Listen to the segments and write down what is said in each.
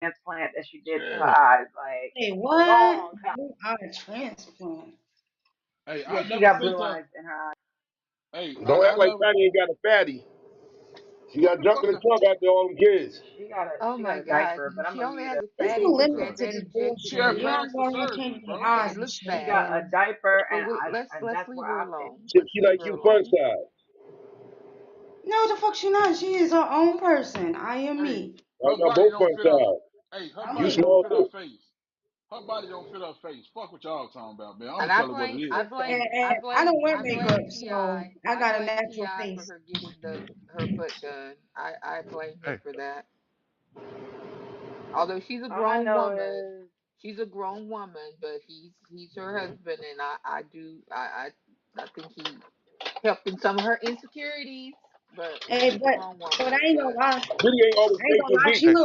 transplant that she did to her Yeah. eyes, like Hey, a what? long time. You are a transplant. Hey, Yeah, I she never got seen blue her. eyes in her eyes. Hey, Don't I act like never. Fatty ain't got a fatty. She What got the jumped fuck? in the trunk after all them kids. Oh She got my a God. diaper, but I'm She gonna only leave has that. a It's fatty no because limit Okay. to they this injected She her bullshit. had with Y'all it. plastic going around surgery, changing their bro. eyes It and looks shit, She bad. got bro. a diaper, But and let's that's leave where her I pick. alone. She, Let's she leave like her you fun alone. size. No, the fuck she not. She is her own person. I am Hey, me. Right her now, body both don't fun fit her. size. Hey, her I'm You body me. don't small fit her too. face. Her body don't fit her face. Fuck what y'all talking about, man. I'm And gonna tell her what it is. Listen, I don't wear I makeup, blame so Ti. I I got a blame natural Ti for face. her getting the her butt done. I blame him Hey, for that. Although she's a all I grown know woman, is, she's a grown woman, but he's her husband, and I think he helped in some of her insecurities. But Hey, she's a grown but I woman. ain't gonna But lie. Diddy ain't always I ain't gonna faithful lie. deep. hey,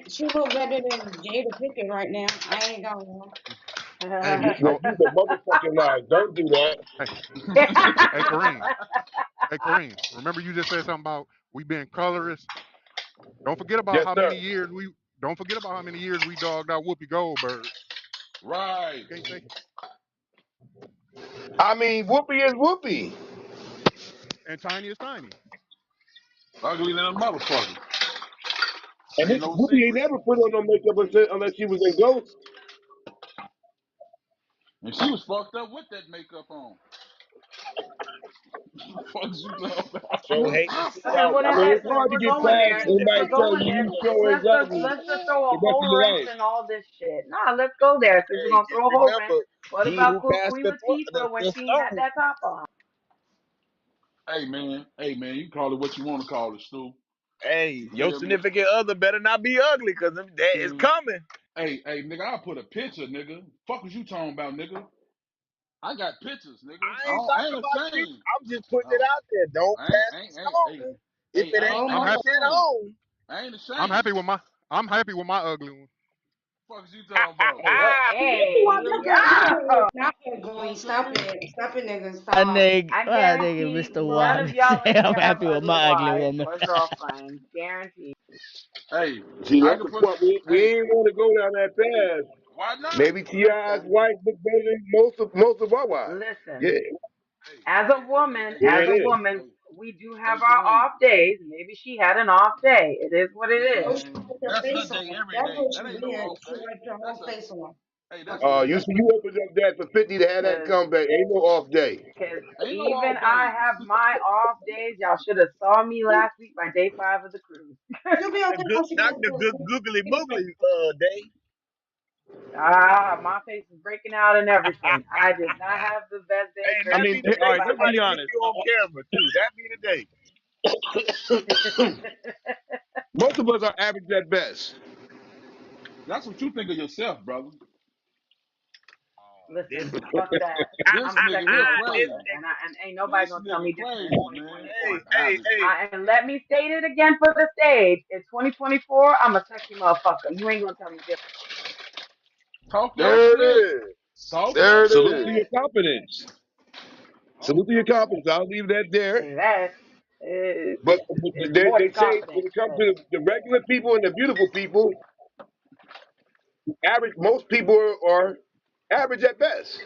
She look better than Jada Pinkett right now. I ain't gonna lie. hey, No, you the motherfucking lies. Don't do that. hey, hey, Kareem. Hey, Kareem. Remember you just said something about we being colorist? Don't forget about Yes, how sir. many years we. Don't forget about how many years we dogged out Whoopi Goldberg. Right. You can't say. I mean, Whoopi is Whoopi. And Tiny is Tiny. Ugly than a motherfucker. And Ain't this no Whoopi ain't secret. never put on no makeup unless she was in Ghost. And she was fucked up with that makeup on. Fuck you talking about? So hate to see okay, y'all well I then mean, fall. it's listen, if hard to we're get going past there, if we're somebody telling going you there, you so let's ugly just throw a the rest of whole your wrench life. in all this shit. Nah, let's go there. Since we're Hey, gonna just throw a whole wrench, remember, what he about who passed Queen Latifah when the she had stone. that top on? Hey man, you call it what you want to call it, Stu. Hey, You your feel me? significant other better not be ugly, cause that Feel is me? coming. Hey, nigga, I'll put a picture, nigga. Fuck is you talking about, nigga? I got pictures, nigga. I ain't I talking ain't about you. ashamed. I'm just putting it Oh, out there. Don't I ain't, pass the ain't, ain't, hey, stone if it ain't Oh I'm my 100% happy. god. on. I ain't I'm ashamed. happy with my. I'm happy with my ugly one. Fuck is you talking about? Hey, what? You Hey, want Feel me? my yeah. girl? It's not You know what ugly. I'm Stop saying? it. Stop it, nigga. That Stop. nigga, I that nigga, guarantee Mr. none of Wallace y'all say in I'm here have happy with ugly my ugly wives woman. or girlfriends. Guaranteed. Hey, See, I that's can the put. point. We Hey, ain't want to go down that path. why not? Maybe T.I.'s Listen, wife look better than most of our wives. listen. Yeah, Hey, there As it a is. woman, hey, we do hey, have our Kareem. off days. Maybe she had an off day. It is what it Oh, is. she Man, wiped her that's her face day off. every That's day. what That she ain't no did. off She day. wiped her That's whole a face off. hey, Fuck that's a it. You that's see, you opened up that for 50 to have that Cause, comeback. Ain't no off day. cause ain't no even off I days. have my off days. Y'all should have saw me last week, my day 5 of the cruise. She'll be okay once she Not gets the to good the googly get a moogly face. day. Ah, my face is breaking out and everything. I did not have the best day And I that Christmas mean, be the my day day all right, let's 5 of be somebody get honest. you on camera too. That be the day. the cruise. Most of us are average at best. That's what you think of yourself, brother. This Listen, fuck that. This I'm a nigga sexy here this motherfucker, crazy. and nigga. ain't nobody This gonna tell nigga me different in crazy, man. Talking hey, 2024. about hey, average. hey. And let me state it again for the stage. In 2024, I'm a sexy motherfucker. You ain't gonna tell me different. Talk your There it shit. is. Talk your There it Salute to shit. your is. confidence. Talk Salute to your your shit. confidence. I'll leave that there. Say that is But is more they than say when confident. it comes Shit. to the regular people and the beautiful people, average, most people are average at best.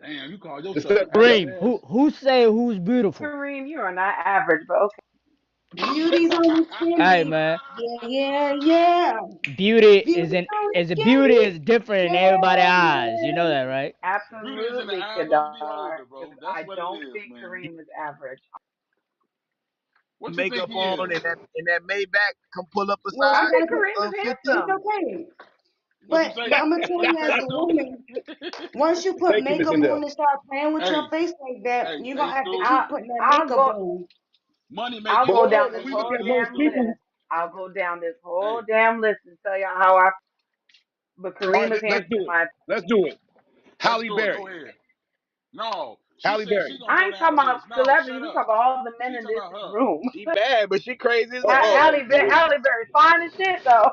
Damn, you call yourself Instead, average Kareem, ass. who say who's beautiful? Kareem, you are not average, but okay. Beauty's on the skin, Hey baby. man, Yeah, yeah, yeah. beauty is Beauty's in on the is a skin, beauty baby. is different in everybody's Yeah, eyes. You know yeah. that, right? Beauty is in the Absolutely, eyes of the Kadar. beholder, Because bro. That's I what it don't is, think man. Kareem is average. What you think Makeup he on is? and that Maybach can pull up a Well, I she size think got the. Kareem is 50. It's handsome. okay. What you But say? I'm gonna tell What you, you as say, a Stu? woman, once you put thank you, Miss makeup Indell. on and start playing with your Hey, face like that, you're hey, gonna have to Stu. keep I'll putting that I'll makeup go on. Money make I'll But you go hold down on, squint, when this we look whole nigga. at most damn people, list. I'll go down this Hey, whole damn list and tell y'all how I. But all right, Kareem is let's handsome do in it. my. Let's do it. let's Halle do it. Go Berry. ahead. No, she Halle said Berry. she gonna I go ain't down talking the about list. No, celebrities. shut I'm up. talking about all the men She in talking this about her. room. She bad, but she crazy as Oh, hell. oh, oh. Halle Berry, fine as shit though.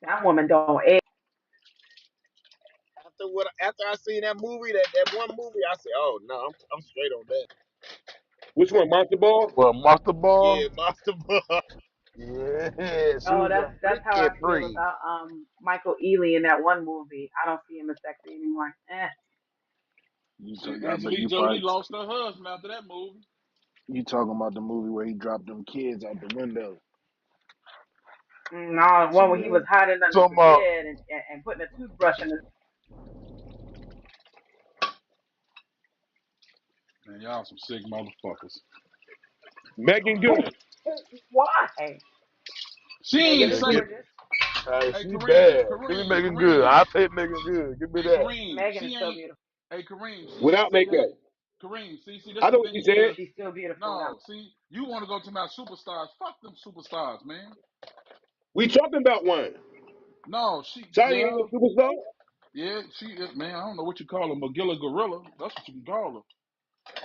That woman don't age. After I seen that movie, that one movie, I said, "Oh no, I'm straight on that." Which one, Monster Ball? Well, Monster Ball. Yeah, Monster Ball. Yeah, Oh, she's a that's how I freaky feel freak. about Michael Ealy in that one movie. I don't see him as sexy anymore. Shit, I bet Angelique you Jolie probably lost her husband after that movie. you talking about the movie where he dropped them kids out the window. No, one where he Yeah. was hiding under Talking the about bed and putting a toothbrush in his. Man, y'all some sick motherfuckers. Megan Good. Why? She Megan ain't is say, She, gorgeous. hey she Kareem, bad. Give me Kareem, Megan Good. Kareem, I take Megan Good. Give me hey that. Kareem, Megan is she still ain't, beautiful. hey Kareem, she ain't Without say makeup. that. Kareem, see, that's I the know what thing you said. is, She's still beautiful without. no, see, you want to go to my superstars. Fuck them superstars, man. We talking about one. No, she, Shawty ain't yeah, no superstar. yeah, she is, man, I don't know what you call her, Magilla Gorilla. That's what you can call her.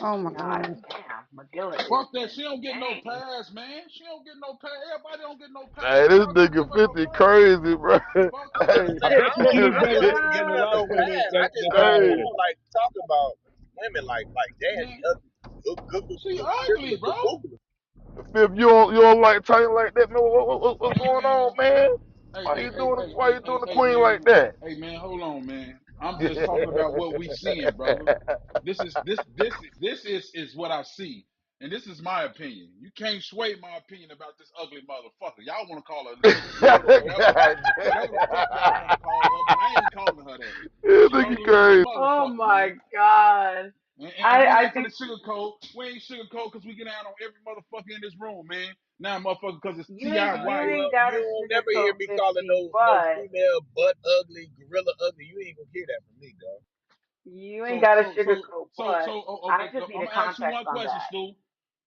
Oh my God god. damn, Magilla is Fuck that. She don't get no insane. pass, man. She don't get no pass. Everybody don't get no pass. Hey, this Y'all don't nigga give her no 50 pass. crazy, bro. Fuck I'm that. about to Hey, say hey, I she don't was I better wasn't than giving a her lot no of women pass. I just that don't I hey. don't like talk about women like damn she Man, ugly. Good she good ugly, bro. good. If you don't like talking like that, man, what's going on, Man. man? Hey, Why hey, you hey, doing hey, why hey, you doing hey, the hey, queen like man. that? Hey, man, hold on, man. I'm just talking about what we seeing, brother. This is what I see. And this is my opinion. You can't sway my opinion about this ugly motherfucker. Y'all want to call her sugar good or God damn. whatever the fuck y'all want to call her, but I ain't calling her that. This She nigga ugly than a crazy. Oh motherfucker, my man. God. And we I ain't think finna sugarcoat. We ain't sugarcoat because we get out on every motherfucker in this room, man. Now, motherfucker, because it's T.I. Nah, you wife. ain't got you to won't never hear sugarcoat me calling 50, no but female butt ugly, gorilla ugly. You ain't gonna hear that from me, dog. you ain't So, got to so, so, sugarcoat. But okay. I just I'm need a gonna ask you context one on question, that. Stu.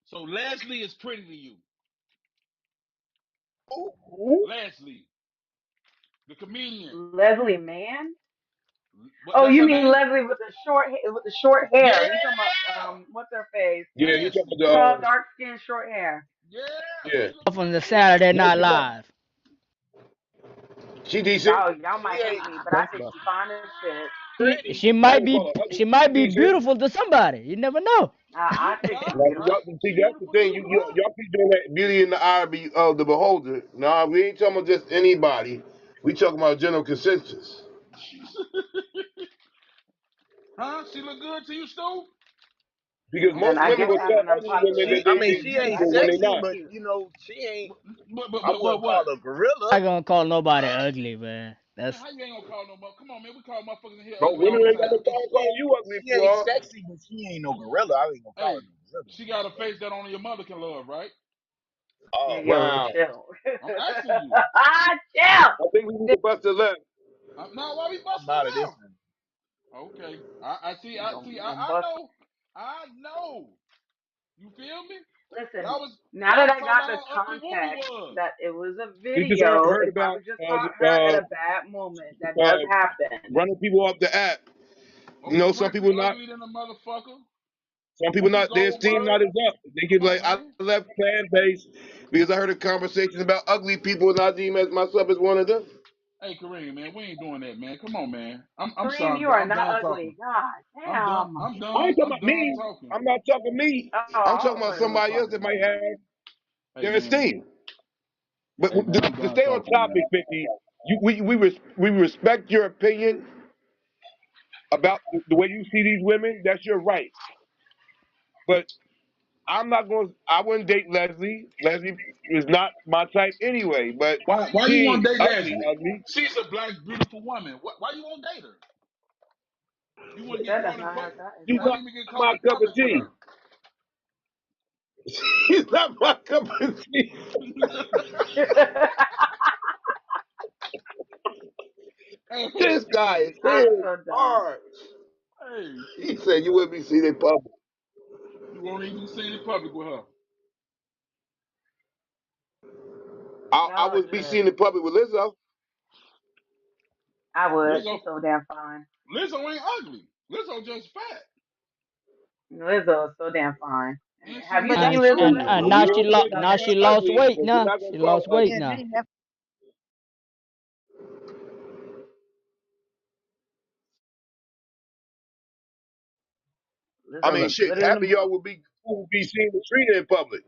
So, Leslie is pretty to you. Who? Leslie, the comedian. Leslie Mann. What? Oh, That's you her mean name? Leslie with the with the short Yeah, hair? You talking about what's her face? Yeah, you talking Leslie. Tall, about dark skin, short hair. Yeah, yeah. she look From good the too. Saturday That's Night Live. she decent. Y'all she might hate ain't me, but I That's think about she's fine as shit. pretty. I ain't call her ugly. She She might be decent. beautiful to somebody. You never know. I think Yeah, she's Like, beautiful. see, she that's the beautiful thing. too, Y'all keep doing that beauty in the eye of the beholder. Nah, we ain't talking about just anybody. We talking about general consensus. huh? She look good to you, Stu? Because And most I women guess will that's tell an ugly women unpopular that She I they mean opinion they she because ain't I beautiful when think they sexy, she's not. but cute. you know, she ain't I But wouldn't what? call her gorilla. I gonna call nobody ugly, man. Man, That's how you ain't gonna call no more? Come on, man. We call motherfuckers in here But ugly all women the ain't got no time. problem She ain't, calling you ugly if she you ain't are. sexy, but she ain't no gorilla. I ain't gonna call her Hey, no gorilla. she got a face that only your mother can love, right? Yeah, Oh yo, wow. Wow. chill. I'm asking you. Chill. I think we need to bust a left. Now, why we I'm busting out of this left? one. Okay, I see. You gonna, I bust. know. I know. You feel me? Listen, Y'all was now y'all that was I talking got about the how ugly Whoopi context was. that it was a We just video, heard it about probably just caught her at a bad moment. That does happen. running people off the app. You know, some Winfrey people not. ugly than a motherfucker. Some people Whoopi not. Their esteem Goldberg. not as up. They Come give on, like I man. left fan base because I heard a conversation about ugly people, and I deem as myself as one of them. Hey, Kareem, man, we ain't doing that, man. Come on, man. I'm Kareem, sorry, you bro. are I'm not done talking. ugly. God I'm done. damn. I'm I ain't done. talking I'm about done me. talking. I'm not talking me. Oh, I'm I talking about already was somebody else talking that to might you. have Hey, their man. esteem. But Hey, man. I'm to done stay on talking, topic, man. 50, we respect your opinion about the way you see these women. That's your right. But I'm not going. I wouldn't date Leslie. Leslie is not my type anyway. But Why she you ain't want to date ugly, Leslie? ugly. She's a black, beautiful woman. Why you want to date her? You want to get That does caught in not public? have that. She's Why not you even get caught my in cup of public with tea. her? She's not my cup of tea. hey, This guy is I'm his so done. hard. hey, He said you wouldn't be seen in public. you won't even be seen in public with her. I Y'all are would be just, seen in public with Lizzo. I would. Lizzo, She's so damn fine. Lizzo ain't ugly. Lizzo just fat, Lizzo is so damn fine. and she Have you look and seen good Lizzo, and, too. and Lizzo? We now Lizzo she don't looks say lost. so Now she's she damn not lost cute. ugly, weight. but we're Now not she gonna call lost her weight. ugly. Now I Lizzo mean, look shit. good in Half the of y'all booth. would be seen in the street in public,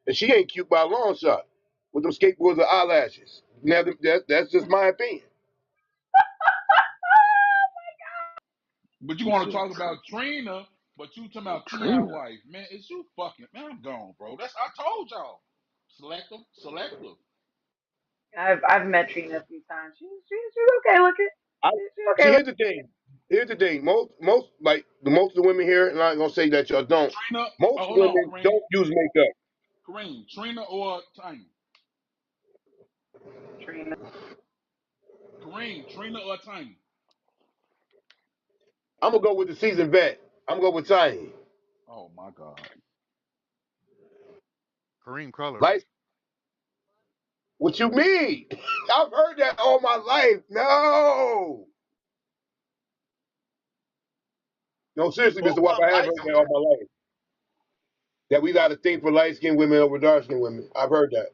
and she ain't cute by a long shot. with them skateboards with eyelashes. Now that's just my opinion. But you This want to shit talk about trippy. Trina, but you talking about T.I. Trina. wife. Man, is you fucking, man, I'm gone, bro. That's, I told y'all. Selective, selective. I've met Trina a few times. She's okay looking. I She's okay see. looking. Here's the thing. Here's the thing. Most like the most of the women here, and I'm not gonna say that y'all don't. Trina, Most oh, hold on, women Kareem. don't use makeup. Kareem, Trina or Tiny? Trina. Kareem, Trina or Tiny? I'm gonna go with the seasoned vet. I'm gonna go with Tiny. Oh, my God. Kareem colorist. Like, what you mean? I've heard that all my life. No, no, seriously, Both Mr. Wap, of them I have light heard that skinned. all my life. That we got a thing for light skinned women over dark skinned women. I've heard that.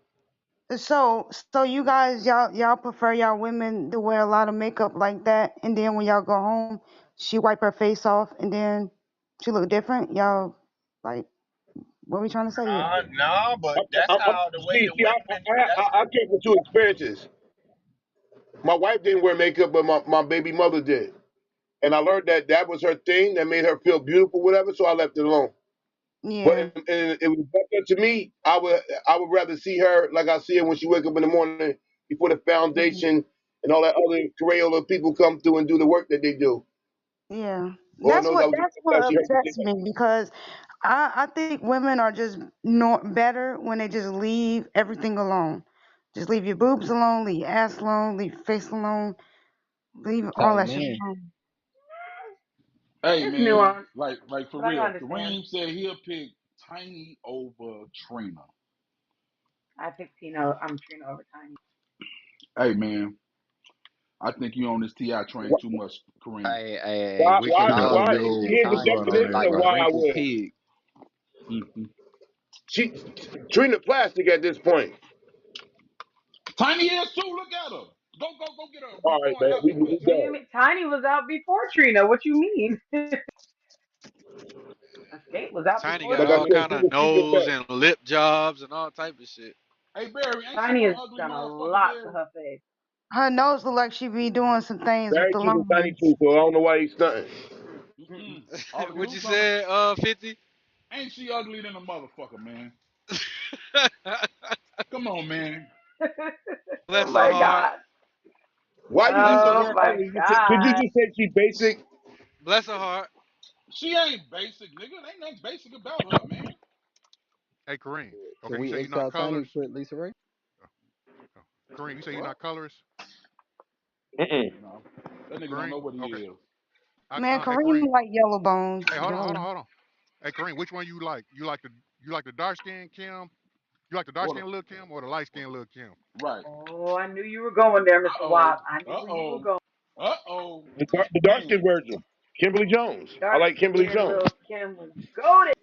So you guys, y'all prefer y'all women to wear a lot of makeup like that, and then when y'all go home, she wipe her face off, and then she look different. Y'all like what are we trying to say here? Nah, but that's how the way the See, women. That's I came from two experiences. My wife didn't wear makeup, but my baby mother did. And I learned that that was her thing that made her feel beautiful, whatever. So I left it alone. But Yeah. and it was better to me. I would rather see her like I see her when she wake up in the morning before the Mhm. foundation and all that other Crayola people come through and do the work that they do. Yeah, Lord knows I was that's that what she heard me upsets me because I think women are just better when they just leave everything alone. Just leave your boobs alone, leave your ass alone, leave your face alone, leave all Tight that shit man. alone. Hey, It's man, nuanced, like for but I real. understand. Kareem said he'll pick Tiny over Trina. I picked Tina. I'm Trina over Tiny. Hey, man, I think you on this T.I. train too much, Kareem. We can Why? all know Here's the Tiny brother, look definition man. like of a why I wrinkled would. pig. Hmm. She Trina plastic at this point. Tiny is too. Look at her. Go get her All right, before and man. after We What do picture. you done. mean? Tiny was out before Trina. What you mean? Escape was out Tiny before got Like I all Trina. said, kind she's of a seasoned nose vet. and lip jobs and all type of shit. Hey, Barry, ain't she Tiny one has ugly done a motherfucker, lot to Barry? her face. Her nose look like she be doing some things with Barry the too was tiny lines. too, so I don't know why he's stunting. Mm-mm. Ugly What who you something? said, 50? Ain't she ugly than a motherfucker, man? Come on, man. Oh Bless her my heart. God. Why you Bless use the her. Oh word my ugly? Could you God. just say she basic? Bless her heart. She ain't basic, nigga. Ain't nothing basic about her, man. Hey, Kareem. Can Okay, you we say you're X not out Tiny, colors. put Lisa Ray? Oh, oh. Kareem, you say you're What? not colors. Mm-mm. No. That nigga don't Kareem. know what he Okay. is. Man, Hey, Kareem Kareem. like yellow bones. Hey, Yellow. hold on. Hey, Kareem, which one you like? You like the dark skin Kim? You like the dark Or the, skin Lil Kim or the light skin Lil Kim? right. Oh, I knew you were going there, Mr. Uh-oh. Watts. I knew where you were Uh-oh. going. Uh-oh. The dark Man. skinned version, Kimberly Jones. I Dark like Kimberly skinned Jones. little Kim was goaded.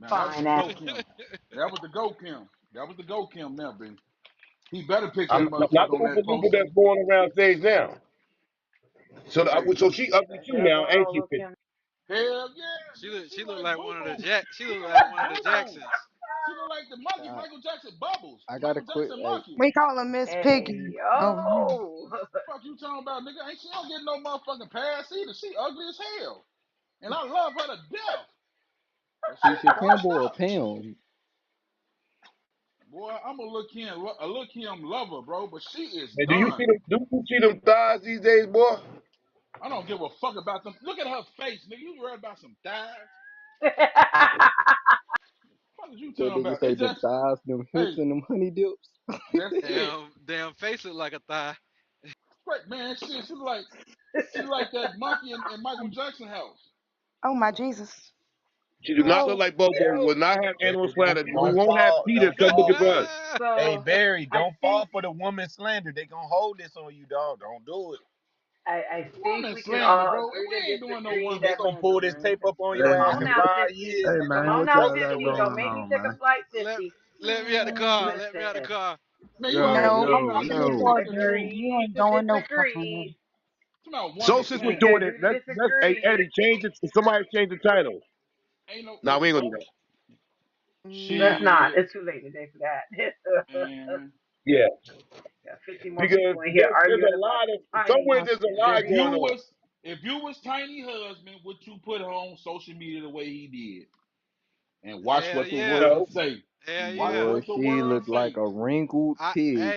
Now that was Fine the ass. go Kim. That was the go Kim. That was the go Kim now, baby. He better pick I'm that not motherfucker the on that Oompa Loompa poster. that's going around stage now. Hey, So she ugly too There now, go ain't old she? little Kim. hell yeah, nigga. She She look looked like like Boo one of the Boo. Jack. She She looked look like like one of the Boo Boo. Jacksons. She look like the monkey, I, Michael Jackson Bubbles. I The got a Michael quick. Jackson Hey, monkey. We call her Miss Hey, Piggy over here. yo. Fuck you talking about, nigga? Ain't she don't get no motherfucking pass either. She ugly as hell. And I love her to death. But she Keisha washed Campbell or up. Pam? Boy, I'm a look Kim lover, bro, but she is And done. do you see them thighs these days, boy? I don't give a fuck about them. Look at her face, nigga. You worried about some thighs? Fuck is you That talking nigga about? say It them just, thighs, them hips, hey, and them honey dips. that's it. Damn face looked like a thigh. Great man, shit. She like that monkey in Michael Jackson house. Oh my Jesus. She do not look so, like Bobo. We so, will not have Hey, animal slander. We don't won't have fall. Peter Don't come looking fall for for us. it. Hey, so, Barry, I don't fall think, for the woman slander. They gonna hold this on you, dog. Don't do it. I think Woman we can slander, all bro. agree We to ain't doing no disagree They woman that gonna slander, pull this man. tape up on your come ass on and now, fry 50. years, Hey nigga. Come man, on Don't what now, don't y'all do got 50. it. Don't going make me on, take a man? flight, let 50. let me out the car. Let me out the Listen, car. Man, you Yo, already No, know yo, I'm agree gonna to I'm take yo. sorry, you to Barry. school. You disagree ain't to going no fucking way. disagree. It's not So woman since we're We can doing slander. it, agree to let's hey disagree. Eddie change it. Somebody change the title. Ain't no Nah, we ain't gonna do that. Let's not. Shit, It's too late today for that. man. Yeah, Got 50 more because people in here there's arguing a about lot of tiny somewhere there's a lie If you going on. was if you was Tiny husband, would you put her on social media the way he did? And watch Hell what the yeah. world No, say. Hell Watch yeah. Boy, what the she world looked like say. a wrinkled pig.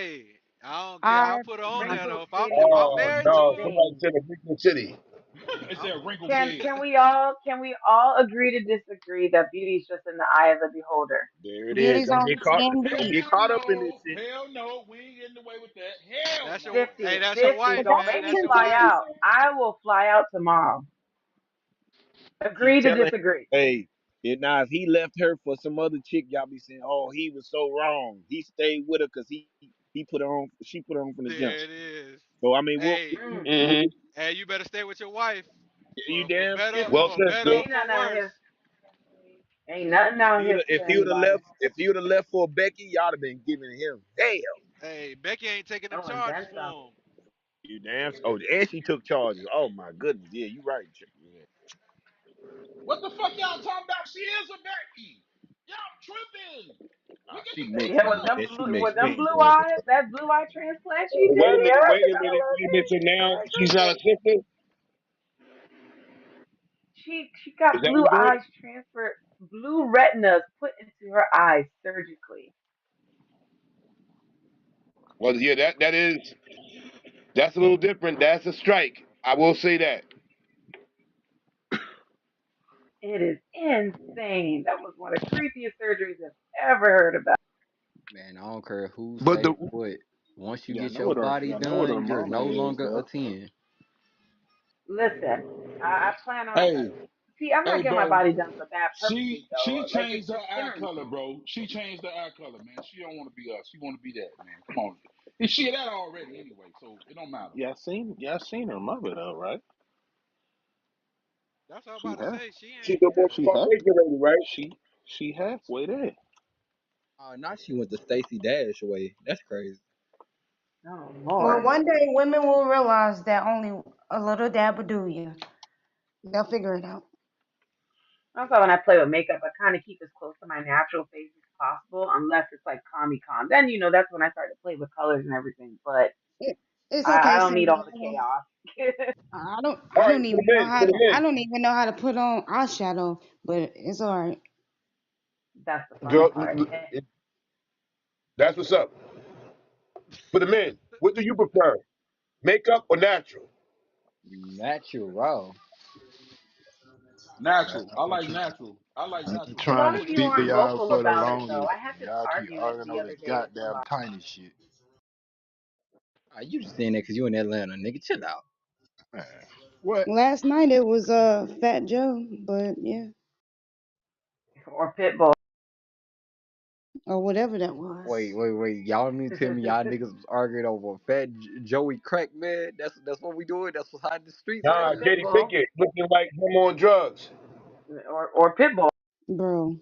I don't care. I I'll put her on there wrinkled though. pig If is I'm oh married to no, her, somebody insane. said a Brooklyn City. It's I'm that wrinkle Can pig. can we all agree to disagree that beauty is just in the eye of the beholder? There it is. beauty's Don't on get caught. Don't CMB. get Hell caught up in this no. shit. Hell no. We ain't getting away with that. Hell that's your no. hey, 50, that's your 50. But wife, Don't that's man. make me That's your fly wife. consideration. out. I will fly out tomorrow. Keep Agree to telling him, disagree. hey, now if he left her for some other chick, y'all be saying, oh, he was so wrong. He stayed with her because he put her on. She put her on from the jump. There it is. So I mean, what Hey, Mm. Mm-hmm. hey, you better stay with your wife you for damn better, skippy. Well for said, better sis. or Ain't for nothing out worse. here. Ain't nothing out here If for he would have anybody. left, if he would have left for Becky, y'all have been giving him hell. Hey, Becky ain't taking them Oh, and charges then some. for him. You damn. Oh, and she took charges. Oh my goodness. Yeah, you right. Yeah. What the fuck y'all talking about? She is a Becky. Y'all tripping. Nah, Look at she the mixed, Yeah, man. picture. She with mixed. We them ain't blue doing that. eyes, that blue eye transplant she did, Wait a minute, yeah, wait she a got a minute, little wait a bit. minute. So now Very she's not a good. sister? She Is got that blue what we're doing? eyes transferred, blue retinas put into her eyes surgically. Well, yeah, that's a little different. That's a strike. I will say that. It is insane. That was one of the creepiest surgeries I've ever heard about. Man, I don't care who But say the what. Once you Y'all get know your what her body y'all know what her done, you're mama no is, longer a though. 10. Listen, I plan on. Hey, See, I'm not hey, getting my bro. body done for bad purposes, She though. Like changed her it's eye simmering. color, bro. She changed her eye color, man. She don't want to be us. She want to be that, man. Come on. And she that already anyway, so it don't matter. Y'all seen her mother though, right? That's what I'm She about to half say. She she's ain't. the most she half Caucasian lady, right? she halfway there. Now she went the Stacey Dash way. That's crazy. Oh Well, Lord. one day women will realize that only a little dab will do you. They'll figure it out. Also, when I play with makeup, I kind of keep as close to my natural face as possible, unless it's like Comic Con. Then that's when I start to play with colors and everything. But It, it's I okay, don't need Cindy. all the chaos. All I right, don't for the even know men, how for to. the I men. don't even know how to put on eyeshadow, but it's all right. That's the funny Girl, part. that's what's up. For the men, what do you prefer? Makeup or natural? Natural. Natural. I Ain't like you natural. I like ain't you natural. A Fuck trying lot to of all you this speak to aren't shit. y'all vocal for the about it, though. longest, I had and this y'all keep argument arguing the over other this day with goddamn somebody. tiny shit. You just saying that because you in Atlanta, nigga. Chill out. Man, what? Last night it was Fat Joe, but yeah, Or Pitbull. or whatever that was. Wait. Y'all mean to tell me y'all niggas was arguing over Fat Joey Crack, man? That's what we doing? That's what's hot in the streets right Nah, Or now? Katie Pitbull. Pinkett looking like him on drugs. Or Pitbull. Bro,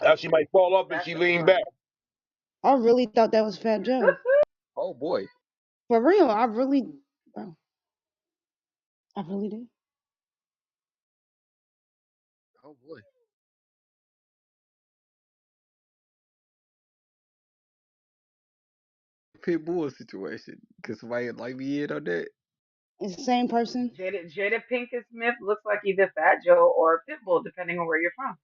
How she might fall off and That's she the lean back. point. I really thought that was Fat Joe. Oh boy. For real, bro, I really did. Oh boy. Pitbull situation. Cause somebody like me in on that. It's the same person. Jada Pinkett Smith looks like either Fat Joe or Pitbull, depending on where you're from.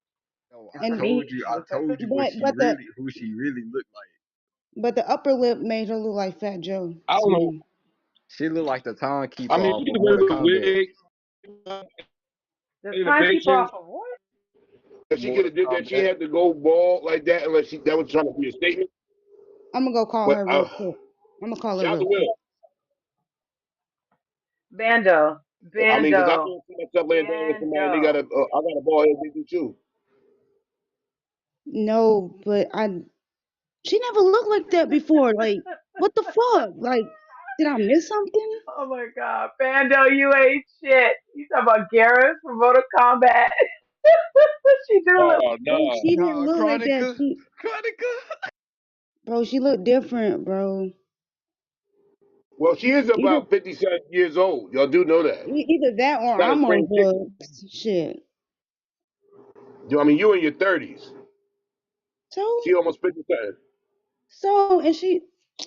No, And I for And told me, you, she I looks like told you Pitbull. what but she but the really, who she really looked like. but the upper lip made her look like Fat Joe I to don't know. me. She looked like the I timekeeper mean, off she get of away Mortal with a Kombat. wig, The timekeeper innovation. off of what? If she could Mortal have did that, she Kombat. had to go bald like that unless that was trying to be a statement. I'm gonna go call But her real quick. I'm gonna call her shout out to real quick. Will. Bando. I mean, because I Bando. can't see myself laying down with somebody and Bando. I got a bald head baby too. No, but she never looked like that before. Like, what the fuck? Like, did I miss something? Oh my god. Bando, you ain't shit. You talking about Garrus from Mortal Kombat. She do look. Oh Bro, no. she didn't Nah, look like that. Chronica. Chronica. Bro, she looked different, bro. Well, she is Either about 57 years old. Y'all do know that. either that or Got a I'm on spring chicken. drugs. Shit. I mean, you in your 30s. So, She almost 57. and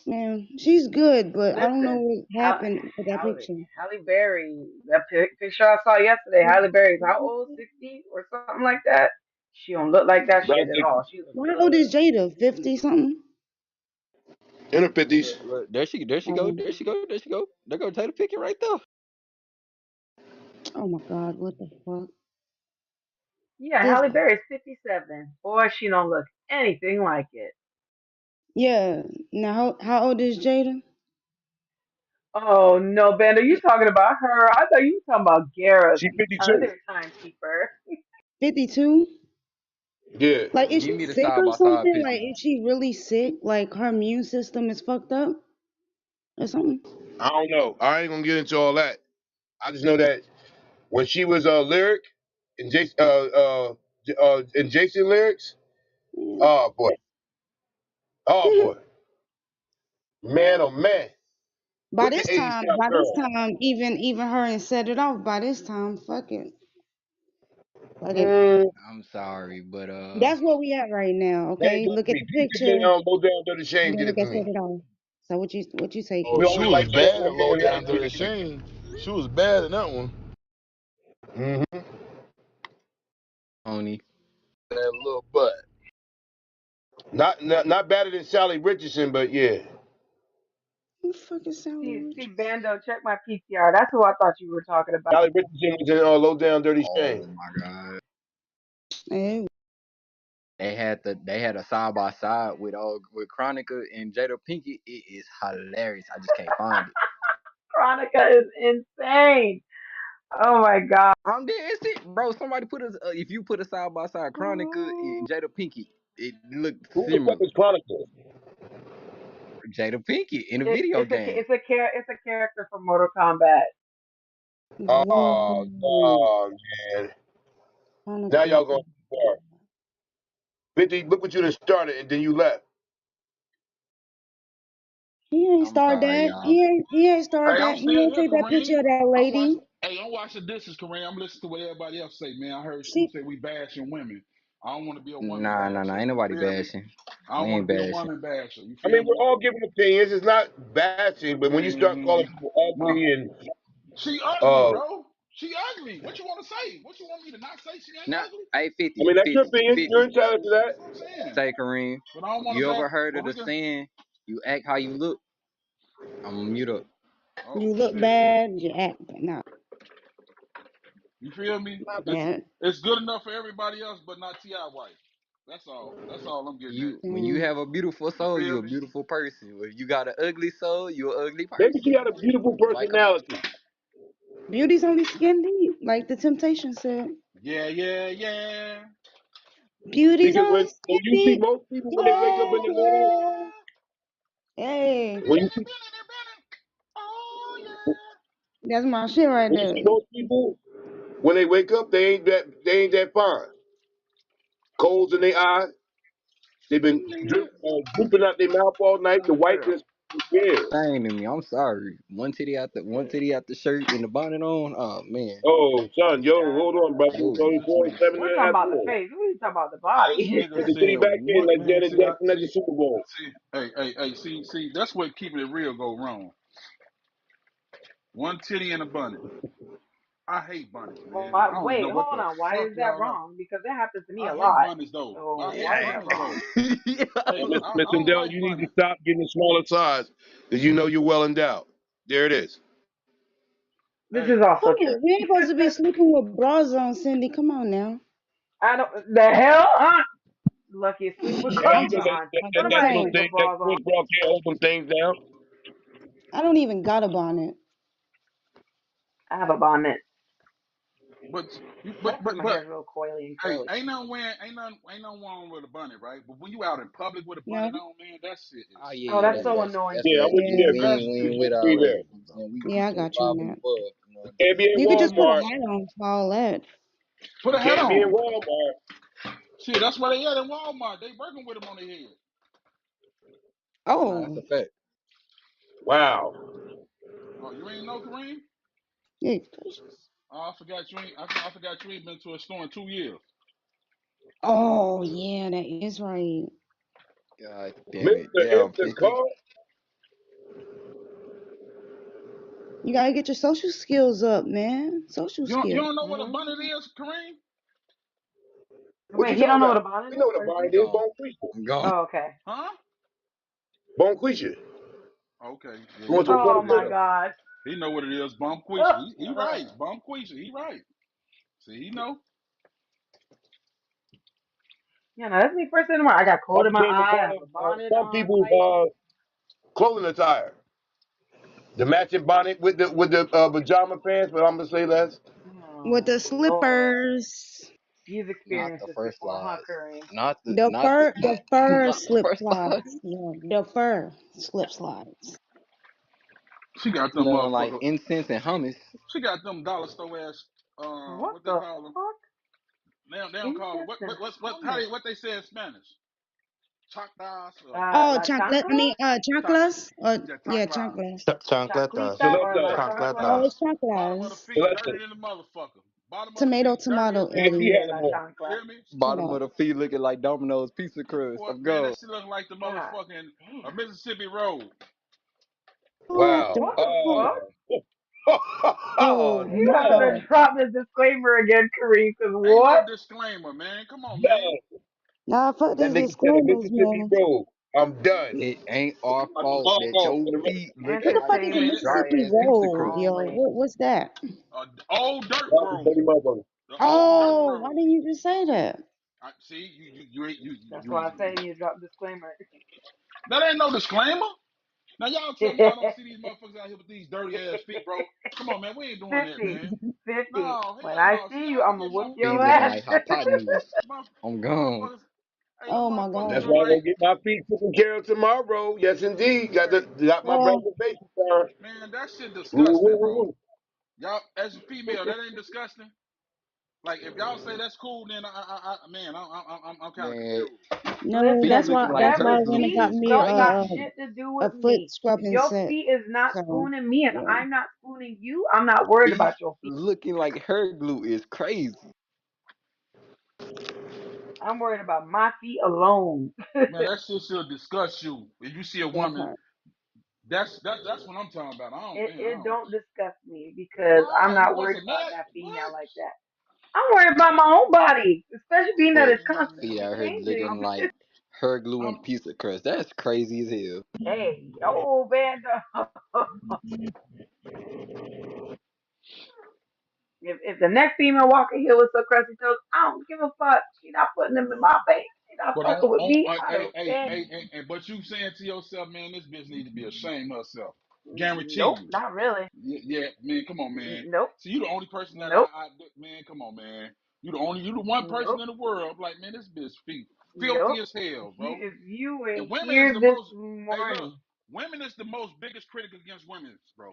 man, she's good, but I don't know Listen, what happened with that picture. Halle Berry, that picture I saw yesterday, Halle Berry's how old? 60 or something like that. She don't look like that About shit at 60. all. She looks How old good. is Jada? 50 something? In her 50s. Look, there she go, Oh, there she go. They're gonna take the picture right there. oh my God, what the fuck? Yeah, This, Halle Berry's 57. Boy, she don't look anything like it. yeah. Now, how old is Jada? Oh no, Ben, are you talking about her? I thought you were talking about Gara, She the 52. other timekeeper. 52? Yeah. Like, is Give she me the sick side or by side something? picture. Like, is she really sick? Like, her immune system is fucked up or something? I don't know. I ain't gonna get into all that. I just know that when she was lyric in Jason lyrics, Yeah. oh boy, oh boy, man, oh man, look at 80 South By this girl. time, even her and set it off. By this time, fuck it. Mm, I'm sorry, but That's where we at right now. that ain't Okay, good look to at me. the People get me picture, low down dirty and shame then did look it to at set me. it off. So what you say, Oh, We King? she only was like that bad one at low man that down dirty shame. She was bad in that one. Mm-hmm. Tony. That little butt. Not better than Sally Richardson, but yeah. Who the fuck is Sally See, Richards? Bando, check my PTR. That's who I thought you were talking about. Sally Richardson was in low down dirty shame. Oh my god. Hey, They had a side by side with Chronica and Jada Pinkett. It is hilarious. I just can't find it. Veronica is insane. Oh my god. I'm dead. It's it, bro. Somebody put us. If you put a side by side Chronica and Jada Pinkett, it looked Who the fuck similar. is Chronicle? Jada Pinkett in a video game. It's a character from Mortal Kombat. Oh, whoa, oh man. Now Hanukkah. y'all going too far. 50, look what you done started and then you left. He ain't I'm start sorry, that. y'all. He ain't start Hey, I'm that. He still ain't here, take that picture Kareem. of that I'm watching. lady. Hey, I'm watching Dishes, Kareem. I'm listening to what everybody else say, man. I heard Scoop She say we bashing women. I don't want to be a woman Nah. basher. Ain't You nobody feel me? bashing. I We don't want ain't to be a bashing. woman basher. You I mean, feel me? we're all giving opinions. It's not bashing, but when you start Hmm. calling people No, ugly and she ugly, uh, bro. She ugly. What you want to say? What you want me to not say? She ain't Now, ugly. hey, I mean that's your 50, opinion. You're 50. entitled to that. That's what I'm saying. Say Kareem. But I don't want to You bash. ever heard But of we the can. saying, you act how you look? I'm gonna mute up. Oh you look shit. bad. You act no, You feel me? my It's bad. it's good enough for everybody else, but not Ti wife. That's all. That's all I'm getting at. When you Damn. have a beautiful You soul, feel you're a me? beautiful person. If you got an ugly soul, you're an ugly Maybe she person. got a beautiful Just like a man. personality. Beauty's only skin deep, like the Temptation said. Yeah, yeah, yeah. Beauty's Because only when skin you see deep. most people when they wake up in Oh the morning, Yeah. Hey, when you see oh that's my shit right when you see there. most people when they wake up, they ain't that fine. Coals in their eyes. They've been drooping out their mouth all night. The whiteness, yeah. Same to me. I'm sorry. One titty out the shirt and the bonnet on. Oh man. Oh, son, yo, hold on, brother. Oh It's only my four, goodness. seven We're and a talking half about the minutes. face. What are you talking about the This body? nigga Put the said titty back in what like man? Janet See, I Jackson at the see, Super Bowl. see. Hey. See. That's what keeping it real go wrong. One titty and a bunny. I hate bunnies, man. I don't Wait, know what hold the on. Why fuck is that y'all are. wrong? Because that happens to me I a hate lot. bunnies though. I So hate why is Yeah. that bunnies though. wrong? Hey, Hey, Yo. I Miss don't Sindel, like you need to bunnies. stop getting a smaller size because you know you're well endowed. There it is. This Hey, is also true. Who? We ain't supposed to be sleeping with bras on, Cindy. Come on now. I don't. The hell, huh? Lucky to sleep with Yeah, clothes I'm you know just, that on. that, I'm that, Don't just that nobody little sleep saying. thing, with that bras on. sports bra can't hold them things down. I don't even got a bonnet. I have a bonnet. but you, That's because my but hair's real coily and hey, curly. ain't nothing wrong with a bunny, right? But when you out in public with a bunny No. on, man, that shit Oh is Oh, yeah, that's that's so crazy. that's annoying. that's Yeah, I'm that. with you Yeah. there, We That Vinny. ain't we shit ain't with is Be all that. there. crazy. You know what I'm saying? We Yeah, I stay got you five on and that. above. You know what I'm Can't be in You could just put a Walmart. hat on for all that. Put You a hat can't be in on. Walmart. Shit, that's where they at in Walmart. They working with them on their head. saying? Nah, that's Oh, a fact. Wow. Oh, you ain't know, Kareem? yeah, gracious. Oh, I forgot you ain't. I forgot you ain't been to a store in 2 years. Oh yeah, that is right. God damn it. Mr. Yeah, 50. Intercom. You gotta get your social skills up, man. Social You skills. don't know what a bonnet Hmm. is, Kareem? What you Wait, he talking don't know what about? a bonnet We is? know what a What is bonnet I'm it? is. gone. Bonquisha. I'm gone. Oh, okay. Huh? Bonquisha. Okay. Yeah, You he went to know a what Oh it quarter is. my center. God. He know what it is. Bum Quisha. Oh, He right. Bum Quisha. He right. See, he know. yeah, no, that's me first thing in the morning. I got I cold in my became a eye. I part have of a bonnet some on, people's like, clothing attire. The matching bonnet with the pajama pants, but I'm gonna say less. With the oh Lord. slippers. You've Not experienced the this first before, huh, lies. Kareem? The fur Not the slip first slides. lies. Yeah, the fur slip slides. She got them Smelling like motherfucker. incense and hummus. She got them dollar store ass. What What they the call them? fuck? They don't call them. Incense and How hummus. they what they say in Spanish? Chocdas or Oh, La chocolate. I chancla? mean, choc chanclas. Or yeah yeah, choclas. chanclas. Chaclita Chancletas. or la Selector. chancla? Oh, Chancletas. it's Bottom of the chanclas. feet Selector. dirty than the motherfucker. Bottom of the Tomato, feet dirty tomato, as Yeah, hell. she Eddie. had Yeah, them la on. chancla. Hear me? Bottom of Hello. the feet looking like Domino's Pizza Crust. Boy, I'm man, that gone. shit look like the God motherfucking damn. Mississippi Road. What Wow. the What the fuck? Oh, Oh You have to no. no. drop this disclaimer again, Kareem, because Ain't what? no disclaimer, man. Come on, man. No. Nah, fuck That these nigga said a disclaimers, Mississippi man. road. I'm done. It ain't our I can fault log that off your for the rest. feet What looking the like fuck is a Man, some it, dry Mississippi ass pizza road, crust. yo? Only. What's that? old dirt That was a road. funny motherfucker. The old dirt Oh, why road. didn't you just say that? I see That's why I you. say you drop disclaimer. That ain't no disclaimer. Now y'all tell me y'all don't see these motherfuckers out here with these dirty ass feet, bro. Come on, man. We ain't doing that, 50, man. 50. No, When hell I no. See, see you, y'all be I'm gonna getting whoop my your Feet looking ass. like hypotenuse. my I'm them gone. motherfuckers. Hey, them Oh my motherfuckers That's god. look why I'm like gonna get my feet taken care of tomorrow. Yes, indeed. Got my Well, reservation done. man, that shit Woo, disgusting, woo, woo, bro. woo. Y'all as a female, that ain't disgusting. Like if y'all say that's cool, then man, I'm kind of Man, confused. no, feet Listen, looking like that's them why I her went glue and got feet is me don't got crazy. shit to do a with foot me. If scrubbing your set. feet is not So spooning me and yeah. I'm not spooning you, I'm not worried about Feet your feet. looking like her glue is crazy. I'm worried about my feet alone. Man, that shit should disgust you. If you see a That woman, part. that's what I'm talking about. I don't, man, I It don't. don't disgust me because I'm Why? You not worried wasn't about mad? that female What? like that. I'm worried about my own body, especially being that But it's Man, feet constantly out here changing. looking like her glue I'm and pizza crust. That's crazy as hell. Hey, yo, man. If the next female walking here with some crusty toes, I don't give a fuck. She not putting them in my face. She not but fucking with me. I hey, don't hey, care. hey, hey, hey, but you saying to yourself, man, this bitch need to be ashamed of herself. Guarantee Nope, you. not really. Yeah, man, come on, man. Nope, See, you the only person that nope, man, come on, man. You the one person nope, in the world, like, man, this bitch feet filthy nope. as hell, bro. If you ain't And women is here the this most, hey, look, morning, women is the most biggest critic against women, bro.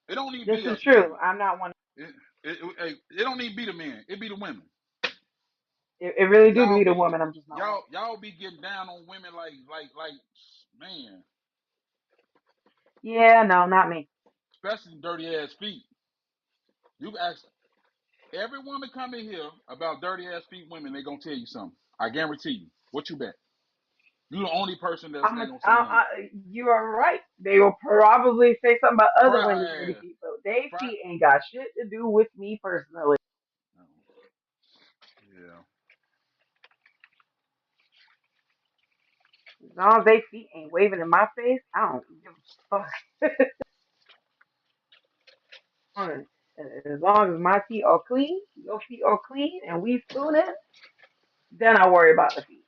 It don't even this be is us true. men. I'm not one. It don't even be the men. It be the women. It really do Y'all be the be woman. I'm just not one. y'all be getting down on women like man, Yeah, no, not me. especially dirty ass feet. You ask every woman come in here about dirty ass feet women, they gonna tell you something. I guarantee you. What you bet? You the only person that's I'm they a, gonna say nothing. you are right. They will probably say something about other Try women's her dirty ass. feet, but they Try. feet ain't got shit to do with me personally. Oh, yeah. As long as they feet ain't waving in my face, I don't give a fuck. As long as my feet are clean, your feet are clean, and we spooning, then I worry about the feet.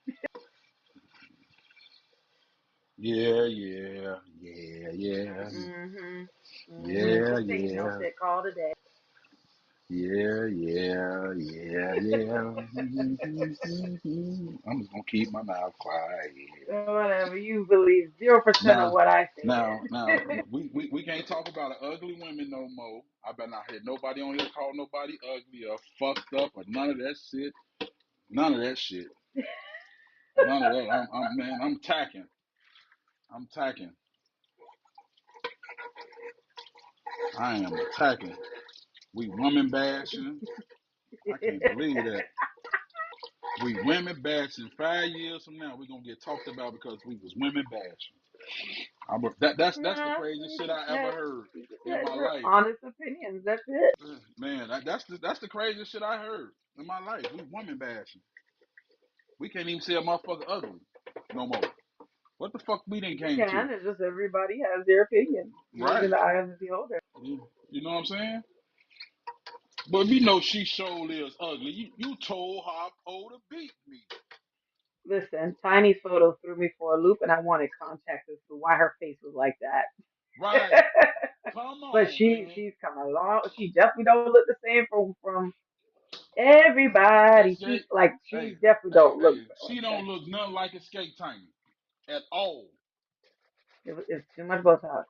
Yeah, yeah, yeah, yeah, Mhm. Mhm. yeah, Just taking no yeah. sick call today. Yeah, yeah, yeah, yeah. I'm just gonna keep my mouth quiet. Whatever you believe, 0% of Now, what I say now, then. we can't talk about ugly women no more. I better not hear nobody on here call nobody ugly or fucked up or none of that shit. None of that shit. None of that. Man, I'm tacking. I'm tacking. I am attacking. We woman bashing. I can't believe that. We women bashing. 5 years from now, we're gonna get talked about because we was women bashing. That's the Nah, craziest shit I ever heard in my they're life. honest opinions. That's it. Man, that's the craziest shit I heard in my life. We women bashing. We can't even say a motherfucker ugly no more. What the fuck we didn't You came to? can. It's just everybody has their opinion. You're in Right. the eye of the beholder. You know what I'm saying? But we know she sure is ugly. You told her Poe to beat me. Listen, Tiny's photo threw me for a loop, and I wanted context as to why her face was like that. Right. Come But on, man. she's come along. She definitely don't look the same from everybody. SJ, She hey, definitely hey, don't look hey, like she that. don't look nothing like a skate tiny at all. It's too much Botox.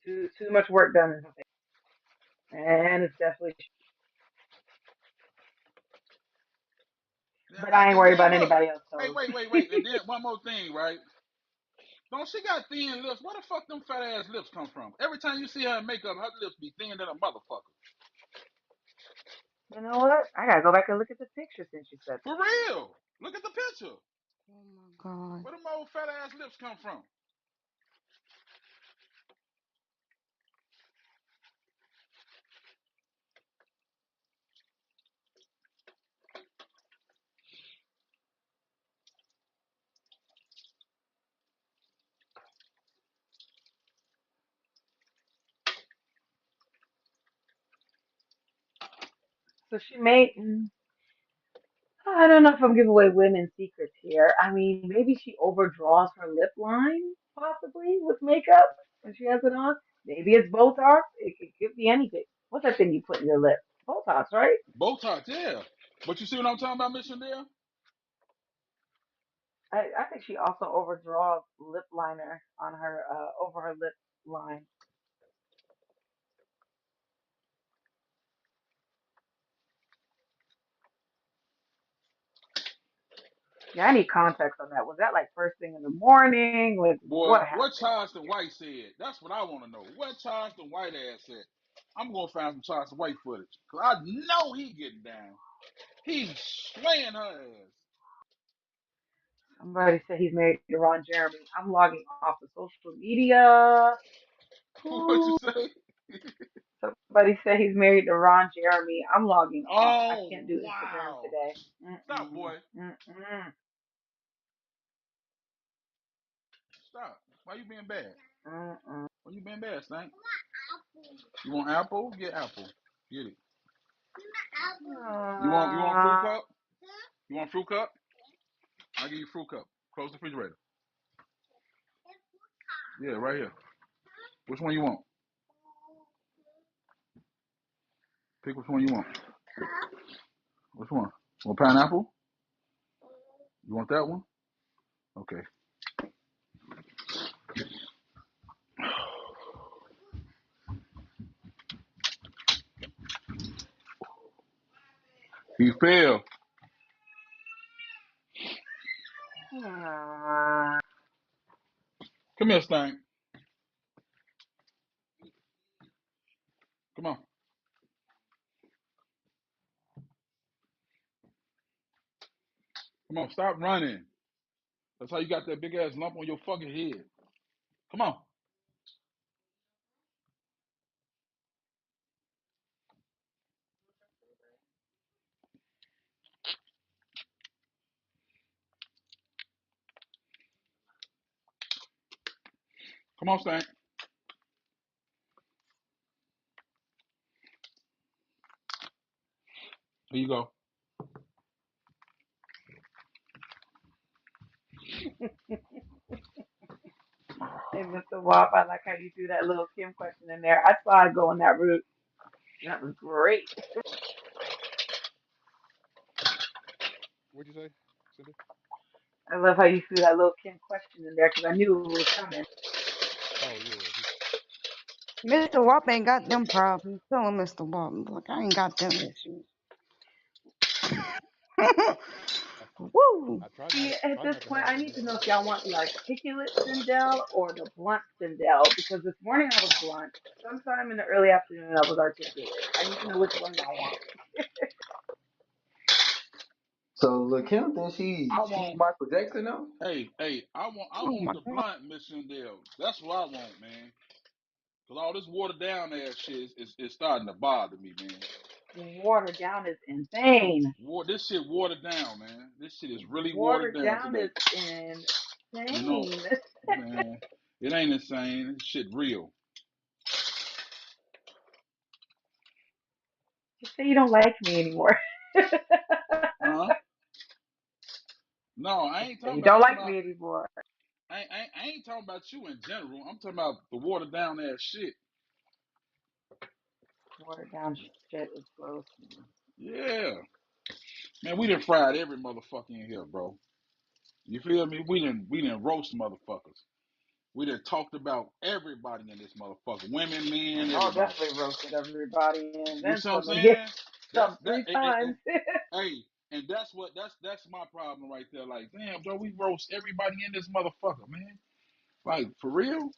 Too much work done in her face, and it's definitely. Yeah, But I ain't and worried then about look. anybody else's Hey, toes. wait. And then one more thing, right? Don't she got thin lips? Where the fuck them fat ass lips come from? Every time you see her in makeup, her lips be thin than a motherfucker. You know what? I gotta go back and look at the picture since you said For that. real. Look at the picture. Oh my God. Where them old fat ass lips come from? So she made. I don't know if I'm giving away women's secrets here. I mean, maybe she overdraws her lip line, possibly with makeup when she has it on. Maybe it's Botox. It could be anything. What's that thing you put in your lip? Botox, right? Botox, yeah. But you see what I'm talking about, Mission there? I think she also overdraws lip liner on her over her lip line. Yeah, I need context on that. Was that like first thing in the morning? Like Boy, what what happened? Charleston White said? That's what I want to know. What Charleston White ass said? I'm gonna find some Charleston White footage. Cause I know he getting down. He's slaying her ass. Somebody said he's married to Ron Jeremy. I'm logging off of social media. What you Ooh. say? Somebody said he's married to Ron Jeremy. I'm logging off. I Oh can't do Instagram wow! today. Stop, Mm-mm. boy. Mm-mm. Stop. Why you being bad? Mm-mm. Why you being bad, Stank? You want apple? Get apple. Get it. You want fruit Aw. cup? You want fruit cup? I'll give you fruit cup. Close the refrigerator. Yeah, right here. Which one you want? Pick which one you want. Which one? Want pineapple? You want that one? Okay. He fell. Aw. Come here, Stank. Come on. Come on. Stop running. That's how you got that big ass lump on your fucking head. Come on. Come on, Stank. Here you go. Hey, Mr. Wop, I like how you threw that little Kim question in there. I saw it going that route. That was great. What'd you say, Cindy? I love how you threw that little Kim question in there because I knew it was coming. Oh yeah, Mr. Wop ain't got them problems. Tell him, Mr. Wop. Look, I ain't got them issues. I, Woo! I See, at try this not to point, have I them need to know issues. if y'all want the articulate Sindel or the blunt Sindel because this morning I was blunt. Sometime in the early afternoon I was articulate. I need to know which one y'all want. So look, Kim, think I she want, Michael Jackson now? I Oh want my the god. blunt Miss Shendell. That's what I want, man. Cause all this watered down ass shit is starting to bother me, man. Watered down is insane. This shit watered down, man. This shit is really watered Watered down down today. is You know, insane. man, it ain't insane. This shit real. Just say you don't like me anymore. Huh? No, I Just ain't say talking you about. don't I'm talking like about. me anymore. I ain't talking about you in general. I'm talking about the watered down ass shit. Watered down shit is gross to me. Yeah, man, we done fried every motherfucker in here, bro. You feel me? We didn't roast motherfuckers. We done talked about everybody in this motherfucker. Women, men, Y'all everybody. definitely roasted everybody and You then see what I'm some again. saying? Some That three times. hey, and that's my problem right there. Like, damn, bro, we roast everybody in this motherfucker, man. Like, for real?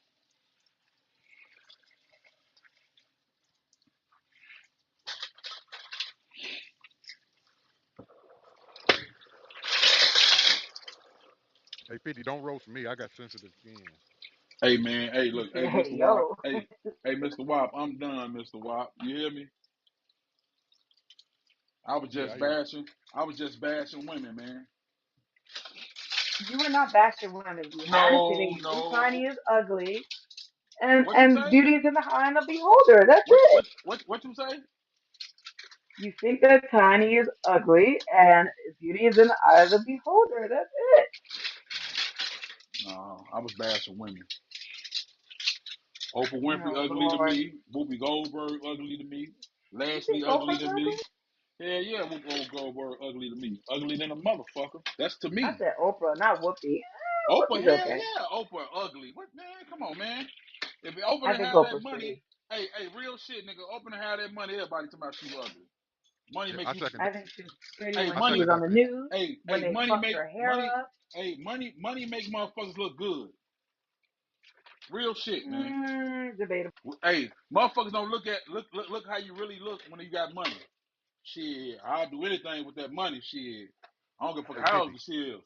Hey, 50, don't roast me. I got sensitive skin. Hey, man. Hey, He look. Hey, said, Mr. hey, Wop. yo. Hey, Mr. Wop. I'm done, Mr. Wop. You hear me? I was Yeah, just I hear you. bashing. I was just bashing women, man. You were not bashing women. You had an opinion. No, You think no. Tiny is ugly. And What you and say? beauty is in the eye of the beholder. That's What it. what what you say? You think that Tiny is ugly and beauty is in the eye of the beholder. That's it. No, I was bashing women. Oprah Winfrey Oh ugly to Lord. me. Whoopi Goldberg ugly to me. You Lashley think ugly Oprah's to ugly? me. Yeah, yeah, Whoopi Goldberg ugly to me. Ugly than a motherfucker. That's to I me. said Oprah, not Whoopi. Oprah, Whoopi's hell okay. yeah. Oprah ugly. What man? Come on, man. If Oprah I didn't think have that Oprah's money, pretty. hey, real shit, nigga. Oprah didn't have that money. Everybody talking about she ugly. Money Yeah, make I you. second I that. think she's pretty Hey, when I she money. was second on that, the 50. news, when Hey, they money fucked make her hair money. up. Hey, money make motherfuckers look good. Real shit, man. Debatable. Hey, motherfuckers don't look how you really look when you got money. Shit, I'll do anything with that money. Shit, I don't give a fuck Hey, how 50. ugly she is.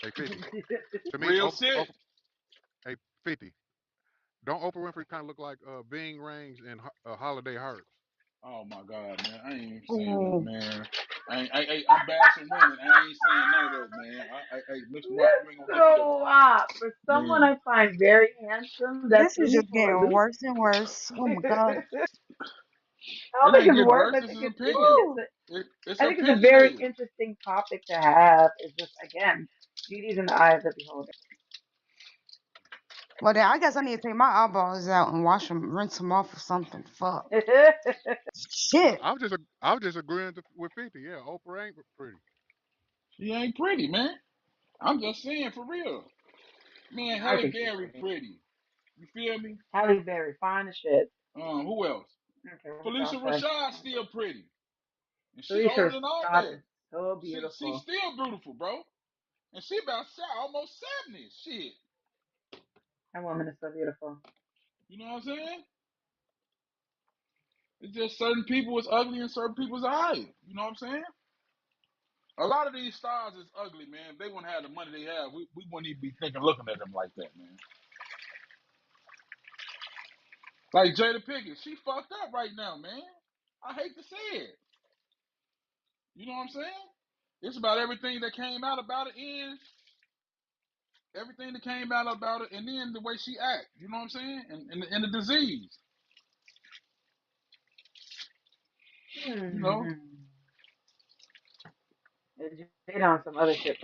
Hey, 50. To me, Real shit. hey, 50. Don't Oprah Winfrey kind of look like Bing Rings and Holiday Hearts? Oh my god, man, I ain't saying nothing, Ooh. man. I'm bashing women. I ain't saying none of that, man. Mr. Watt, you ain't gonna let me do So, for it, someone man. I find very handsome, that's This is in just for a getting loop. worse and worse. Oh my god. I don't It think ain't it's getting worse. worse. This is I think opinion. Woo! It's I think it's a very opinionated. interesting topic to have. It's just again, beauty's in the eye of the beholder. Well then I guess I need to take my eyeballs out and wash them, rinse them off or something. Fuck. Shit. I was just agreeing with 50. Yeah, Oprah ain't pretty. She ain't pretty, man. I'm just saying for real. Man, I Halle think she's Berry pretty. pretty. You feel me? Halle Berry, fine as shit. Who else? I don't care what Felicia y'all say. Rashad still pretty, and she Felicia older than all Rashad that. is so She's beautiful. still beautiful, bro. And she about almost 70. Shit. That woman is so beautiful. You know what I'm saying? It's just certain people is ugly and certain people's alright. You know what I'm saying? A lot of these stars is ugly, man. If they wouldn't have the money they have, we wouldn't even be thinking looking at them like that, man. Like Jada Pinkett, she fucked up right now, man. I hate to say it. You know what I'm saying? It's about everything that came out about it and everything that came out about it and then the way she act. You know what I'm saying? And the disease. You know? Hmm. Jada on some other shit.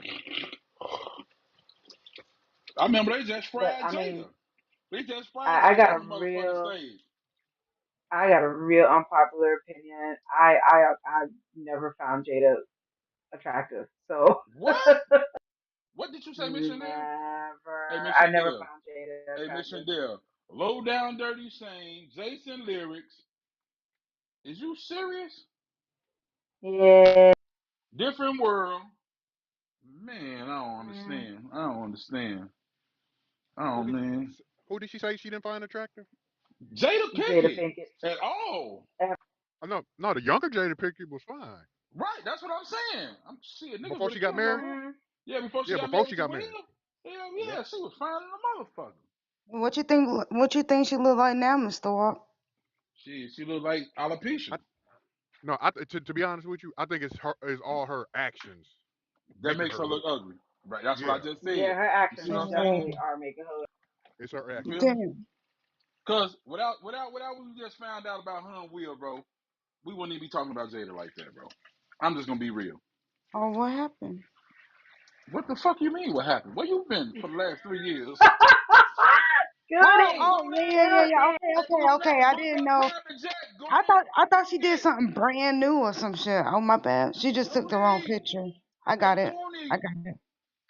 I remember they just But fried I mean, Jada. They just fried I Jada got on a the motherfucking real, stage. I got a real unpopular opinion. I never found Jada attractive. So What? What did you say, Miss Chanel? Hey, never, Miss I never Chanel. found Jada Hey, Miss attractive. Chanel. Low down dirty shame, Jason lyrics. Is you serious? Yeah. Different world. Man, I don't Mm, understand. I don't understand. Who Oh did man. who did she say she didn't find attractive? Jada Jada Pinkett Pinkett. at all. Oh, no, no, the younger Jada Pinkett was fine. Right, that's what I'm saying. I'm shit. Niggas Before would have she got killed her, married? bro. Mhm. Yeah, before she Yeah, got before married she to got married. Will. Hell Yep. yeah, she was fine in a motherfucker. What you think? What you think she look like now, Mr. Walt? She looked like alopecia. I, no, to be honest with you, I think it's all her actions That making makes her her look look. ugly. Right, that's what I Yeah, just Yeah, said. her You see actions what I'm saying? definitely are making her. it's her You actions. feel me? Damn. Cause without what we just found out about her and Will, bro, we wouldn't even be talking about Jada like that, bro. I'm just gonna be real. Oh, what happened? What the fuck you mean? What happened? Where you been for the last 3 years? Oh, Bro, Goody, oh, go yeah, down, yeah, yeah, spill yeah. it. Okay, okay, go okay. down, I book didn't that know. private jet, go I on thought I thought she did it. something brand new or some shit. Oh my bad. She just Go took the wrong on, picture. I hey, got go it. on I it. got it.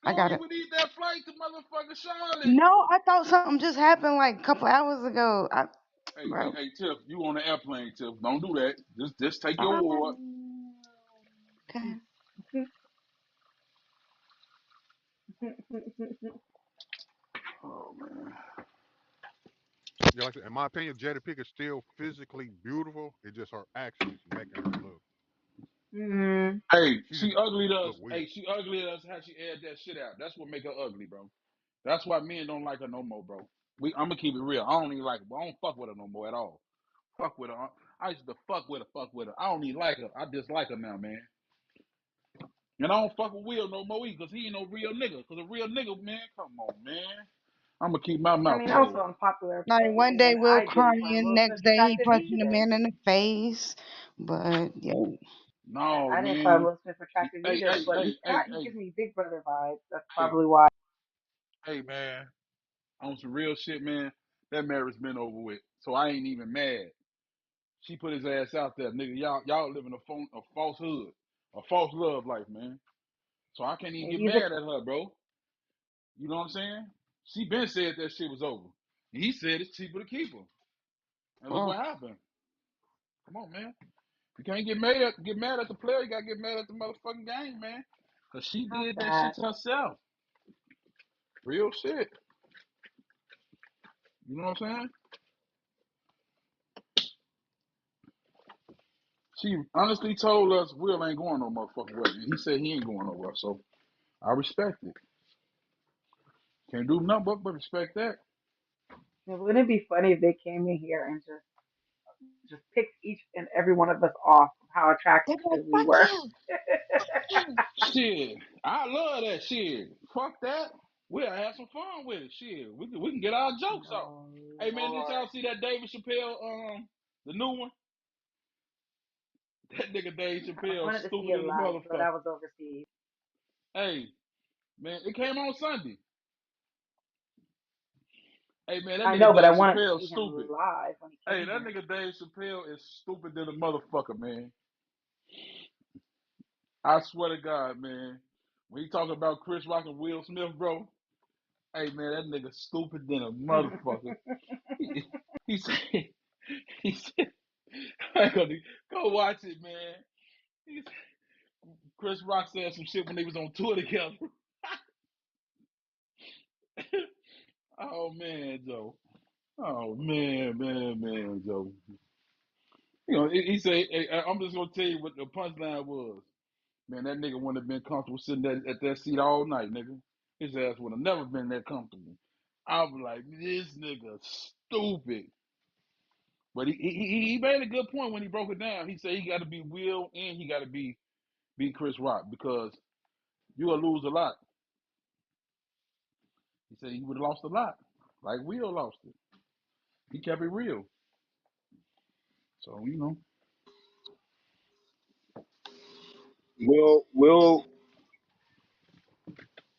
Go I on got it. it. We need that flight to motherfucking Charlotte. No, I thought something just happened like a couple hours ago. Hey, Bro. Tiff, you on the airplane, Tiff. Don't do that. Just take your Ah, award. okay. Oh man. Yeah, like I said, in my opinion, Jada Pinkett is still physically beautiful. It's just her actions making her look. Mhm. Hey, She just she ugly to look us. weird. Hey, she ugly to us how she aired that shit out. That's what make her ugly, bro. That's why men don't like her no more, bro. I'm gonna keep it real. I don't even like her, but I don't fuck with her no more at all. Fuck with her. I used to fuck with her. I don't even like her. I dislike her now, man. And I don't fuck with Will no more either, cause he ain't no real nigga. Cause a real nigga, man, come on, man. I'm gonna keep my I mouth mean, also closed. unpopular Like one day opinion. Will I didn't find crying, Will Smith next day he attractive punching a either. man in the face. But yeah. No, I didn't find man. Will Smith attractive Hey, either, hey, but hey, hey, he hey, gives me Big Brother vibes. That's hey, probably why. hey, man. On some real shit, man. That marriage been over with, so I ain't even mad. She put his ass out there, nigga. Y'all living a falsehood, a false love life, man. So I can't even And get he's a mad at her, bro. You know what I'm saying? She been said that shit was over. And he said it's cheaper to keep her. And look Oh, what happened. Come on, man. You can't get mad at the player. You gotta get mad at the motherfucking game, man. Cause she how did that sad. shit to herself. Real shit. You know what I'm saying? She honestly told us Will ain't going no motherfucking way. And he said he ain't going nowhere. So I respect it. Can't do nothing but respect that. And wouldn't it be funny if they came in here and just picked each and every one of us off of how they're like, attractive we fuck were? you, fuck you. Shit. I love that shit. Fuck that. We'll have some fun with it. Shit. We can get our jokes off. Oh Hey man, did Lord. y'all see that David Chappelle the new one? That nigga Dave I Chappelle wanted to see stupid it as a live, but I motherfucker. was overseas. Hey, man, it came on Sunday. Hey man, that I know, nigga but I Dave wanted to Chappelle see him stupid. live when he Hey, came that here. nigga Dave Chappelle is stupid than a motherfucker, man. I swear to God, man. When he talking about Chris Rock and Will Smith, bro, hey man, that nigga stupid than a motherfucker. He said, he said, go watch it, man. He said, Chris Rock said some shit when they was on tour together. Oh man, Joe. Oh man, Joe. You know, he said, hey, I'm just gonna tell you what the punchline was. Man, that nigga wouldn't have been comfortable sitting there at that seat all night, nigga. His ass would have never been that comfortable. I was like, this nigga stupid. But he made a good point when he broke it down. He said he got to be Will and he got to be Chris Rock because you will lose a lot. He said he would have lost a lot, like Will lost it. He kept it real. So Will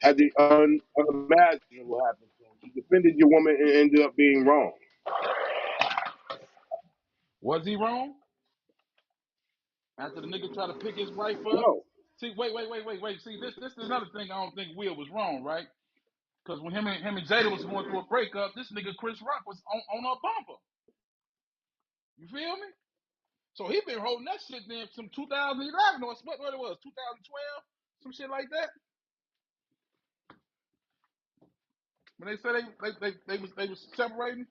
had the unimaginable happen to him. You defended your woman and ended up being wrong. was he wrong after the nigga tried to pick his wife up? No, See, wait. See, this is another thing I don't think Will was wrong, right? Because when him and Jada was going through a breakup, this nigga Chris Rock was on her bumper. You feel me? So he been holding that shit then from 2011 or what it was, 2012, some shit like that. When they said they was separating,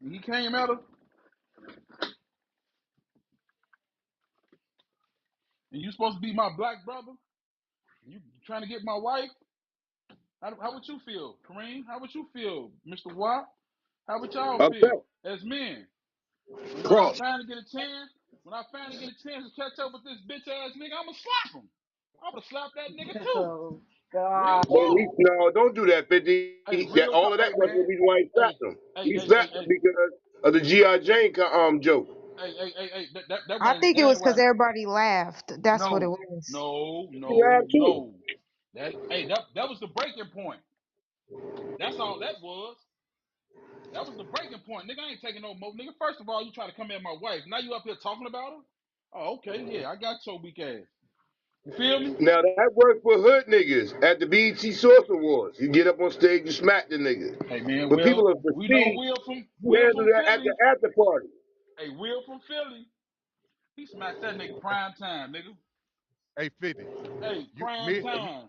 and he came at her. and you supposed to be my black brother. You trying to get my wife? How would you feel, Kareem? How would you feel, Mr. Watt? How would y'all Upset. feel as men? And when I Cross. finally get a chance, to catch up with this bitch ass nigga, I'ma slap him. I'm gonna slap that nigga too. Oh God. Real talk. No, don't do that, 50. Hey, That real all talk. of that Hey wasn't the man. reason why he Hey, slapped him. hey, He hey, hey, slapped him hey, because of the G.I. Jane joke. hey. That I wasn't think it was that because wasn't everybody laughed. That's what it no, was. He laughed too. no. That was the breaking point. That's all that was. That was the breaking point. Nigga, I ain't taking no more. Nigga, first of all, you try to come at my wife. Now you up here talking about her? Oh, okay, yeah, I got your weak ass. You feel me? Now that worked for hood niggas at the BET Source Awards. You get up on stage, you smack the nigga. Hey man, But people Will, are we know perceived, you Will handle from that at the Philly. after party. Hey, Will from Philly. He smacked that nigga prime time, nigga. Hey, 50. Hey, You, prime me, time.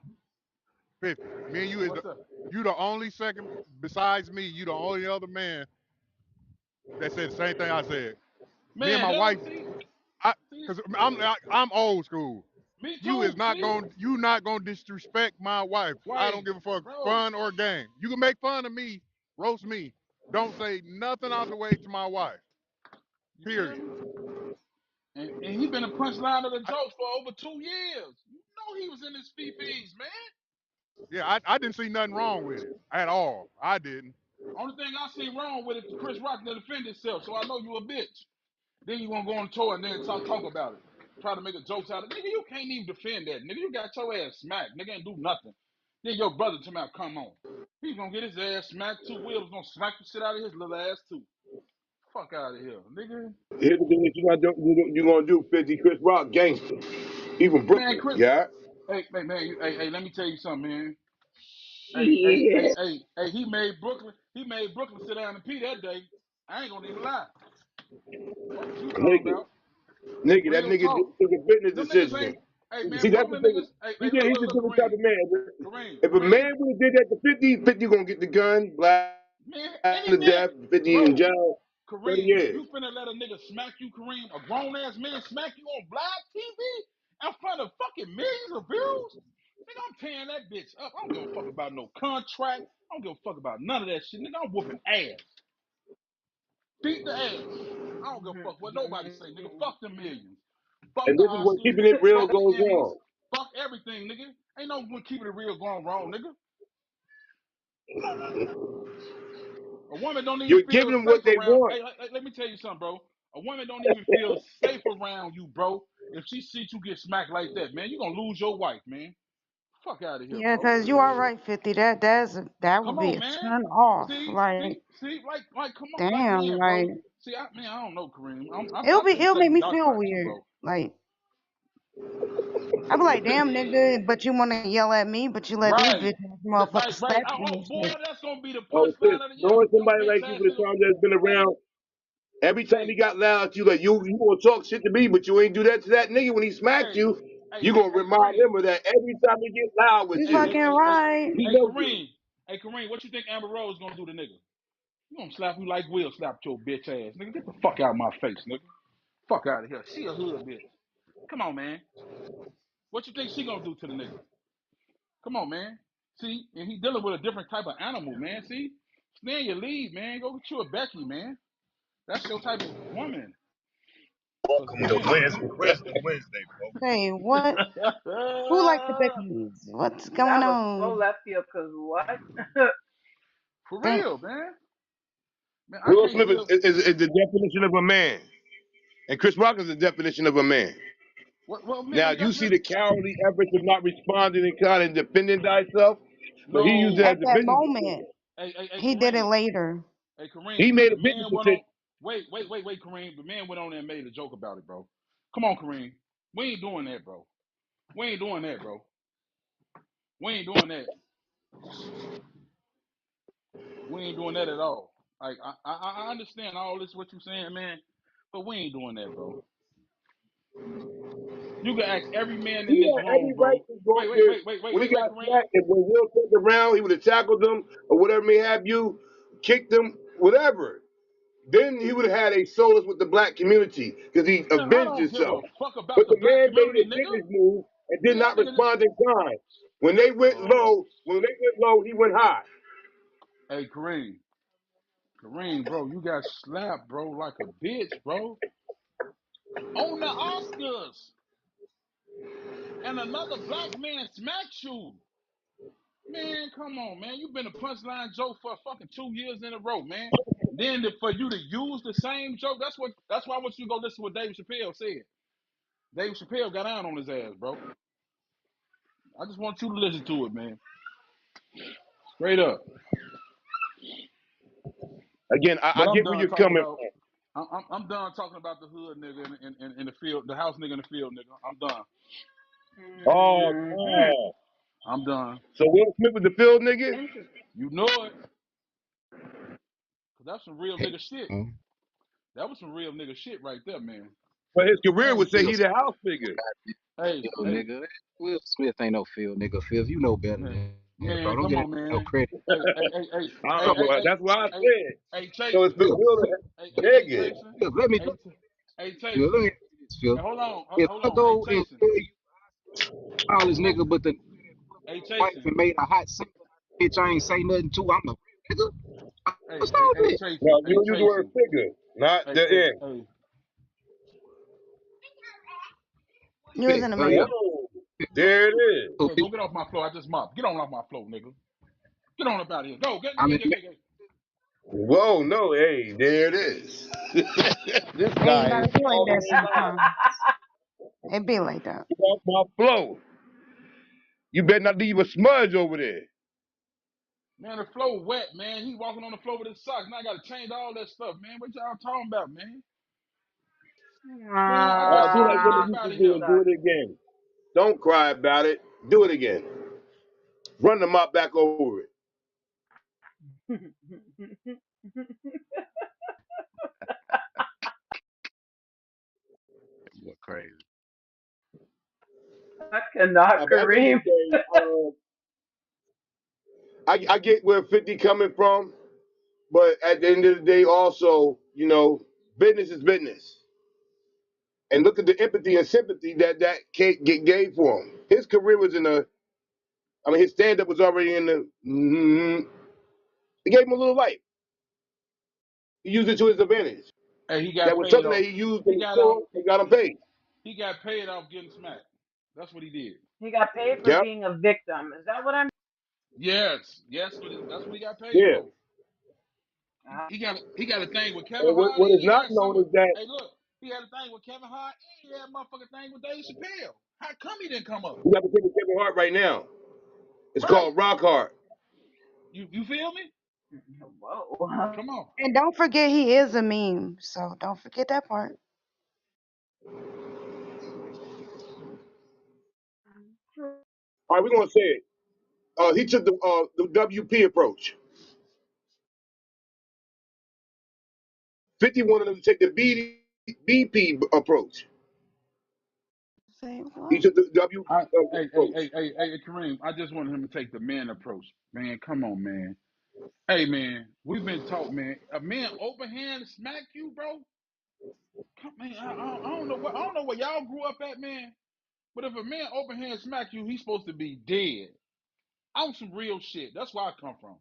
50. Me and you is What's up? you the only second besides me. You the only other man that said the same thing I said. Me and Man, my they wife, don't see, cause I'm old school. me You is too, not see? going you not gonna disrespect my wife. I Wife, don't give a fuck, bro. fun or game. You can make fun of me, roast me. Don't say nothing out the way to my wife. You feel Period. me? And he been a punchline of the jokes for over 2 years. You know he was in his fifties, man. Yeah, I didn't see nothing wrong with it at all. I didn't. Only thing I see wrong with it, Chris Rock to defend himself, so I know you a bitch. Then you gonna go on tour and then talk about it. Try to make a jokes out of it. Nigga, you can't even defend that. Nigga, you got your ass smacked. Nigga ain't do nothing. Then your brother tell me, come on. He's gonna get his ass smacked too. Will's gonna smack the shit out of his little ass too. Fuck out of here, nigga. Here's the thing that you're gonna do, 50. Chris Rock, gangster. He from Man, Brooklyn, Chris. yeah? Hey, man, let me tell you something, man. Shit. He made Brooklyn. He made Brooklyn sit down and pee that day. I ain't gonna even lie. Fuck is you talking Nigga. about? Nigga, that Real nigga talk. took a business Them niggas decision. ain't. Hey See, man, that's the Brooklyn thing. niggas. Hey, He's a look, different type Kareem, of man. If a Kareem. man would have did that to 50, 50 gonna get the gun, black Man, any to man, death, 50 in bro. jail, 30 Kareem, years. you finna let a nigga smack you, Kareem? A grown ass man smack you on live TV in front of fucking millions of views? Nigga, I'm tearing that bitch up. I don't give a fuck about no contract. I don't give a fuck about none of that shit. Nigga, I'm whooping ass. Beat the ass. I don't give a fuck what nobody say, nigga. Fuck the millions. Fuck And the this is where Oscars. keeping it real Fuck the goes Emmys. wrong. Fuck everything, nigga. Ain't no one keeping it real going wrong, nigga. A woman don't even You're feel giving them what safe they around. want. Hey, let me tell you something, bro. A woman don't even feel safe around you, bro. If she sees you get smacked like that, man, you gonna lose your wife, man. Fuck out of here, Yeah, bro. cause you are right, 50. That would Come be on, a man. turn off. See, Like, come on, damn, man, bro. like See, I don't know, Kareem. I think it'll make second me thoughts feel about you, weird. bro. Like, I be like, damn, nigga, but you wanna yell at me, but you let these Right, bitches motherfuckers right. slap Oh, you oh, and boy, shit. that's gonna be the Oh, sis, punchline of the year. knowing Your somebody bitch like you ass for the nigga. time that's been Hey, around, every time he hey, got loud, you like, you gonna talk shit to me, but you ain't do that to that nigga when he smacked hey, you. You gonna remind Kareem. him of that every time he get loud with You you. fucking right. He knows you. Kareem. Hey, Kareem, what you think Amber Rose gonna do to nigga? You gonna slap you like Will slapped your bitch ass, nigga. Get the fuck out of my face, nigga. Fuck out of here. She a hood bitch. Come on, man. What you think she gonna do to the nigga? Come on, man. See, and he dealing with a different type of animal, man. See, stay in your lead, man. Go get you a Becky, man. That's your type of woman. Cause Welcome to man, Wrestling Wednesday, folks. Say what? Who like the Beckys? What's going That was so on? left field, cause what? for Think real, man. Man, I Will can't Smith see a is the definition of a man, and Chris Rock is the definition of a man. what Now men you got see this. the cowardly efforts of not responding and kind of defending thyself, but he used it No, at as a that business moment, decision. he did it Kareem. later. Hey, He Kareem. made The a business man went on. decision. Wait, Kareem. The man went on there and made a joke about it, bro. Come on, Kareem. We ain't doing that, bro. We ain't doing that, bro. We ain't doing that. We ain't doing that at all. Like I understand all this what you saying, man, but we ain't doing that, bro. You can ask every man He in this had every room, right bro. to go up there. When he Wait, got Kareem. smacked, and when Will turned around, he would have tackled him or whatever may have you, kicked him, whatever. then he would have had a solace with the black community because he Man, I avenged don't give a himself. fuck But about the the black man made community, a nigga. business move and did Man, not nigga, respond in kind. When they went oh, low, he went high. hey, Kareem, bro, you got slapped, bro, like a bitch, bro, on the Oscars, and another black man smacked you. Man, come on, man. You've been a punchline joke for fucking 2 years in a row, man. Then for you to use the same joke, that's why I want you to go listen to what David Chappelle said. David Chappelle got down on his ass, bro. I just want you to listen to it, man. Straight up. Again, I But I'm get where done you're talking coming about from. I'm done talking about the hood nigga in the field, the house nigga in the field, nigga. I'm done. Oh, Hmm. God. I'm done. So Will Smith was the field nigga, Interesting. You know it. Cause that's some real nigga shit. Huh? That was some real nigga shit right there, man. but his career Man, would say Will he Smith the house ain't no figure. hey, goddamn field hey, nigga. Will Smith ain't no field nigga. Fifth, you know better man, than that, bro. man, Don't come get that on, no man. credit. That's what I Hey, said. hey, So it's Jason. the Fifth, Will Fifth, Hey, begging. Jason. Fifth, let me Hey, hey, Fifth, let Jason. me ask you this, Fifth. Hey, hold on, If hold I on. Hey, go and Jason. tell you smallest nigga, Jason. but the Hey, wife Jason. and made a hot single, bitch, I ain't say nothing to. I'm a real nigga. What's all Hey, this? Jason. No, you Hey, don't use the word Jason. figure, not Hey, the hey, end. hey. You was Fifth, in the oh yeah. matrix. Whoa, Fifth, there it is. so Yeah, bitch, go get off my floor. I just mopped. Get on off my floor, nigga. Get on up out of here. Go. I'm in the Get. Whoa, no, hey, there it is. This Hey, you guy is gotta be like all that online. sometimes. It be like that. Get off my flow. You better not leave a smudge over there. Man, the floor wet, man. He walking on the floor with his socks. Now I gotta change all that stuff, man. What y'all talking about, man? Man, I just Do said like get women up Ah, used out to of do here. and do sucks. it again. Don't cry about it. Do it again. Run the mop back over it. what crazy. I cannot, But at the end of Kareem. the day, I get where 50 coming from, but at the end of the day, also, business is business. And look at the empathy and sympathy that Kate gave for him. His career was his stand up was already in the. It gave him a little light. He used it to his advantage. Hey, he That got was paid something that off. he used He in the got off. store and got him paid. He got paid off getting smacked. That's what he did. He got paid for Yep. being a victim. Is that what I'm? Yes, that's what he got paid Yeah. for. He got a thing with Kevin And Hart. what And is he not had some known with. is that Hey, look, he had a thing with Kevin Hart. And he had a motherfucking thing with Dave Chappelle. How come he didn't come up? we got to take Kevin Hart right now. It's Right. called Rock Hard. You feel me? Whoa. Come on. And don't forget he is a meme, so don't forget that part. All right, we're gonna say it. He took the WP approach. 50 wanted him to take the BP approach. Say He what? took the W I approach. Kareem, I just wanted him to take the man approach. Man, come on, man. Hey man, we've been taught, man. A man open hand smack you, bro. Come man, I don't know what I don't know where y'all grew up at, man. But if a man open hand smack you, he's supposed to be dead. I'm some real shit. That's where I come from.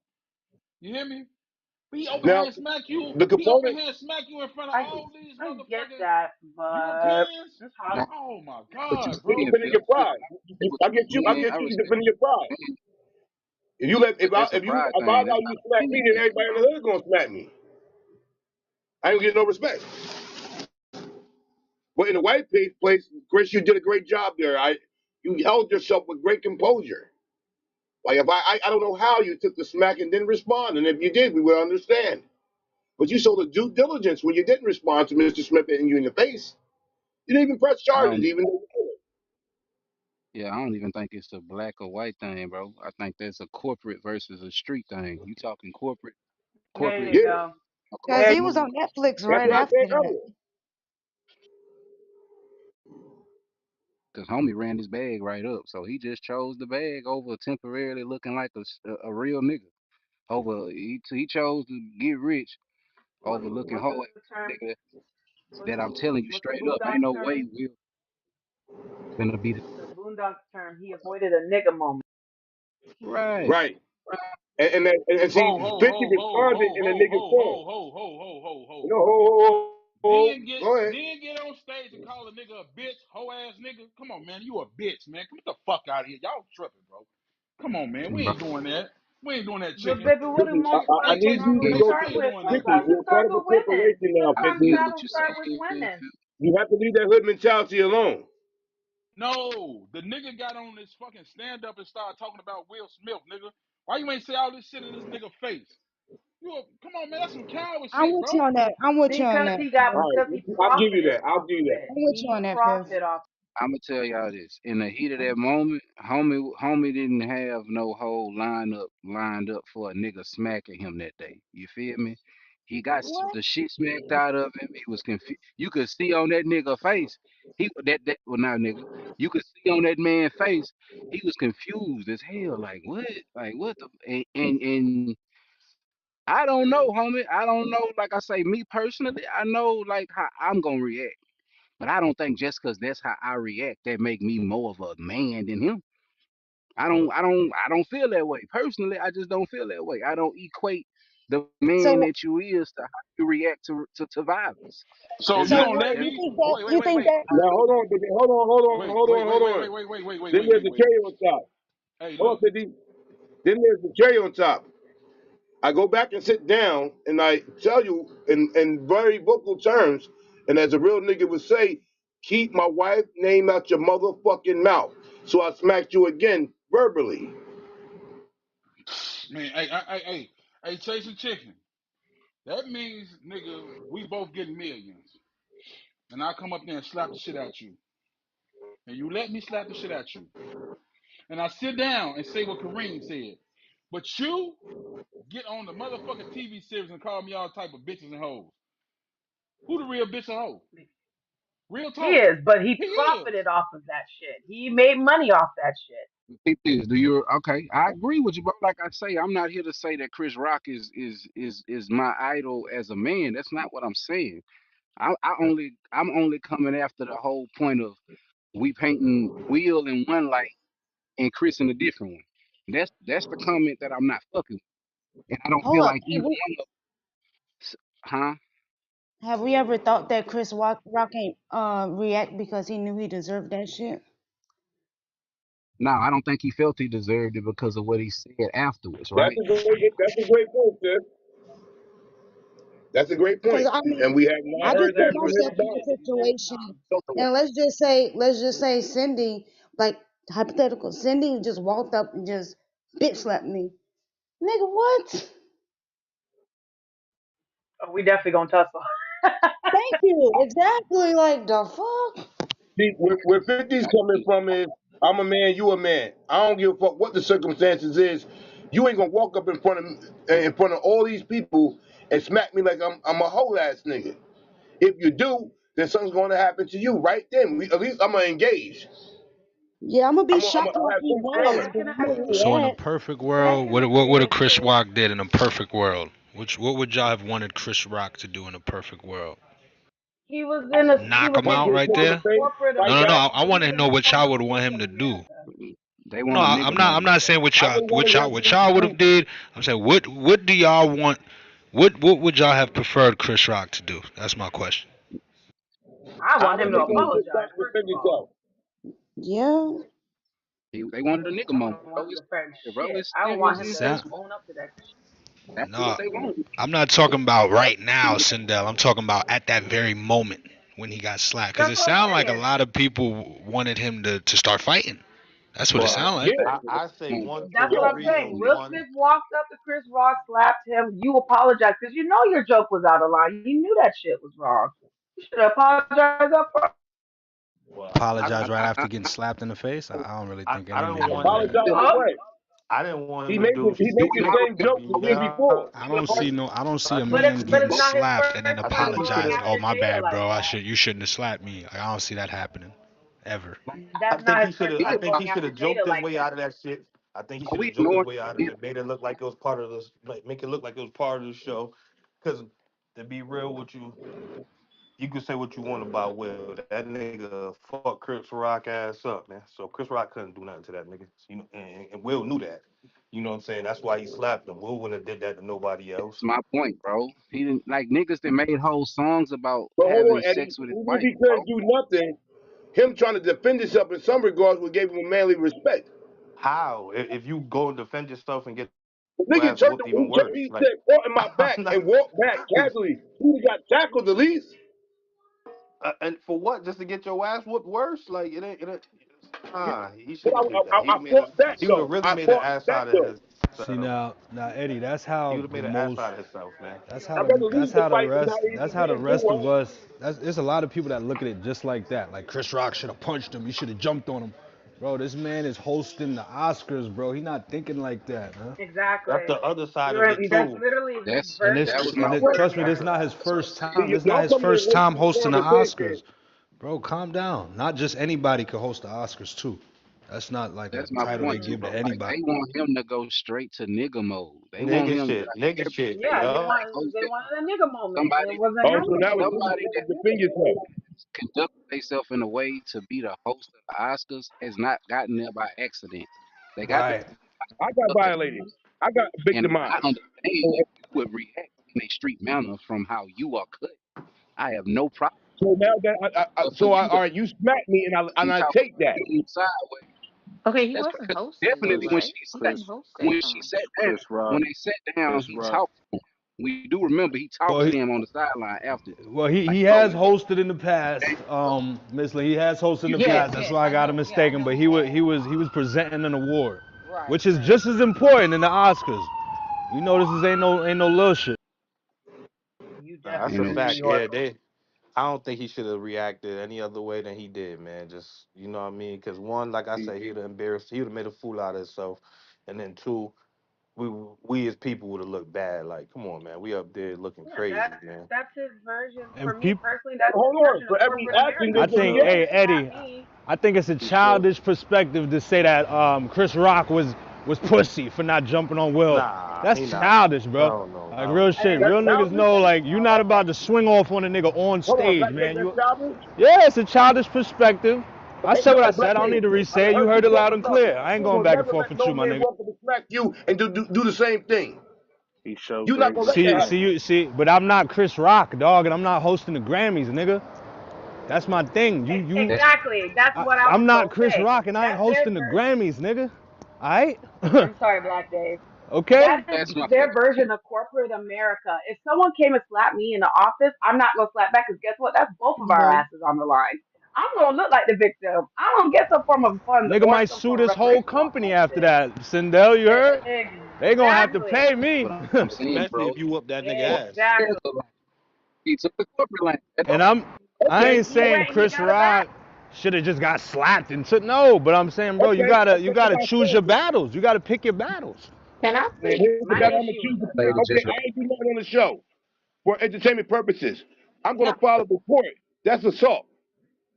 You hear me? But he open Now, hand smack you. the He open component, hand smack you in front of I all these I get motherfucking that, but Europeans. it's hard. Now, Oh my what you God, you're bro. saying, defending Fifth? your Fifth, pride. I get what I you get you. I saying. get I you. You respect defending your pride. it, If you let, but that's a pride if I thing. allow That's you not to an smack me, opinion then thing, everybody in bro. the hood gonna smack me. I ain't gonna get no respect. But in the white place, Chris, you did a great job there. You held yourself with great composure. Like if I don't know how you took the smack and didn't respond, and if you did, we would understand. But you showed the due diligence when you didn't respond to Mr. Smith hitting you in the face. You didn't even press I charges, don't. even though you could. Yeah, I don't even think it's a black or white thing, bro. I think that's a corporate versus a street thing. You talking There corporate, you Yeah, go. a Cause There corporate he you was move. on Netflix that's right what I after said that. earlier. Cause homie ran his bag right up, so he just chose the bag over temporarily looking like a real nigga. Over he chose to get rich overlooking What's whole the term? nigga What's that I'm telling you what's the straight up, ain't Boondocks no way term? Will gonna be the The Boondocks term. He avoided a nigga moment. right. Right. And see, Ho, ho, 50 ho, ho, responded ho, in a ho, nigga ho, form. ho, ho, ho, ho, ho, You ho. know, ho, go ahead. Then get on stage and call a nigga a bitch, hoe ass nigga. Come on, man. You a bitch, man. Get the fuck out of here. Y'all tripping, bro. Come on, man. We Bro. ain't doing that. We ain't doing that, But chicken. baby, what do 50, most I fights Hey, need Jason, you to normally hey, go, we start ain't with? doing that. 50, Sometimes it you're part starts of a with women. corporation now, I Sometimes 50. the feel what battles you're start with saying, women. Phil. You have to leave that hood mentality alone. No, the nigga got on this fucking stand up and started talking about Will Smith, nigga. Why you ain't say all this shit in this nigga face? Come on, man. That's some coward I'm shit, with you bro. on that. I'm with you on Because that. he got All right, because he I'll give you profited that. I'll off give of you that. it. I'm with you on He that, Fifth. profited off. I'm gonna tell y'all this. In the heat of that moment, homie didn't have no whole lineup lined up for a nigga smacking him that day. You feel me? He got What? the shit smacked out of him. He was confused. You could see on that nigga face. That well now nigga. You could see on that man's face. He was confused as hell. Like what? Like what the? And I don't know, homie. I don't know. Like I say, me personally, I know like how I'm gonna react. But I don't think just because that's how I react, that make me more of a man than him. I don't feel that way. Personally, I just don't feel that way. I don't equate the man that So, you is to how you react to violence. So That's you so not gonna what let that's you me think that wait, wait, you wait, think wait, that? Now, hold on, baby. wait, wait, wait, Hold wait, on. wait, wait, wait, wait, wait, Then wait, there's wait, the wait. cherry on top. Hey, Hold on, look. 50. Then there's the cherry on top. I go back and sit down and I tell you in very vocal terms, and as a real nigga would say, keep my wife's name out your motherfucking mouth. So I smacked you again verbally. Man, hey, chasing chicken. That means, nigga, we both getting millions. And I come up there and slap the shit at you. And you let me slap the shit at you. And I sit down and say what Kareem said. But you get on the motherfucking TV series and call me all type of bitches and hoes. Who the real bitch and hoe? Real He talk. is, but he He is. profited off of that shit. He made money off that shit. it is. Do you okay? I agree with you, but like I say, I'm not here to say that Chris Rock is my idol as a man. That's not what I'm saying. I'm only coming after the whole point of we painting Will in one light and Chris in a different one. That's the comment that I'm not fucking with. And I don't Hold feel up. like either one of huh? Have we ever thought that Chris Rock ain't react because he knew he deserved that shit? No, I don't think he felt he deserved it because of what he said afterwards, That's right? a great point, sis. That's a great Because point. I mean, And we have not I just heard put that He from his myself in mouth. the didn't situation, Felt the way. and let's just say Cindy, like hypothetical, Cindy just walked up and just bitch slapped me. Nigga, what? oh, we definitely gonna tussle. Thank you. Exactly. Like the fuck. See, where 50's coming from is, I'm a man, you a man. I don't give a fuck what the circumstances is. You ain't gonna walk up in front of all these people and smack me like I'm a whole ass nigga. If you do, then something's gonna happen to you right then. At least I'm gonna engage. Yeah, I'm gonna be I'm shocked gonna like have he some was, comment. Second, but can I'm I ask gonna you? So in a react. perfect world, Second, let what me would ask you Chris this. Rock did in a perfect world? What would y'all have wanted Chris Rock to do in a perfect world? He was in a he Knock was him Punch in out you in the right face in a the there? face, corporate fight No, back. I America. He want to was know in what y'all would want corporate him to do. America. They No, want a nigga I'm moment. not saying I would want to what y'all would have represent. did. I'm saying what do y'all want? What would y'all have preferred Chris Rock to do? That's my question. I I want would him to They prefer want Chris apologize Rock to first defend of all. himself. Yeah. they wanted a nigga I moment, wouldn't bro. want him It's to defend clear, bro. shit. It's I clear want as him hell. to Sound That's own up to that shit. no, what they want. I'm not talking about right now, Sindel. I'm talking about at that very moment when he got slapped. Because That's it what I'm sounded like a saying. lot of people wanted him to start fighting. That's what it Well, sounded That's like. Yeah, exactly what I say they want. one for That's the what yeah. I'm saying. reason Will one. Smith walked up to Chris Rock, slapped him. You apologize because you know your joke was out of line. You knew that shit was wrong. You should apologize up front. Well, Apologize right I after getting slapped in the face. I don't really think I any don't man would want do him. that. Apologize for Yup. what? I didn't want him He to made the, do he do made it the all same the joke the week yeah, before. I don't but see a But man but getting it's not his slapped and then first I think time he going should apologizing. have. after Oh my Jada bad, like bro. that. You shouldn't have slapped me. Like, I don't see that happening ever. I That's think not he his should first have. I time think going he should after have Jada joked his like way out that. of that shit. I think he Are should have we joked his ignoring way out of it? it, made it look like it was part of this, like make it look like it was part of the show. Cause To be real with you, you can say what you want about Will. That nigga fucked Chris Rock ass up, man. So Chris Rock couldn't do nothing to that nigga. You know, and Will knew that. You know what I'm saying? That's why he slapped him. Will wouldn't have did that to nobody That's else. my point, bro. He didn't like niggas that made whole songs about But hold having on, Eddie. sex with his Even if wife, he bro. couldn't do nothing, him trying to defend himself in some regards would give him a manly respect. How? If you go and defend yourself and get your ass The whooped nigga even turned, worse, he, like he said, "Fought in my I'm back not. and walked back 'Cause, casually." He got tackled at least. and for what? Just to get your ass whooped worse? Like it ain't. Nah, he But shouldn't have did that. I fought back He would have though. really I made an fought ass back out of though. See himself. now Eddie, He would have made an ass out of himself, man. I'd rather lose the fight than not that's even how get the into rest one. of us. There's a lot of people that look at it just like that. Like Chris Rock should have punched him. He should have jumped on him. Bro, this man is hosting the Oscars, bro. He not thinking like that, huh? That's Exactly. the other side of You're it that's too. literally his That's version that of was my And it, corporate word, trust me, bro. this is not America. his That's what I'm first saying. time. This is not Y'all his coming in first time hosting the hosting the conversation. Oscars. Bro, calm down. Not just anybody could host the Oscars too. That's not like a That's my title they point too, give bro. to Hmm. Like anybody. they want him to go straight to nigga mode. They want him like Nigga every shit. Yeah, day, Yup. like host they it. wanted a nigga moment, and it Somebody wasn't Oh, so now happening. it's you somebody trying to defend yourself. conduct themselves in a way to be the host of the Oscars has not gotten there by accident. They got there Right. I got because violated. I got and I victimized. understand if you would react in a street manner from how you are cut. I have no problem. So now that But for you to all right, you smacked me and be I talking take that. sideways, Okay, he that's wasn't because hosting though, definitely when right? Chris, she He sat didn't Chris, host that when she time. sat down Chris Rock, when they sat down, Chris he Rock. talked to him. We do remember he talked Well, to he, them on the sideline after. well, Like, he bro, has you know, hosted in the past, Miss Lee. He has hosted in you the should Yes, past. That's yes, why I I got him know. Yeah, I mistaken. know But he has. he was presenting an award, Right, which is right. just as important in the Oscars. You know, ain't no little shit. You Nah, that's a and definitely fact. are. Yeah, they. I don't think he should have reacted any other way than he did, man. Just you know what I mean? Because one, like I He, said, he'd have embarrassed. He would have made a fool out of himself, and then two, we as people would have looked bad. Like, come on, man, we up there looking Yeah, crazy, man. that's his version. For And me people, personally, that's his Hold on. version of For every corporate action, America. I he there's a He think, should, came hey to slap Eddie, me. I think it's a he should. childish perspective to say that Chris Rock was pussy for not jumping on Will. Nah, That's he not. childish, bro. No, no, Like hell real no. I shit. didn't That's Real say niggas childish. know childish. like you're not about to swing off on a nigga on Hold on, stage, Black Days, man. that's You, childish. yeah, it's a childish perspective. I said what I Hold on, Black said. I don't Days. need to I re-say it. You heard you heard it loud talking and about clear. I ain't you going will back and never forth let with no you, my man nigga. walk up and smack you and do the same thing. He showed You're not great gonna let that respect. happen. But I'm not Chris Rock, dog, and I'm not hosting the Grammys, nigga. That's my thing. that Exactly. That's what I I'm was not gonna Chris say. Rock, and I ain't That's their hosting the version. Grammys, nigga. All right? I'm sorry, Black Dave. Okay? that's my Their version of corporate America. If someone came and slapped me in the office, I'm not gonna slap back because guess what? That's both of our No. asses on the line. I'm gonna look like the victim. I'm gonna get some form of funds Nigga or might some sue form of this whole reparations off company that after shit. that. Sindel, you heard? They gonna have to pay Exactly. me. what I'm saying, Especially bro. if you whoop that nigga ass. Exactly. He took the corporate line. That's And all. I Okay, ain't He saying went and he Chris got it back. Rock should have just got slapped and took no, but I'm saying, bro, okay, you okay, I gotta got choose your stories. battles. You gotta pick your battles. Can I And say here's the My battle I'm gonna issue is choose to that pick. Ladies and Okay, though. gentlemen. I ain't do nothing on the show for entertainment purposes. I'm gonna no? file a report. That's assault.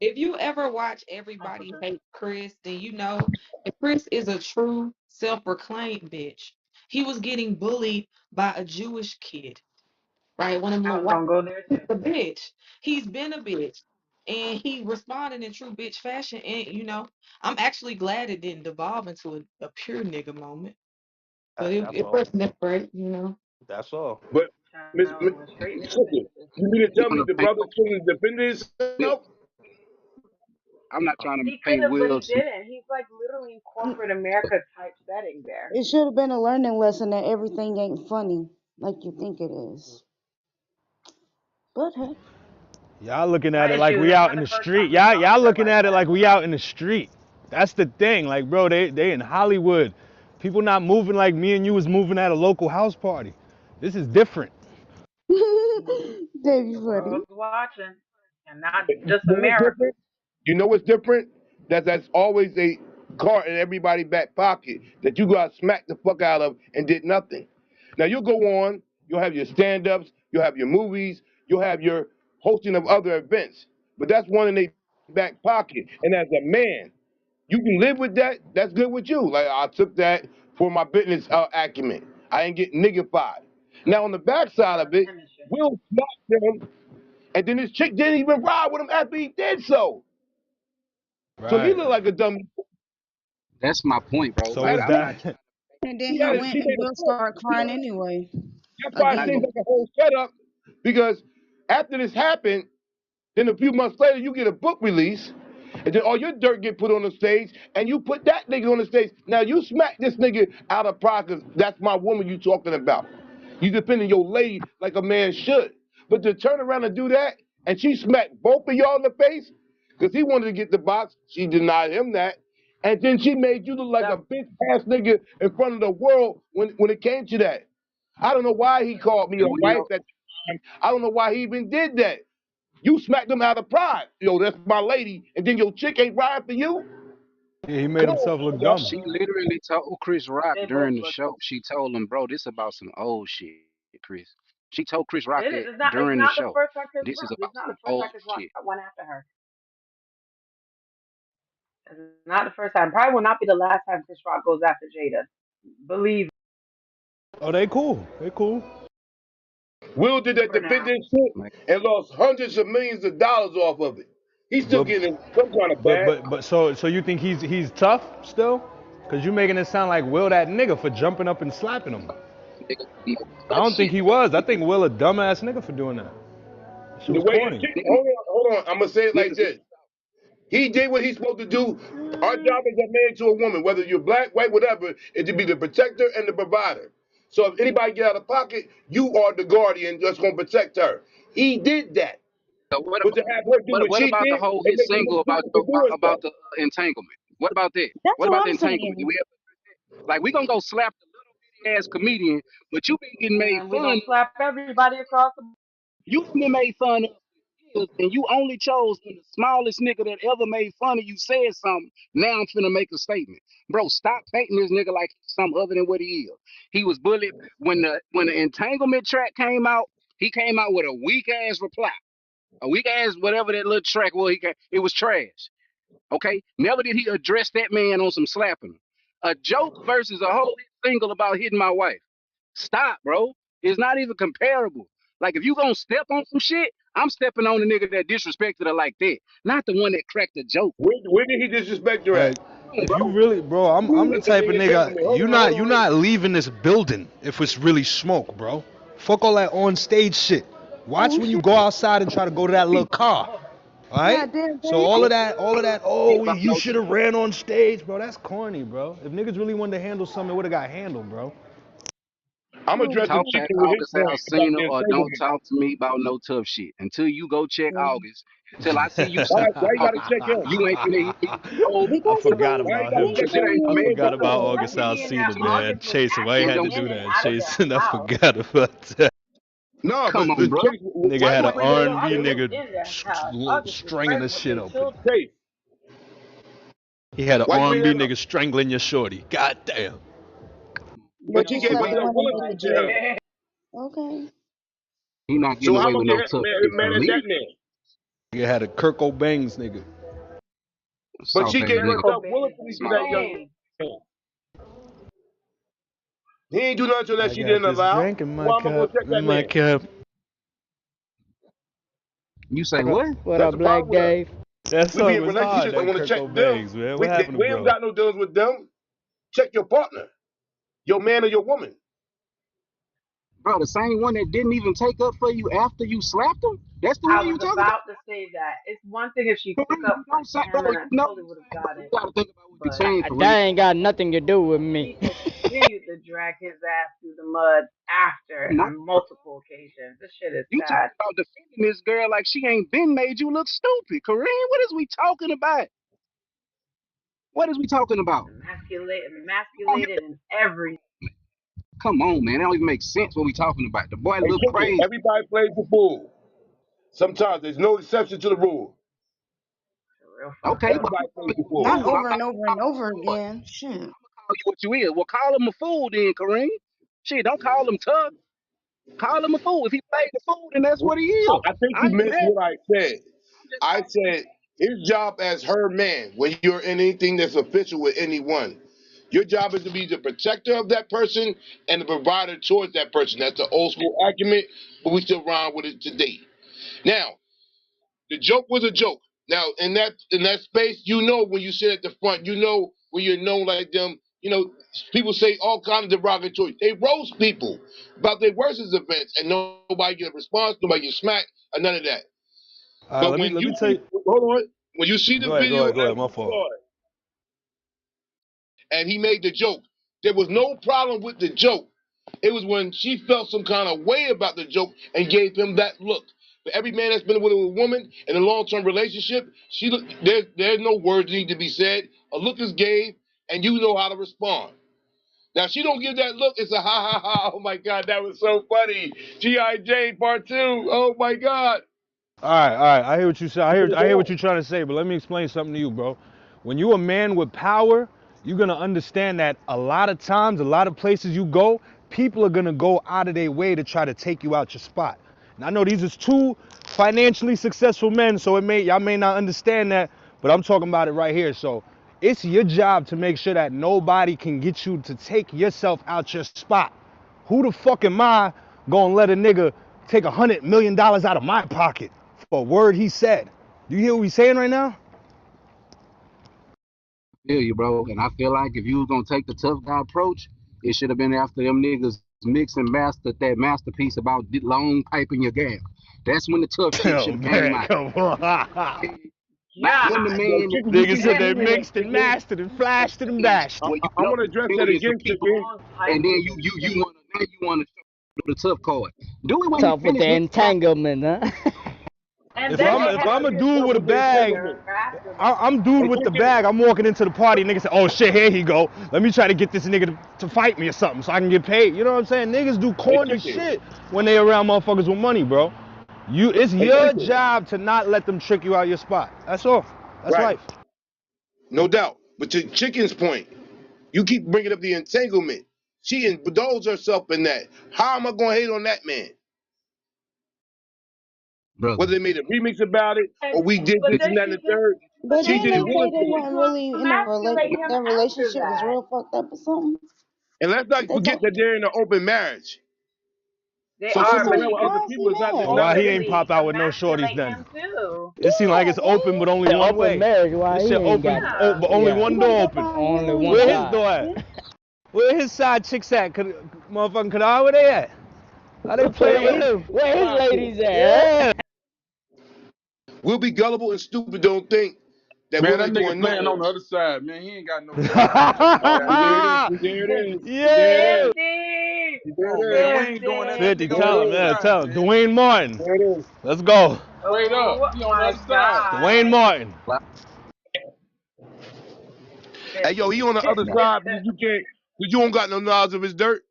If you ever watch Everybody Hate Chris, then you know that Chris is a true self-proclaimed bitch. He was getting bullied by a Jewish kid, right? One of them I little was white. gonna go there He's too. a bitch. He's been a bitch. And he responded in true bitch fashion. And I'm actually glad it didn't devolve into a pure nigga moment. But That's it all. wasn't that great. That's all. But Miss Child went straight into Sister, defensive. you mean to You tell me want the to paint brother shouldn't have defended himself? I'm not trying to He could paint have, but Will he Smith. didn't. He's like literally in corporate America type setting there. It should have been a learning lesson that everything ain't funny like you think it is. But hey. Y'all looking at My it like issue is we it's out not in the the first street. time it's gone Y'all over looking like at it that. like we out in the street. That's the thing. Like, bro, they in Hollywood. People not moving like me and you was moving at a local house party. This is different. Dave, The you funny. world's watching, and not You just know what's America. different? You know what's different? That's always a card in everybody's back pocket that you got smacked the fuck out of and did nothing. Now you'll go on, you'll have your stand-ups, you'll have your movies, you'll have your hosting of other events, but that's one in their back pocket. And as a man, you can live with that. That's good with you. Like I took that for my business acumen. I ain't get niggified. Now on the backside of it, And it should. Will smacked him, and then this chick didn't even ride with him after he did so. So he Right. looked like a dummy. That's my point, bro. So Like was I'm That's not that? trying And then She he had it. went She and made a Will point. started crying anyway. That's why it to. Again. seems like a whole setup because after this happened, then a few months later you get a book release, and then all your dirt get put on the stage, and you put that nigga on the stage. Now you smack this nigga out of pride because that's my woman you talking about. You defending your lady like a man should. But to turn around and do that, and she smacked both of y'all in the face because he wanted to get the box, she denied him that. And then she made you look like a Yep. bitch ass nigga in front of the world when it came to that. I don't know why he called me a And we wife know at the time. I don't know why he even did that. You smacked them out of pride. Yo, that's my lady, and then your chick ain't riding for you? Yeah, he made Come on, himself look dog. dumb. she literally told Chris Rock They both during the look. show. She told him, bro, this about some old shit, Chris. She told Chris Rock It is. that It's not. It's during the not the show. first time Chris This Rock. is about It's not some the first old time Chris Rock shit. went after her. It's not the first time. Probably will not be the last time Chris Rock goes after Jada. Believe Oh, they cool. They cool. Will did that for now. defending shit Like, and lost hundreds of millions of dollars off of it. He's still But getting some kind of bag. so you think he's tough still? Cause you making it sound like Will that nigga for jumping up and slapping him. nigga, no I tough don't think shit. he was. I think Will a dumbass nigga for doing that. That shit The was way his corny. chick, Nigga, hold on, I'm gonna say it like niggas, this. He did what he's supposed to do. Our Mm, job as a man to a woman, whether you're black, white, whatever, is to be the protector and the provider. So if anybody get out of pocket, you are the guardian that's gonna protect her. He did that. so what But about to have her do what what she about the did, whole it his makes him look single about stupid for doing so. the entanglement? What about that? That's What what about the I'm entanglement? Did saying. we ever, like we gonna go slap the little bitty ass comedian, but you been getting made and we fun gonna of. slap everybody across the. You been made fun of for years, and you only chose when the smallest nigga that ever made fun of you said something. Now I'm finna make a statement, bro. Stop painting this nigga like he's something other than what he is. He was bullied when the entanglement track came out. He came out with a weak ass reply, a weak ass whatever that little track was. It was trash. Okay, never did he address that man on some slapping him. A joke versus a whole single about hitting my wife. Stop, bro. It's not even comparable. Like if you gonna step on some shit, I'm stepping on the nigga that disrespected her like that, not the one that cracked a joke. Where did he disrespect her Hey, at? Come on, if you bro. really, bro, I'm the In type of the nigga. entanglement. You Hold not you on, wait. not leaving this building if it's really smoke, bro. Fuck all that on stage shit. Watch Oh when you shit. go outside and try to go to that little car. All right. Goddamn, So babe. all of that. Ain't Oh, about you no should have ran on stage, bro. That's corny, bro. If niggas really wanted to handle something, it would have got handled, bro. I'm Oh addressing talk boy. back chicken with his August point about Alsina the or don't entanglement. talk to me about no tough shit until you go check August. Until I see you Why, slap why you gotta August, check him? you ain't finna hit me with no I Because he forgot been Why you about gotta he him. ain't check shit. him? telling Ain't I you man. forgot anything. about Well, August technically, in that Alsina, man. August was Chasing, why you And actually had to don't do in that, Agatha's Chasing? I house. forgot about that. No, come but on, bro. Chase, Nigga why had you an bring that up R&B August there? was nigga in their house. August was stringing the present with shit their open. children. Chase, He had an why you bring R&B that up? nigga strangling your shorty. God damn. Bro, But He she don't just can't slap bring wait. the up women Willis that he like with. that. Yeah. Okay. He not So getting how away am I with no get tough shit mad from at that me, man? Nigga had a Kirk O'Bangs nigga. But soft she ass gave Kurt nigga. herself Cobain is willingly to that young insane. man. He ain't do nothing to that I she got didn't this allow. drink in So my why am I gonna cup, check in that my man? cup. You say What up, what? what That's up, the Black problem with us. Dave? That We be song in was hard, relationships and that want to Kirk check them. O'Bangs, man. What happened to We ain't bro? got no dealings with them. Check your partner, your man or your woman. Bro, the same one that didn't even take up for you after you slapped him? That's the I one was you talking about? about to say that. It's one thing if she took Kareem, up you for don't say, bro, him, and you I know totally you would have saying, bro, got you it. gotta think about what you're But saying, That Kareem. ain't got nothing to do with me. she continued to drag his ass through the mud after Come on. on multiple occasions. This shit is You sad. talking about defending this girl like she ain't been made you look stupid. Kareem, what is we talking about? What is we talking about? You gonna hit Emasculated the in every Come on, man. That don't even make sense what we talking about. The boy Hey, look chicken. crazy. Everybody plays the fool. Sometimes there's no exception to the rule. real fucked Okay, up. but I'm Everybody gonna call plays the you a fool. Not fool. over and over and over What? again. Shit. Call you what you is. Well, call him a fool then, Kareem. Shit, don't call him tough. Call him a fool. If he played the fool, then that's what he is. I think I you ain't missed mad. what I said. I'm just I talking. said his job as her man, when you're in anything that's official with anyone, Your job is to be the protector of that person and the provider towards that person. That's the old school argument, but we still rhyme with it today. Now, the joke was a joke. Now, in that space, you know when you sit at the front, you know when you're known like them. You know, people say all kinds of derogatory. They roast people about their worst events, and nobody get a response, nobody get smacked, or none of that. All right, But let me when let you me tell see, you. hold on, when you see the video Go ahead. after My you fault. saw it, and he made the joke, there was no problem with the joke. It was when she felt some kind of way about the joke and gave him that look. For every man that's been with a woman in a long-term relationship, there's no words need to be said. A look is gave, and you know how to respond. Now she don't give that look. It's a ha ha ha. Oh my God, that was so funny. G.I. Jane Part Two. Oh my God. All right. I hear what you say. Put it I hear what down. you're trying to say, but let me explain something to you, bro. When you a man with power, you're gonna understand that a lot of times, a lot of places you go, people are gonna go out of their way to try to take you out your spot. And I know these is two financially successful men, so y'all may not understand that, but I'm talking about it right here. So it's your job to make sure that nobody can get you to take yourself out your spot. Who the fuck am I gonna let a nigga take $100 million out of my pocket for a word he said? Do you hear what he's saying right now? Feel you, bro. And I feel like if you was gonna take the tough guy approach, it should have been after them niggas mix and mastered that masterpiece about long pipe in your gas. That's when the tough shit Oh should have came man, out. come on. Not God, when the Yo, man Chicken, you Nigga keep said they repeating that, mixed and Chicken. mastered and flashed and is bashed. when you I dump want to address that millions of again, people Chicken. long and pipe then in you his you you face. want to show the tough card. Do it when he Tough with the finished mixing after entanglement, huh? And If then I'm they if had I'm to a mix dude it with a With the bag, together entanglement. after the I'm fact. dude Hey, with the Chicken. bag. I'm walking into the party. Nigga say, "Oh shit, here he go. Let me try to get this nigga to fight me or something so I can get paid." You know what I'm saying? Niggas do Hey, corny Chicken. shit when they around motherfuckers with money, bro. It's Hey, your Chicken. job to not let them trick you out your spot. That's all. That's Right. life. No doubt. But to Chicken's point, you keep bringing up the entanglement. She indulged herself in that. How am I going to hate on that man? brother. Whether they made a remix about it And or we did but this This then and that and she the just third, but But she then didn't did they she it with say didn't they herself. trick weren't to really in emasculate him their after relationship was that. real fucked up or something? And let's not They forget talk. that they're in an open marriage. They So Okay, are, sleeping but so around she with didn't other why is he people is not Oh, mad? not why the he ain't issue. ultimately pop out with no shorties emasculate then? him too. It seemed like Yeah, it's open, but only The one open way. marriage, why This he shit ain't open, got Yeah. but only yeah, he one want to door go open. find only another one Where his woman. side. door at? Yeah. Where his side chicks at? Motherfucking Kadar, where they at? How they Hey, playing with yo, him? Where his ladies at? Huh? Yeah. we'll be gullible and stupid. Don't think that Man, women that are nigga doing playing on nothing. the other side, man. He ain't got no job. He just on that And there it nigga. is. And there it is. And there it Yeah. is. 50! And there Come on, it is. man. We ain't doing that. That 50, nigga on 50! the tell him, other yeah, side, tell him. man. Dwayne Martin. There it is. Let's go. Straight up. Oh He on the my other side. Dwayne god. Martin. Hey, yo, he 50. on the other side because you can't, because you don't got no knowledge of his dirt.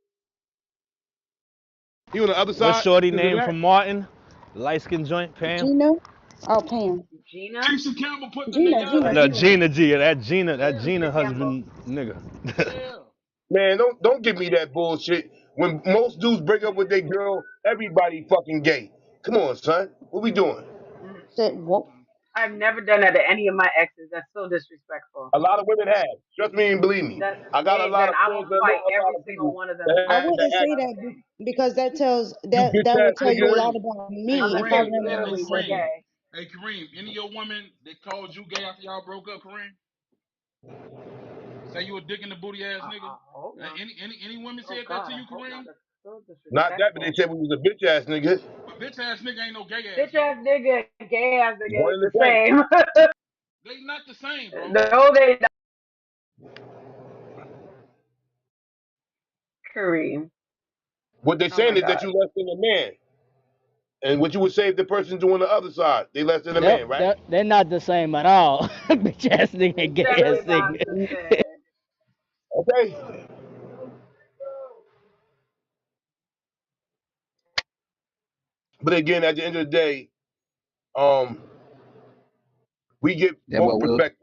He on the other What's side shorty because of name that. from Martin? Light skin joint, Pam. Gina? Oh, Pam. Gina? Keisha Campbell put them Gina, together. Gina, No, Gina. Gina G. Yeah, That Gina Keisha Campbell. husband nigga. yeah. Man, don't give me that bullshit. When most dudes break up with their girl, everybody fucking gay. Come on, son. What we doing? Mm, Said what? I've never done that to any of my exes. That's so disrespectful. A lot of women have. Trust me and believe me. That's I got a they lot then of I friends will that know fight a lot every of single people one of them that I dudes. had the wouldn't say access. that Trust me. because You that bitch would ass tell Hey, you a nigga. lot Kareem. about Hey, me Unless if they I Kareem. really Hey, ever literally were said Kareem. that. gay. Hey, Kareem. Any of your women that called you gay after y'all broke up, Kareem? Say you a dick in the booty ass nigga? I hope not. Any women Oh said that God, to I you, hope not. Kareem? That's so Not that, but they disrespectful. said we was a bitch ass nigga. A bitch ass nigga ain't no gay ass Bitch nigga. ass nigga, gay ass nigga One ain't and the the same. same. They not the same, bro. No, they not. Kareem. What they Oh saying my is that God. you less than a man. And what you would say if the person doing the other side, they less than a Nope, man, right? they're not the same at all. Bitch ass nigga, It's gay ass definitely not nigga. the same. Okay. But again, at the end of the day, um, we get That boy both Will perspectives.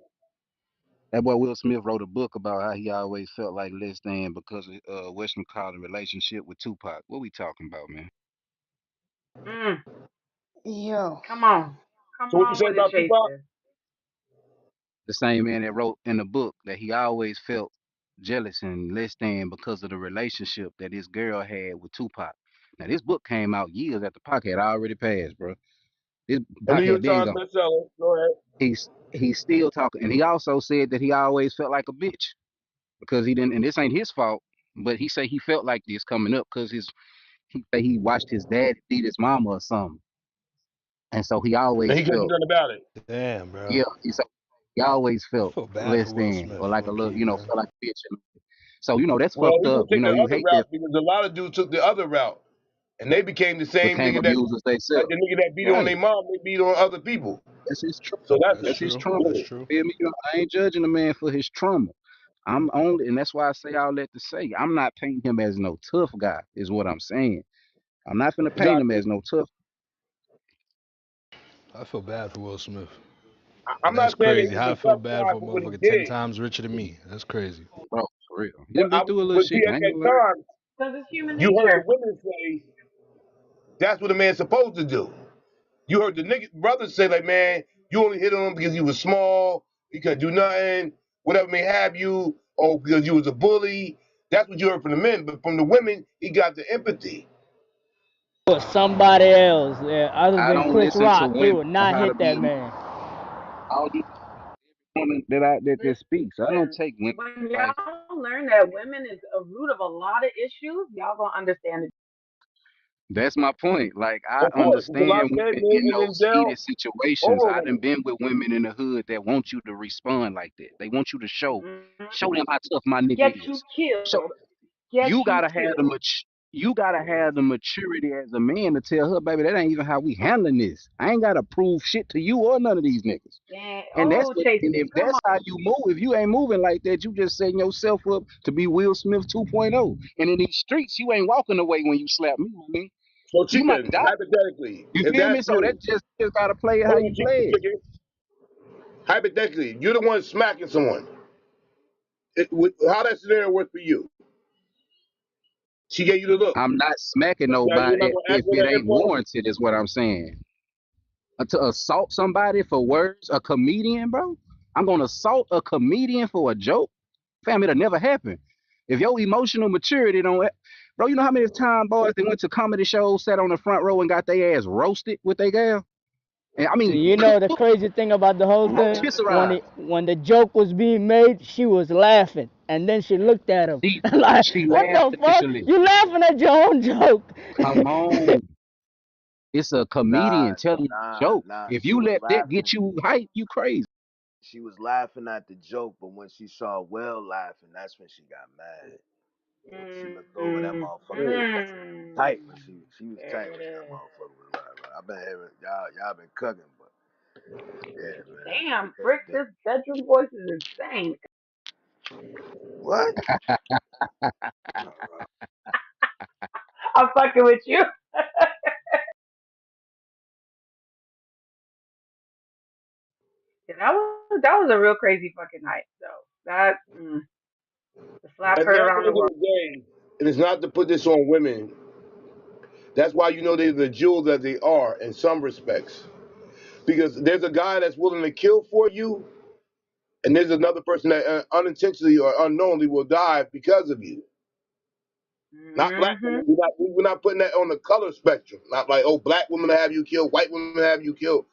that boy Will Smith wrote a book about how he always felt like less than because of Western College relationship with Tupac. What we talking about, man? Mm, Yo. come on. Come So what you on say with it, about Tupac? Chaser. The same man that wrote in the book that he always felt. jealous and less than because of the relationship that this girl had with Tupac. Now this book came out years after Pac had already passed, bro. This A New Pac had York been Times gone. bestseller. Go ahead. He's still talking, and he also said that he always felt like a bitch because he didn't. And this ain't his fault, but he said he felt like this coming up because he say he watched his dad beat his mama or something, and so he And always he couldn't do felt nothing about it. Damn, bro. yeah. He always I felt feel bad for less Will than Smith, or like a low little, key, man. felt like a bitch. So that's Well, fucked he up. gonna take the You other hate that route because a lot of dudes took the other route, and they became the same became nigga that, abusers like themselves. the nigga that beat on Right. their mom, they beat on other people. That's his trauma. So that's That's it. That's his true. trauma. That's Yeah. true. Feel me? I ain't judging a man for his trauma. I'm only, and that's why I say all that to say, I'm not painting him as no tough guy, is what I'm saying. I'm not gonna paint him Exactly. as no tough. I feel bad for Will Smith. I'm That's not saying that crazy. he How I was a feel tough bad guy for a for what he motherfucker 10 did, times richer than me. That's crazy. Bro, for real. He done been through a little but see, shit. I at ain't that gonna lie. time, Because it's human you heard the nature. women say that's what a man's supposed to do. You heard the nigga brothers say like, man, you only hit on him because he was small, he couldn't do nothing, whatever may have you, or because you was a bully. That's what you heard from the men, but from the women, he got the empathy. Or somebody else, yeah, other I than don't Chris listen to Rock, he women would on not how to hit be that a man. man. I don't listen to women that speaks. I don't Listen, take women when advice. y'all learn that women is a root of a lot of issues, y'all gonna understand it. That's my point. Like I Of course, there's a lot understand of women men, in millions in those jail heated situations. over I done women. been with women in the hood that want you to respond like that. They want you to show them how tough my nigga Get you is. Show killed. Get you you gotta have the killed. you gotta have the maturity as a man to tell her, baby, that ain't even how we handling this. I ain't gotta prove shit to you or none of these niggas. And And oh, and if Chasey, come that's how you move, if you ain't moving like that, you just setting yourself up to be Will Smith 2.0. And in these streets, you ain't walking away when you slap me, man. So You might chicken, die. hypothetically, You if feel me? that's So that you, just gotta play it how hold you on, play it. chicken, hypothetically, you're the one smacking someone. How that scenario work for you? She gave you the look. I'm not smacking Now you're not nobody gonna act if on it that ain't impulse. warranted, is what I'm saying. To assault somebody for words, a comedian, bro. I'm gonna assault a comedian for a joke. Fam, it'll never happen. If your emotional maturity don't, bro, you know how many time boys that went to comedy shows, sat on the front row and got their ass roasted with their gal? And I So mean, you know the crazy thing about the whole thing, rotisserie. when the joke was being made, she was laughing, and then she looked at him She like, she "What laughed the fuck? initially. You laughing at your own joke?" Come on, it's a Nah, comedian telling you a joke. nah. If She you was let that laughing. get you hype, you crazy. She was laughing at the joke, but when she saw Will laughing, that's when she got mad. She looked over that motherfucker. Yeah. Tight when she was tight There it when that is. motherfucker was laughing. I've been hearing y'all been cooking, but yeah, man. Damn, Frick, this bedroom voice is insane. What? I'm fucking with you. Yeah, that was a real crazy fucking night. So that the slap And heard at the around the end of world. the day, it is not to put this on women. That's why you know they're the jewel that they are in some respects. Because there's a guy that's willing to kill for you, and there's another person that unintentionally or unknowingly will die because of you. Not black women. Mhm. We're not putting that on the color spectrum. Not like, oh, black women have you killed, white women have you killed.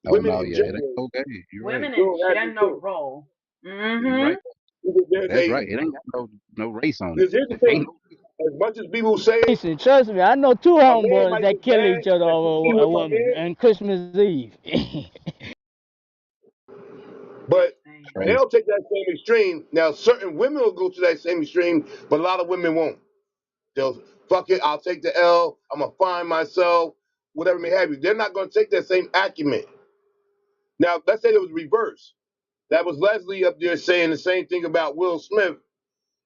Oh Women no, in yeah, it ain't general okay. You're right. Women in will have you killed. general. You're Mhm. right. Because there's That's a right. It ain't got no race on it. because here's the Ain't thing. no, As much as people say Listen, trust me, I know two a man homeboys might that get kill mad each other that you cheat over a with my woman man, on Christmas Eve. but Insane. crazy. they'll take that same extreme. Now, certain women will go to that same extreme, but a lot of women won't. They'll fuck it. I'll take the L. I'm gonna find myself, whatever may have you. They're not gonna take that same acumen. Now, let's say it was reversed. That was Leslie up there saying the same thing about Will Smith,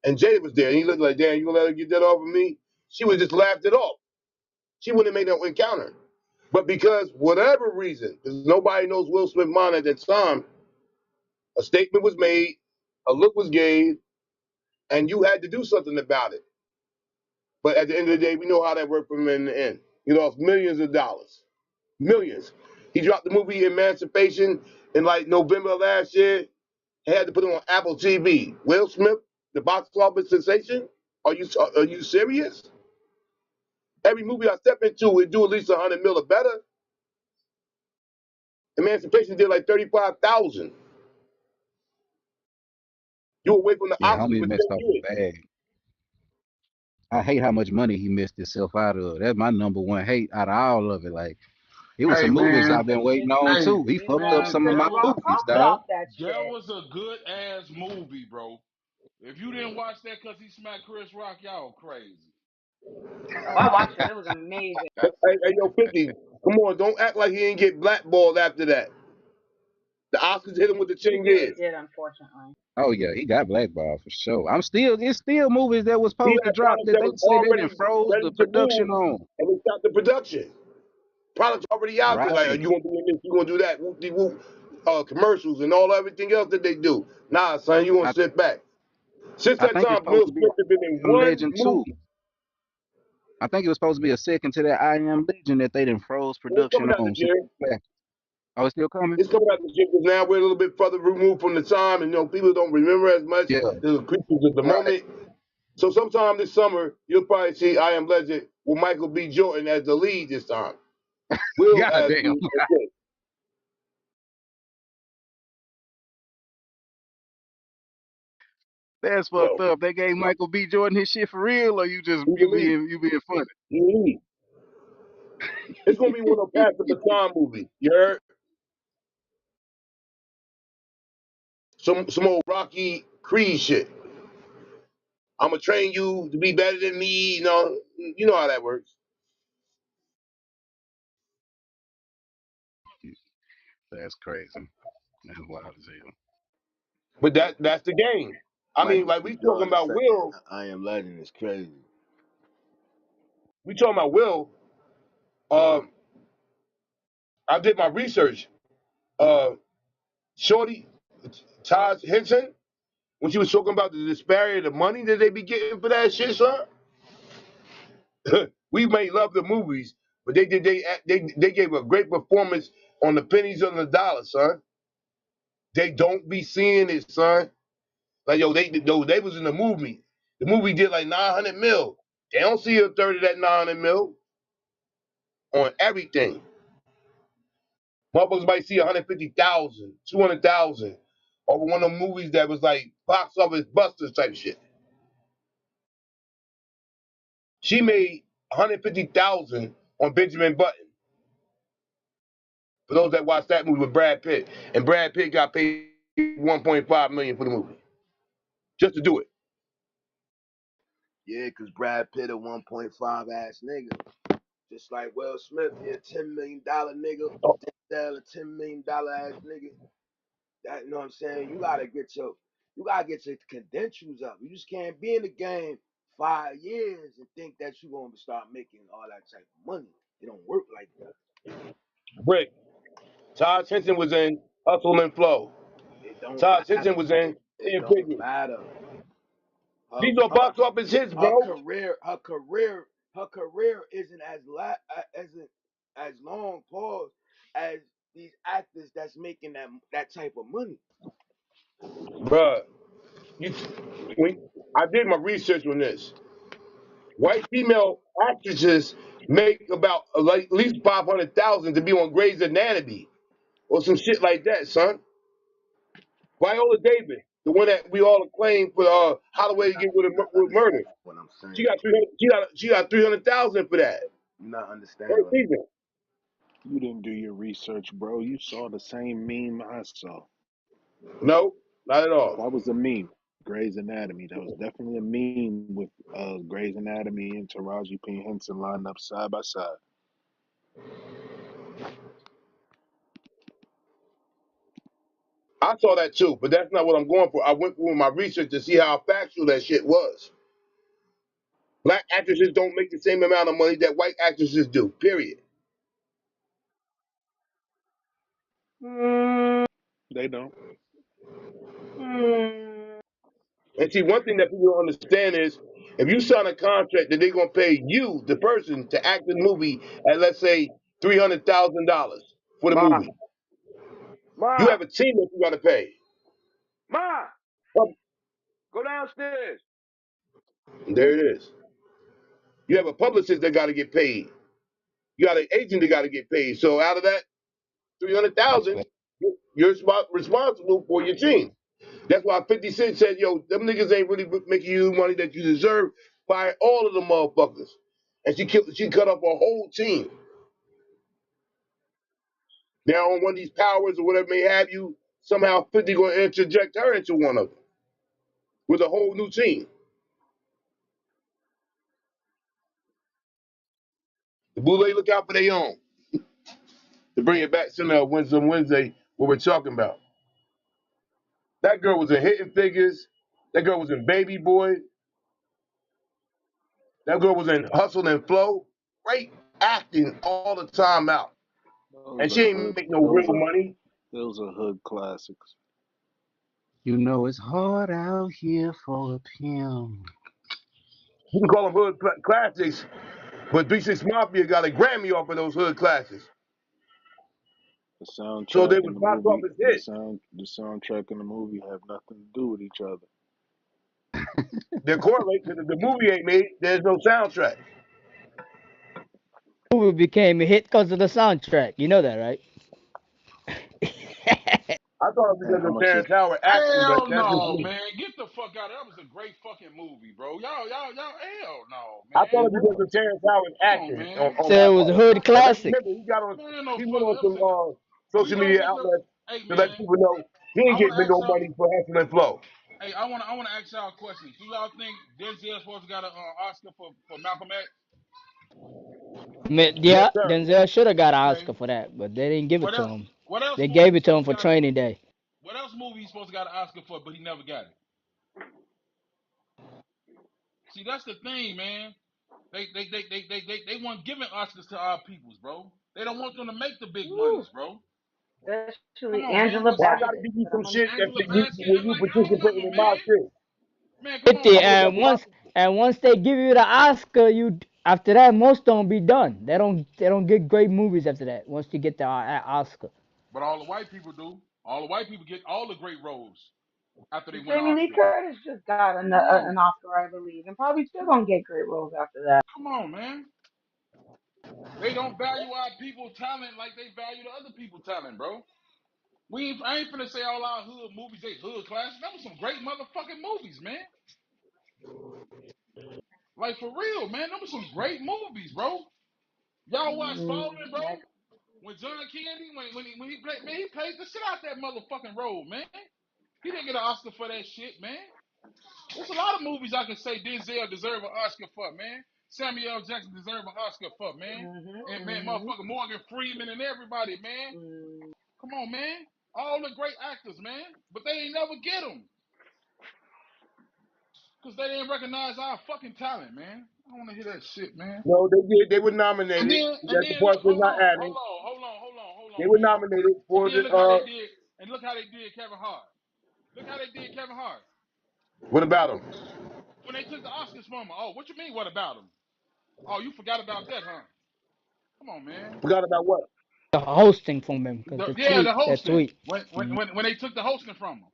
and Jada was there, and he looked like, "Damn, you gonna let her get that off of me?" She would just laughed it off. She wouldn't have made no encounter. But because whatever reason, because nobody knows Will Smith's mind at that time, a statement was made, a look was gave, and you had to do something about it. But at the end of the day, we know how that worked for him in the end. He lost millions of dollars. Millions. He dropped the movie Emancipation in like November of last year. He had to put it on Apple TV. Will Smith the box office sensation? Are you serious? Every movie I step into, it do at least 100 mil or better. Emancipation did like 35,000. You away from the Yeah, Oscars homie for messed 10 up a years. bag. I hate how much money he missed himself out of. That's my number one hate out of all of it. Like, it was Hey some movies man, I've been waiting on hey too. He fucked up man, some of Chris my that was Rock movies, talked dog. about that that shit. was a good ass movie, bro. If you didn't watch that because he smacked Chris Rock, y'all crazy. Oh, I watched it. It was amazing. Hey, yo, 50, come on, don't act like he didn't get blackballed after that. The Oscars hit him with the He ching really is. did, unfortunately. Oh yeah, he got blackballed for sure. It's still movies that was He supposed to had drop products that that they was say they done already froze ready the to production move, on. and they stopped the production. Products already out there. Like, are Right. you gonna do this? You gonna do that? Whoop de whoop. Commercials and all everything else that they do. Nah, son, you gonna I sit back. Since I that think it's time, supposed Will to be Smith has been in I Am one Legend too. movie. I think it was supposed to be a second to that I Am Legend that they done froze It's production coming out on. this year. Oh, it's still coming? It's coming out this year because now we're a little bit further removed from the time, and people don't remember as much Yeah, the creatures of the right. moment. So sometime this summer, you'll probably see I Am Legend with Michael B. Jordan as the lead this time. Will God as damn. the okay. That's fucked So up. They gave Michael B. Jordan his shit for real, or he's the lead. you being funny? He's the lead. It's gonna be one of those pass the baton movies. You heard? Some old Rocky Creed shit. I'm gonna train you to be better than me. You know how that works. That's crazy. That's wild as hell. But that's the game. I mean, Michael like B. we talking Jordan about second. Will. I Am Legend is crazy. We talking about Will. Um, I did my research. Uh, Shorty, Taj Henson, when she was talking about the disparity of the money that they be getting for that shit, son. We may love the movies, but they gave a great performance on the pennies on the dollar, son. They don't be seeing it, son. Like they was in the movie. The movie did like 900 mil. They don't see a third of that 900 mil on everything. Motherfuckers might see 150,000, 200,000 over one of the movies that was like box office busters type shit. She made 150,000 on Benjamin Button. For those that watched that movie with Brad Pitt, and Brad Pitt got paid 1.5 million for the movie just to do it. Yeah, cause Brad Pitt a 1.5 ass nigga. Just like Will Smith, he a $10 million nigga. Oh, Denzel a $10 million ass nigga. That you know what I'm saying? You gotta get your credentials up. You just can't be in the game 5 years and think that you gonna start making all that type of money. It don't work like that. Brick. Todd Henson was in Hustle and Flow. It don't Todd matter. Henson was in It Ten don't Figures. matter. Her These are her, box office hits, her bro. career her career her career isn't as long pause as these actors that's making that type of money. Bruh, you, I did my research on this. White female actresses make about like at least 500,000 to be on Grey's Anatomy or some shit like that, son. Viola Davis, the one that we all acclaim for Holloway to Not, get with, you're not with murder. understanding what I'm She saying. got 300. She got 300,000 for that. You're not understanding First what season. You didn't do your research, bro. You saw the same meme I saw. No, not at all. That was a meme. Grey's Anatomy. That was definitely a meme with Grey's Anatomy and Taraji P. Henson lined up side by side. I saw that too, but that's not what I'm going for. I went through my research to see how factual that shit was. Black actresses don't make the same amount of money that white actresses do. Period. Hmm. They don't. Hmm. And see, one thing that people don't understand is if you sign a contract that they're gonna pay you, the person, to act in the movie at let's say $300,000 for the Ma, movie, you ma, have a team that you gotta pay. ma. Come, Go downstairs. There it is. You have a publicist that got to get paid. You got an agent that got to get paid. So out of that 300,000, you're responsible for your team. That's why 50 Cent said, "Yo, them niggas ain't really making you the money that you deserve. Fire all of them motherfuckers." And she cut off a whole team. Now on one of these powers or whatever may have you, somehow 50 going to interject her into one of them with a whole new team. The Boulay look out for their own. To bring it back to Wednesday, what we're talking about. That girl was in Hidden Figures. That girl was in Baby Boy. That girl was in Hustle and Flow. Great acting all the time out. And Those she are ain't hood. make no real money. Those are hood classics. You know it's hard out here for a pimp. You can call them hood classics, but B6 Mafia got a Grammy off of those hood classics. The So they soundtrack was and the box movie, office hits. the soundtrack and the movie have nothing to do with each other. They're correlated because if the movie ain't made, there's no soundtrack. Movie became a hit because of the soundtrack. You know that, right? I thought it was And because how of much it Terrence Howard acting, but Hell that's just no, me. man. Get the fuck out of there. That was a great fucking movie, bro. Y'all, hell no, I man. thought it was because of Terrence Howard Come on, acting man. on So my it was a part. hood But let's classic. remember, Man, no he went fuck. on That was some a. social media outlets Hey, to let man. people know he I ain't want getting to ask no y'all. money for Hustle and Flow. Hey, I wanna ask y'all a question. Do y'all think Denzel supposed to got an Oscar for Malcolm X? Yes, Yeah, sir. Denzel should have got an Okay. Oscar for that, but they didn't give it What to else? him. What else They movie gave he it to supposed him to for got a? Training Day. What else movie he supposed to got an Oscar for, but he never got it? See, that's the thing, man. They want giving Oscars to our peoples, bro. They don't want them to make the big Woo. monies, bro. Come Especially on, man. Angela What's Well, I up? gotta Bassett. give you But I'm some gonna leave shit that that Angela alone. Bassett. when I'm you like, I don't participating know, in my man. shit. Man, come on, 50, I'm gonna man. help and my once people. and once they give you the Oscar, you after that most don't be done. They don't get great movies after that. Once you get the Oscar, But all the white people do. All the white people get all the great roles after they win an Jamie Lee Oscar. Curtis just got Come on. an Oscar, I believe, and probably still gonna get great roles after that. Come on, man. They don't value our people talent like they value the other people talent, bro. I ain't finna say all our hood movies, they hood classics. That was some great motherfucking movies, man. Like for real, man. That was some great movies, bro. Y'all watch Fallen, bro? Next. When John Candy, when he played, man, he played the shit out that motherfucking role, man. He didn't get an Oscar for that shit, man. There's a lot of movies I can say Denzel deserve an Oscar for, man. Samuel L. Jackson deserve an Oscar for, man. And man, Mhm. motherfucking Morgan Freeman and everybody, man. Mhm. Come on, man. All the great actors, man. But they ain't never get them. Because they didn't recognize our fucking talent, man. I don't want to hear that shit, man. No, they did. They were nominated. And That's the then part look, they're hold not on, adding. hold They on, were man. nominated And for then the. look how they did Kevin Hart. Look how they did Kevin Hart. What about them? When they took the Oscars from him. Oh, what you mean, what about him? Oh, you forgot about that, huh? Come on, man. Forgot about what? the hosting from him because Yeah, the that hosting. tweet. Mhm. When they took the hosting from him.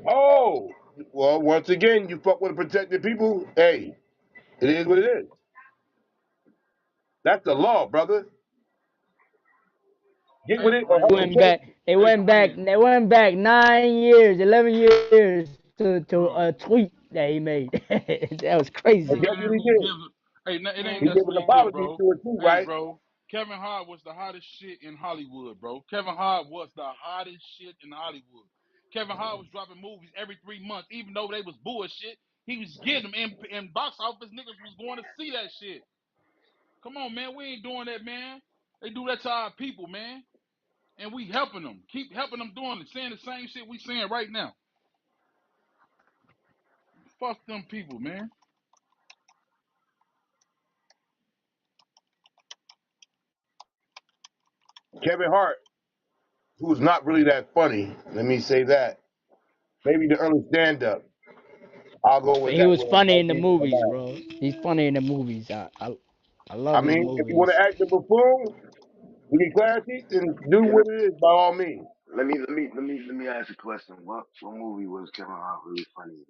Oh, well, once again, you fuck with protected people. Hey, it is what it is. That's the law, brother. Get Hey, with it or help Kareem. them Went pay. back. They Hey, went back. Kareem. They went back 9 years, 11 years to Oh. a tweet that he made. That was And crazy. guess Man, what he who did? gives Hey, it ain't He that's gave what an he did, apology bro. to it too, Hey, right? bro. Kevin Hart was the hottest shit in Hollywood, bro. Kevin Hart was the hottest shit in Hollywood. Kevin Hart was dropping movies every 3 months, even though they was bullshit. He was getting them in box office. Niggas was going to see that shit. Come on, man. We ain't doing that, man. They do that to our people, man. And we helping them. Keep helping them doing it. Saying the same shit we saying right now. Fuck them people, man. Kevin Hart, who's not really that funny. Let me say that. Maybe the early stand-up. I'll go But with he that was one. funny Might in the be able to movies, laugh. bro. He's funny in the movies. I I love his mean, if you want movies. to act the buffoon, you get classy, then do Hey, what it is by all means. let me ask you a question. What movie was Kevin Hart really funny in?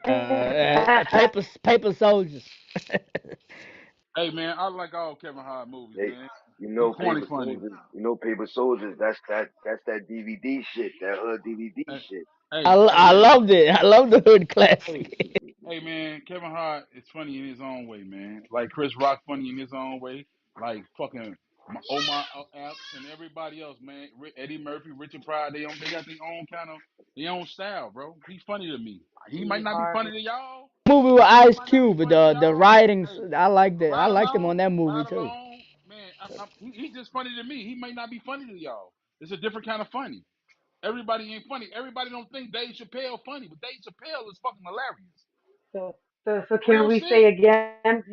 Paper soldiers. Hey man, I like all Kevin Hart movies, They, man. you He know, corny Paper funny. Soldiers. You know, Paper Soldiers. That's that DVD shit. That DVD Hey, shit. hey I man. loved it. I love the hood Hey, classic. hey man, Kevin Hart is funny in his own way, man. Like Chris Rock funny in his own way. Like fucking Omar Epps and everybody else, man. Eddie Murphy, Richard Pryor, they got their own style, bro. He's funny to me. He might Steve not be funny Harvey. to y'all. Movie with He Ice might not be Cube, funny to the y'all. writings, Hey, I liked him on that movie ride too. along, man. He's just funny to me. He might not be funny to y'all. It's a different kind of funny. Everybody ain't funny. Everybody don't think Dave Chappelle funny, but Dave Chappelle is fucking hilarious. So can Real we shit. say again?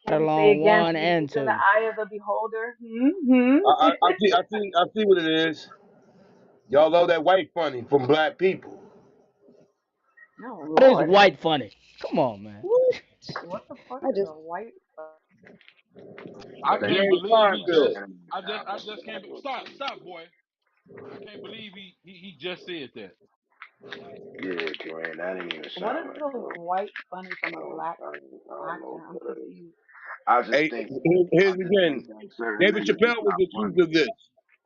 Can we say Along again? one Beauty and is in the two. eye of the beholder. Hmm. I see what it is. Y'all love that white funny from black people. Oh What is Lord, white funny? Come on, man. what the fuck I is just a white? I That's can't Jerry believe he Seinfeld. just. anime I style. just can't. Stop, boy. I can't believe he just said that. Yeah, Korean. That didn't even What sound is right, a bro. white funny from a black I don't actor? know. I'm But confused. I just Hey, think here's I just again. think that certain David niggas is Chappelle was not accused funny. of this.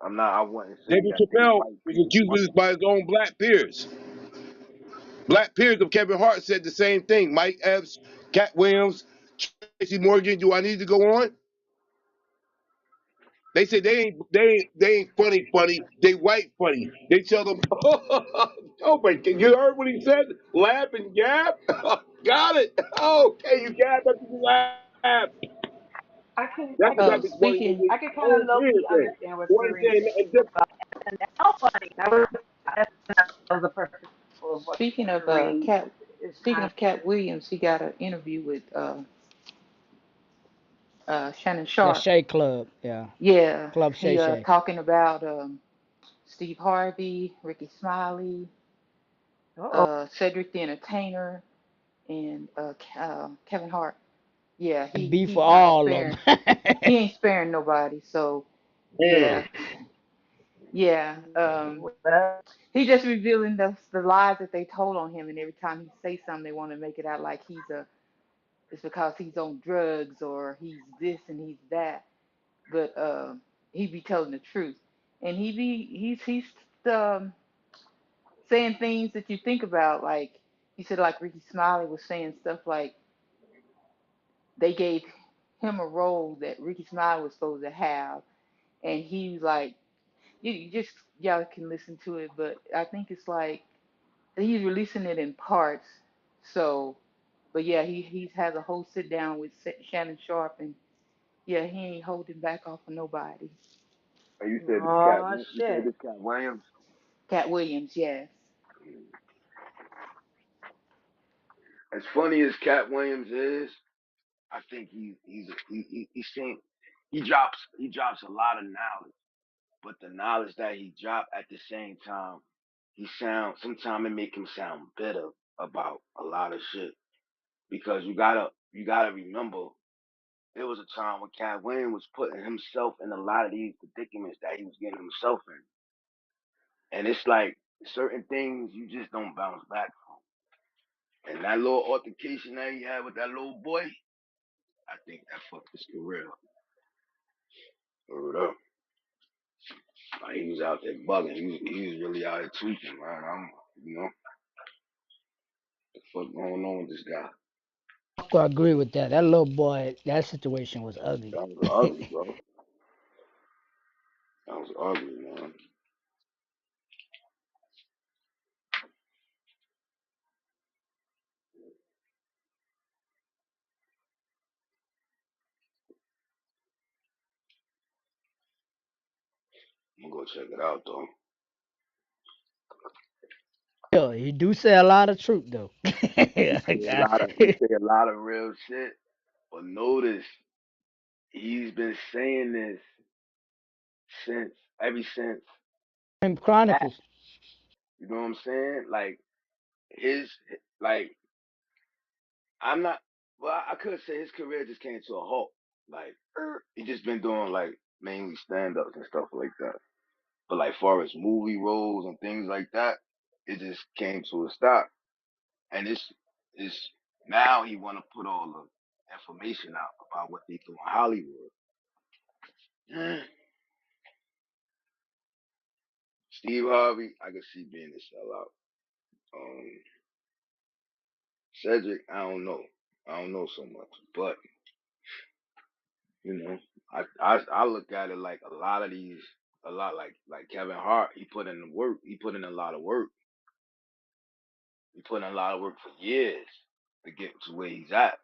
I'm not. I wouldn't say David that they Chappelle white was people accused of funny. this by his own black peers. Black peers of Kevin Hart said the same thing. Mike Epps, Cat Williams, Tracy Morgan. Do I need to go on? They say they ain't funny. They white funny. They tell them, oh my God, you heard what he said? Laugh and gab. Got it. Okay, you gab after you laugh. I can That's I the can type of funny that Speaking they I can kind of own low peers key say. understand what What he Kareem saying? is about. And that's funny. That was a perfect example of what speaking of Kareem Cat is speaking kind of of Cat Williams, he got an interview with Shannon The Sharp. Shea Club, yeah. Yeah, Club Shay he Shay. talking about Steve Harvey, Ricky Smiley, oh Cedric the Entertainer, and Kevin Hart. Yeah, And beef for he's not all of sparing. them. He ain't sparing nobody. So Mm. yeah, yeah. well, He just revealing the lies that they told on him, and every time he say something, they want to make it out like it's because he's on drugs or he's this and he's that. But he be telling the truth, and he's um, saying things that you think about. Like he said, like Ricky Smiley was saying stuff like they gave him a role that Ricky Smiley was supposed to have, and he was like, you just y'all can listen to it, but I think it's like he's releasing it in parts. So, but yeah, he's has a whole sit down with Shannon Sharp, and yeah, he ain't holding back off of nobody. And you said this cat. oh You said shit. this cat Williams. Cat Williams, yes. As funny as Cat Williams is, I think he's saying he drops a lot of knowledge, but the knowledge that he dropped at the same time, he sound sometimes it make him sound bitter about a lot of shit because you gotta remember there was a time when Cat Williams was putting himself in a lot of these predicaments that he was getting himself in, and it's like certain things you just don't bounce back from. And that little altercation that he had with that little boy, I think that fucked his career. Word up. Like he was out there bugging. He was really out there tweaking, man. What the fuck going on with this guy? I agree with that. That little boy, that situation was ugly. That was ugly, bro. That was ugly, man. I'm gonna go check it out though. Yo, he do say a lot of truth though. He say a lot of he say a lot of real shit. But notice he's been saying this since ever since that. Chronicles. You know what I'm saying? Like his like I'm not. Well, I could say his career just came to a halt. Like he just been doing like mainly stand ups and stuff like that. But like far as movie roles and things like that, it just came to a stop. And It's now he want to put all the information out about what they do in Hollywood. Steve Harvey, I can see being a sellout. Cedric, I don't know so much, but you know, I look at it like a lot of these, a lot like Kevin Hart. He put in the work. He put in a lot of work. He put in a lot of work for years to get to where he's at.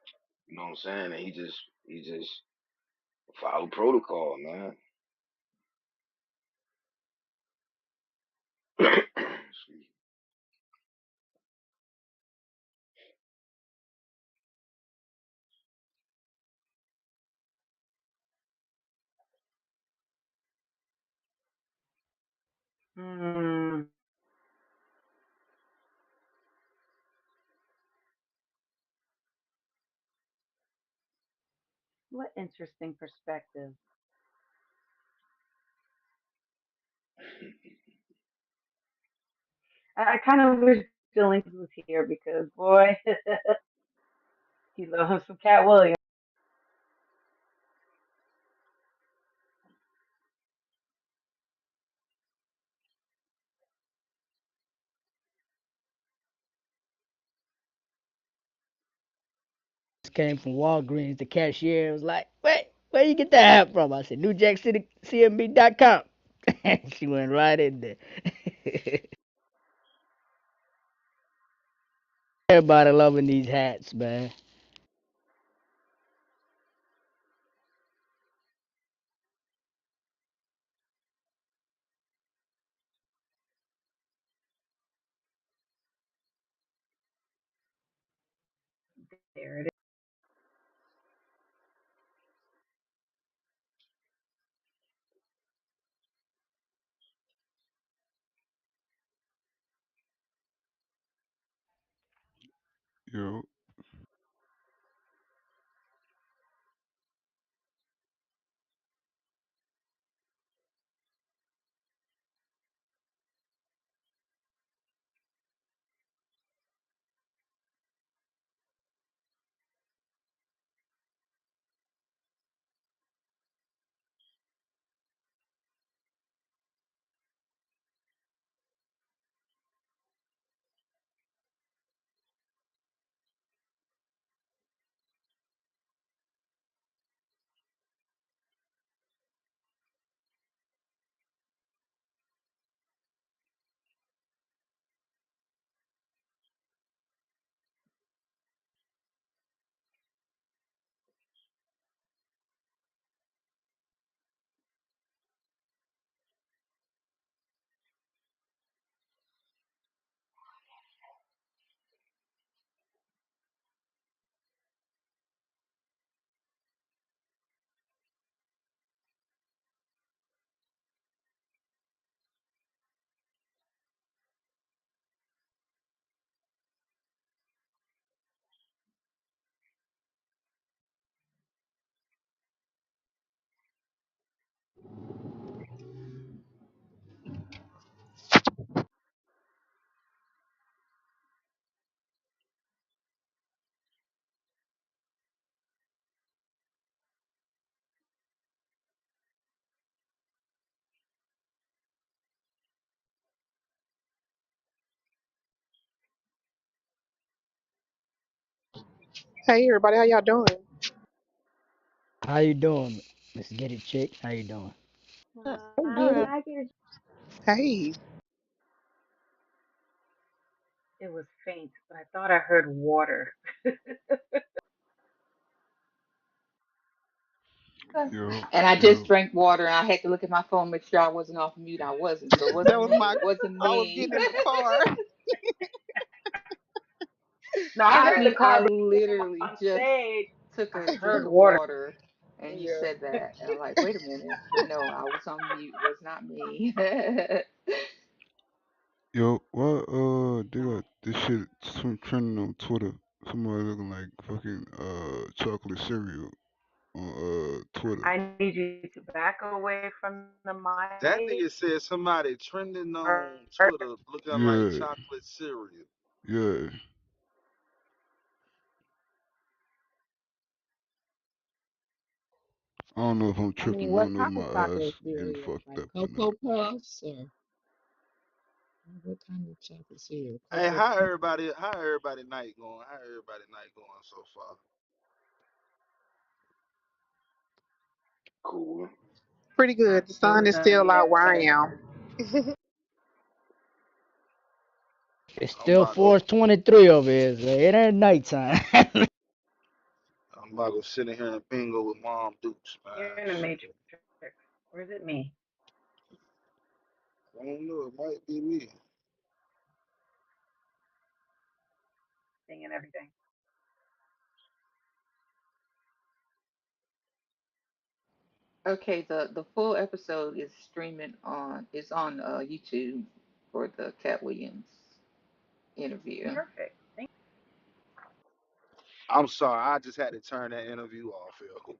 You know what I'm saying? And he just followed protocol, man. Hmm. What interesting perspective. I kind of wish Billings was here because boy, he loves some Cat Williams. Came from Walgreens. The cashier was like, "Wait, where you get that hat from?" I said, "New Jack City CMB.com." She went right in there. Everybody loving these hats, man. There it is. Yo, Hey everybody, how y'all doing? How you doing, Miss Get It Chick? How you doing? I'm good. I get it. Hey. It was faint, but I thought I heard water. yo, And I just yo, drank water and I had to look at my phone, make sure I wasn't off mute. I wasn't. So it That wasn't was me. my It wasn't I was me. getting in the car. No, I heard the I car break down literally on just stage. took I a drink heard of water. water and you Yeah. said that. And I'm like, wait a minute. But no, I was on mute. It was not me. yo, why they got this shit trending on Twitter. Somebody looking like fucking chocolate cereal on Twitter. I need you to back away from the That mic. nigga said somebody trending Or, on Twitter looking like Yeah, chocolate cereal. yeah. I don't know if I'm I mean, tripping. I what don't know if kind my of eyes chocolate getting cereal? fucked Like up or not. Cocoa Puffs or what kind of chocolate cereal? Hey, Cocoa Puffs. how everybody night going? How everybody night going so far? Cool. Pretty good. The sun is still out where I am. It's I'm still about to 4:23 over here, so it ain't nighttime. I'm about to go sit in here and bingo with Mom Dukes, man. You're in the matrix. Or is it me I don't know, it might be me. singing everything? Okay, the full episode is streaming on YouTube for the Cat Williams interview. Perfect. I'm sorry, I just had to turn that interview off, yo.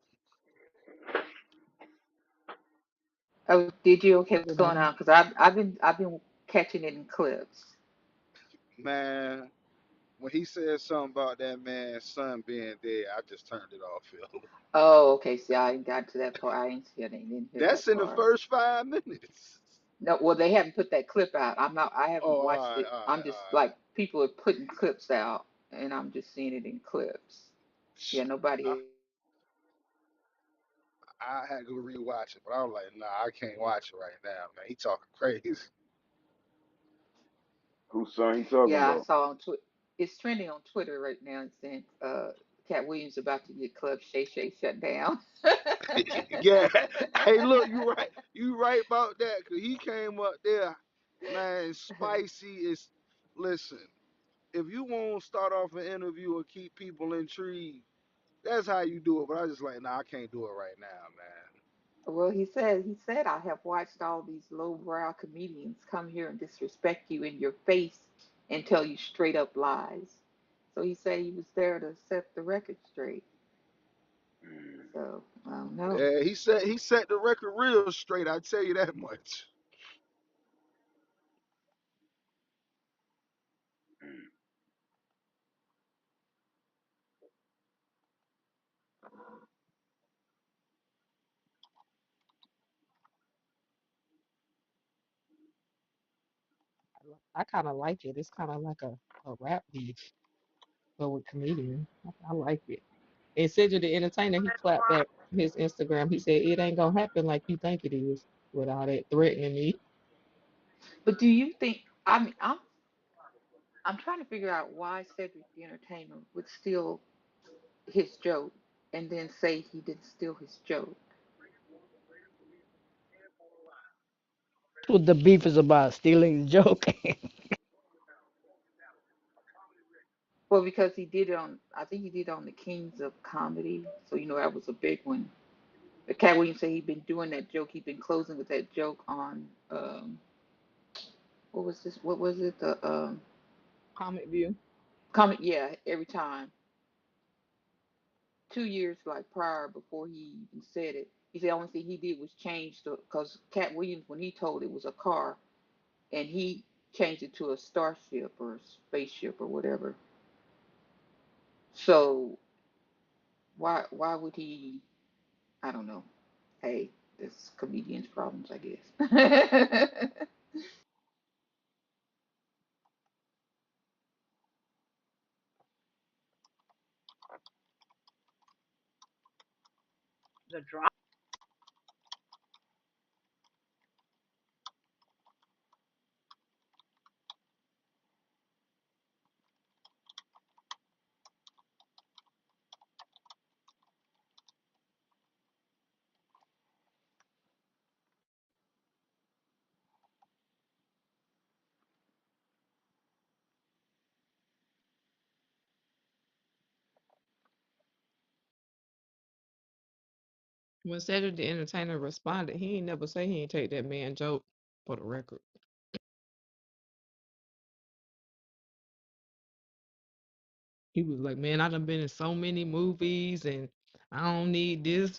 Oh, did you? Okay, what's Good going on. on? Because I've been catching it in clips. Man, when he said something about that man's son being dead, I just turned it off, yo. Oh, okay. See, I ain't got to that part. I didn't hear That's that in the part. first 5 minutes. No, well, they haven't put that clip out. I haven't Oh, watched alright, it. I'm alright, just alright. like people are putting clips out, and I'm just seeing it in clips. Yeah, I, nobody. I had to go rewatch it, but I was like, nah, I can't watch it right now, man. He talking crazy. Whose son he talking Yeah, I about? saw on Twitter. It's trending on Twitter right now. It's saying Cat Williams about to get Club Shay Shay shut down. Yeah. Hey, look, you right. You right about that. Cause he came up there, man. Spicy is. Listen, if you want to start off an interview or keep people intrigued, that's how you do it. But I just like, nah, I can't do it right now, man. Well, he said I have watched all these lowbrow comedians come here and disrespect you in your face and tell you straight up lies. So he said he was there to set the record straight. Mm, So I don't know. Yeah, he set the record real straight. I tell you that much. mm. I kind of like it. It's kind of like a rap beef, but with comedian. I like it. And Cedric the Entertainer, he clapped back his Instagram. He said, "It ain't gonna happen like you think it is with all that threatening me." But do you think? I mean, I'm trying to figure out why Cedric the Entertainer would steal his joke and then say he didn't steal his joke. That's what the beef is about, stealing the joke. Well, because he did it on, I think he did it on the Kings of Comedy. So, that was a big one. But Cat Williams said he'd been doing that joke. He'd been closing with that joke on, what was this? What was it? The Comic View. comic, yeah, every time. 2 years like prior before he even said it. He said the only thing he did was change the, because Cat Williams, when he told it was a car, and he changed it to a starship or a spaceship or whatever. So why would he? I don't know. Hey, it's comedian's problems, I guess. The drop. When Cedric the Entertainer responded, he ain't never say he ain't take that man joke for the record. He was like, "Man, I done been in so many movies and I don't need this."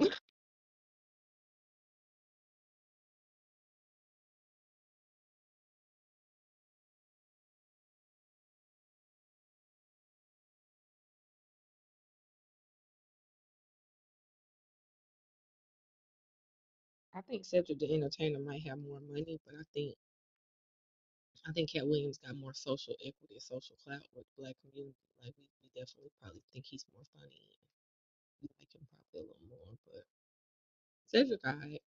I think Cedric the Entertainer might have more money, but I think Cat Williams got more social equity and social clout with the black community. Like we definitely probably think he's more funny and we like him probably a little more. But Cedric, I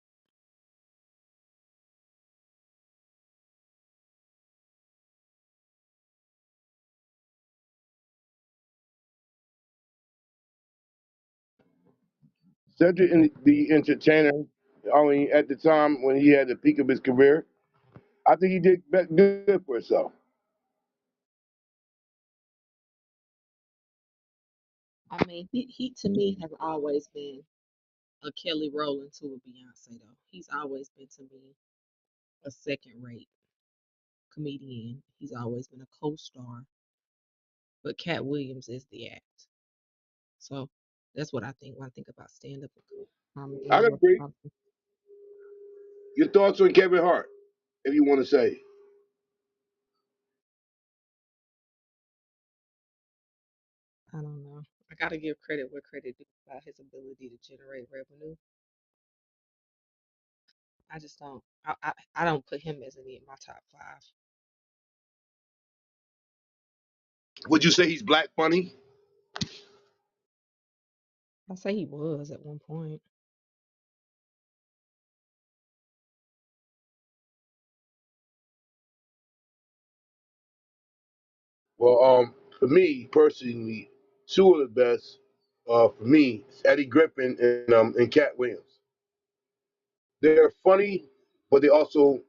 Cedric, the entertainer, only at the time when he had the peak of his career, I think he did good for himself. I mean he to me has always been a Kelly Rowland to a Beyonce though. He's always been to me a second rate comedian. He's always been a co-star, but Cat Williams is the act. So that's what I think when I think about stand up comedy I and what agree. Your thoughts on Kevin Hart, if you want to say. I don't know. I gotta give credit where credit due about his ability to generate revenue. I just don't. I don't put him as any in my top five. Would you say he's black funny? I say he was at one point. Well, for me personally, two of the best, for me, is Eddie Griffin and Cat Williams. They're funny, but they also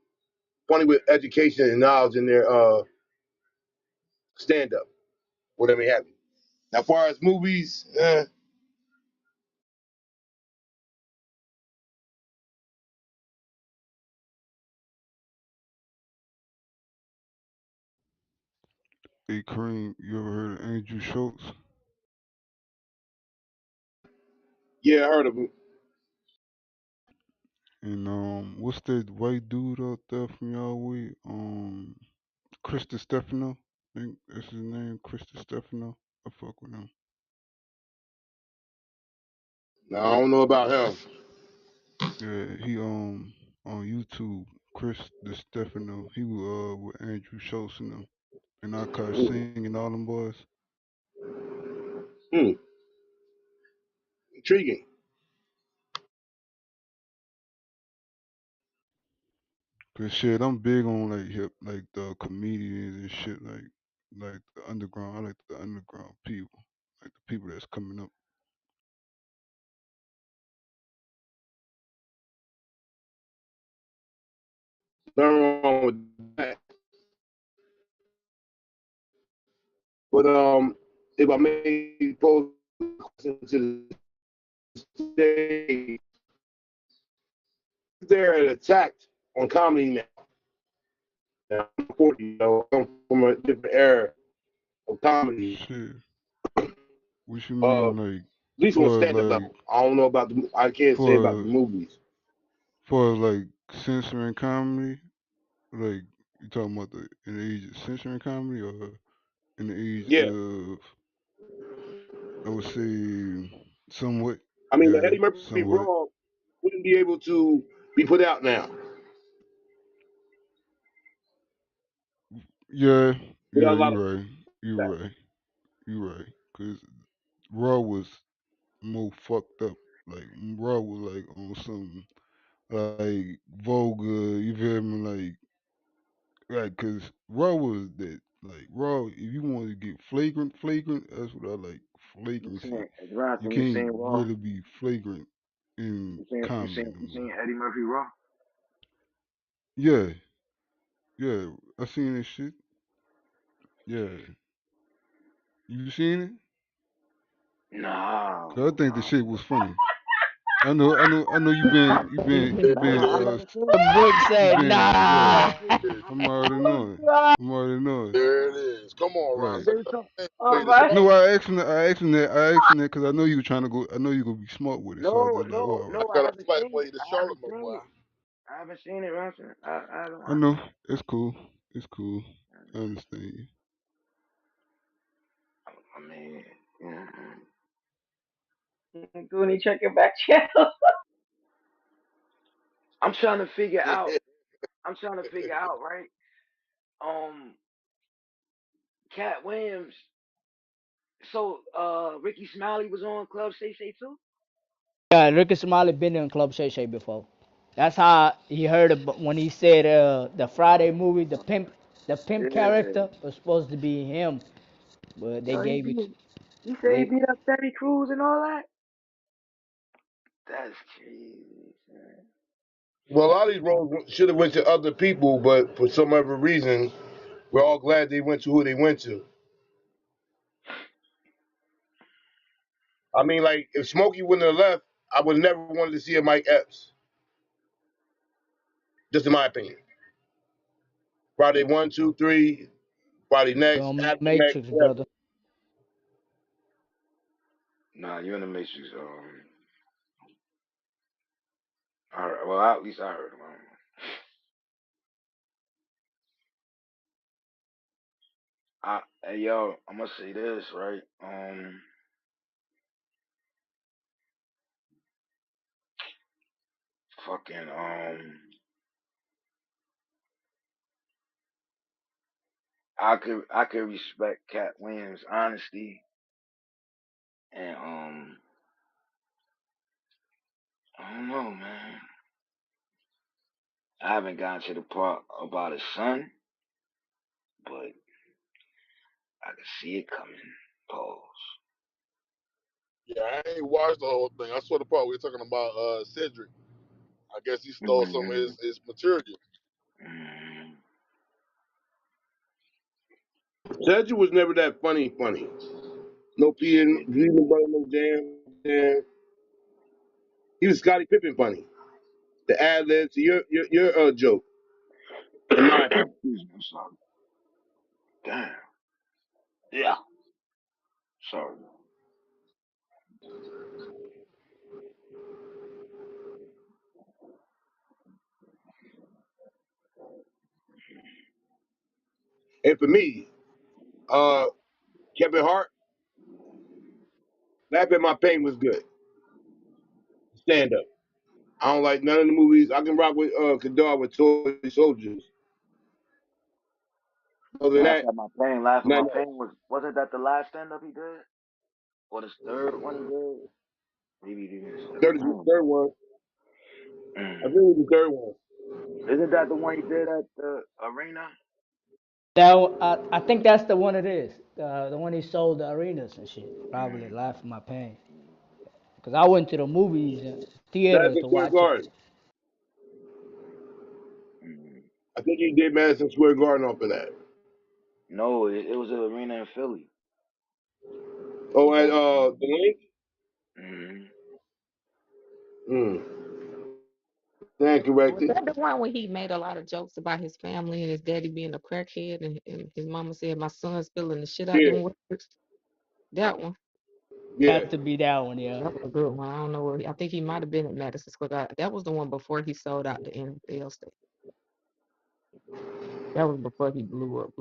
funny with education and knowledge in their stand up, whatever they have. Now, as far as movies, Hey Kareem, you ever heard of Andrew Schultz? yeah, I heard of them. And what's that white dude out there from y'all way? Krista Stefano. I think that's his name, Krista Stefano. I fuck with him. No, I don't know about him. Yeah, he on YouTube, Chris the Stefano. He was with Andrew Schultz and them. And I caught singing all them boys. Hmm, intriguing. Cause shit, I'm big on like hip, like the comedians and shit, like the underground. I like the underground people, like the people that's coming up. Nothing wrong with that. But if I may pose a question to the stage, is there an attack on comedy now? Now, I'm 40, I come from a different era of comedy. Shit, what you At mean, like least on far as stand up like level. I don't know about I can't say about the for movies. for like censoring comedy? Like you talking about the in the age of censoring comedy or in the age Yeah. of I would say somewhat, I mean, the yeah, Eddie Murphy somewhat, Raw wouldn't be able to be put out now yeah, yeah. without a lot of You right, you that. right, you right. Cause Raw was more fucked up. Like Raw was like on some like vulgar. You feel me? Cause Raw was that like Raw. If you want to get flagrant, flagrant, that's what I like. You Flagrancy. seen Rock You when you can't seen Raw? really be flagrant in comedy no You more. seen Eddie Murphy Raw? Yeah, yeah. I seen this shit. Yeah, you seen it? Cause I No, think the shit was funny. I know. You been I never seen The it. book you say, been, yeah. nah. There it I'm is. already Oh knowing. God! I'm already knowing. There it is. Come on, Right. Roscoe. They so Way Oh to my! go. No, I asked him that because I know you were trying to go. I know you gonna be smart with it. So I was just like, oh, all right. I no, I got a haven't flat seen it. blade of Charlotte, my boy. I haven't seen it, Roger. I haven't I watched know it. it's cool. It's cool. I understand you. I mean, yeah. Goonie, check your back channel. I'm trying to figure out. I'm trying to figure out, right? Um, Cat Williams. So, Ricky Smiley was on Club Shay Shay too. Yeah, Ricky Smiley been in Club Shay Shay before. That's how he heard about when he said the Friday movie, the pimp Yeah. character was supposed to be him, but they Yo, he gave it. beat. He said he They beat up Terry Crews and all that. That's crazy, man. Well, a lot of these roles should have went to other people, but for some other reason, we're all glad they went to who they went to. I mean, like if Smokey wouldn't have left, I would never wanted to see a Mike Epps. Just in my opinion. Friday one, two, three. Friday next, after next, Matrix, whatever. brother. Nah, you in the Matrix. Well, at least I heard him. I don't know. Hey, yo, I'm gonna say this, right? Fucking, I could respect Cat Williams' honesty, and I don't know, man. I haven't gotten to the part about his son, but I can see it coming. Pause. Yeah, I ain't watched the whole thing. I saw the part we were talking about Cedric. I guess he stole some of Mm-hmm. his material. Mm-hmm. Cedric was never that funny. No peeing, Shit. peanut butter, no jam. He was Scottie Pippen funny. The ad libs, your joke, in my opinion. Excuse me. I'm sorry. Damn. Yeah. Sorry. And for me, uh, Kevin Hart, Laugh at My Pain was good. Stand up. I don't like none of the movies. I can rock with Kadar with Toy Soldiers. Other than Laugh that, at my pain. Laugh at my nothing else. pain wasn't that the last stand up he did? Or the third one he did? Maybe he did second. Third, I don't third know. one. I think Mm. it was the third one. Isn't that the one he did at the arena? I think that's the one it is. The one he sold the arenas and shit. Probably Mm. Life of My Pain. Cause I went to the movies theater Madison to Square watch it. Garden. Mm. I think he did Madison Square Garden off of that. No, it was an arena in Philly. Oh, at But the link? mm. Hmm. Stand Was corrected. that the one where he made a lot of jokes about his family and his daddy being a crackhead and his mama said my son's spilling the shit out Yeah, them words? That one. yeah. Had to be that one, yeah. That was a good one. I don't know where I think he might have been at Madison Square Garden. That was the one before he sold out the NFL state. That was before he blew up.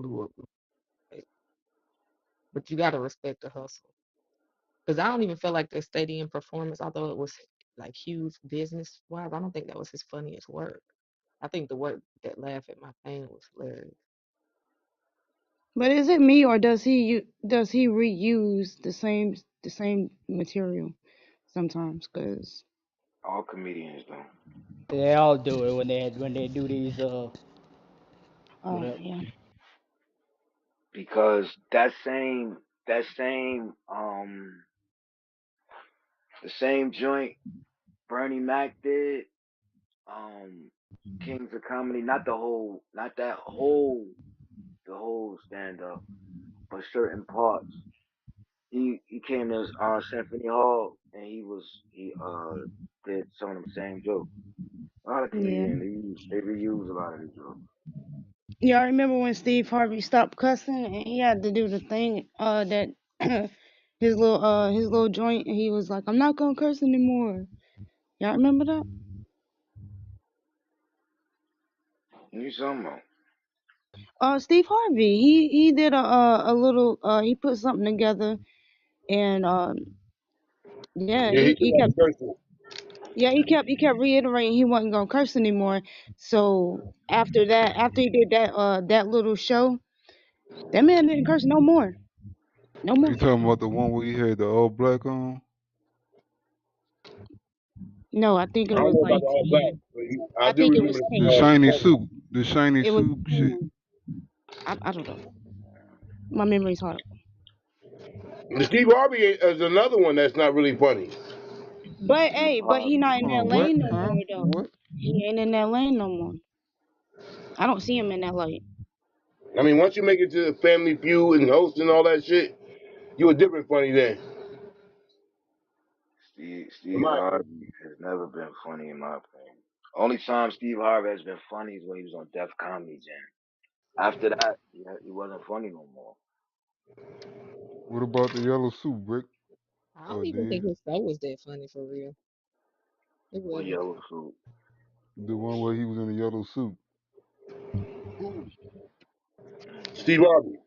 But you gotta respect the hustle. Because I don't even feel like the stadium performance, although it was like huge business wise, I don't think that was his funniest work. I think the work that Laugh at My Pain was hilarious. But is it me or does he reuse the same material sometimes? Cause All comedians don't. They all do it when they do these whatever. yeah. Because that same the same joint Bernie Mac did, um Kings of Comedy, not that whole the whole stand up, but certain parts. He came to Symphony Hall and he did some of the same jokes. A lot of Yeah. comedians they reuse a lot of the jokes. Yeah, I remember when Steve Harvey stopped cussing and he had to do the thing that his little joint and he was like, I'm not gonna curse anymore. Y'all remember that? You talking about? Steve Harvey. He did a little he put something together and yeah, Yeah, he he took out kept the first one. Yeah, he kept reiterating he wasn't gonna curse anymore. So after that, after he did that little show, that man didn't curse no more. No more. You talking about the one where he had the all black on? No, I think I it don't was know about like the all black, but I I do think it remember was The Tank. shiny Tank. suit. The shiny It was suit shit. Tank. I don't know. My memory's horrible. The Steve Harvey is another one that's not really funny. But Steve hey, but he Harvey. not in Hold that on, what? lane no Huh? more though. What? He ain't in that lane no more. I don't see him in that lane. I mean, once you make it to the Family Feud and host and all that shit, you a different funny then. In Steve my Harvey opinion. has never been funny in my opinion. Only time Steve Harvey has been funny is when he was on Def Comedy Jam. After that, he wasn't funny no more. What about the yellow suit, Brick? I don't Oh, even think Dave. his show was that funny for real. It With wasn't. Yellow Suit. The one where he was in the yellow suit. Who? Steve Harvey.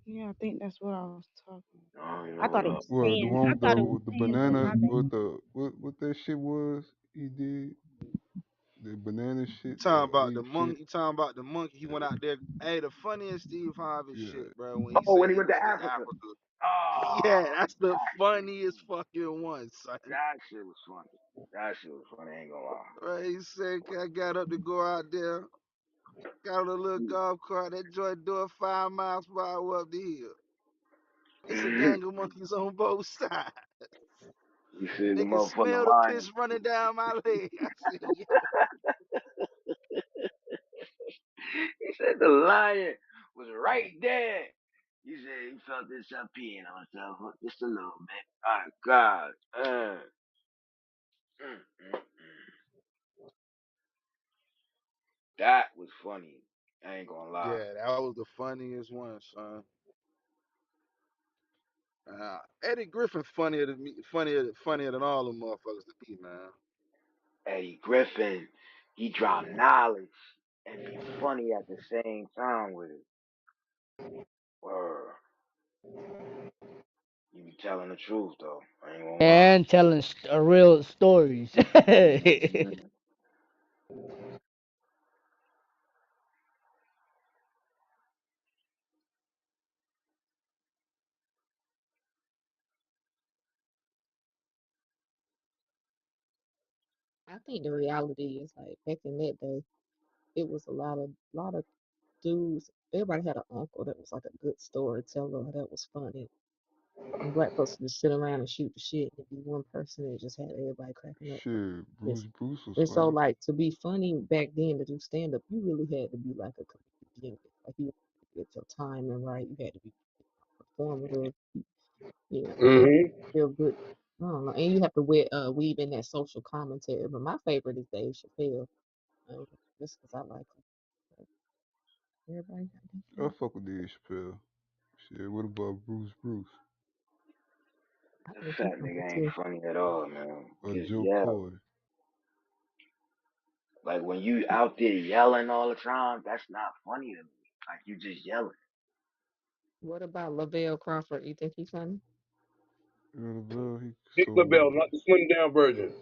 Yeah, I think that's what I was talking. I don't even I know thought what it up. was What? The sand. one I thought it was with the sand. Oh banana my bad. with the what that shit was he did? The banana You shit, the talking about the ape shit. monkey? You talking about the monkey? He went out there. Hey, the funniest Steve Harvey Yeah. shit, bro. When he Oh, said when he he went to went to Africa. Africa. Oh, Yeah, that's the that shit was funniest funny. fucking one, son. That shit was funny. That shit was funny. I ain't gonna Right? He said, I got up to go out there, got on a little golf cart. That joint doing 5 miles per hour up the hill. It's a lie. gang of monkeys on both sides. He said the They can motherfucking smell the lion. piss running down my leg. I said, yeah. He said the lion was right there. He said he felt himself peeing on himself just a little bit. Oh God. Mm. That was funny. I ain't gonna lie. Yeah, that was the funniest one, son. Eddie Griffin funnier than me, funnier than all them motherfuckers to me, man. Eddie Griffin, he dropped knowledge and be funny at the same time with it. Word. You be telling the truth though. I ain't gonna lie. And telling real stories. I Mhm. think the reality is like back in that day, it was a lot of dudes. Everybody had an uncle that was like a good storyteller that was funny. And black folks would just sit around and shoot the shit and be one person that just had everybody cracking up. Shit, Yes. Bruce was And so funny. like to be funny back then to do stand up, you really had to be like a comedian genius. Like you had to get your timing right, you had to be performative, you know, Mm-hmm. feel good. I don't know. And you have to weave in that social commentary. But my favorite is Dave Chappelle. Um, just because I like him. But everybody got I different. fuck with Dave Chappelle. Shit, what about Bruce? I That think he's fat funny nigga ain't too. funny at all, man. Or Just Joe yell. Coy? Like when you out there yelling all the time, that's not funny to me. Like you just yelling. What about Lavelle Crawford? You think he's funny? Well, he Dick so LaBelle, not the slimmed down version.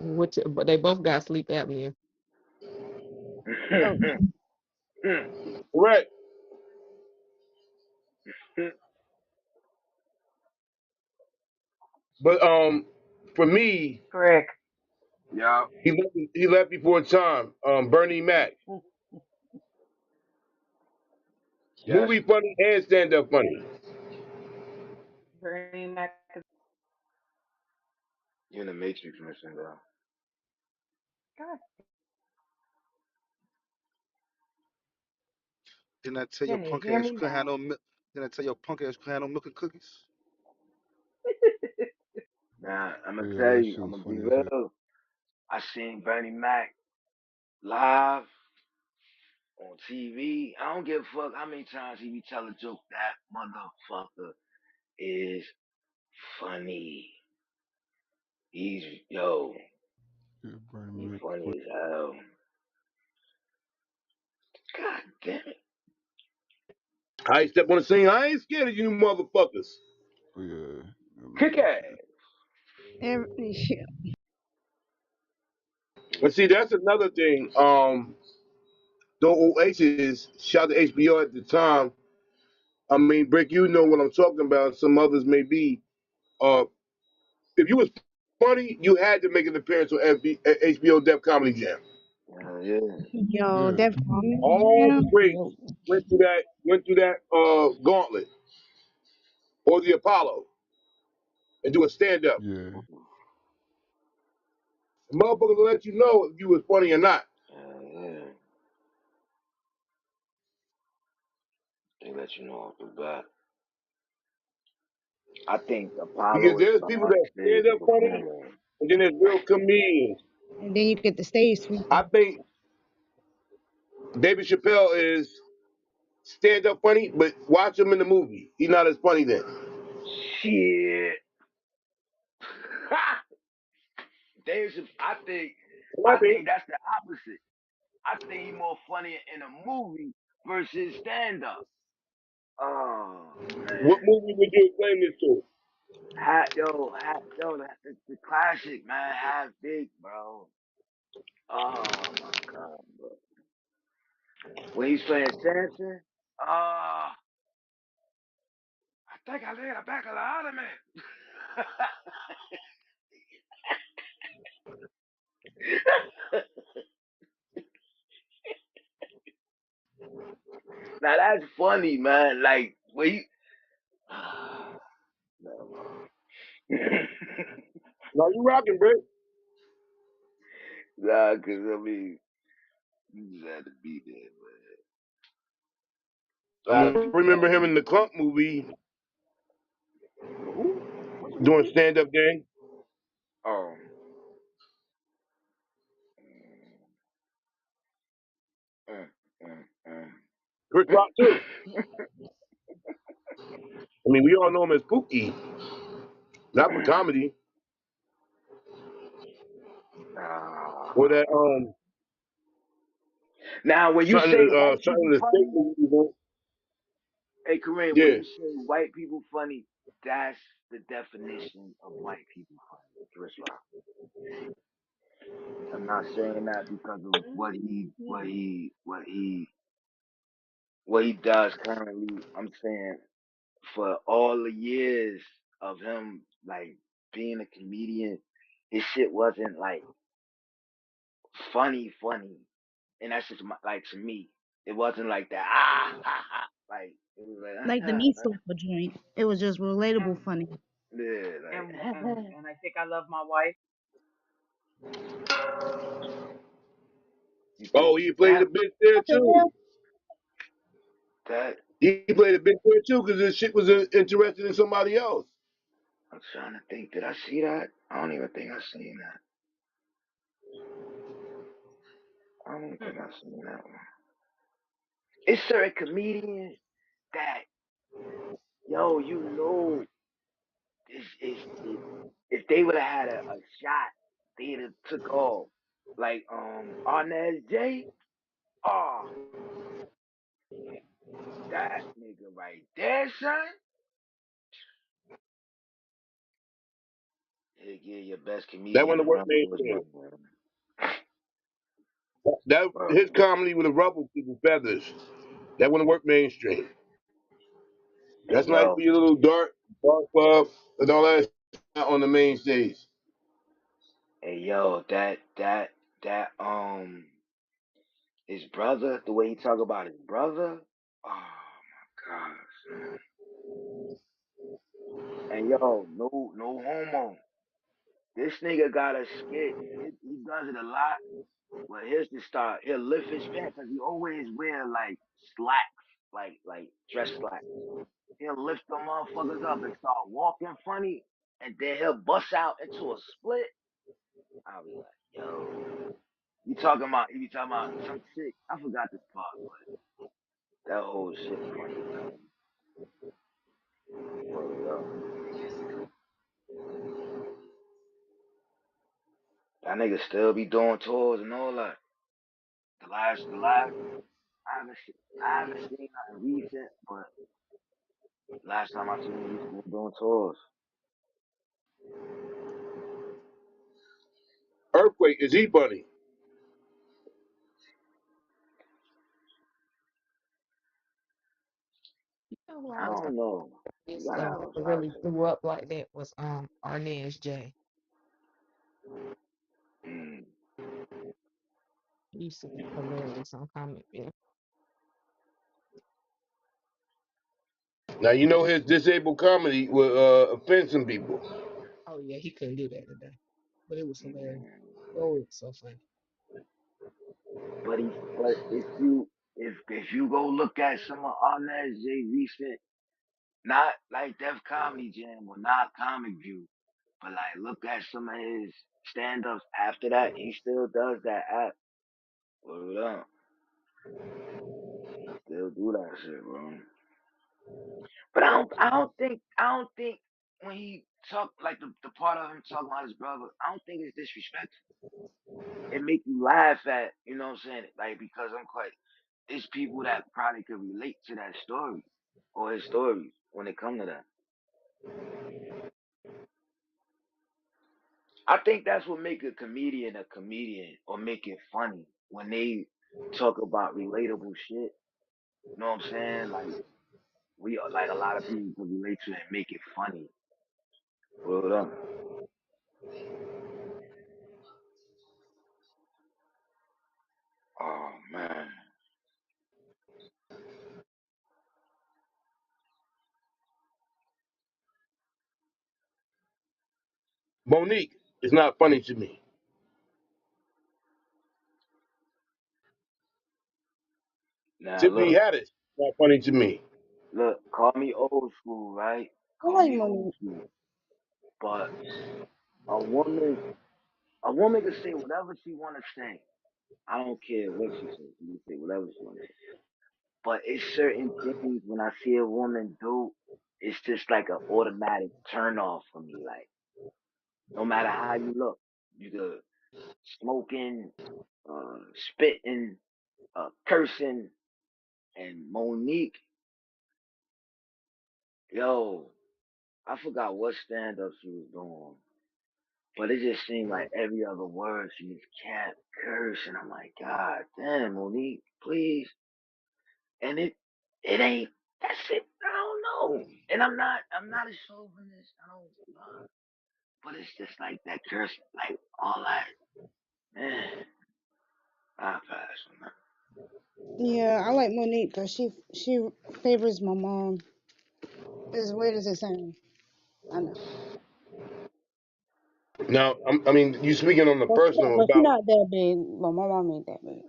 Which, but they both got sleep apnea. Oh, Correct. But for me, Frick. Yeah, he left before time. Bernie Mac, yes. movie funny and stand up funny. Bernie Mac. You in the Matrix, missing though. God, Didn't I tell your can you punk hear ass me you couldn't have now? no milk? Didn't I tell your punk ass you couldn't have no milk and cookies? Now I'm gonna yeah, tell that you, shit I'm was gonna be funny as hell. real. I seen Bernie Mac live on TV. I don't give a fuck how many times he be telling a joke. That motherfucker is funny. He's yo, Yeah, Bernie he Mac funny funny. as hell. God damn it. I step on the scene. I ain't scared of you motherfuckers. Oh, yeah, I Kick remember that ass. shit. But see, that's another thing. The Oasis shot to HBO at the time. I mean, Brick, you know what I'm talking about. Some others may be. Uh, if you was funny, you had to make an appearance on HBO Def Comedy Jam. Yeah. Yo, Yeah, Def All the Comedy greats Jam. went through that gauntlet or the Apollo and do a stand up. yeah, Motherfuckers will let you know if you was funny or not. Yeah. They let you know off the bat. I think Because Apollo is there's the people hardest that stage stand to up funny, perform on. and then there's real comedians. And then you get the stage I sweeping. think David Chappelle is stand up funny, but watch him in the movie. He's not as funny then. Shit. I I think. think that's the opposite. I think he's more funny in a movie versus stand up. Oh What man. movie would you explain this to? The classic man, Half Big, bro. Oh my god, bro. When he's playing Samson, I think I laid a back of the ottoman. Now that's funny, man. Like when you, never mind. No, you rocking, Brick. Nah, cause I mean, you just had to be there, I mean, I remember him in the Clump movie man. Who? Which doing movie? stand up game. Oh, mm, mm, Chris mm. Rock too. I mean, we all know him as Pookie, not for comedy or that Ah. Now, when you say something white something people with a state funny, movie. hey Kareem, when Yeah. you say white people funny, that's the definition of white people funny. Chris Rock. I'm not saying that because of what he does currently. I'm saying for all the years of him like being a comedian, his shit wasn't like funny, and that's just like to me, it wasn't like that. Ha ha. Like it was Like the like meat slapper joint. It was just And relatable funny. yeah, and I think I love my wife. you think Oh, he played that a bit there What the too. hell? that He played a bit there too because his shit was interested in somebody else. I'm trying to think. Did I see that? I don't even think I seen that. I don't even think I seen that one. It's certain comedians that you know, if they would have had a shot, they'd have took off. Like Arnez J. Oh, that nigga right there, son. He'll give your best That comedian one a to work run for his mainstream. money, man. That Bro. his comedy would have ruffled people's feathers. That wouldn't work mainstream. And That's nice for yo, your little dark club and all that on the main stage. and yo, that his brother, the way he talk about his brother, oh my gosh, man. And yo, no homo. This nigga got a skit. He does it a lot. But here's the start. He'll lift his pants because he always wear like slacks, like dress slacks. He'll lift them motherfuckers up and start walking funny, and then he'll bust out into a split. I'll be like, yo, you be talking about some chick. I forgot this part, but that whole shit funny, man. Word up. That nigga still be doing tours and all that. The last one. I haven't seen nothing recent, but last time I seen him, he's still doing tours. Earthquake is he bunny? You know who I I was don't know. You this gotta have a fact really check. blew up like that was Arnez J. Mm. He used to be hilarious on Comic View. Now you know his disabled comedy will offend some people. Oh yeah, he couldn't do that today. But it was hilarious. Mm. Oh, it was so funny. But if you go look at some of Arnez J recent, not like Def Comedy Jam or not Comic View, but like look at some of his stand ups after that, he still does that act. Word up. He still do that shit, bro. But I don't think when he talk like the part of him talking about his brother, I don't think it's disrespectful. It make you laugh at, you know what I'm saying? Like because I'm quite it's people that probably could relate to that story or his stories when it come to that. I think that's what make a comedian or make it funny when they talk about relatable shit. You know what I'm saying? Like we like a lot of people can relate to it and make it funny. Word up. Oh man. Monique is not funny to me. Now Tiffany look, Haddish not funny to me. call me old school, right? I Call like me old Monique. school. But a woman a woman can say whatever she wanna say. I don't care what she says. She can say whatever she wanna say. But it's certain things when I see a woman do, it's just like an automatic turn off for me. Like no matter how you look, you could smoking, spitting, cursing, and Monique, yo, I forgot what stand up she was doing, but it just seemed like every other word she just kept cursing. I'm like, God damn, Monique, please. And it ain't that shit. I don't know. And I'm not a chauvinist. I don't. But it's just like that curse, like all that. Man, I pass on that. Yeah, I like Monique because she favors my mom. As weird as it sounds, I know. Now I mean you speaking on the personal But she about, not that big. But my mom ain't that big.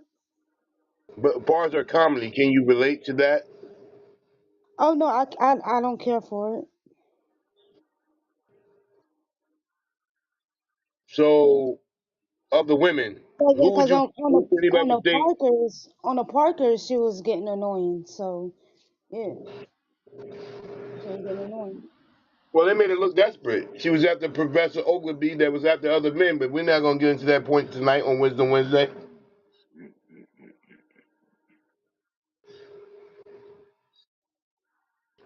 but as far as her comedy, can you relate to that? Oh no, I don't care for it. So of the women, But yeah, who would cause you who would on anybody the think? Parkers, she was getting annoying. So yeah, she was getting annoying. Well, they made it look desperate. She was after Professor Ogilvy that was after other men, but we're not gonna get into that point tonight on Wisdom Wednesday.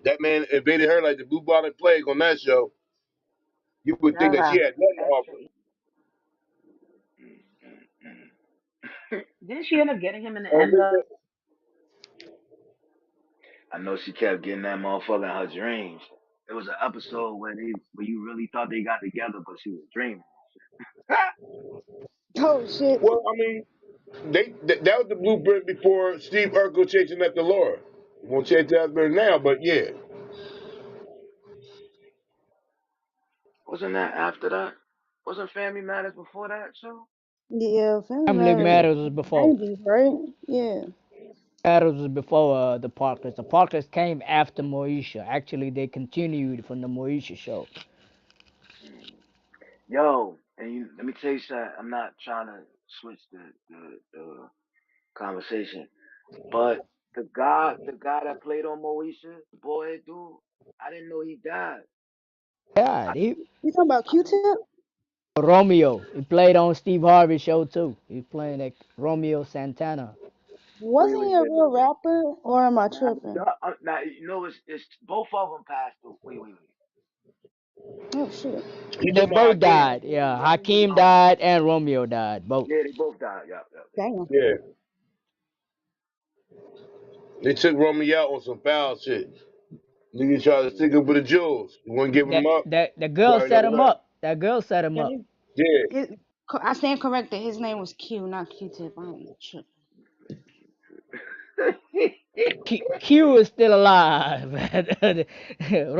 That man invaded her like the blue bonnet plague on that show. You would think that she Yeah, had nothing to extra. offer. Didn't she end up getting him in the Oh, end of? I know she kept getting that motherfucker in her dreams. There was an episode where you really thought they got together, but she was dreaming. Oh shit. well, I mean, that was the blueprint before Steve Urkel chasing after Laura. Won't chase after her now, but yeah. Wasn't that after that? Wasn't Family Matters before that show? Yeah, Family Family Matters. Matters was before. 90s, right? Yeah. Matters was before the Parkers. The Parkers came after Moesha. Actually, they continued from the Moesha show. Mm. Yo, and let me tell you something. I'm not trying to switch the conversation, but the guy that played on Moesha, the boy dude, I didn't know he died. I, Yeah, he You talking about I think Q-Tip? Romeo. He played on Steve Harvey's show too. He playing like Romeo Santana. Queen Wasn't was he a dead real before. rapper, or am I Now, tripping? now you know it's both of them passed away. Wait. Oh shit. You They talking about both Hakeem? died. Yeah, Hakeem Um, died and Romeo died. Both. yeah, they both died. Yeah, they both Damn. died. Yeah. They took Romeo out on some foul shit. Nigga tried to stick him with the jewels. You wouldn't give him That up. that the You girl already know set him what. up. That girl set him Yeah, up. Yeah. I stand corrected. His name was Q, not Q-Tip. I ain't tripping. Q is still alive.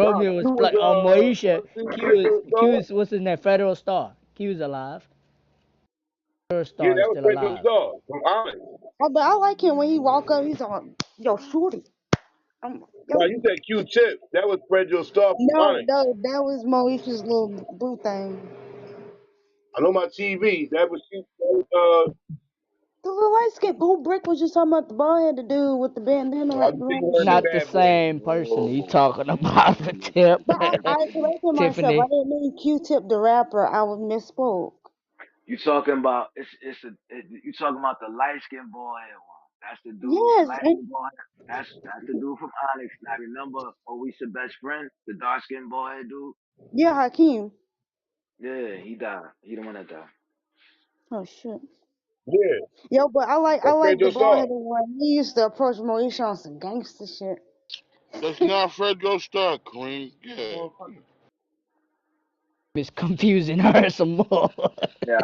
Nah, Romeo was Q was on Moesha. was he Q Pedro is what's in that Federal Star. Q's alive. Federal Yeah, Star is that was still Pedro alive. Star from Onyx. Oh, but I like him when he walk up. He's on, yo, shorty. Nah, Yo. you said Q-Tip. That was Pedro Star from No, Onyx. no, that was Moesha's little boo thing. I know my TV. That was Q. The little light skin. Who Brick was just talking about the bald headed dude with the bandana I wrapped was around thinking his her in the shit? Not the Bad Boys. same person. You Whoa, talking about the tip. But I corrected myself. I Tiffany. didn't mean Q-Tip the rapper. I was misspoke. you talking about you talking about the light skinned boy one. That's the dude, the Yes, light and skinned boy. That's the dude from Onyx. Now remember Owisha best friend, the dark skinned boy dude. yeah, Hakeem. Yeah, he died. He the one that died. Oh shit. Yeah, Yo, but I that's like the Pedro bald Star. headed one. He used to approach Moesha on some gangster shit. That's not Fredro Starr, Queen. Yeah. Is confusing her some more. Yeah,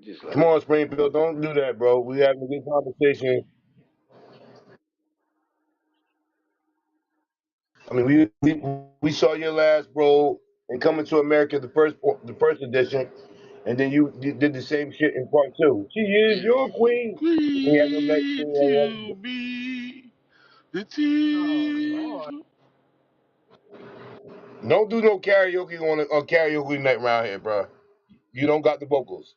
just let Come it. on, Springfield. Don't do that, bro. We having a good conversation. I mean, we saw your last, bro, in Coming to America, the first edition, and then you did the same shit in part two. She is your queen. We have no next Queen thing. to be the Oh tears. Lord. Don't do no karaoke on karaoke night around here, bro. You don't got the vocals.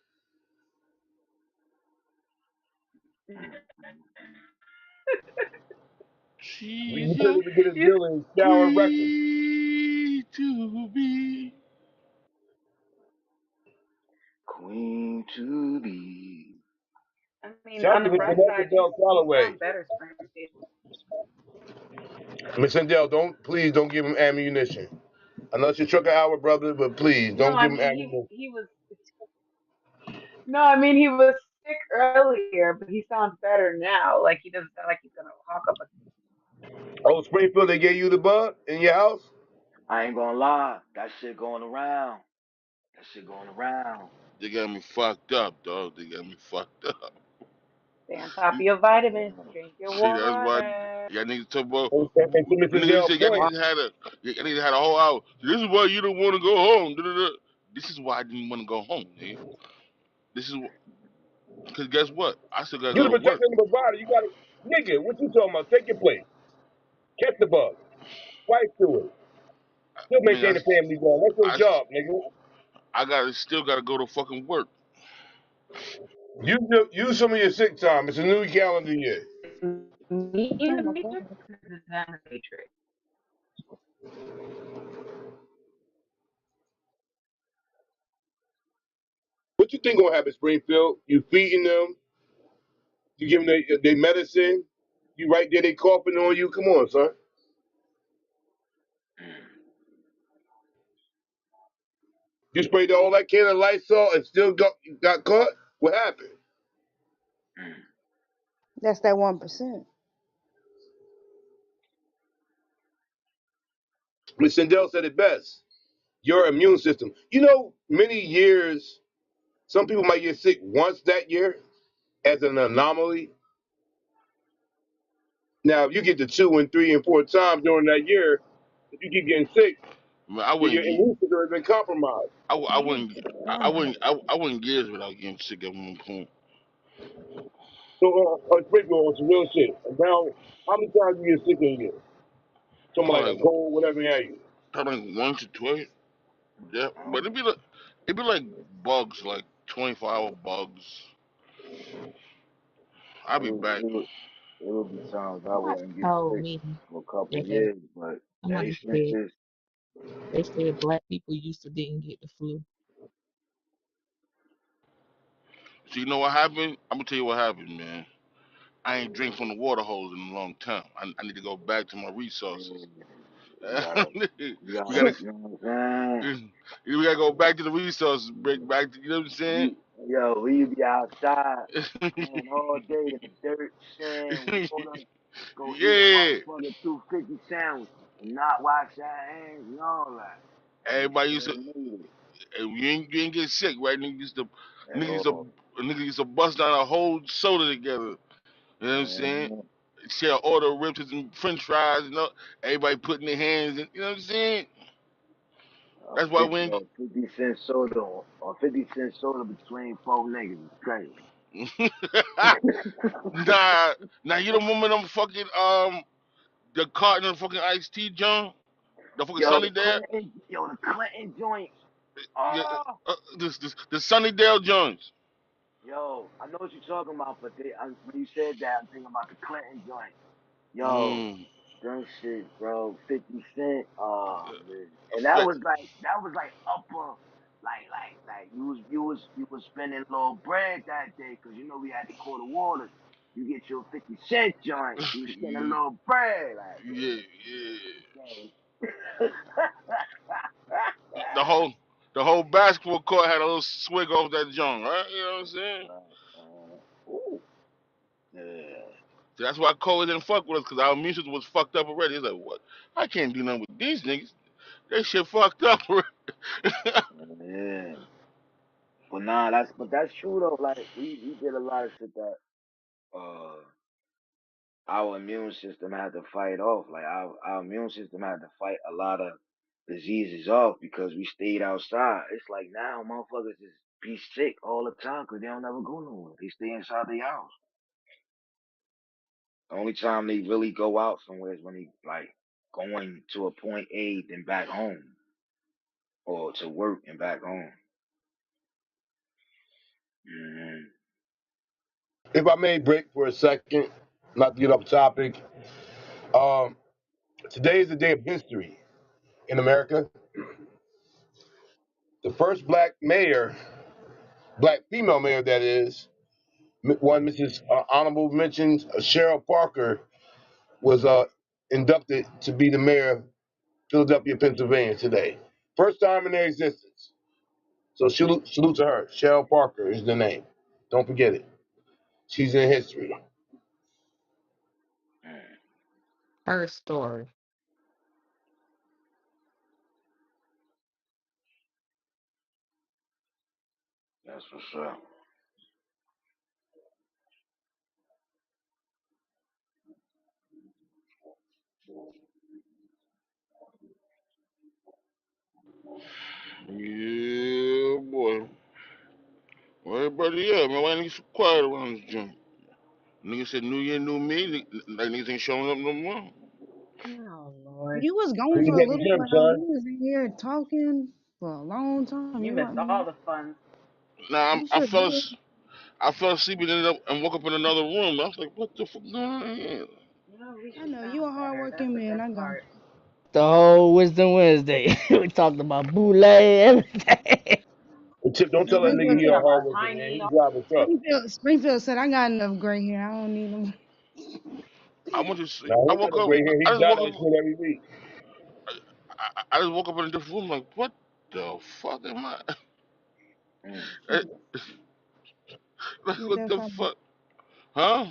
She's You your couldn't even get a You deal in Shower Records. queen to be. Queen to be. I mean, Shout on out the to bright Mr. side, Del you Calloway. sound better, Springfield. Miss Sindel, please don't give him ammunition. I know it's your truck hour, brother, but please No, don't I give him mean ammunition. he was no, I mean he was sick earlier, but he sounds better now. Like he doesn't sound like he's gonna hawk up a. Oh, Springfield, they gave you the bug in your house? I ain't gonna lie. That shit going around. That shit going around. They got me fucked up, dog. They got me fucked up. Stay on top of your vitamins. Drink your See, that's why water. y'all niggas talk about. And to Mr. Niggas Dell said y'all point, niggas had y'all niggas had a whole hour. This is why you don't want to go home. Da-da-da. This is why I didn't want to go home, nigga. This is because guess what? I still gotta you go the to work. protector and the provider. You got to, nigga, what you talking about? Take your place. Catch the bug. Fight through it. Still Nigga, maintain the family going. That's your I, job, nigga. I gotta still gotta go to fucking work. Use some of your sick time. It's a new calendar year. It's me in Oh the my matrix. god. This is not the matrix. What you think gonna happen, Springfield? You feeding them. You give them their medicine. You right there, they coughing on you. Come on, son. You sprayed all that can of Lysol and still got caught? What happened? That's that 1%. Miss Sindel said it best. Your immune system. You know, many years, some people might get sick once that year as an anomaly. Now, if you get to 2 and 3 and 4 times during that year, if you keep getting sick, I mean, I then your wouldn't get. immune system has been compromised. I Maybe wouldn't. Corona. I wouldn't years without getting sick at one point. So, Springfield, on some real shit. Now, how many times you get sick in a year? Something like Probably a cold, whatever have you. probably like once or twice. Yeah, but it'd be like bugs, like 24-hour bugs. I'll be back. It would be times I Somebody wouldn't get told sick me for a couple of that years, but ever somebody since said this, they said black people used to didn't get the flu. So you know what happened? I'm gonna tell you what happened, man. I ain't drink from the water hose in a long time. I need to go back to my resources. Man, you we gotta, gotta you know what I'm saying? we gotta go back to the resources. Break back to, you know what I'm saying? We be outside playing all day in the dirt, sand, water, go eat a Yeah. motherfucking 250 sandwich and not wash your hands and all that. And Everybody used to, still made it. you ain't get sick, right? At all. Niggas used to bust down a whole soda together. You know what I'm saying? Man, Share order ribs and French fries, you know. Everybody putting their hands in. You know what I'm saying? That's why we ain't. 50 cent soda or 50 cent soda between four niggas is crazy. Nah, nah. You don't remember them fucking the carton of fucking iced tea, John? The fucking Sunny Dale. The Clinton joints. Yeah, Oh, the Sunnydale joints. I know what you're talking about, but when you said that, I'm thinking about the Clinton joint. Yo, Mm. them shit, bro. 50 Cent. Oh man, and Fit. that was like upper, like you was spending a little bread that day, cause you know we had the quarter waters. You get your 50 cent joint. You was spending a Yeah, little bread, like yeah, yeah. yeah. The whole the whole basketball court had a little swig off that joint, right? You know what I'm saying? Ooh, yeah. So that's why Cole didn't fuck with us, because our music was fucked up already. He's like, what? I can't do nothing with these niggas. They shit fucked up already. Yeah. But that's true though. Like we did a lot of shit that uh our immune system had to fight off. Like our immune system had to fight a lot of diseases off because we stayed outside. It's like now motherfuckers just be sick all the time because they don't ever go nowhere. They stay inside their house. The only time they really go out somewhere is when they like going to a point A then back home or to work and back home. Hmm. If I may break for a second, not to get off topic, um, today is the day of history in America. The first black mayor, black female mayor, that is, one Mrs. Honorable mentions Cheryl Parker was inducted to be the mayor of Philadelphia, Pennsylvania today. First time in their existence. So salute to her. Cheryl Parker is the name. Don't forget it. She's in history. Her story. That's what's up. Yeah, boy. Where everybody at, man? Why niggas so quiet around this joint? Niggas said New Year, new me. Like niggas ain't showing up no more. Oh Lord, You was gone Where for you a at the little gym, while. son? We was in here talking for a long time. you You missed weren't all there. the fun. Nah, You sure did. I fell asleep and woke up in another room. I was like, what the fuck going on here? Well, at least I you know you a sound better. That's hardworking the man. best I got part. The whole Wisdom Wednesday. We talked about boule, everything. Well, Chip, don't tell that We nigga Springfield he talked a said. hard about working man. Tiny. He drive a truck. Springfield said I got enough gray hair. I don't need them. I went to sleep. Now, he ain't got no gray hair. I He just dye woke that up. shit every week. I just woke up in a different room. Like, what the fuck am I? Mm. Like, What they what was the talking about? fuck? Huh?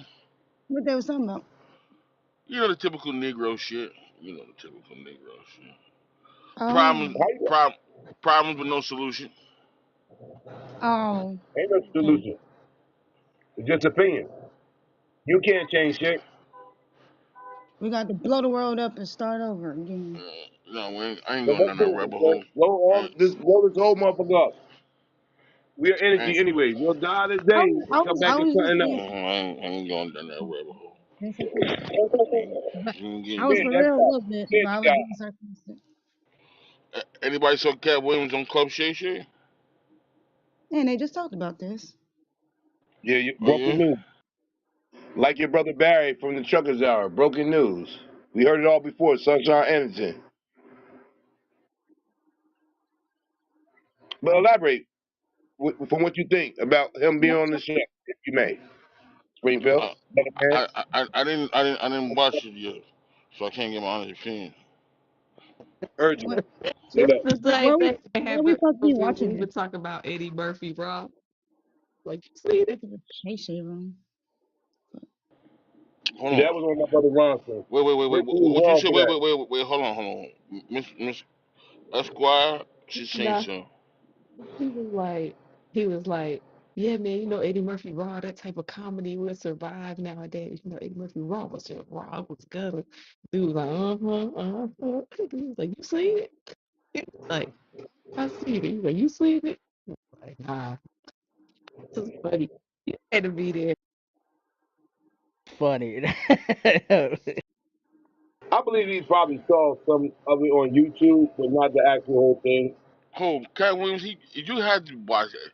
What they was talking about? You know the typical Negro shit. You know the typical Negro shit. Oh, Problems, How you prob- problems with no solution. oh. Ain't no Hmm. solution. It's just opinion. You can't change shit. We got to blow the world up and start over again. No, I ain't So going let's down that do it. rabbit So hole. blow this whole motherfucker up. We are I energy ain't, anyway. We'll die I today was, and come back I and was just something being, else. I ain't going down that rabbit hole. being sarcastic. I ain't, But I ain't I getting was Man, for there. that's real a not little bit, but I bitch was guy. being sarcastic. Anybody saw Cat Williams on Club Shay Shay? And they just talked about this. Yeah, Oh broken yeah. news. Like your brother Barry from the Truckers Hour. Broken news. We heard it all before. Sunshine Anderson. But elaborate from what you think about him being on the show, if you may. Springfield. I, Better man. I didn't watch it yet, so I can't get my honest opinion. Urgent. What, Say It's that. the same where we thing that where we happened supposed to be earlier when watching we were this? talking about Eddie Murphy, Rob. Like, you see it? It's a Shay Shay room. Hold That on. was on my brother Ronson. Wait. Rick, you was What you wrong said? for that. Wait. Hold on. Miss Esquire, she Nah, changed him. he was like, yeah, man, Eddie Murphy Raw, that type of comedy would survive nowadays. Eddie Murphy Raw was just raw, it was gutter. Dude was like, He was like, you seen it? He was like, I seen it. He was like, you seen it? Like, nah, this is funny. You had to be there. Funny. I believe he probably saw some of it on YouTube, but not the actual whole thing. Oh, Cat Williams, you had to watch it.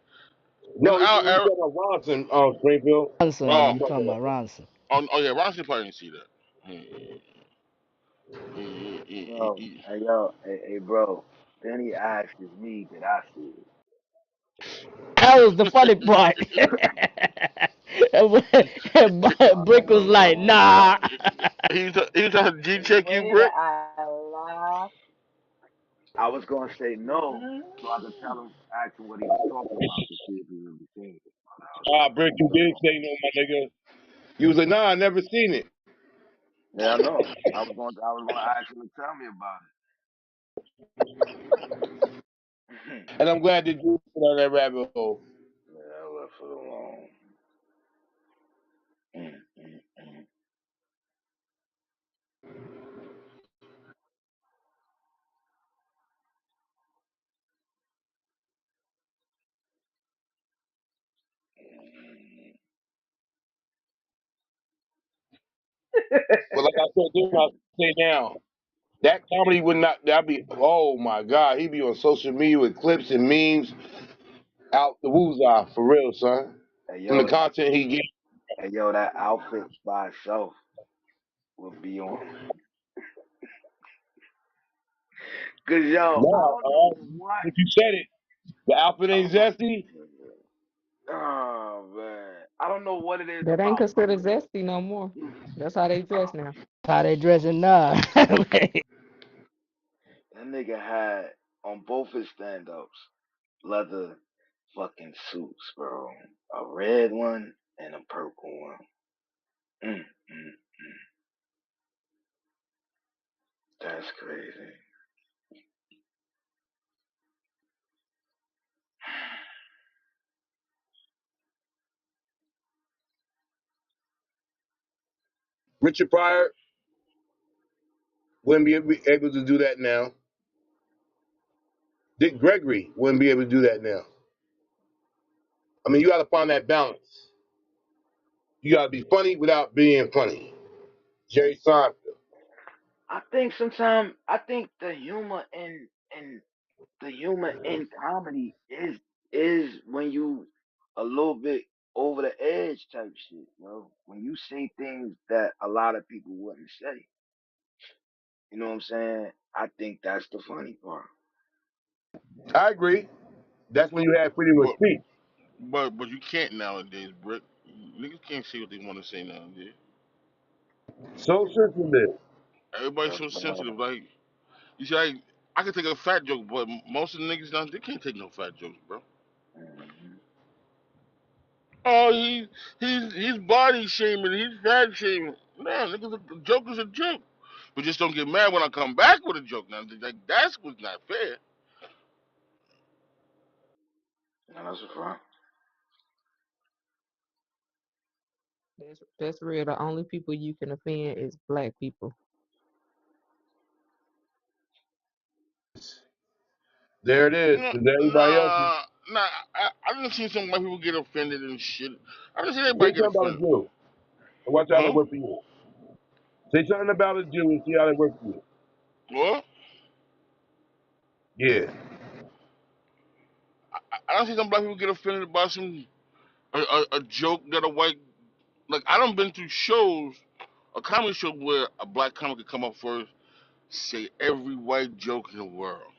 In No, our he's era, talking about Ronson, Springfield. Ronson, oh, you talking about Ronson? yeah, Ronson probably didn't see that. Yo, hey yo, hey bro. Then he asks me, did I see it? That was the funny part. Brick was like, Oh nah. man. He was trying to G The check you, way that Brick. I laughed. I was gonna say no, Mm. so I could tell him, ask him what he was talking about to see if he really seen it. But I was Ah, like, Brick, you did say no, my nigga. You was like, nah, I never seen it. yeah, I know. I was gonna ask him to tell me about it. And I'm glad that you went on that rabbit hole. Yeah, I left it alone. Mm, mm, mm. But like I said, this I say now, that comedy would not, that'd be, oh my God, he'd be on social media with clips and memes out the woozah, for real, son. Hey From the yo, content he gets. hey yo, that outfit by itself would be on. Cause yo, I Now, don't know what. if you said it, the outfit ain't Oh my zesty. goodness. Oh man, I don't know what it is That ain't about considered Brick. zesty no more. That's how they dress now. How they dressing now? That nigga had on both his stand-ups leather fucking suits, bro. A red one and a purple one. Mm, mm, that's crazy. Richard Pryor wouldn't be able to do that now. Dick Gregory wouldn't be able to do that now. I mean, you got to find that balance. You got to be funny without being funny. Jerry Seinfeld. I think the humor in comedy is when you a little bit over the edge type shit, yo. When you say things that a lot of people wouldn't say. You know what I'm saying? I think that's the funny part. I agree. That's when you have freedom of But speech. but you can't nowadays, Brick. Niggas can't say what they want to say nowadays. So sensitive. Everybody's That's so bad. sensitive. Like you see, like I can take a fat joke, but most of the niggas now they can't take no fat jokes, bro. Mhm. Oh, he's body shaming, he's fat shaming. Man, niggas, a joke is a joke. But just don't get mad when I come back with a joke. Now, like that's what's not fair. No, that's a fact. That's real. The only people you can offend is black people. There it is. No, Because everybody else is. nah, nah. I didn't see some white people get offended and shit. I didn't see Say everybody get something about a offended. Jew. And watch how they Huh? work for you. Say something about a Jew and see how they work for you. What? Yeah. I don't see some black people get offended about a joke that a white like. I don't been through shows, a comedy show where a black comic could come up first, say every white joke in the world,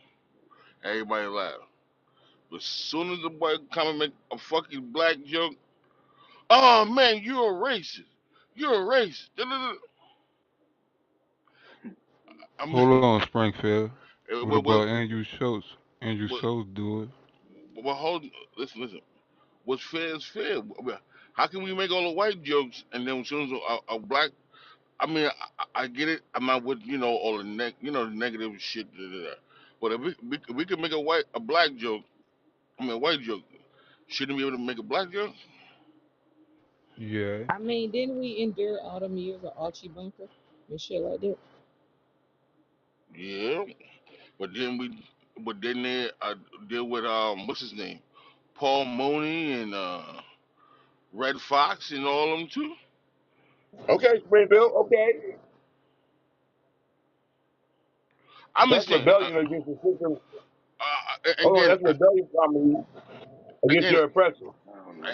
everybody laugh. But as soon as the white comic make a fucking black joke, Oh man, you're a racist. You're a racist. I mean, Hold on, Springfield. What well, well, about Andrew Schultz? Andrew well, Schultz do it. well, hold. Listen. What's fair is fair. How can we make all the white jokes and then as soon as a black? I mean, I get it. I'm not with all the the negative shit. Da, da, da. But if we can make a black joke, I mean a white joke, shouldn't we be able to make a black joke? Yeah. I mean, didn't we endure all them years of Archie Bunker and shit like that? Yeah. But then they deal with what's his name, Paul Mooney and Red Fox and all of them too. Okay, Springfield. Okay, I'm that's just saying. rebellion against the system. Hold on, Again, that's rebellion comedy against again, your oppressor. I don't know.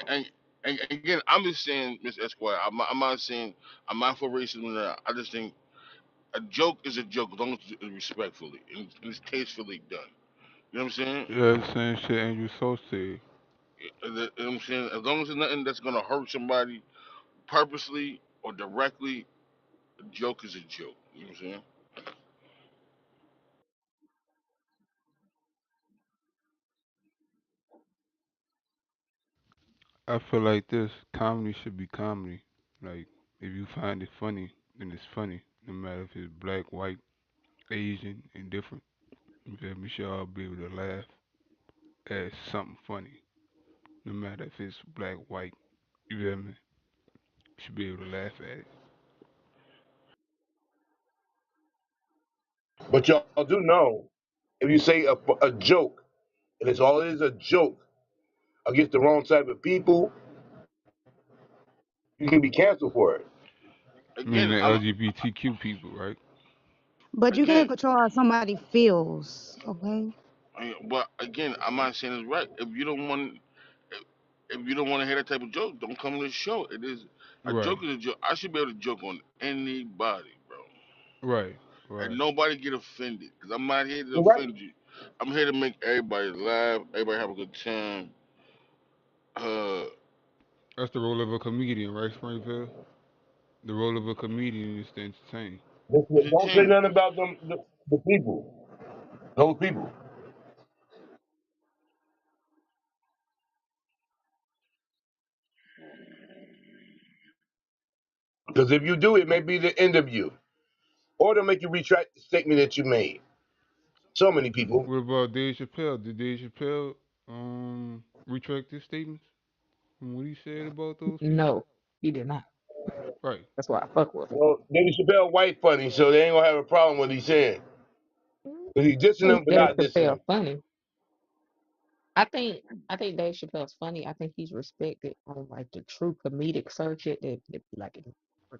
and again, I'm just saying, Miss Esquire. I'm not saying I'm not for racism. I just think a joke is a joke as long as it's respectfully and it's tastefully done. You know what I'm saying? Yeah, the same shit Andrew Schultz said. You know what I'm saying? As long as it's nothing that's gonna hurt somebody purposely or directly, a joke is a joke. You know what I'm saying? I feel like this comedy should be comedy. Like, if you find it funny, then it's funny. No matter if it's black, white, Asian, indifferent. You feel me? We should all be able to laugh at something funny. No matter if it's black, white. You feel me? Should be able to laugh at it. But y'all do know if you say a joke and it's all it is a joke against the wrong type of people, you can be canceled for it. Meaning Again, the I'm LGBTQ people, right? But you again, can't control how somebody feels, okay? but again, I'm not saying it's right. If, if you don't want to hear that type of joke, don't come to the show. It is a Right, joke is a joke. I should be able to joke on anybody, bro, right, and right. nobody get offended. Cause I'm not here to You're right. offend you. I'm here to make everybody laugh, everybody have a good time. Uh, That's the role of a comedian, right, Springfield? The role of a comedian is to entertain. it's a Don't say team. nothing about them, the people, those people. Because if you do, it may be the end of you, or they'll make you retract the statement that you made. So many people. What about Dave Chappelle? Did Dave Chappelle retract his statements from what he said about those people? No, he did not. Right. That's why I fuck with him. Well, David Chappelle white funny, so they ain't gonna have a problem with what he's saying. Because he's I dissing think them, but Dave not dissing Chappelle them. funny. I think Dave Chappelle's funny. I think he's respected on like the true comedic circuit that like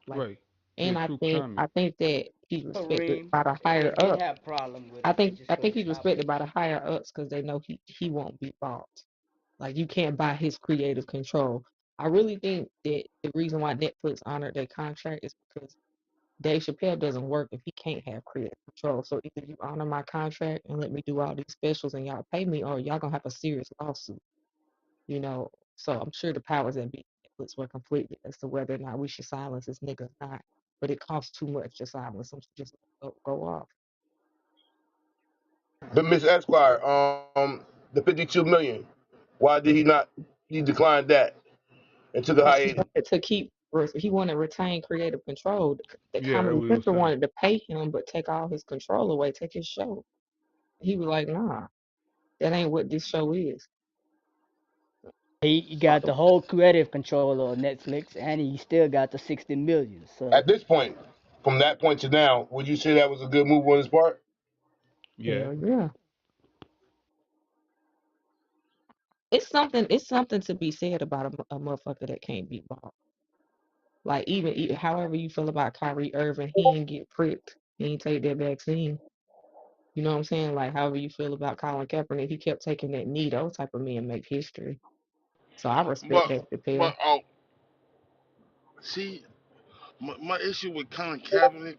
like Right. Yeah, and true I comic. think that he's respected Kareem, by the higher they ups. have problem with him. They just I think couldn't he's stop him. respected by the higher ups because they know he won't be bought. Like you can't buy his creative control. I really think that the reason why Netflix honored their contract is because Dave Chappelle doesn't work if he can't have creative control. So either you honor my contract and let me do all these specials and y'all pay me, or y'all gonna have a serious lawsuit. You know. So I'm sure the powers that be Netflix were conflicted as to whether or not we should silence this nigga or not. But it costs too much to silence him to just go off. But Miss Esquire, the 52 million, why did he not? He declined that and took a Because he hiatus. wanted to he wanted to retain creative control. The Yeah, that's Comedy what he was Central saying. wanted to pay him, but take all his control away, take his show. He was like, nah, that ain't what this show is. He got the whole creative control of Netflix, and he still got the 60 million. So At this point, from that point to now, would you say that was a good move on his part? Yeah. Hell yeah. It's something to be said about a motherfucker that can't be bought. Like even however you feel about Kyrie Irving, he ain't get pricked. He ain't take that vaccine. You know what I'm saying? Like however you feel about Colin Kaepernick, he kept taking that knee. Those type of men make history. So I respect But that but Chappelle. see, my issue with Colin Kaepernick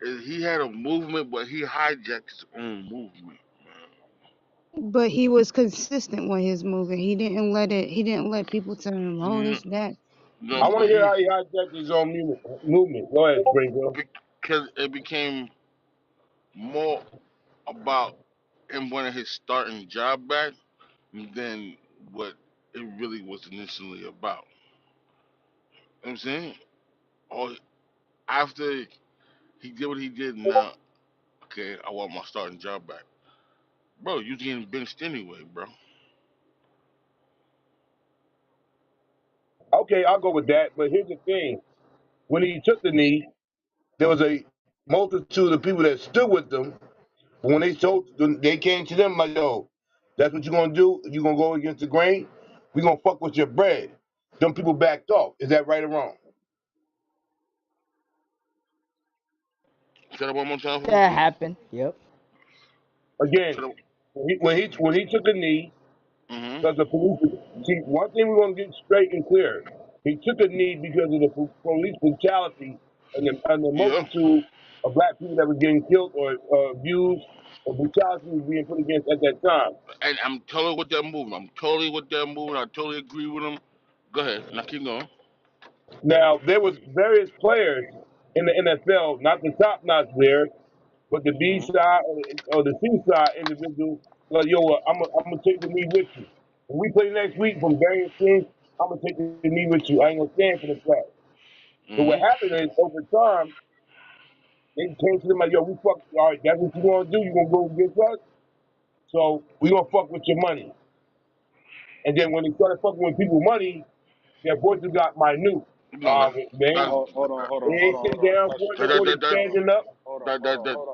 is he had a movement, but he hijacked his own movement, man. But he was consistent with his moving. He didn't let it. He didn't let people tell him, "Oh, No, this that." no, I want but to hear he how he hijacked his own movement. Go ahead, Springfield. because it became more about him wanting his starting job back than what it really was initially about. You know what I'm saying? Or after he did what he did, now okay, I want my starting job back, bro. You getting benched anyway, bro. Okay, I'll go with that. But here's the thing: when he took the knee, there was a multitude of people that stood with them. But when they came to them like, "Yo, that's what you're gonna do? You're gonna go against the grain? We're gonna fuck with your bread." Them people backed off. Is that right or wrong? Say that one more time for me, That please. happened. Yep. Again, Say that. when he took a knee, Mhm. because the police. See, one thing we're gonna get straight and clear: he took a knee because of the police brutality and the Yeah. multitude of black people that were getting killed or abused, or brutality was being put against at that time. And I'm totally with that movement. I'm totally with that movement. I totally agree with him. Go ahead. Now keep going. Now there was various players in the NFL, not the top notch players, but the B Mhm. side or the C side individuals. Like, yo, I'm gonna take the knee with you. When we play next week from various teams, I'm gonna take the knee with you. I ain't gonna stand for the play. So what Mhm. happened is over time they came to them like, yo, we fuck. All right, that's what you gonna do. You gonna go against us? So we gonna fuck with your money. And then when they started fucking with people's money, their voices got minute. No, Man, that's they ain't sit down for it no more. They standing up.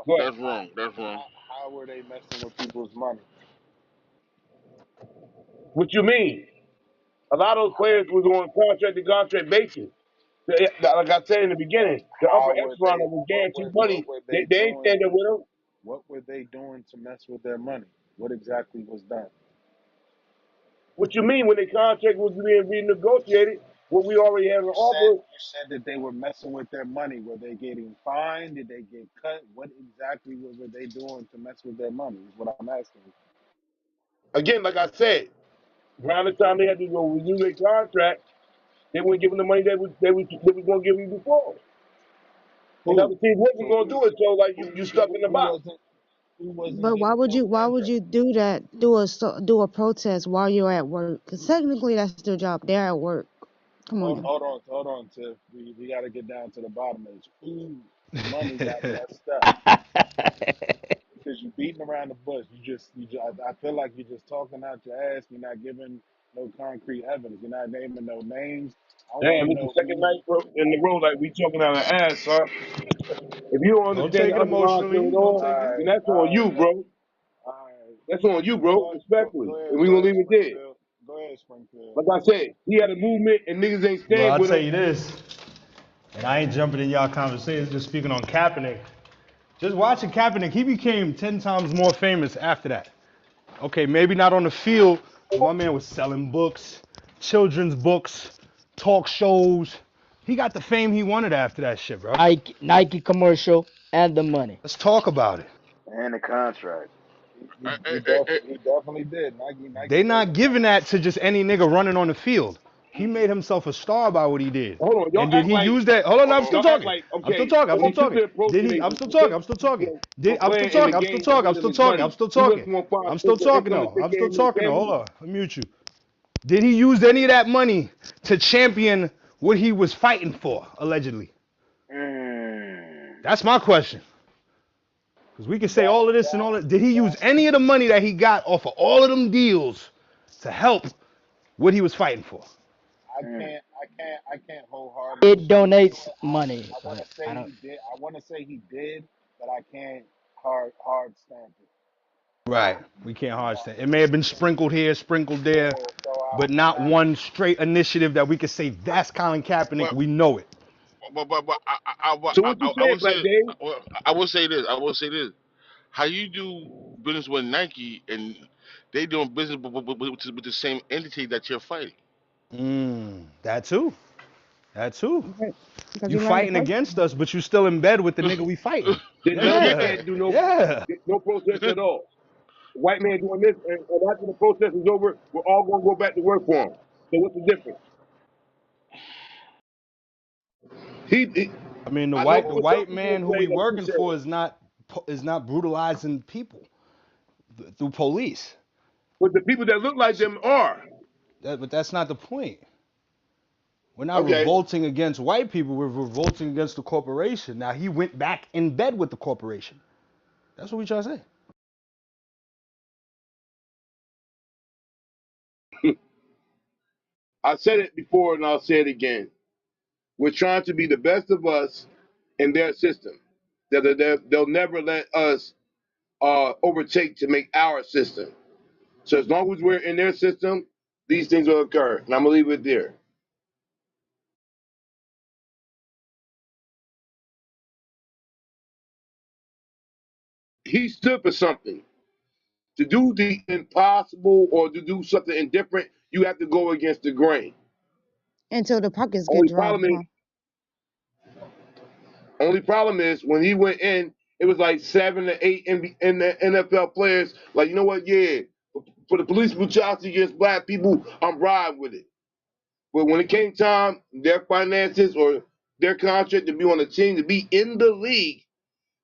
Go ahead. that's wrong. That's wrong. How were they messing with people's money? What you mean? A lot of those players was on contract to contract basis. Like I said in the beginning, the upper How were echelon they? that was What guaranteed what money, were they, they they ain't doing? stand up with them. What were they doing to mess with their money? What exactly was done? What you mean when the contract was being renegotiated? What we already have an offer. You said that they were messing with their money. Were they getting fined? Did they get cut? What exactly were they doing to mess with their money? Is what I'm asking. Again, like I said, around the time they had to go renew their contract, they weren't giving the money they was going to give you before. And Who? other teams wasn't So going to do it. So like you stuck in the who box. wasn't who wasn't But why getting would those you? Why would contracts? you do that? Do a protest while you're at work? Because technically that's their job. They're at work. Come on now. Hold on, Tiff. We got to get down to the bottom of this. Whose money got messed up? Because you beating around the bush. I feel like you're just talking out your ass. You're not giving no concrete evidence. You're not naming no names. I want Damn, to it's the know second who's. night in the row like we talking out of ass, son. If you don't Don't understand take the it underlying thing emotionally. at Don't all, take it. then that's on you, bro. All right. That's on you, bro. Respectfully, and we Go gonna ahead, leave it there. Springfield. Go ahead, Springfield. Like I said, he had a movement and niggas ain't Well, stand I'll with tell him. you this, and I ain't jumping in y'all conversations, just speaking on Kaepernick. Just watching Kaepernick, he became 10 times more famous after that. Okay, maybe not on the field, but my man was selling books, children's books, talk shows. He got the fame he wanted after that shit, bro. Nike commercial and the money. Let's talk about it. And the contract. Eh, eh, eh, eh, He definitely did. Nike They gave not him giving money. that to just any nigga running on the field. He made himself a star by what he did. Hold on, y'all And did act he like use that? Hold on, I'm still y'all act talking. like I'm still okay talking. I'm when still he took talking. the approach Did and he? they I'm still talking. I'm still talking. for I'm still playing in the talking. I'm still game to talking. I'm get him still his talking. I'm money, still he talking. wasn't gonna find I'm still it's talking gonna though. take I'm care still of his talking though. Hold family. on. I'll mute you. Did he use any of that money to champion what he was fighting for, allegedly? Mm. That's my question. Because we can say That all of this and that all that. Did he use that any of the money that he got off of all of them deals to help what he was fighting for? I can't wholeheartedly It speak to donates it. money, I want but to say I don't. he did. I want to say he did, but I can't hard stamp it. Right. We can't hard stand. It may have been sprinkled here, sprinkled there, So but I'm not not. one straight initiative that we could say that's Colin Kaepernick. but We know it. but So what you I saying, would Black say Dave? I will say this. I will say this. How you do business with Nike and they doing business with the same entity that you're fighting? That too. That too. Right. Because You he learned to fighting fight. against us, but you still in bed with the nigga we fighting. Then Nike Yeah. can't do no Yeah. no protest at all. white man doing this, and after the protest is over, we're all gonna go back to work for him. So what's the difference? He I mean, I know the for some white people man who say, we like you working said, for is not brutalizing people through police. but the people that look like So them are. but that's not the point. We're not Okay. revolting against white people. We're revolting against the corporation. Now he went back in bed with the corporation. That's what we try to say. I said it before and I'll say it again. We're trying to be the best of us in their system. They'll never let us overtake to make our system. So as long as we're in their system, these things will occur. And I'm gonna leave it there. He stood for something. To do the impossible or to do something indifferent, you have to go against the grain. Until the pockets get Only dry, problem is, huh? only problem is when he went in, it was like 7 to 8 in the NFL players. Like, you know what? Yeah, for the police brutality against black people, I'm riding with it. But when it came time, their finances or their contract to be on the team, to be in the league,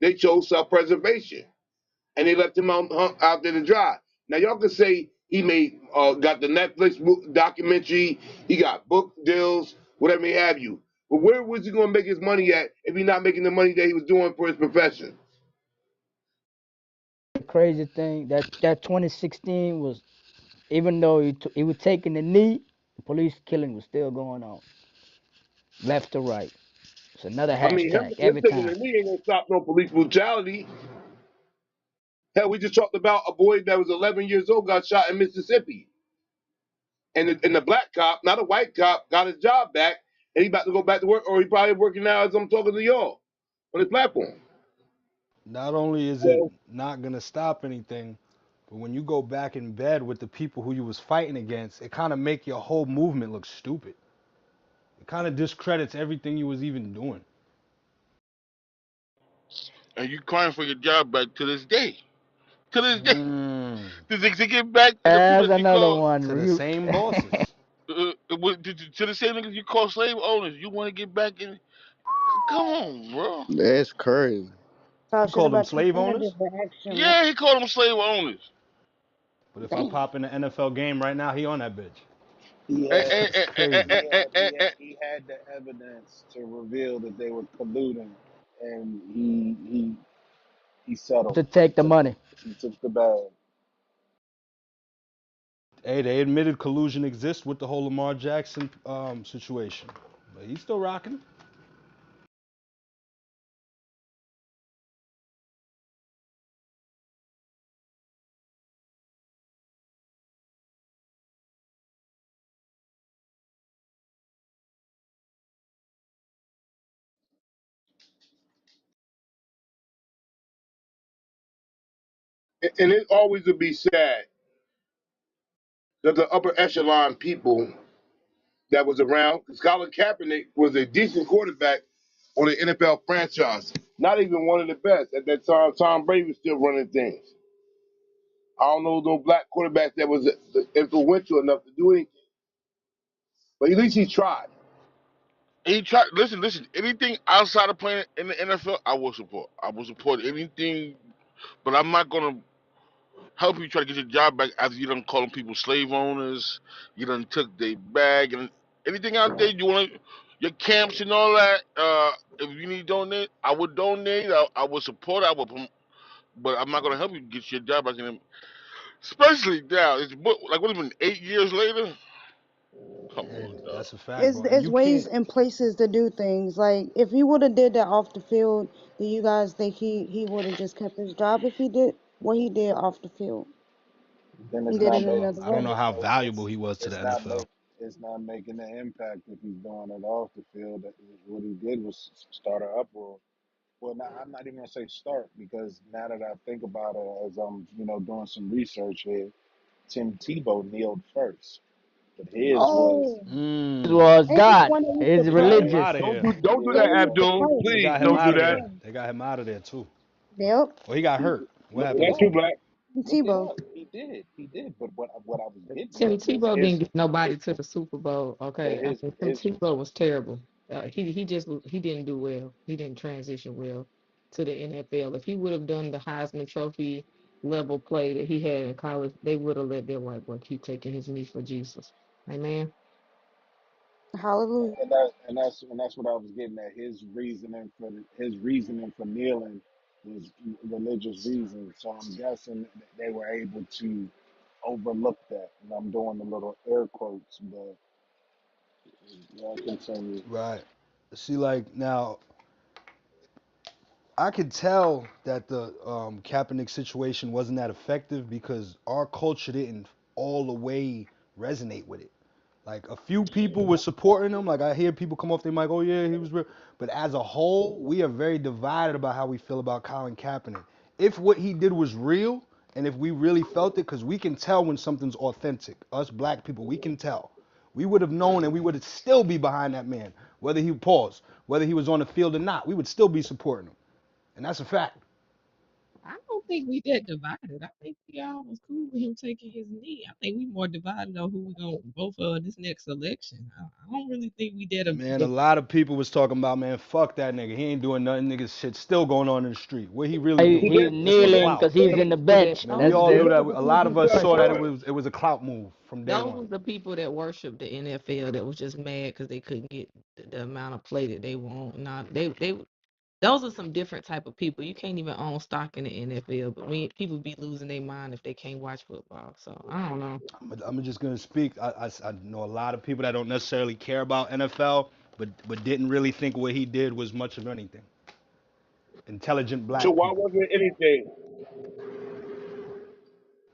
they chose self-preservation. And they left him out there to dry. Now y'all can say he made got the Netflix documentary, he got book deals, whatever may have you. But where was he going to make his money at if he's not making the money that he was doing for his profession? The crazy thing that 2016 was, even though he was taking the knee, the police killing was still going on, left to right. It's another I mean, hashtag him every taking time. the knee ain't gonna stop no police brutality. Hell, we just talked about a boy that was 11 years old got shot in Mississippi, and the black cop, not a white cop, got his job back, and he about to go back to work, or he probably working now as I'm talking to y'all on his platform. Not only is it So not gonna stop anything, but when you go back in bed with the people who you was fighting against, it kind of make your whole movement look stupid. It kind of discredits everything you was even doing. And you crying for your job back to this day. To this day. Mm. To get back to the people That's that you another call one. To the You same bosses. to the same niggas you call slave owners. You want to get back in? Come on, bro. That's crazy. You Talk shit called them about your slave candidate owners? for action, right? Yeah, he called them slave owners. But if I Damn. pop in the NFL game right now, he on that bitch. He And, had and, That's and, and, crazy. he had the evidence to reveal that they were colluding, and he settled. to take the money. He took the bag. Hey, they admitted collusion exists with the whole Lamar Jackson situation, but he's still rocking. and it always would be sad that the upper echelon people that was around, because Colin Kaepernick was a decent quarterback on the NFL franchise. Not even one of the best. At that time, Tom Brady was still running things. I don't know no black quarterback that was influential enough to do anything. But at least he tried. he tried. Listen. Anything outside of playing in the NFL, I will support. I will support anything, but I'm not gonna help you try to get your job back after you done calling people slave owners. You done took their bag and anything out there. You want your camps and all that. If you need donate, I would donate. I would support. I would, but I'm not gonna help you get your job back in them. Especially now, it's like what has been 8 years later. Come Hey, on, dog. that's a fact, It's bro. And it's you ways can't. and places to do things. Like if he would have did that off the field, do you guys think he would have just kept his job if he did what he did off the field? Then He it's did not it make another I don't way. know how valuable it's he was to the NFL. it's not making the impact if he's doing it off the field. What he did was start an uproar. Well, not, I'm not even gonna say start because now that I think about it, as I'm doing some research here, Tim Tebow kneeled first, but his was Oh, It Mm. was ain't this God. one that used to It's They got play? him religious. out of here. Don't do Yeah, that, he used yeah. to Abdul. play. They Please got him don't out do of that. there. They got him out of there too. Yep. Well, he got hurt. What Not happened Yep. to too him? black. Tebow. Yeah, he did. But what I was getting Tim at is Tebow didn't get nobody to the Super Bowl. but Okay, I his mean Tim his Tebow was terrible. He didn't do well. He didn't transition well to the NFL. If he would have done the Heisman Trophy level play that he had in college, they would have let that white boy keep taking his knee for Jesus. Amen. Hallelujah. and that's what I was getting at. His reasoning for kneeling was religious reasons. So I'm guessing they were able to overlook that. And I'm doing the little air quotes, but yeah, continue. Right. See, like now, I could tell that the Kaepernick situation wasn't that effective because our culture didn't all the way resonate with it. Like a few people were supporting him. Like I hear people come off their mic, "Oh yeah, he was real." But as a whole, we are very divided about how we feel about Colin Kaepernick. If what he did was real, and if we really felt it, because we can tell when something's authentic. Us black people, we can tell. We would have known, and we would still be behind that man, whether he paused, whether he was on the field or not. We would still be supporting him, and that's a fact. I don't think we that divided. I think we all was cool with him taking his knee. I think we more divided on who we gonna vote for this next election. I don't really think we Man, a lot of people was talking about, man, fuck that nigga. He ain't doing nothing. Nigga, shit still going on in the street. What he really He, do? he Just for kneeling clout. because he's in the bench. Man, we That's all knew it. that. those A are the lot of people us that saw that worship. it was a clout move from day Those one. was the people that worship the NFL that was just mad because they couldn't get the amount of play that they want. Not they. Those are some different type of people. You can't even own stock in the NFL, but people be losing their mind if they can't watch football. So I don't know. I'm just gonna speak. I know a lot of people that don't necessarily care about NFL, but didn't really think what he did was much of anything. Intelligent So black why people. wasn't it anything?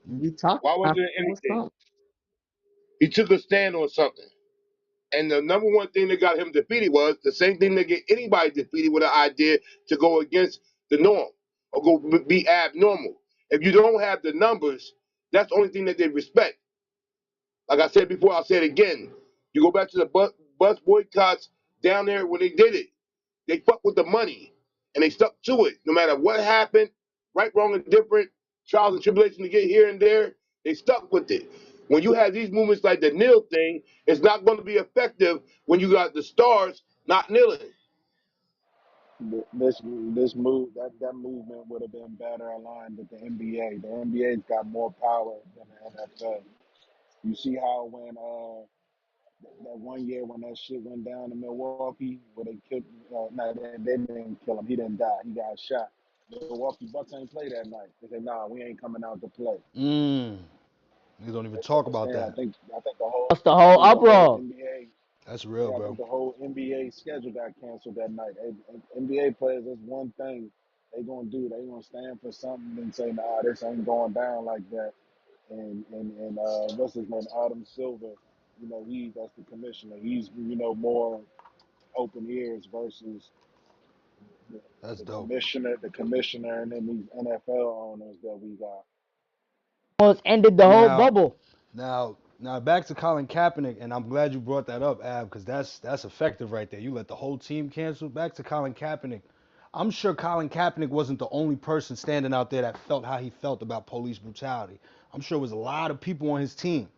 You, You talk Why about wasn't it what's anything? something. He took a stand on something. And the number one thing that got him defeated was the same thing that get anybody defeated with an idea to go against the norm or be abnormal. If you don't have the numbers, that's the only thing that they respect. Like I said before, I'll say it again. You go back to the bus boycotts down there when they did it. They fucked with the money and they stuck to it. No matter what happened, right, wrong, and different, trials and tribulations to get here and there, they stuck with it. When you have these movements like the nil thing, it's not going to be effective when you got the stars not kneeling. This move that movement would have been better aligned with the NBA. The NBA's got more power than the NFL. You see how when that one year when that shit went down in Milwaukee, where they killed, no, they didn't kill him. He didn't die. He got shot. The Milwaukee Bucks ain't play that night. They said, "Nah, we ain't coming out to play." niggas don't even They shut talk us about down. that. That's the I whole think the whole uproar. NBA, That's real, yeah, I think bro. the whole NBA schedule got canceled that night. NBA players, that's one thing they gonna do. They gonna stand for something and say, "Nah, this ain't going down like that." And what's his name, Adam Silver. That's the commissioner. He's more open ears versus the, That's the dope. commissioner, the commissioner, and then these NFL owners that we got. Almost ended the whole Now, bubble. now back to Colin Kaepernick, and I'm glad you brought that up, Ab, because that's effective right there. You let the whole team cancel. Back to Colin Kaepernick. I'm sure Colin Kaepernick wasn't the only person standing out there that felt how he felt about police brutality. I'm sure it was a lot of people on his team.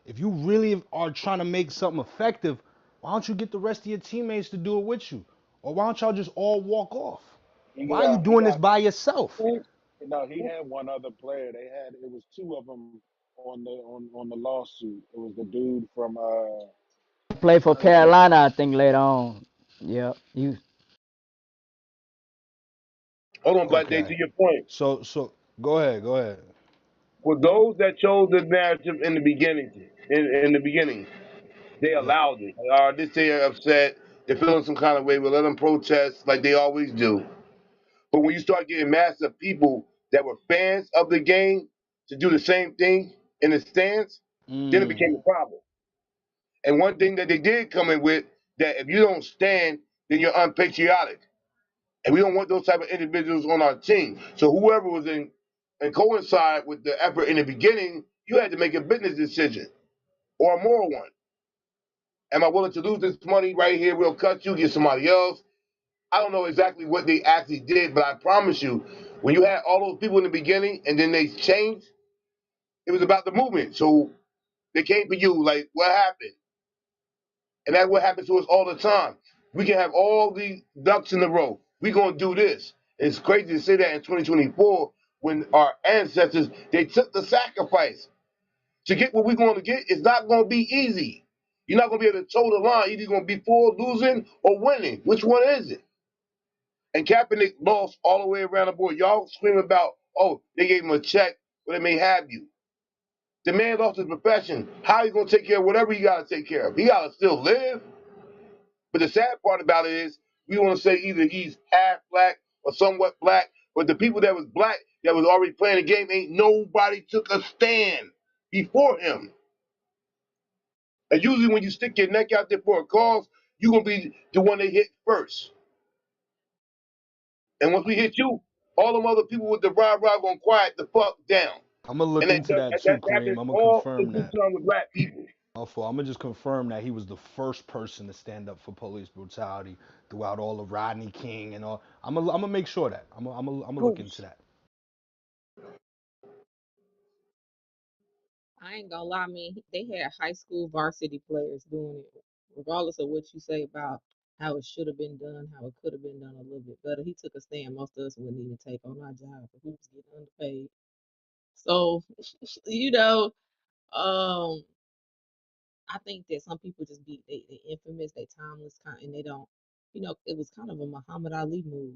If you really are trying to make something effective, why don't you get the rest of your teammates to do it with you? Or why don't y'all just all walk off? He Why are you got he doing this got by yourself? no. He had one other player. It was two of them on the lawsuit. It was the dude from Play for he was Carolina, I think, later on. Yeah. You Hold on, but they Okay. to your point. So go ahead, go ahead. For those that chose the narrative in the beginning, in the beginning, they Yep. allowed it. This they're upset, they're feeling some kind of way. We'll let them protest like they always do. But when you start getting mass of people that were fans of the game to do the same thing in the stands, then it Mm, became a problem. And one thing that they did come in with that if you don't stand, then you're unpatriotic. And we don't want those type of individuals on our team. So whoever was in and coincide with the effort in the beginning, you had to make a business decision or a moral one. Am I willing to lose this money right here? We'll cut you, get somebody else. I don't know exactly what they actually did, but I promise you, when you had all those people in the beginning and then they changed, It was about the movement. So they came for you, like, what happened? And that's what happens to us all the time. We can have all these ducks in a row. We're going to do this. It's crazy to say that in 2024 when our ancestors, they took the sacrifice. To get what we're going to get, it's not going to be easy. You're not going to be able to toe the line. Either you're going to be full losing or winning. Which one is it? And Kaepernick lost all the way around the board. Y'all scream about, oh, they gave him a check, or they may have you. The man lost his profession. How are you going to take care of whatever you got to take care of? He got to still live. But the sad part about it is we want to say either he's half black or somewhat black, but the people that was black that was already playing the game ain't nobody took a stand before him. And usually when you stick your neck out there for a cause, you're going to be the one they hit first. And once we hit you, all them other people with the rah-rah going to quiet the fuck down. I'm gonna And look into that too, that's happening Kareem. I'm gonna all the confirm good that. time with black people. I'm gonna just confirm that he was the first person to stand up for police brutality throughout all of Rodney King and all. I'm gonna make sure that I'm gonna look into Goose. that. I ain't gonna lie, man. They had high school varsity players doing it, regardless of what you say about how it should have been done, how it could have been done a little bit better. He took a stand most of us wouldn't even take on our job, but he was getting underpaid. So, you know, um, I think that some people just they infamous, they timeless, and they don't, it was kind of a Muhammad Ali move.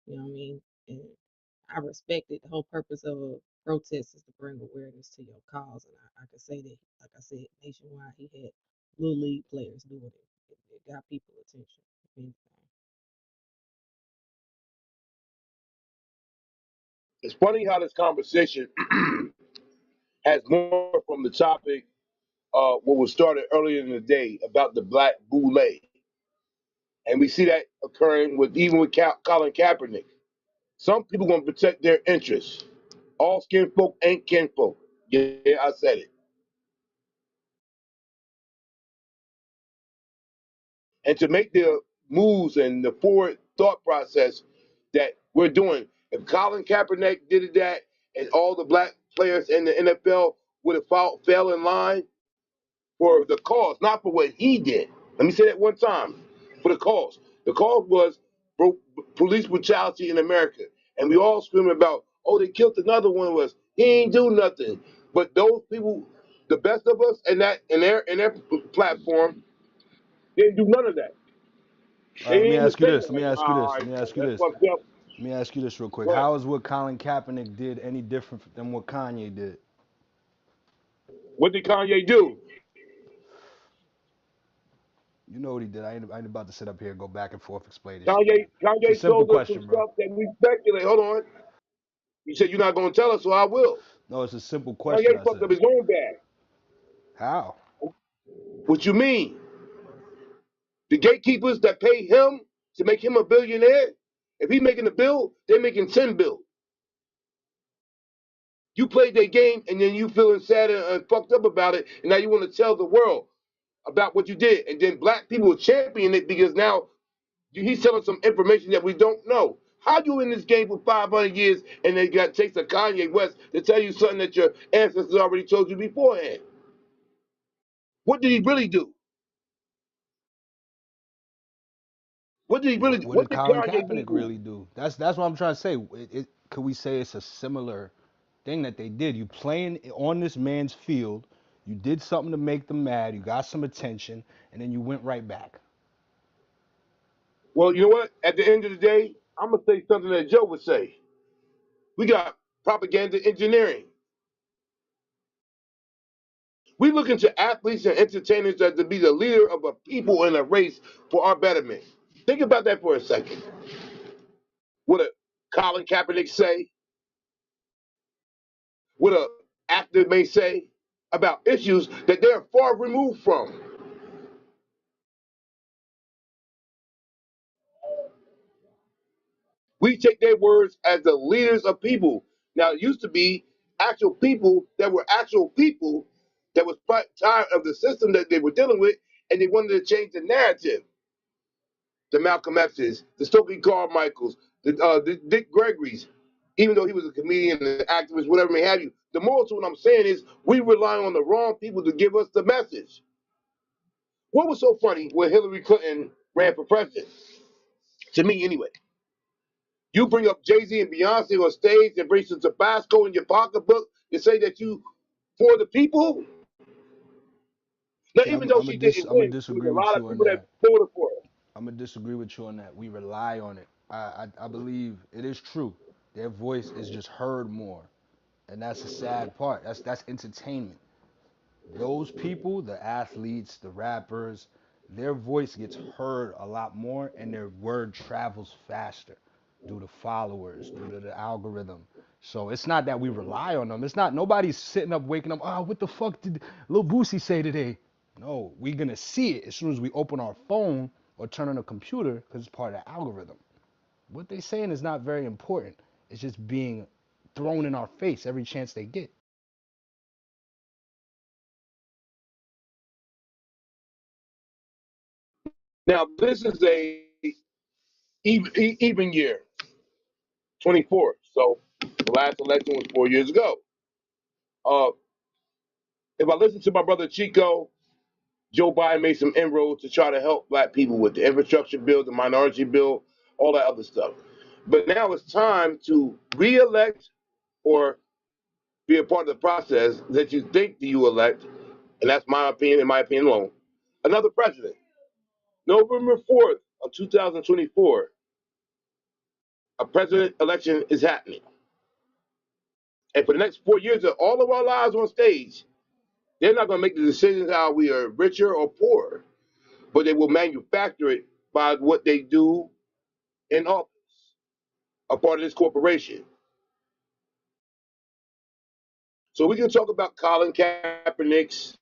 You know what I mean? And I respect it. The whole purpose of a protest is to bring awareness to your cause, and I can say that, like I said, nationwide, he had little league players doing it. It got people attention. If anything. It's funny how this conversation has more from the topic what was started earlier in the day about the black boule. And we see that occurring with even with Colin Kaepernick. Some people going to protect their interests. All skin folk ain't kin folk. Yeah, I said it. And to make the moves and the forward thought process that we're doing, if Colin Kaepernick did that and all the black players in the NFL would have fell in line for the cause, not for what he did. Let me say that one time. For the cause. The cause was police brutality in America. And we all screaming about, oh, they killed another one of us. He ain't do nothing. But those people, the best of us in their platform, didn't do none of that. All They right, let didn't me even ask you say this. that. Let me Like, ask you all this. right, Let me ask you that's this. fucked up. Let me ask you this real quick. Go ahead. How is what Colin Kaepernick did any different than what Kanye did? What did Kanye do? You know what he did. I ain't about to sit up here and go back and forth explaining shit to you. It's a Kanye simple told us some question, bro. stuff that we speculate. Hold on. You said you're not going to tell us, so I will. No, it's a simple question. Kanye I fucked said. up his own bag. How? What you mean? The gatekeepers that pay him to make him a billionaire, if he making a bill, they making 10 bills. You played that game and then you feeling sad and fucked up about it, and now you want to tell the world about what you did. And then black people champion it because now he's telling some information that we don't know. How you in this game for 500 years and they got takes a Kanye West to tell you something that your ancestors already told you beforehand? What did he really do? What did he really do? What What did did Colin Kanye really Kaepernick do? really do? That's what I'm trying to say. Could we say it's a similar thing that they did? You playing on this man's field, you did something to make them mad, you got some attention, and then you went right back. Well, you know what? At the end of the day, I'm gonna say something that Joe would say. We got propaganda engineering. We looking to athletes and entertainers as to be the leader of a people in a race for our betterment. Think about that for a second. What a Colin Kaepernick say, what a actor may say about issues that they're far removed from. We take their words as the leaders of people. Now, it used to be actual people that were actual people that was tired of the system that they were dealing with, and they wanted to change the narrative. The Malcolm X's, the Stokely Carmichaels, the Dick Gregory's, even though he was a comedian, an activist, whatever may have you, the moral to what I'm saying is we rely on the wrong people to give us the message. What was so funny when Hillary Clinton ran for president? To me, anyway. You bring up Jay-Z and Beyonce on stage and bring some Tabasco in your pocketbook and say that you for the people. Now, See, even though she didn't I'm a win, there was disagree a with lot of you on people that that. voted for her. I'm gonna disagree with you on that. We rely on it. I believe it is true. Their voice is just heard more, and that's the sad part. That's entertainment. Those people, the athletes, the rappers, their voice gets heard a lot more and their word travels faster due to followers, due to the algorithm. So it's not that we rely on them. It's not nobody's sitting up waking up, oh, what the fuck did Lil Boosie say today? No, we're gonna see it as soon as we open our phone or turn on a computer because it's part of the algorithm. What they saying is not very important. It's just being thrown in our face every chance they get. Now, this is a even year, 24. So the last election was 4 years ago. Uh, if I listen to my brother Chico, Joe Biden made some inroads to try to help black people with the infrastructure bill, the minority bill, all that other stuff. But now it's time to re-elect or be a part of the process that you think that you elect, and that's my opinion, in my opinion alone, another president. November 4th of 2024, a president election is happening. And for the next 4 years of all of our lives on stage, they're not going to make the decisions how we are richer or poorer, but they will manufacture it by what they do in office, a part of this corporation. So we can talk about Colin Kaepernick.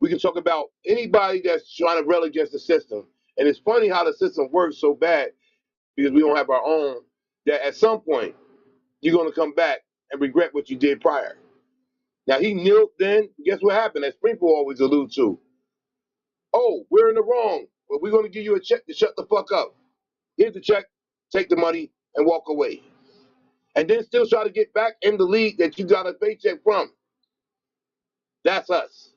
We can talk about anybody that's trying to rail against the system. And it's funny how the system works so bad because we don't have our own, that at some point you're going to come back and regret what you did prior. Now, he kneeled then. Guess what happened? As Sprinkle always allude to. Oh, we're in the wrong, but we're going to give you a check to shut the fuck up. Here's the check, take the money, and walk away. And then still try to get back in the league that you got a paycheck from. That's us.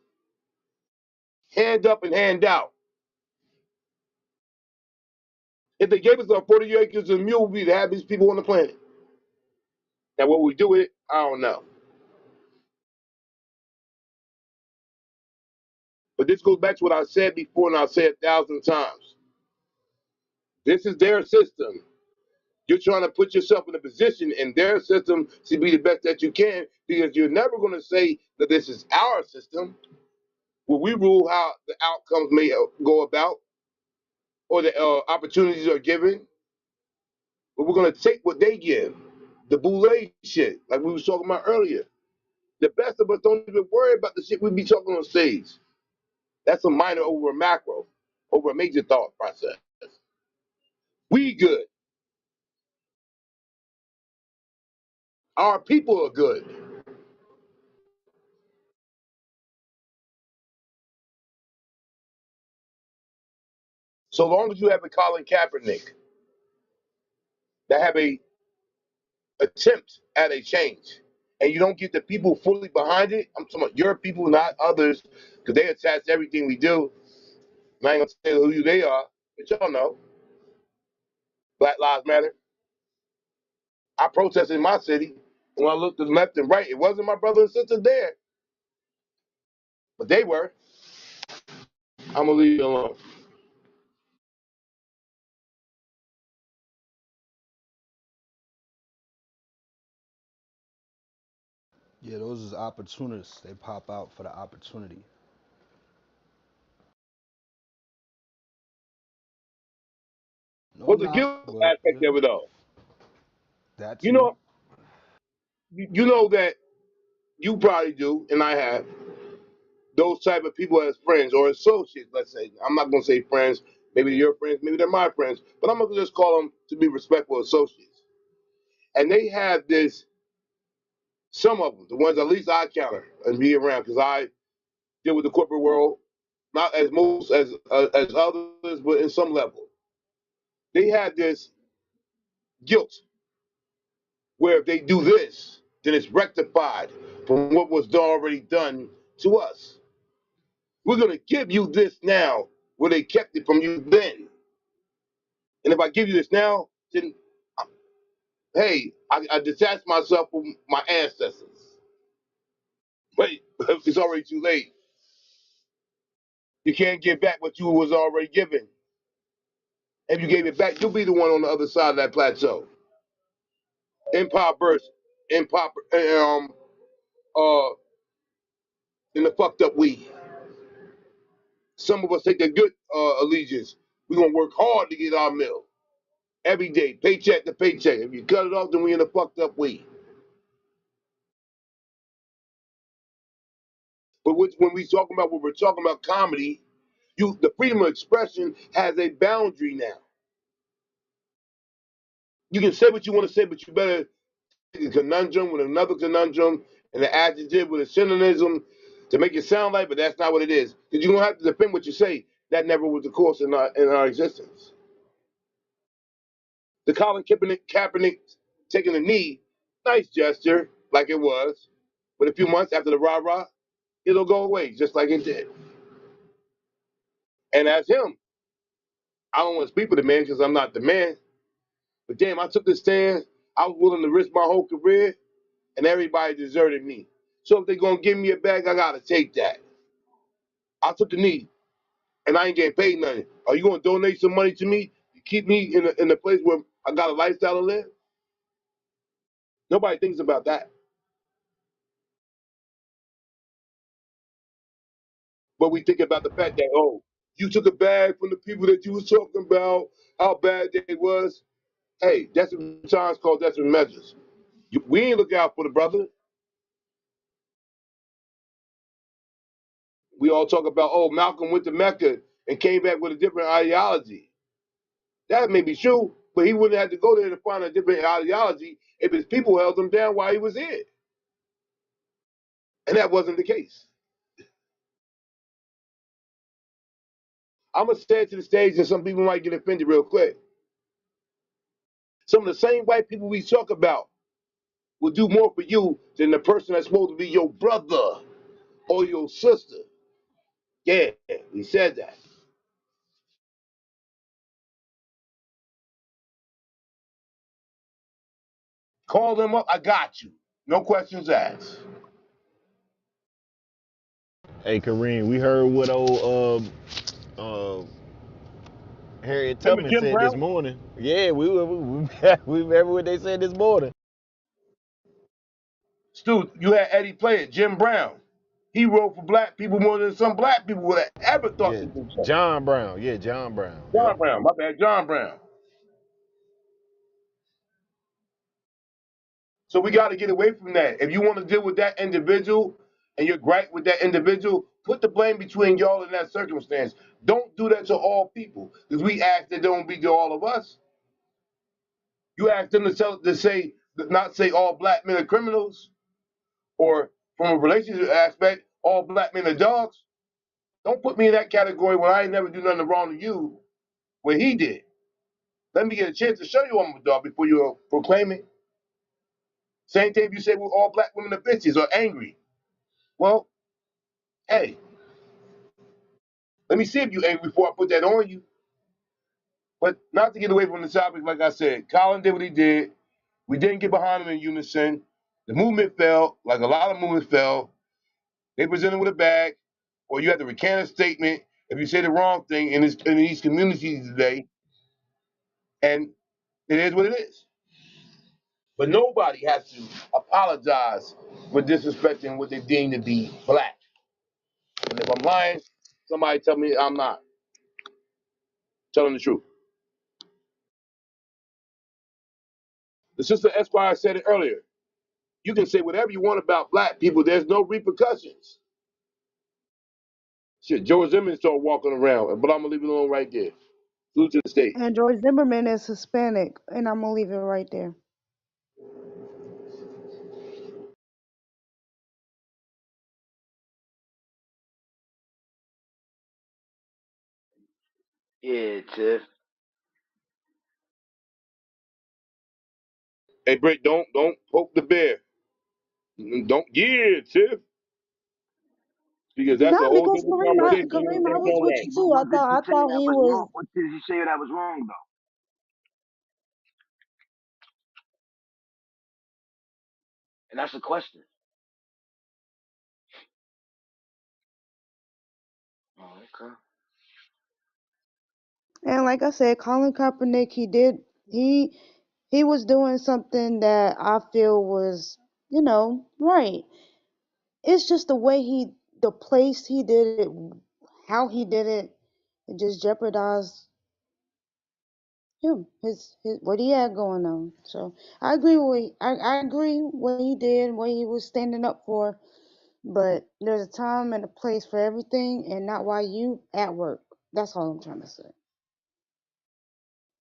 Hand up and hand out. If they gave us our 40 acres and mule, we'd have these people on the planet. Now, what we do with it, I don't know. But this goes back to what I said before, and I'll say 1,000 times. This is their system. You're trying to put yourself in a position in their system to be the best that you can because you're never going to say that this is our system where we rule how the outcomes may go about or the opportunities are given. But we're going to take what they give, the boule shit, like we was talking about earlier. The best of us don't even worry about the shit we be talking on stage. That's a minor over a macro, over a major thought process. We good. Our people are good. So long as you have a Colin Kaepernick that have a attempt at a change, and you don't get the people fully behind it, I'm talking about your people, not others, because they attach to everything we do. And I ain't gonna say who they are, but y'all know. Black Lives Matter. I protested in my city. When I looked to the left and right, it wasn't my brother and sister there, but they were. I'm gonna leave it alone. Yeah, those is opportunists. They pop out for the opportunity. No What's the knock, guilt but aspect of it though? that You too. know, you know that you probably do, and I have those type of people as friends or associates. Let's say I'm not gonna say friends. Maybe they're your friends, maybe they're my friends, but I'm gonna just call them to be respectful associates. And they have this. Some of them, the ones at least I counter and be around, because I deal with the corporate world, not as most as others, but in some level. They have this guilt where if they do this, then it's rectified from what was already done to us. We're going to give you this now where they kept it from you then. And if I give you this now, then, hey, I detach myself from my ancestors. Wait, it's already too late. You can't give back what you was already given. If you gave it back, you'll be the one on the other side of that plateau. Empire burst, empire, uh, in the fucked up we. Some of us take the good allegiance. We're gonna work hard to get our meal every day, paycheck to paycheck. If you cut it off, then we in the fucked up we. But when we talking about when we're talking about comedy, the freedom of expression has a boundary now. You can say what you want to say, but you better take a conundrum with another conundrum and an adjective with a synonym to make it sound like, but that's not what it is. Because you're gonna have to defend what you say. That never was the course in our existence. The Colin Kaepernick taking a knee, nice gesture, like it was. But a few months after the rah rah, it'll go away just like it did. And as him, I don't want to speak for the man because I'm not the man. But damn, I took the stand. I was willing to risk my whole career, and everybody deserted me. So if they're gonna give me a bag, I gotta take that. I took the knee, and I ain't getting paid nothing. Are you gonna donate some money to me to keep me in a place where I got a lifestyle to live? Nobody thinks about that. But we think about the fact that, oh, you took a bag from the people that you was talking about, how bad they was. Hey, that's what times called desperate measures. We ain't look out for the brother. We all talk about, oh, Malcolm went to Mecca and came back with a different ideology. That may be true, but he wouldn't have to go there to find a different ideology if his people held him down while he was there. And that wasn't the case. I'm going to say it to the stage, and some people might get offended real quick. Some of the same white people we talk about will do more for you than the person that's supposed to be your brother or your sister. Yeah, we said that. Call them up. I got you. No questions asked. Hey, Kareem, we heard what old Harriet Remember Tubman Jim said this Brown? morning. Yeah, we remember what they said this morning. Stu, you had Eddie play it. Jim Brown. He wrote for black people more than some black people would have ever thought Yeah, they could say. John Brown. Yeah, John Brown. Yep. John Brown, my bad, John Brown. So we got to get away from that. If you want to deal with that individual and you're gripe with that individual, put the blame between y'all in that circumstance. Don't do that to all people because we ask that don't be to all of us. You ask them not say all black men are criminals, or from a relationship aspect, all black men are dogs. Don't put me in that category when I ain't never do nothing wrong to you when he did. Let me get a chance to show you I'm a dog before you proclaim it. Same thing if you say well, all black women are bitches or angry. Well, hey, let me see if you angry before I put that on you. But not to get away from the topic, like I said, Colin did what he did. We didn't get behind him in unison. The movement fell, like a lot of movements fell. They presented with a bag, or you have to recant a statement if you say the wrong thing in these communities today. And it is what it is. But nobody has to apologize for disrespecting what they deem to be black. And if I'm lying, somebody tell me I'm not telling the truth. The sister Esquire said it earlier. You can say whatever you want about black people. There's no repercussions. Shit, George Zimmerman started walking around, but I'm gonna leave it alone right there. Salute to the stage. And George Zimmerman is Hispanic, and I'm gonna leave it right there. Yeah, Tiff. Hey, Britt, don't poke the bear. Don't, yeah, Tiff, because that's a Nah, whole because different conversation. Kareem, I That's was all with right. you But too. what did she I say thought that he was wrong? was. What did she say that was wrong though? And that's a question. Oh, okay. And like I said, Colin Kaepernick, he he was doing something that I feel was, right. It's just the place he did it, how he did it, it just jeopardized him, his what he had going on. So I agree with I agree what he did, what he was standing up for. But there's a time and a place for everything, and not while you at work. That's all I'm trying to say.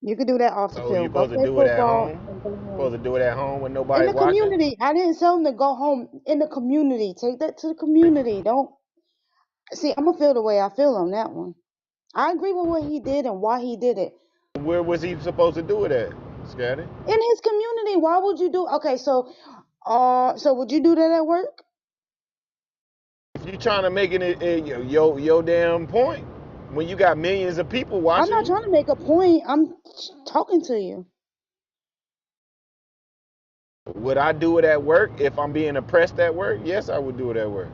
You can do that off the So you field. Go supposed to play do it at football home? and go Supposed home. to do it at home when In nobody's the watching? community. I didn't tell him to go home. In the community. Take that to the community. Don't see. I'm gonna feel the way I feel on that one. I agree with what he did and why he did it. Where was he supposed to do it at, Scotty? In his community. Why would you do? Okay, so would you do that at work? If you trying to make your damn point, when you got millions of people I'm watching not you, trying to make a point. I'm talking to you. would I do it at work if I'm being oppressed at work? Yes, I would do it at work.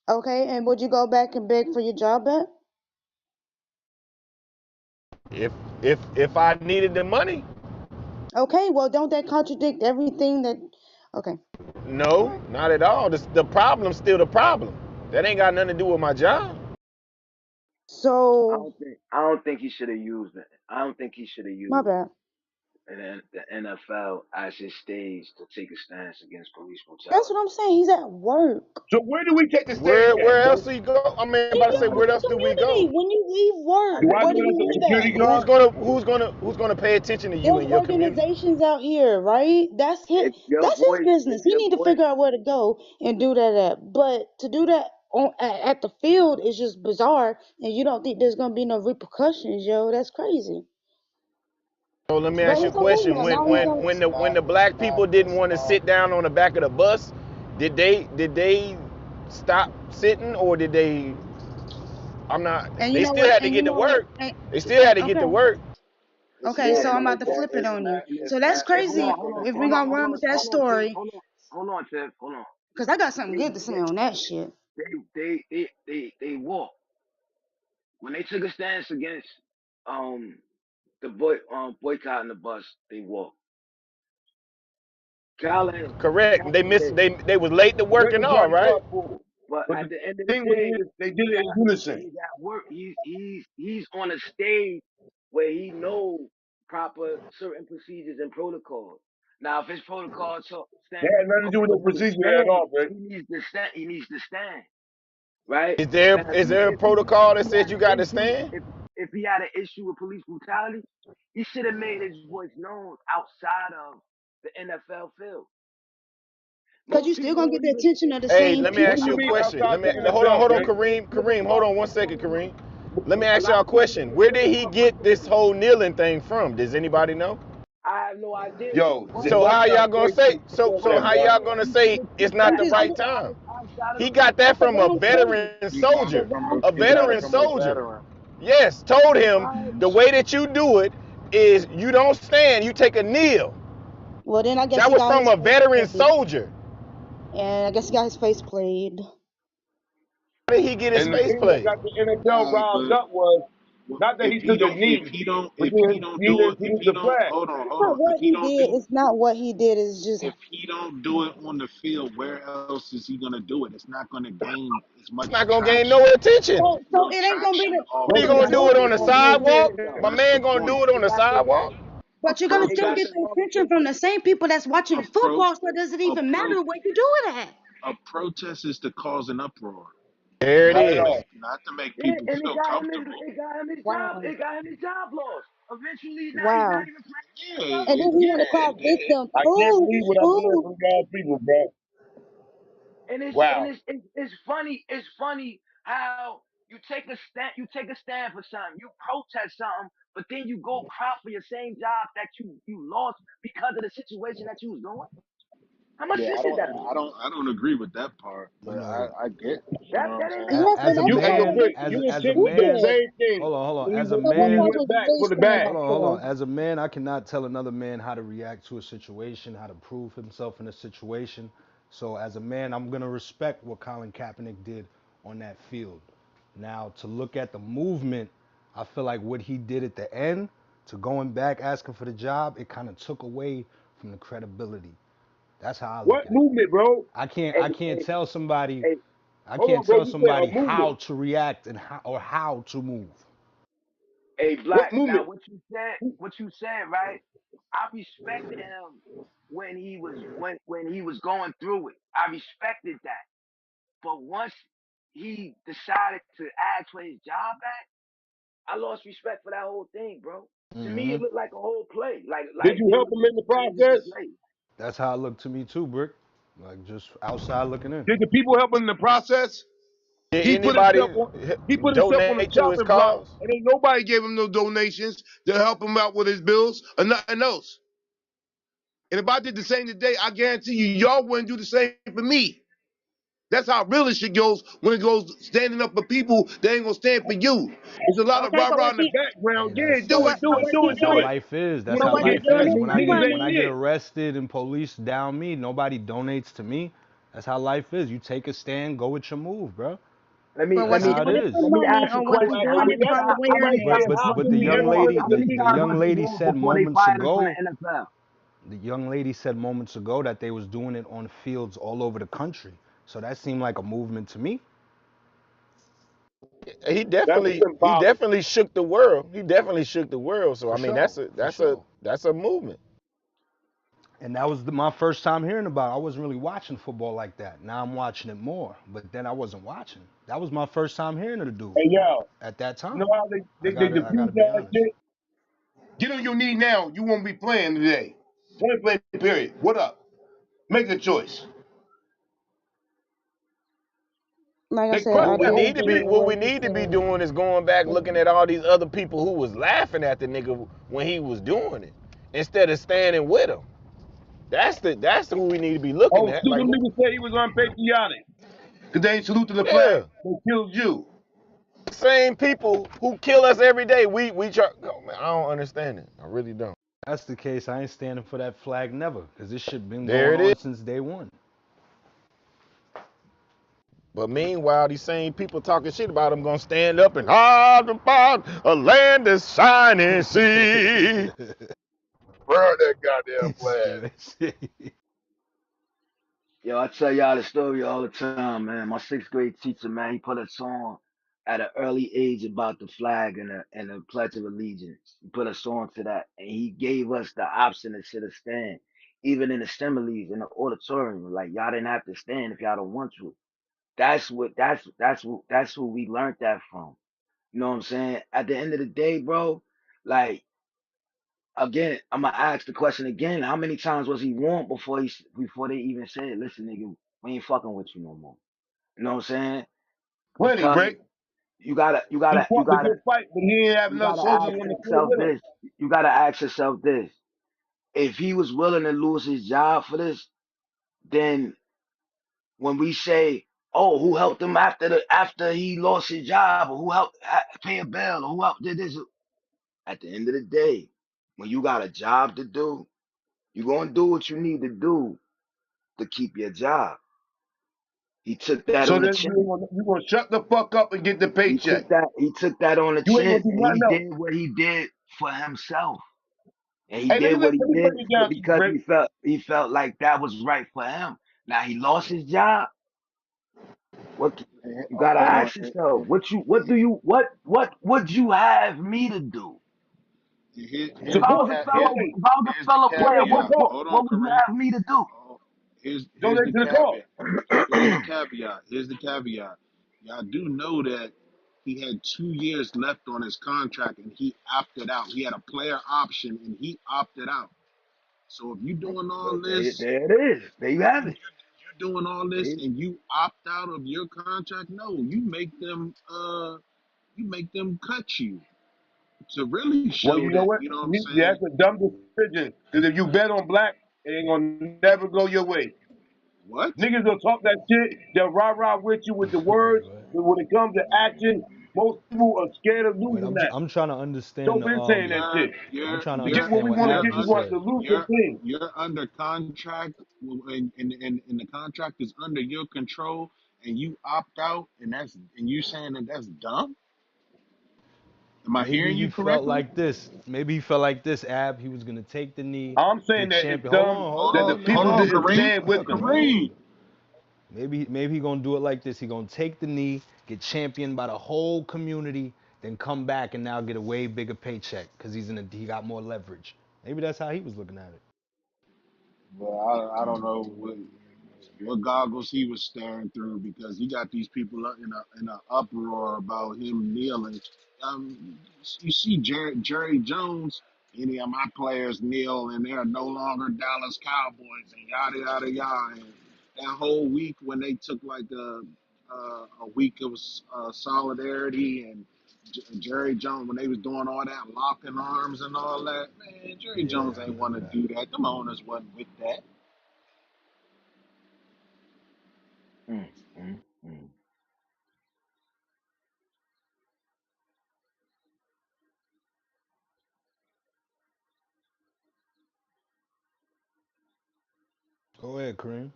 Okay, and would you go back and beg for your job back? If if I needed the money, Okay, well, don't that contradict everything that? Okay, all no, right. not at all. The problem's still the problem. That ain't got nothing to do with my job. So I don't think he should have used it. I don't think he should have my used bad. the NFL as his stage to take a stance against police That's what brutality. I'm saying. He's at work. So where do we take the stance Where at, else bro? do you go? I mean, In about to say, where the else do we community, go? when you leave work, At Do the I where go do as you a live community, at? security Who's guard? gonna who's gonna pay attention to you There's in your community? organizations out here, right? if That's his if business. He your need to voice, figure out where to go and do that at. But to do that at the field is just bizarre, and you don't think there's gonna be no repercussions, yo? That's crazy. So let me But ask you a it's okay question. now. When Now he's when on. when the when the black people didn't want to sit down on the back of the bus, did they stop sitting or did they? I'm not. And you They know still what? had to And you get to know what? work. They still had to get Okay. to work. Okay. yeah, So I'm and about to flip it it's on you. mad, and it's So that's mad. Hey, crazy if we gonna run with that story. hold on, Tiff, hold on. Cause I got something They, good to say they, on that shit. they walk when they took a stance against the boycotting the bus. They walk. Correct. They missed. Kaepernick, They was late to work What and did all, y'all right? walk for? but But at the the end of the thing with day, it is, they did it in unison. he's at work. He's on a stage where he knows proper certain procedures and protocols. Now, if his protocol That stand had nothing to do calls with for the him to procedure at stand, all, man. he needs to stand. He needs to stand, right? Is there Now, is there a protocol that says you got to stand? if he had an issue with police brutality, he should have made his voice known outside of the NFL field. Cause you Most still people gonna don't get the even. attention of the Hey, same let me What do ask you you people. a mean question. outside Let the me NFL, hold on, man? Kareem. Hold on one second, Kareem. Let me A ask lot y'all a of people question. Where did he get this whole kneeling thing from? Does anybody know? I have no idea. Yo, the But So bus how got y'all gonna saved say? from So them, how bro. y'all gonna say it's not He the just right did it. time? outside of He the got that It's a from a wrong story. veteran He got It's a it soldier. from wrong a A he got it veteran story. from a soldier. veteran. Yes, told him what? the way that you do it is you don't stand, you take a kneel. Well, then I guess That he was got from his a face veteran played, soldier. and I guess he got his face played. How did he get his And the face thing that played? got the NFL riled But up was not that he took a knee, but then he did the flag. It's not what he did. It's not what he did. It's just if he don't do it on the field, where else is he gonna do it? It's not gonna gain as It's much not gonna gain no attention. so it ain't gonna be traction the. off What are But you But it the gonna got the do the it point it on the got the sidewalk? attention though. My That's the man gonna point. do it on the It got the sidewalk? A but you're gonna it still got get the protest, the attention from the same people that's a watching pro, football. So does it a even pro, matter where you do it at? a protest is to cause an uproar, There it Not not at to is. make all. not to make yeah, people and feel comfortable. Wow, it got him his job lost. Eventually now he's not wow. even playing in the Yeah, NFL And no then it, more. he yeah, want to cry victim. I can't Ooh, believe what I'm hearing ooh. from y'all people, bro. Wow. It's funny. It's funny how you take a stand for something, you protest something, but then you go cry for your same job that you lost because of the situation that you was doing. How much Yeah, sense I did don't, that make? I don't agree with that part, You but know, I get, you know That what I'm that didn't saying. make no And as sense a that's You, to hey, me. yo, why man, Brick, that's you and as a Tip so did the man, Pierre. same thing hold on. when we As a went, So when what we man, part went was the back police for the coming bag. out for? As a man, I cannot tell another man how to react to a situation, how to prove himself in a situation. So as a man, I'm gonna respect what Colin Kaepernick did on that field. Now, to look at the movement, I feel like what he did at the end, to going back asking for the job, it kind of took away from the credibility. That's how I What look at it. movement, bro? Hey, I can't hey, tell somebody hey, I Hold can't on, bro. tell You said a somebody movement. how to react and how to move. hey, What Black. Now, movement? what you said, right? I respected him when he was going through it. I respected that. But once he decided to ask for his job back, I lost respect for that whole thing, bro. To me, Hmm. it looked like a whole play. Did Like you it help was him just in the it was just a process? play. That's how it looked to me too, Brick. Like just outside looking in. Did the people help him in the process? Did He put himself anybody on. He put himself on the donate to his chopping block, cause? and ain't nobody gave him no donations to help him out with his bills or nothing else. And if I did the same today, I guarantee you, y'all wouldn't do the same for me. That's how real shit goes when it goes standing up for people that ain't gonna stand for you. There's a lot of Okay, rah so rah was in the he? background. Hey, Yeah, So do it, what? do So it, was do he it, that's do how doing? it. life is. You That's So ain't how was gonna he get life none. is. donate When Niggas money? ain't I get it. arrested and police down me, nobody donates to me. That's how life is. You take a stand, go with your move, bro. But Let That's was he me how it donating is. let me money, ask a or was he question. doing it That's from How many awareness? times how But come the he young ever pause? went lady, How to many the times young must he lady lose said before they moments fired him from ago. the NFL? The young lady said moments ago that they was doing it on fields all over the country. So that seemed like a movement to me, That's He symbolic. definitely shook the world. He definitely shook the world. So I for mean sure, for sure. that's a movement. And that was my first time hearing about it. I wasn't really watching football like that. Now I'm watching it more, but then I wasn't watching. That was my first time hearing of the dude Hey, yo, at that you know time. how they I gotta diffuse be that honest. shit? Get on your knee now. You won't be playing today. Point blank, period. What up? Make a choice. Like I They said, I crushed that whole did take shit. What what we he need to be said. doing is going back looking at all these other people who was laughing at the nigga when he was doing it instead of standing with him. That's who we need to be looking Oh, at. see, Like them who? niggas say he was unpatriotic because they ain't salute to the flag. Yeah, They killed you. same people who kill us every day. We try. Oh, man, I don't understand it. I really don't. That's the case. I ain't standing for that flag never, because this shit been There going it is. on since day one. But meanwhile, these same people talking shit about him gonna stand up and hard about a land is shining sea. Burn that goddamn flag. Yo, I tell y'all the story all the time, man. My sixth grade teacher, man, he put us on at an early age about the flag and the Pledge of Allegiance. He put us on to that, and he gave us the option to sit or stand, even in the assemblies in the auditorium. Like y'all didn't have to stand if y'all don't want to. That's who we learned that from. You know what I'm saying? At the end of the day, bro, like again, I'm gonna ask the question again. How many times was he warned before they even said, "Listen, nigga, we ain't fucking with you no more." You know what I'm saying? Plenty, Because Brick. you gotta, you He gotta, you fought the gotta, good fight, but he didn't have you enough gotta soldiers ask on the field yourself with him. this. You gotta ask yourself this. If he was willing to lose his job for this, then when we say, "Oh, who helped him after he lost his job, or who helped pay a bill, or who helped did this?" At the end of the day, when you got a job to do, you gonna do what you need to do to keep your job. He took that So on the then chin. you gonna shut the fuck up and get the paycheck. He took that on the You ain't gonna chin, do and he nothing else. did what he did for himself. And he Hey, did what he let me did break it down to you, because Brick. he felt like that was right for him. Now he lost his job. What you gotta Hold on. ask yourself? What would you have me to do? If I was Support, a fellow donate, if I was a Here's the fellow player, donate to the caveat. cause. Hold on, what would you Kareem. have me to do? Oh, here's Donate the to the cause. caveat. Here's the caveat. Here's the caveat. Y'all do know that he had 2 years left on his contract and he opted out. He had a player option and he opted out. So if you're doing all this, There it is. There you have it. you're doing all this There- and you opt out of your contract, no, you make them cut you to really Well, show you know that, what? you know what I'm That's saying? a dumb decision. Because if you bet on black, it ain't gonna never go your way. What? Niggas will talk that shit. They'll rah-rah with you with the Wait, words. what? But when it comes to action, most people are scared of Wait, losing that. I'm trying to Joe understand the been saying that You're shit. I'm you're trying to Get you're what understand we what want to you're Ab get. We just under want said. to lose some you're things. you're under contract, and the contract is under your control, and you opt out, and you saying that that's dumb. Am I Maybe hearing he you felt correctly? like this. Maybe he felt like this, Ab. He was gonna take the knee, I'm saying get that it's champion. dumb Hold that the on, Hold people on, man. didn't Kareem. stand with them. Come on. Kareem. Maybe he gonna do it like this. He gonna take the knee, get championed by the whole community, then come back and now get a way bigger paycheck because he got more leverage. Maybe that's how he was looking at it. Well, I don't know what goggles he was staring through because he got these people in a uproar about him kneeling. You see Jerry Jones, any of my players kneel and they're no longer Dallas Cowboys and yada yada yada. And that whole week when they took like a week of solidarity and Jerry Jones when they was doing all that locking arms and all that, man, Jerry Yeah, Jones I ain't want remember to that. do that. Them owners wasn't with that. Mm, mm, mm. Go ahead, Kareem.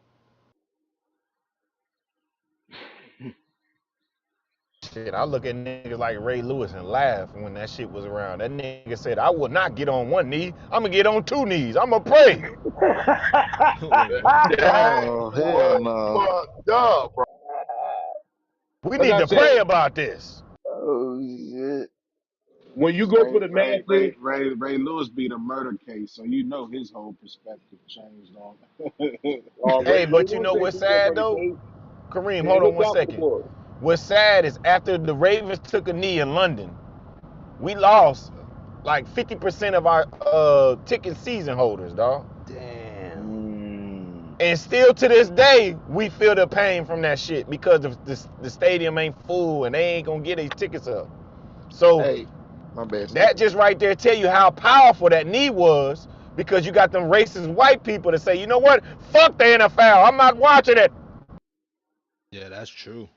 Shit, I look at niggas like Ray Lewis and laugh when that shit was around. That nigga said, I will not get on one knee. I'm gonna get on two knees. I'm gonna pray. Wait, what? That Oh hell was no. fucked up, bro. We Like need I to said, pray about this. Oh shit. when you go for the masses, Ray Lewis beat a murder case, so you know his whole perspective changed on it. Hey, Ray but you Lewis know ain't what's beat that sad murder though? case. Kareem, Yeah, it hold on looked one out for the second. boy. What's sad is after the Ravens took a knee in London, we lost like 50% of our ticket season holders, dog. Damn. Mm. And still to this day, we feel the pain from that shit because the stadium ain't full and they ain't gonna get these tickets up. So Hey, my bad, Stu. that just right there tell you how powerful that knee was because you got them racist white people to say, you know what? Fuck the NFL. I'm not watching it. Yeah, that's true.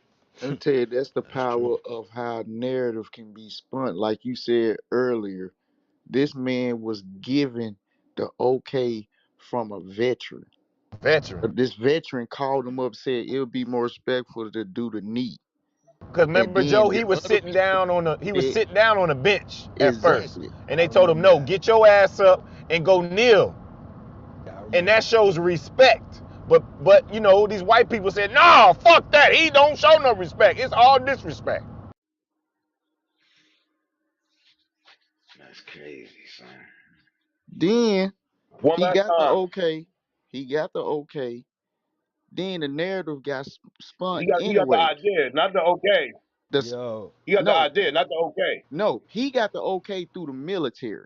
Let me tell you, that's the That's true. power of how narrative can be spun. Like you said earlier, this man was given the okay from a veteran. Veteran. This veteran called him up, said it would be more respectful to do the knee. Cause And remember, then Joe, the he was other sitting people down on said the bench at first, exactly. and I they told him, remember no, that. get your ass up and go kneel, Yeah, I and remember that that. shows respect. But you know these white people said, no, fuck that. He don't show no respect. It's all disrespect. That's crazy, son. Then One he last got the time. okay. He got the okay. Then the narrative got spun He got the anyway. idea, not the okay. The Yo, He got the no, idea, not the okay. no, he got the okay through the military.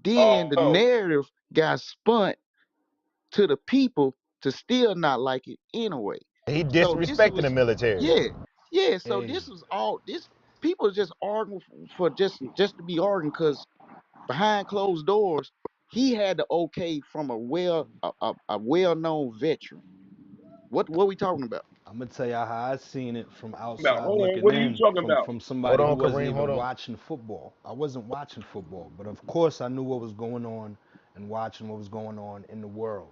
Then the Oh, narrative got spun to the people to still not like it anyway. He So this disrespecting the was, military. yeah, yeah. So hey, this was all this people just arguing for just to be arguing because behind closed doors, he had the okay from a well known veteran. What we talking about? I'm gonna tell y'all how I seen it from about. outside Hold on. looking What are you in, talking from about? from Hold somebody who on, wasn't Kareem. Hold even on. watching football. I wasn't watching football, but of course I knew what was going on and watching what was going on in the world.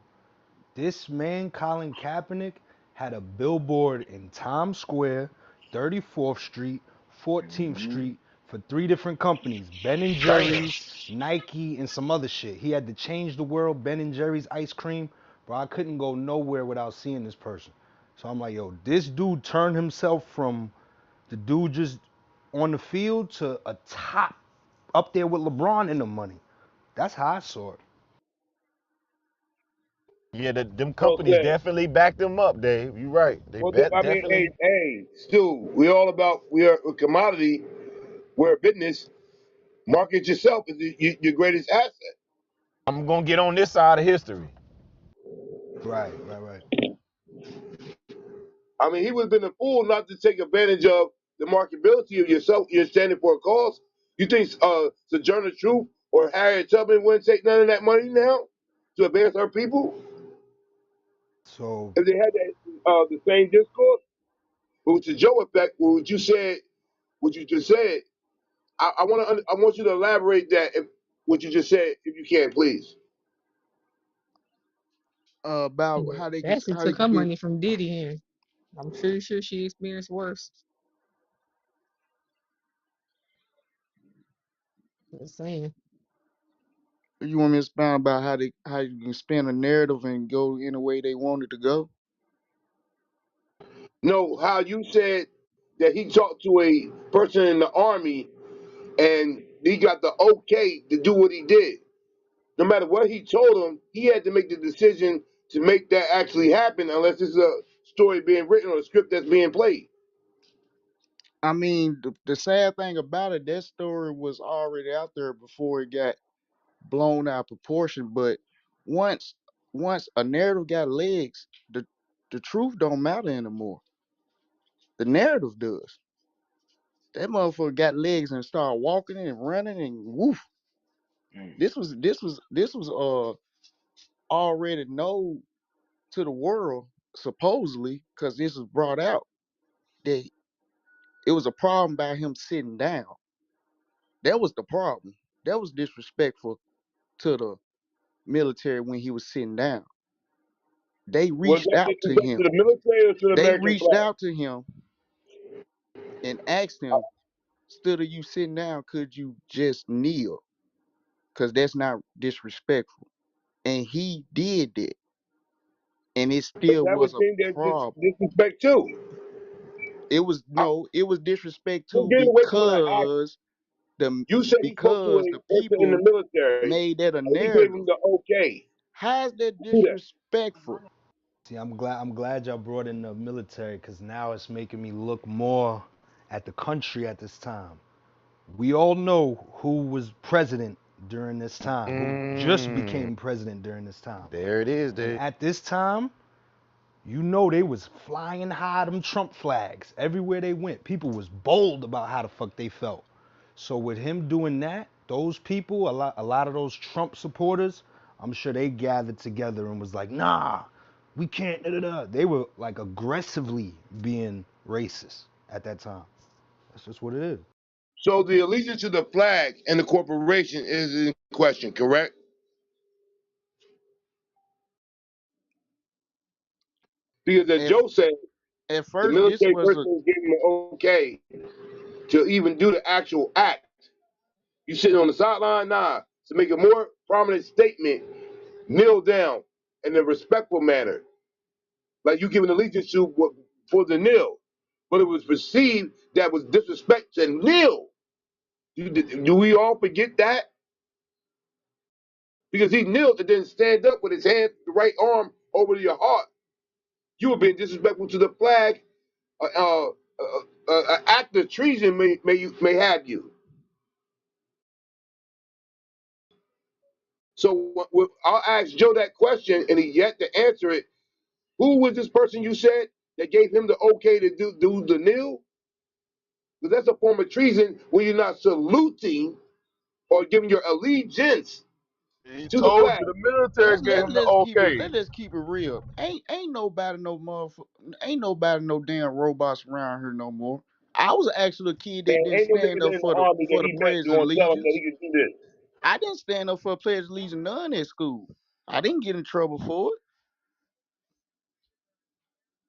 This man, Colin Kaepernick, had a billboard in Times Square, 34th Street, 14th Mm-hmm. Street for three different companies, Ben and Damn. Jerry's, Nike, and some other shit. He had to change the world, Ben and Jerry's ice cream. Bro, I couldn't go nowhere without seeing this person. So I'm like, yo, this dude turned himself from the dude just on the field to a top up there with LeBron in the money. That's how I saw it. Yeah, them Well companies said. definitely backed them up, Dave. You right. They Well, bet I mean, definitely. Stu, we are a commodity. We're a business. Market yourself is your greatest asset. I'm gonna get on this side of history. Right, right, right. I mean, he would have been a fool not to take advantage of the marketability of yourself. You're standing for a cause. You think Sojourner Truth or Harriet Tubman wouldn't take none of that money now to advance our people? So If they had that the same discourse, but with the Joe effect, what you said, what you just said, I want you to elaborate that if what you just said, if you can, please. About Cassie how they took can her spend. money from Diddy, and I'm pretty sure she experienced worse. Just saying. You want me to expound about how you can spin a narrative and go any way they want it to go? No, how you said that he talked to a person in the army and he got the okay to do what he did. No matter what he told him, he had to make the decision to make that actually happen, unless it's a story being written or a script that's being played. I mean, the sad thing about it, that story was already out there before it got blown out of proportion. But once once a narrative got legs, the truth don't matter anymore. The narrative does. That motherfucker got legs and started walking and running and woof. This was already known to the world supposedly because this was brought out that it was a problem by him sitting down. That was the problem. That was disrespectful to the military when he was sitting down. They Was reached that out to disrespect to him. the military or to the They American reached flag? out to him and asked him, instead of you sitting down, could you just kneel? Because that's not disrespectful. And he did that. And it But still that was was a thing that problem. disrespect too. It was I, no, it was disrespect we're too getting away from what I asked. You said he spoke to because the a person in the people military made that a and he gave him narrative. the okay How's that to do that. disrespectful? see, I'm glad y'all brought in the military because now it's making me look more at the country at this time. We all know who was president during this time, who just Mm, became president during this time. there it is, And dude. at this time, you know they was flying high them Trump flags everywhere they went. People was bold about how the fuck they felt. So with him doing that, those people, a lot of those Trump supporters, I'm sure they gathered together and was like, nah, we can't. Da, da, da. They were like aggressively being racist at that time. That's just what it is. So the allegiance to the flag and the corporation is in question, correct? Because as At, Joe said, at the first, this military was a person gave him the okay to even do the actual act. You sitting on the sideline, nah. To make a more prominent statement, kneel down in a respectful manner, like you giving allegiance to for the kneel. But it was perceived that was disrespect to kneel. Do we all forget that? Because he kneeled and then stand up with his hand, the right arm over your heart. You were being disrespectful to the flag. Act of treason may have you. So I'll ask Joe that question, and he yet to answer it. Who was this person you said that gave him the okay to do the kneel? Because that's a form of treason when you're not saluting or giving your allegiance He to the told flag. you the military gave him the okay. let's keep it real. Ain't nobody no motherfucker. Ain't nobody no damn robots around here no more. I was actually a kid that And didn't ain't no stand niggas up in the army that for the he met pledge of going to tell him that allegiance. he could do this. I didn't stand up for a pledge of allegiance none at school. I didn't get in trouble for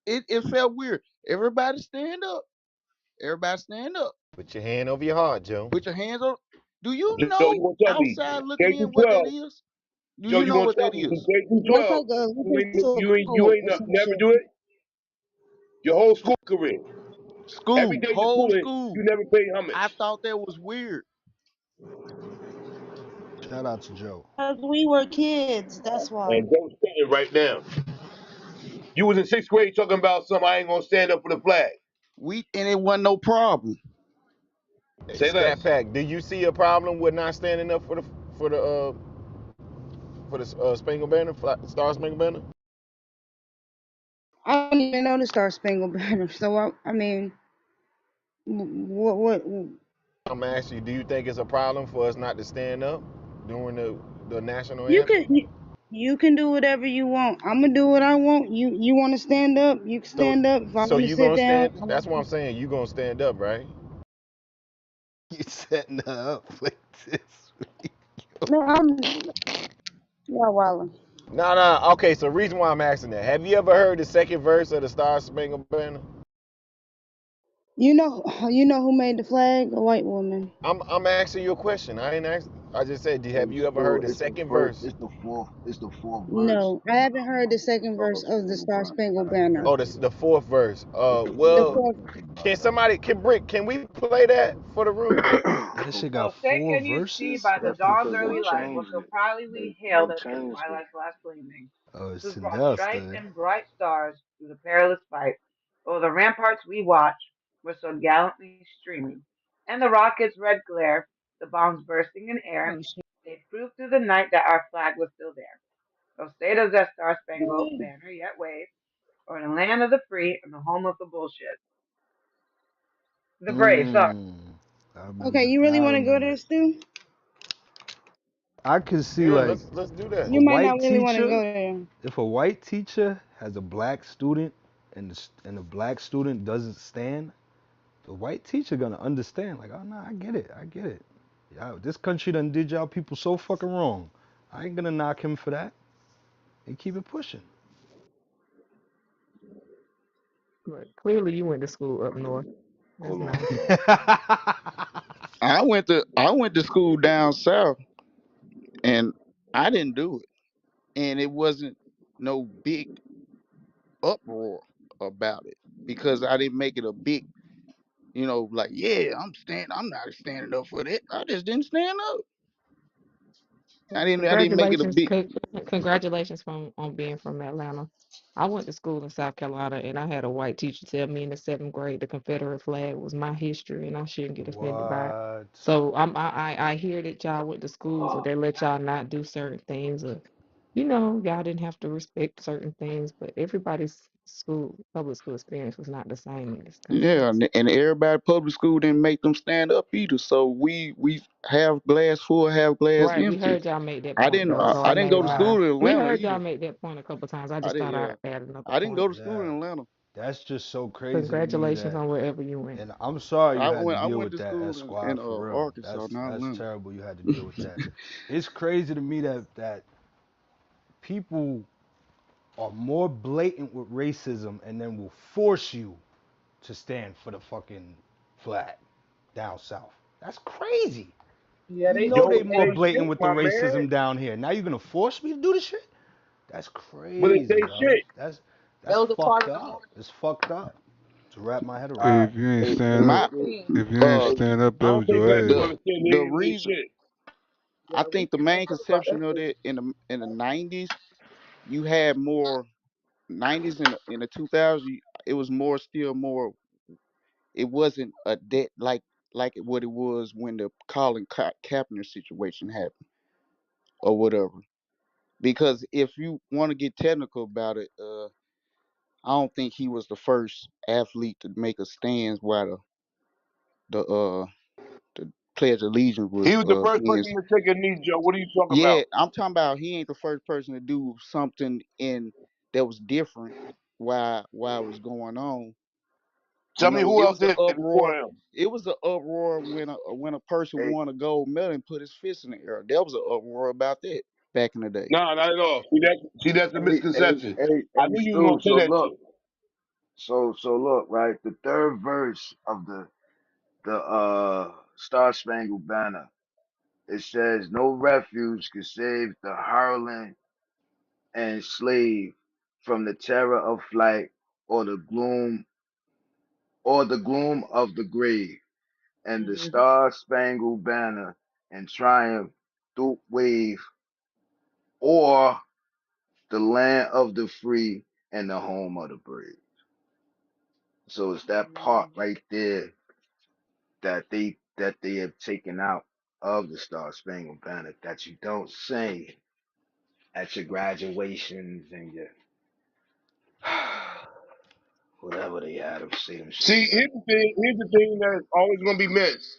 it. It felt weird. Everybody stand up. Everybody stand up. Put your hand over your heart, Joe. Put your hands up. Do you Joe, you know want to tell me outside looking K in through what that 12? is? Do Joe, you you know want what to tell that me from is? K through That's 12? like a You ain't never do it your whole school career. Every School, day you're whole schooling, school. you never pay I homage. thought that was weird. Shout out to Joe. Because we were kids, that's why. And Joe's sitting right now. You was in sixth grade talking about something. I ain't gonna stand up for the flag. And it wasn't no problem. Say Scat less. Pack, do you see a problem with not standing up for the Spangled Banner, Star Spangled Banner? I didn't even know the Star Spangled Banner. So I mean, what? I'm asking you, do you think it's a problem for us not to stand up during the national You anthem? could. You can do whatever you want. I'm gonna do what I want. You want to stand up? You can So stand up. If I so want to you sit gonna down, stand? That's what I'm saying. You gonna stand up, right? You setting her up like this. no, I'm yeah, Walla. No, no. Okay, so reason why I'm asking that. Have you ever heard the second verse of the Star Spangled Banner? You know who made the flag? A white woman. I'm asking you a question. I ain't ask. I just said, have you ever So heard the it's the second first, verse? it's the fourth verse No, I haven't heard the of the second Star verse of the Spangled Star Spangled Banner. Banner. Oh, the fourth verse. The Well, fourth. Think can about somebody, can Brick, can we play that for the room? That that. shit got So say, four can you see verses? by the What the dawn's because they early fuck? light what changed so it. proudly we hailed They at the changed it. twilight's last gleaming? Oh, Who's it's brought Sindel strife still. and bright stars through the perilous fight. O'er the ramparts we watched were so gallantly streaming, and the rockets' red glare, the bombs bursting in air, Oh shit. they proved through the night that our flag was still there. So stay does that star-spangled banner yet wave, or in the land of the free and the home of the bullshit. The brave, sorry. Mmm. I Okay, remember. you really Now I want to go remember. there, Stu? I could see Yeah, like let's do that. a You might not white really want to go teacher. there. If a white teacher has a black student and the black student doesn't stand, the white teacher gonna understand. Like, oh no, I get it. I get it. Yeah, this country done did y'all people so fucking wrong. I ain't gonna knock him for that. And keep it pushing. But clearly, you went to school up north. That's Hold on. nice. I went to school down south, and I didn't do it, and it wasn't no big uproar about it because I didn't make it a big, like, yeah, I'm not standing up for that. I just didn't stand up. I didn't make it a Congratulations, big. congratulations on being from Atlanta. I went to school in South Carolina, and I had a white teacher tell me in the seventh grade the Confederate flag was my history, and I shouldn't get offended by it. What? So I hear that y'all went to schools where they let y'all not do certain things, or y'all didn't have to respect certain things, but everybody's public school experience was not the same in this country. Yeah, and everybody public school didn't make them stand up either. So we have glass full, have glass Right, we empty. heard y'all make that I point didn't though, I, so I I didn't ain't go to lying. school in We Atlanta heard y'all either. make that point a couple times. I I just did thought yeah. I'd add another I didn't point. go to school Yeah. in Atlanta. That's just so crazy to me Congratulations that, on wherever you went. and I'm sorry you I had to went I deal went with to that, school in Esquire, for real. Arkansas, not That's Atlanta. terrible you had to deal with that. It's crazy to me that people are more blatant with racism and then will force you to stand for the fucking flag down south. That's crazy. Yeah, You they know know they it's more they blatant shit, with the my man. racism down here. Now you're gonna force me to do the shit? That's But it's crazy, they yo. shit. That's fucked up. It's fucked up to wrap my head All around. right. If you ain't Hey, stand hey, up, My Stu, if you ain't uh hey, stand up, I that don't was think your black the people ass. understand the they ain't reason shit. I think the main conception of that in the 90s, you had more 90s in the 2000s, it was more still more, it wasn't a debt what it was when the Kaepernick situation happened or whatever. Because if you want to get technical about it, I don't think he was the first athlete to make a stance while the Pledge of Allegiance He was was the first being. person to take a knee, Joe. What are you talking about? Yeah, I'm talking about he ain't the first person to do something in that was different while it was going on. Tell me who It else was an did it before uproar. him. It was an uproar when a person hey, won a gold medal and put his fist in the air. There was an uproar about that back in the day. No, not at all. See that's a misconception. I hey, knew you was Stu. gonna So say that look, shit. look, right. The third verse of the Star Spangled Banner. It says, "No refuge can save the howling and slave from the terror of flight or the gloom of the grave, and the Hmm. Star Spangled Banner in triumph through wave, or the land of the free and the home of the brave." So it's that part right there that they have taken out of the Star Spangled Banner that you don't sing at your graduations and your whatever they had them say them See, shits at. here's the thing that's always gonna be missed.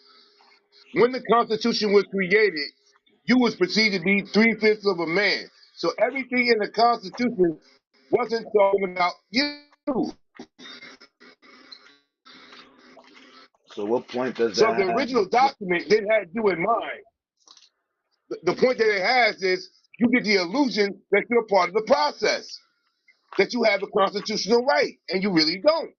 When the Constitution was created, you was perceived to be three fifths of a man. So everything in the Constitution wasn't talking about you. So what point does So the that have? original document didn't have you in mind. The point that it has is you get the illusion that you're part of the process, that you have a constitutional right, and you really don't.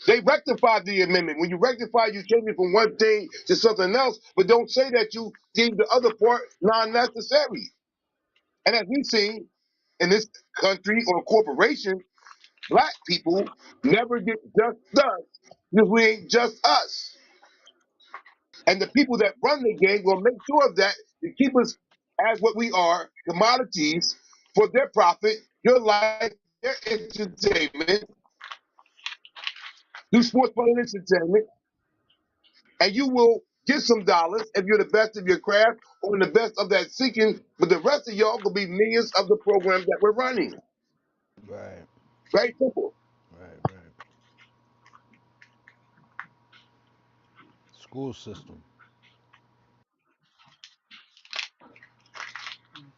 They rectified the amendment. When you rectify, you change it from one thing to something else, but don't say that you deem the other part non-necessary. And as we've seen in this country or corporation, black people never get just us because we ain't just us. And the people that run the game will make sure of that to keep us as what we are, commodities for their profit, your life, their entertainment, do sports for entertainment, and you will get some dollars if you're the best of your craft or in the best of that seeking, but the rest of y'all will be millions of the programs that we're running. Right, Very simple. right, right. School system.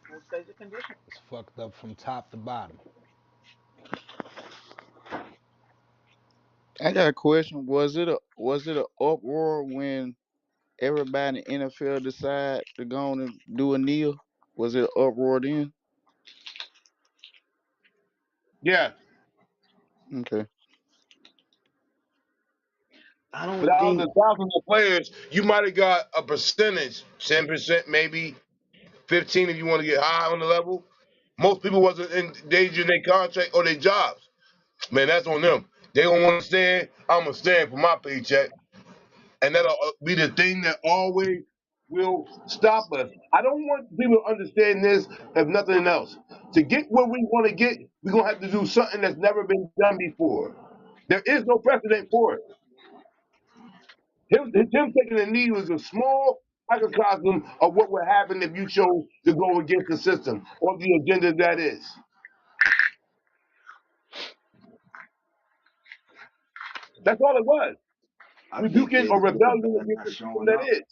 Full stage of condition. It's fucked up from top to bottom. I got a question. Was it a uproar when everybody in the NFL decide to go on and do a kneel? Was it an uproar then? Yeah. Okay. I But don't out of the think. thousands of players, you might have got a percentage, 10% maybe, 15 if you want to get high on the level. Most people wasn't endangering their contract or their jobs. Man, that's on them. They don't want to stand. I'm gonna stand for my paycheck, and that'll be the thing that always will stop us. I don't want people to understand this, if nothing else. To get where we want to get, we're gonna have to do something that's never been done before. There is no precedent for it. Him taking a knee was a small microcosm of what would happen if you chose to go against the system or the agenda that is. That's all it was. I think Rebuking they or looking rebellion better against not the system showing that up. is.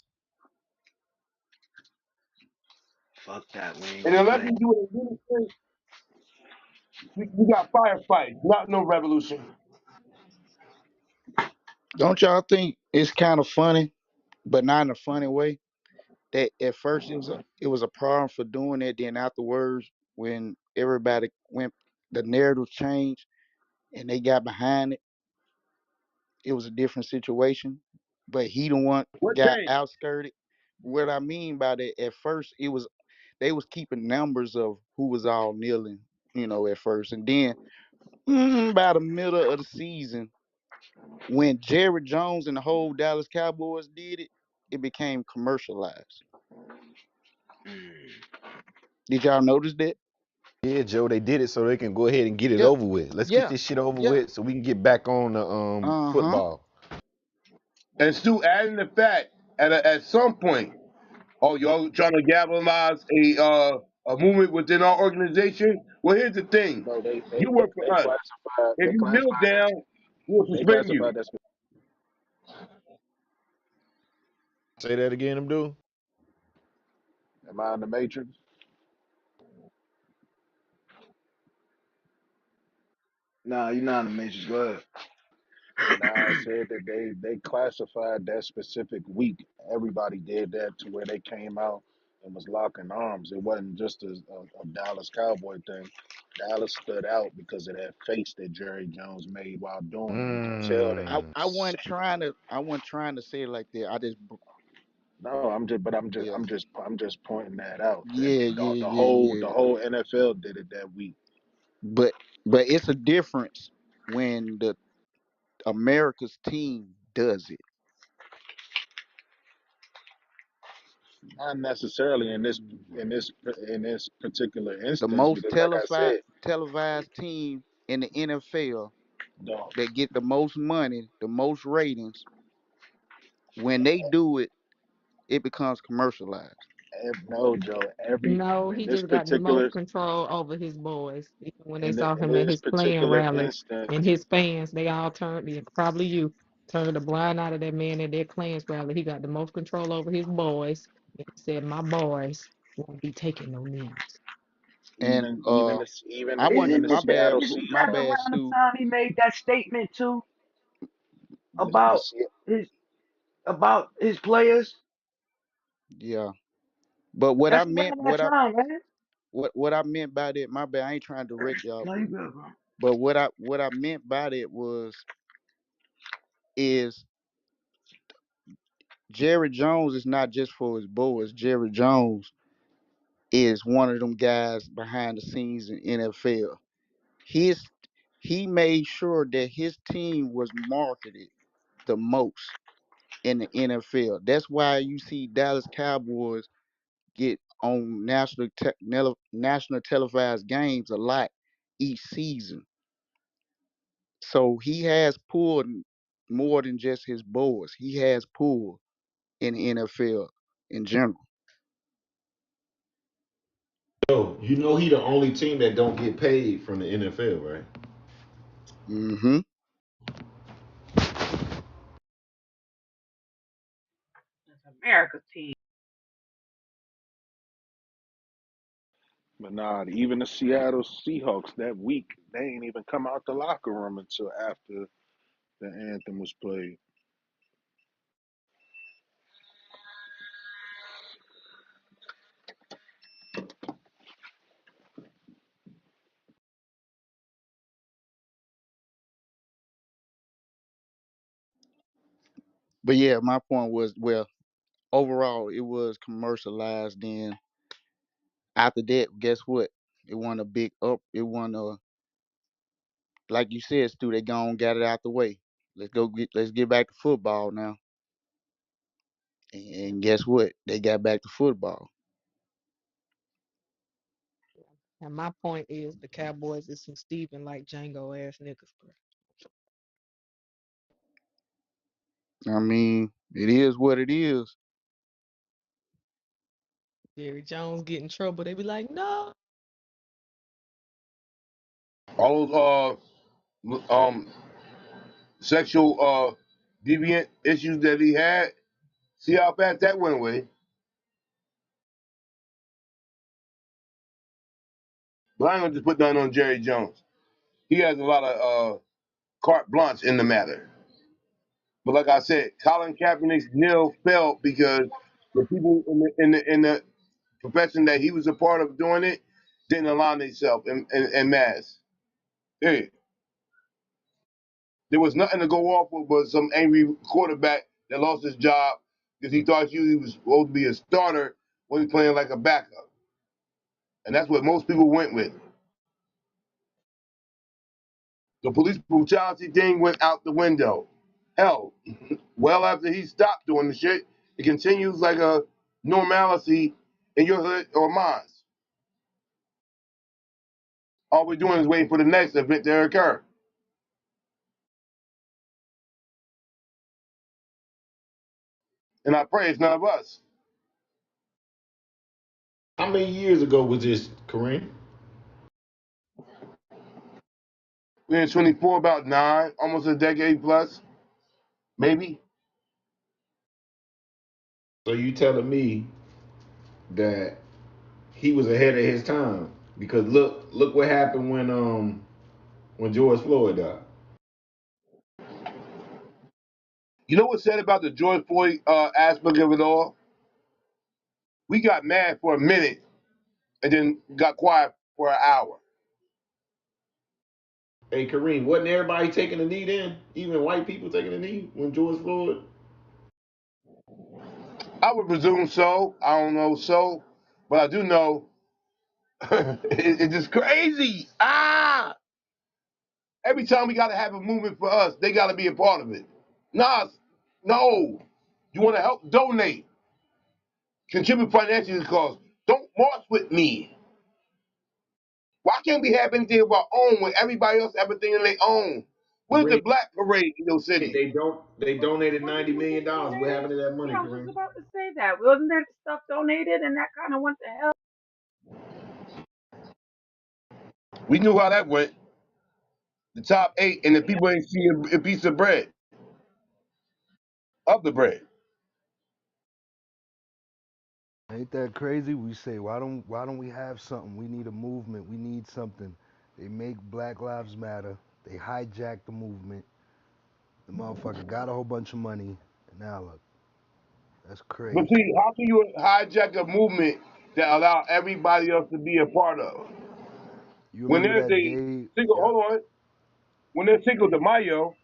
Fuck that. We ain't And gonna unless play. we do it in unison, we got firefights, not no revolution. Don't y'all think it's kind of funny, but not in a funny way? That at first it was a problem for doing it. Then afterwards, when everybody went, the narrative changed and they got behind it. It was a different situation. But he the one What got changed? outskirted. What I mean by that, at first it was they was keeping numbers of who was all kneeling, at first, and then by the middle of the season, when Jerry Jones and the whole Dallas Cowboys did it, it became commercialized. Mm. Did y'all notice that? Yeah, Joe, they did it so they can go ahead and get it Yeah, over with. Let's get yeah, this shit over yeah. with so we can get back on the Uh-huh. football. And Stu, adding the fact at some point, oh, y'all trying to galvanize a movement within our organization? Well, here's the thing: No, you work for us. If they you kneel classified that down, we'll they suspend you. classified that Say that again, Abdul. am I in the matrix? Nah, you're not in the matrix. Go ahead. Nah, I said that they classified that specific week. Everybody did that to where they came out and was locking arms. It wasn't just a Dallas Cowboy thing. Dallas stood out because of that face that Jerry Jones made while doing it. You could tell that I, Mm. he I was wasn't trying to I wasn't trying to say it like that. no. Yeah. I'm just pointing that out. That Yeah, yeah, yeah, the yeah. whole NFL did it that week. But it's a difference when the America's team does it. Not necessarily in this particular The instance most because, like I said, televised team in the NFL the that get the most money, the most ratings, when they do it, it becomes commercialized. no, Joe. Every No, in he this just got the most particular control over his boys. Even when they saw in him at this his playing particular rally and instance, his fans, they all turned, yeah, probably you, turned a blind eye to that man at their clans rally. He got the most control over his boys. And he said, my boys. won't be taking no knees. And Even I the wasn't even Isn't the my it, bad, Seattle isn't my that bad, Seahawks. around the Stu. time he made that statement too The about Se- his about his players? Yeah. But what I That's meant, around that time, man. what I meant by that, my bad. I ain't trying to direct y'all. No, you good, bro. But what I meant by that was is Jerry Jones is not just for his boys. Jerry Jones is one of them guys behind the scenes in NFL. His he made sure that his team was marketed the most in the NFL. That's why you see Dallas Cowboys get on national televised games a lot each season. So he has pulled more than just his boys. He has pulled in the NFL in general. Yo, you know he the only team that don't get paid from the NFL, right? Hmm. That's America's team. but nah, even the Seattle Seahawks that week, they ain't even come out the locker room until after the anthem was played. But yeah, my point was, well, overall it was commercialized. Then after that, guess what? It won a big up. It won a, like you said, Stu. They gone got it out the way. Let's get back to football now. And guess what? They got back to football. And my point is the Cowboys is some Steven like Django ass niggas, bro. I mean, it is what it is. Jerry Jones get in trouble, they be like, no. All those sexual deviant issues that he had. See how fast that went away. But I ain't gonna just put down on Jerry Jones. He has a lot of carte blanche in the matter. But like I said, Colin Kaepernick's nil fell because the people in the profession that he was a part of doing it didn't align themselves in mass. Period. There was nothing to go off of but some angry quarterback that lost his job because he thought he was supposed to be a starter when he playing like a backup. And that's what most people went with. The police brutality thing went out the window. Hell, well after he stopped doing the shit, it continues like a normalcy in your hood or mine. All we're doing is waiting for the next event to occur. And I pray it's none of us. How many years ago was this, Kareem? We're in 24, about nine, almost a decade plus, maybe. So you telling me that he was ahead of his time? Because look what happened when George Floyd died. You know what's said about the George Floyd aspect of it all? We got mad for a minute and then got quiet for an hour. Hey Kareem, wasn't everybody taking a knee then? Even white people taking a knee when George Floyd? I would presume so. I don't know so, but I do know it's just crazy. Every time we got to have a movement for us, they got to be a part of it. Nah, no. You want to help? Donate. Contribute financially to the cause. Don't march with me. Why can't we have anything of our own when everybody else have a thing in their own? Where's the Wait, black parade in your city? they donated Wasn't $90 million. What donated? happened to that money, Yeah, I was just Kareem? about to say that. Wasn't there stuff donated and that kind of went to hell? We knew how that went. The top eight, and the people ain't see a piece of bread, of the bread. Ain't that crazy? We say, why don't we have something? We need a movement. We need something. They make Black Lives Matter. They hijack the movement. The motherfucker got a whole bunch of money, and now look, that's But crazy. see, how can you hijack a movement that allow everybody else to be a part of? You When remember there's that a day? single, Yeah, hold on, when there's Cinco de Mayo,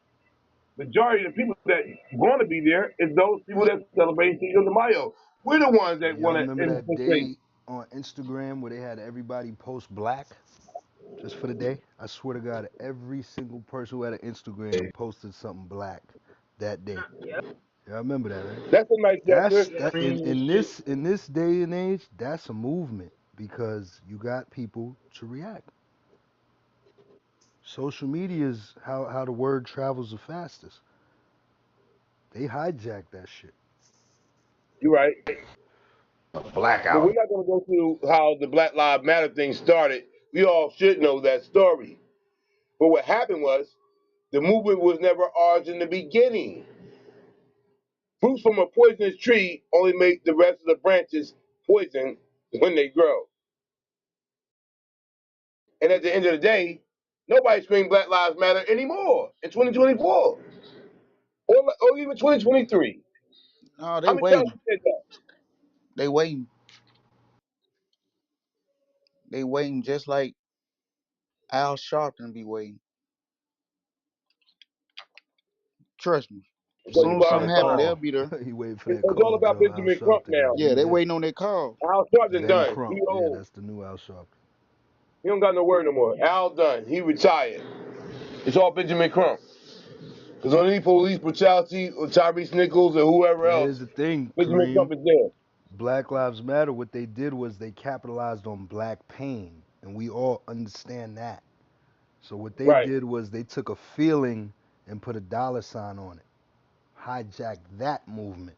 majority of the people that want to be there is those people that celebrate Cinco de Mayo. We're the ones and that y'all want to remember that infiltrate. day on Instagram where they had everybody post black just for the day? I swear to God, every single person who had an Instagram posted something black that day. Yep. Y'all remember that, right? That's a nice That's gesture. Yep. that Green and in shit. this day and age, that's a movement because you got people to react. Social media is how the word travels the fastest. They hijack that shit. You're right. But we're Blackout. not going to go through how the Black Lives Matter thing started. We all should know that story. But what happened was the movement was never ours in the beginning. Fruits from a poisonous tree only make the rest of the branches poison when they grow. And at the end of the day, nobody's screaming Black Lives Matter anymore in 2024 or even 2023. No, they How many times waiting. you said that? They waiting. They waiting just like Al Sharpton be waiting. Trust me. As But soon Waiting as for Bob, something that happen, they'll call. be there. He waiting for that it's all call, about Joe. Al Benjamin Crump Sharpton now. gotta Yeah, be they there. waiting on their call. Al Sharpton Ben done. He Crump. Yeah, old. that's the new Al Sharpton. He don't got no word no more. Al done. He retired. It's all Benjamin Crump. Because on any police brutality or Tyrese Nichols or whoever But here's else, the thing, Benjamin Kareem. Crump is there. Black Lives Matter, what they did was they capitalized on black pain, and we all understand that. So what they Right. did was they took a feeling and put a dollar sign on it, hijacked that movement.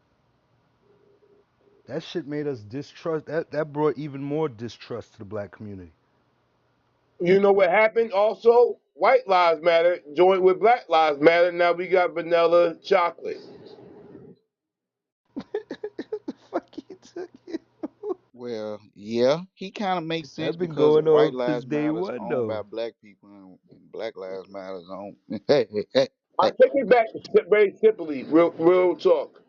That shit made us distrust. That brought even more distrust to the black community. You know what happened also? White Lives Matter joined with Black Lives Matter. Now we got vanilla chocolate. The fuck he took it? Well, yeah, he kind of makes sense That been because going White on since Lives day Matter is one owned by though. black people and Black Lives Matter is owned. Hey, hey, hey, I hey. take it back very simply, real talk.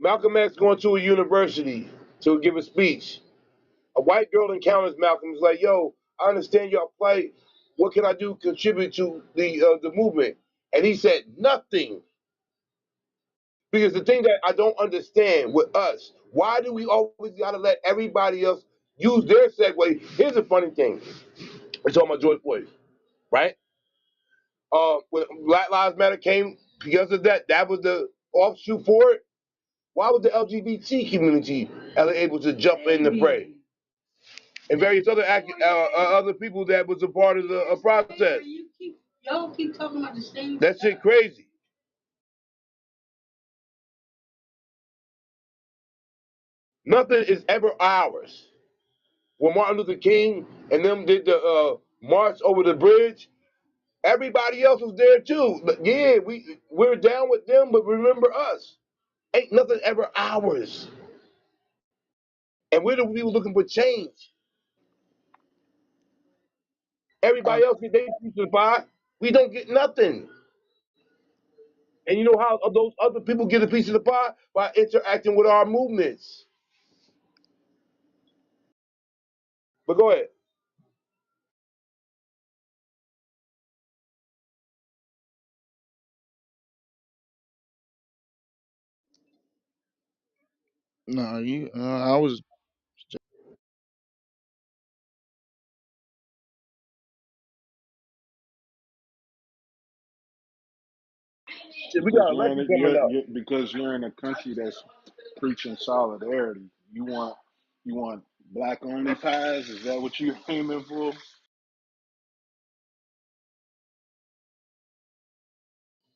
Malcolm X going to a university to give a speech. A white girl encounters Malcolm. Is like, "Yo, I understand y'all plight. What can I do to contribute to the movement?" And he said nothing. Because the thing that I don't understand with us, why do we always gotta let everybody else use their segue? Here's the funny thing. It's on my George Floyd, right? When Black Lives Matter came because of that, that was the offshoot for it. Why was the LGBT community able to jump in the fray? And various other other people that was a part of the process. Y'all keep talking about the same. That shit crazy. Nothing is ever ours. When Martin Luther King and them did the march over the bridge, everybody else was there too. But yeah, we're down with them, but remember us. Ain't nothing ever ours. And we're the people looking for change. Uh, Everybody else get their piece of the pie. We don't get nothing. And you know how those other people get a piece of the pie? By interacting with our movements. But go ahead. no, you. I was. Shit, we Because got an you're election in coming up. because you're in a country that's preaching solidarity. You want black only pies. Is that what you're aiming for?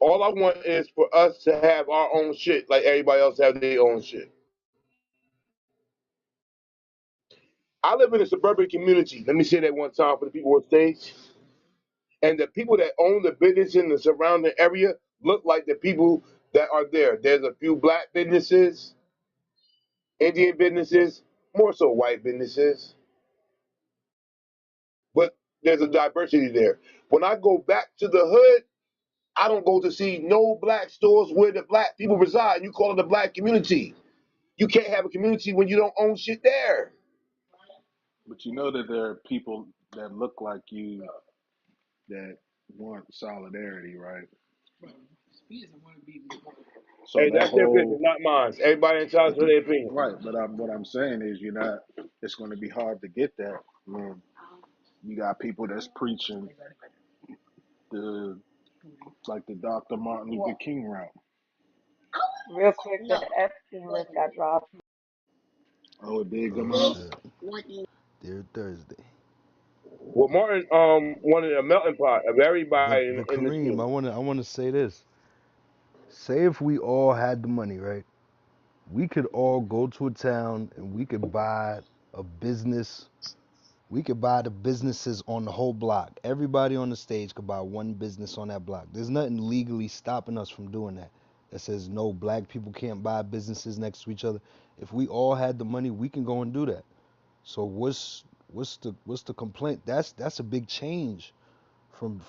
All I want is for us to have our own shit like everybody else have their own shit. I live in a suburban community. Let me say that one time for the people on stage. And the people that own the business in the surrounding area look like the people that are there. There's a few black businesses, Indian businesses, more so white businesses, but there's a diversity there. When I go back to the hood, I don't go to see no black stores where the black people reside. You call it a black community. You can't have a community when you don't own shit there. But you know that there are people that look like you that want solidarity, right? So Hey, that that's their business, whole not mine. Everybody entitled to their opinion. right, but what I'm saying is you're not. It's going to be hard to get that when you got people that's preaching the like the Dr. Martin Luther King route. Real quick, the Epstein list got dropped. Oh, it did come Oh out. shit. Dear Thursday. Well, Martin wanted a melting pot of But everybody but in the Kareem, school. I wanna say this. Say if we all had the money, right? We could all go to a town and we could buy a business. We could buy the businesses on the whole block. Everybody on the stage could buy one business on that block. There's nothing legally stopping us from doing that. That says no, black people can't buy businesses next to each other. If we all had the money, we can go and do that. So what's the complaint? That's a big change from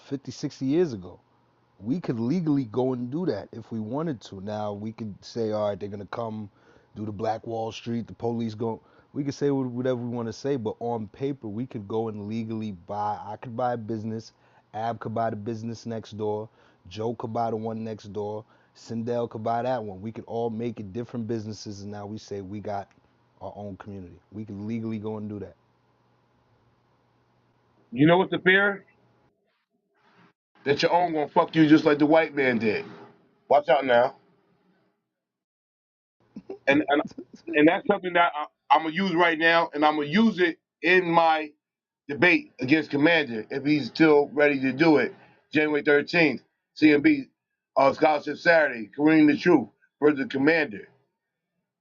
50, 60 years ago. We could legally go and do that if we wanted to. Now we could say, all right, they're gonna come do the Black Wall Street. The police go. We could say whatever we want to say, but on paper, we could go and legally buy. I could buy a business. Ab could buy the business next door. Joe could buy the one next door. Sindel could buy that one. We could all make it different businesses, and now we say we got our own community. We could legally go and do that. You know what's the fear? That your own gonna fuck you just like the white man did. Watch out now. And that's something that I'm gonna use right now, and I'm gonna use it in my debate against Commander if he's still ready to do it. January 13th, CMB Scholarship Saturday. Kareem the Truth versus Commander.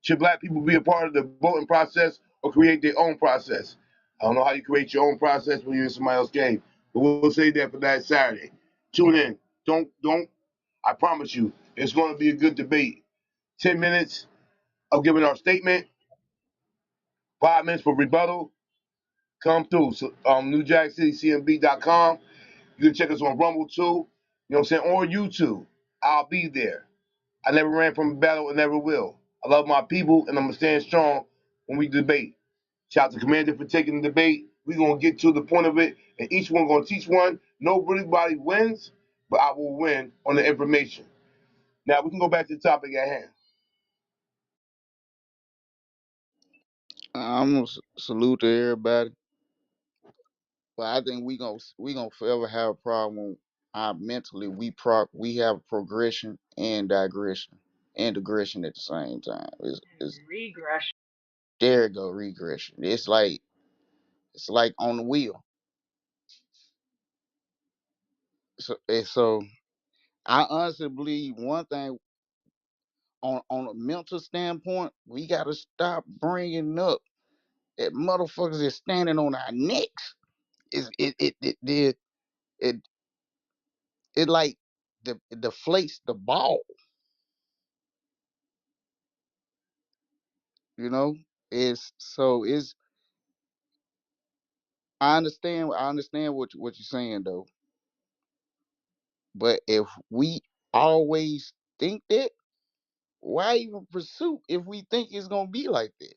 Should black people be a part of the voting process or create their own process? I don't know how you create your own process when you're in somebody else's game, but we'll say that for that Saturday. Tune in. Don't. I promise you, it's going to be a good debate. 10 minutes of giving our statement, 5 minutes for rebuttal. Come through. So, NewJackCityCMB.com. You can check us on Rumble too. You know what I'm saying? Or YouTube. I'll be there. I never ran from a battle and never will. I love my people and I'm gonna stand strong when we debate. Shout out to Commander for taking the debate. We're gonna get to the point of it and each one gonna teach one. Nobody wins, but I will win on the information. Now we can go back to the topic at hand. I'm gonna salute to everybody, but I think we gonna forever have a problem when mentally we have progression and digression and digression at the same time. It's Regression. there go regression. It's like on the wheel. So I honestly believe one thing on a mental standpoint, we gotta stop bringing up that motherfuckers is standing on our necks. It it like it deflates the ball. You know, it's I understand what you're saying though, but if we always think that, why even pursue if we think it's gonna be like that?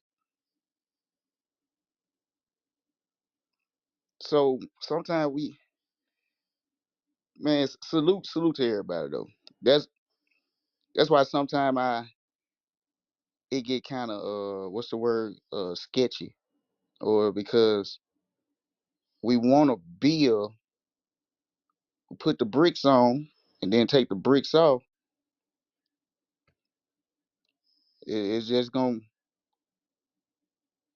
So sometimes salute to everybody though. That's that's why sometimes it get kind of what's the word sketchy, or because we want to build, put the bricks on, and then take the bricks off. It's just gonna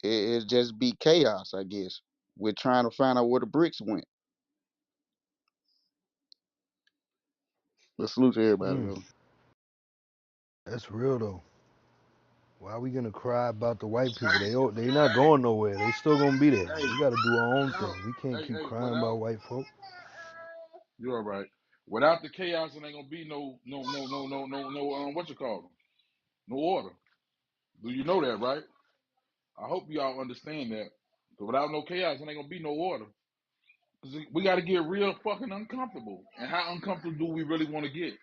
it just be chaos, I guess. We're trying to find out where the bricks went. But salute to everybody Mm, though. that's real though. Why are we gonna cry about the white people? They not going nowhere. They still gonna be there. Hey, We gotta do our own no, thing. We can't keep hey, crying without about white folk. you're all right. Without the chaos, it ain't gonna be no what you call them, no order. Do you know that, right? I hope y'all understand that. 'Cause without no chaos, there ain't gonna be no order. 'Cause we got to get real fucking uncomfortable. And how uncomfortable do we really want to get?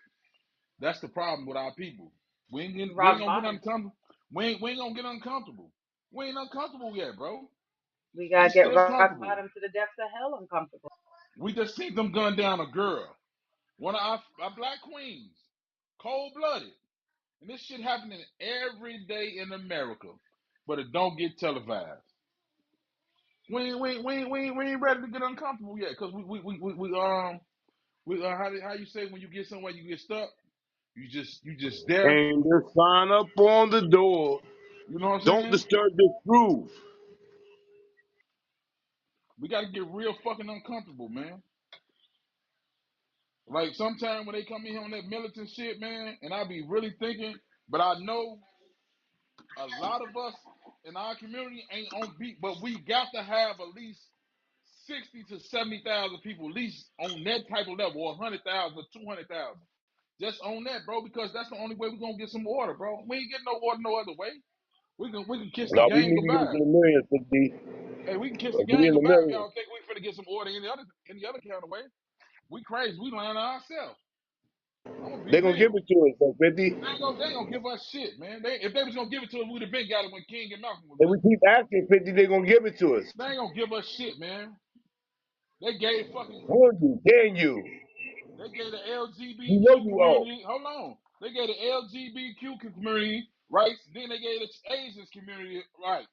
That's the problem with our people. We ain't Rock gonna get bottom. uncomfortable. We ain't gonna get uncomfortable. We ain't uncomfortable yet, bro. We We gotta get still rock comfortable. bottom to the depths of hell uncomfortable. We just seen them gun down a girl, one of our black queens, cold blooded, and this shit happening every day in America, but it don't get televised. We ain't ready to get uncomfortable yet, cause how you say when you get somewhere you get stuck, you just there. And just sign up on the door. You know what I'm Don't saying? disturb this groove. We got to get real fucking uncomfortable, man. Like sometimes when they come in here on that militant shit, man, and I be really thinking, but I know a lot of us in our community ain't on beat, but we got to have at least 60 to 70,000 people, at least on that type of level, or 100,000 or 200,000. Just on that, bro, because that's the only way we're gonna get some order, bro. We ain't getting no order no other way. We can kiss the No, we game need to get goodbye. into the millions, 50. Hey, we can kiss the Like, give me game in the goodbye if millions. y'all think we finna get some order any other kind of way. We crazy. We lying to ourselves. I'm gonna be They're going to give real. it to us, though, 50. They ain't gonna give us shit, man. If they was gonna give it to us, we'd have been got it when King and Malcolm was If we living. keep asking 50, they're going to give it to us. They ain't gonna give us shit, man. They gave fucking Will you? Can you? they gave the You know LGBTQ you owe. community. Hold on. They gave the LGBTQ community rights. Then they gave the Asians community rights.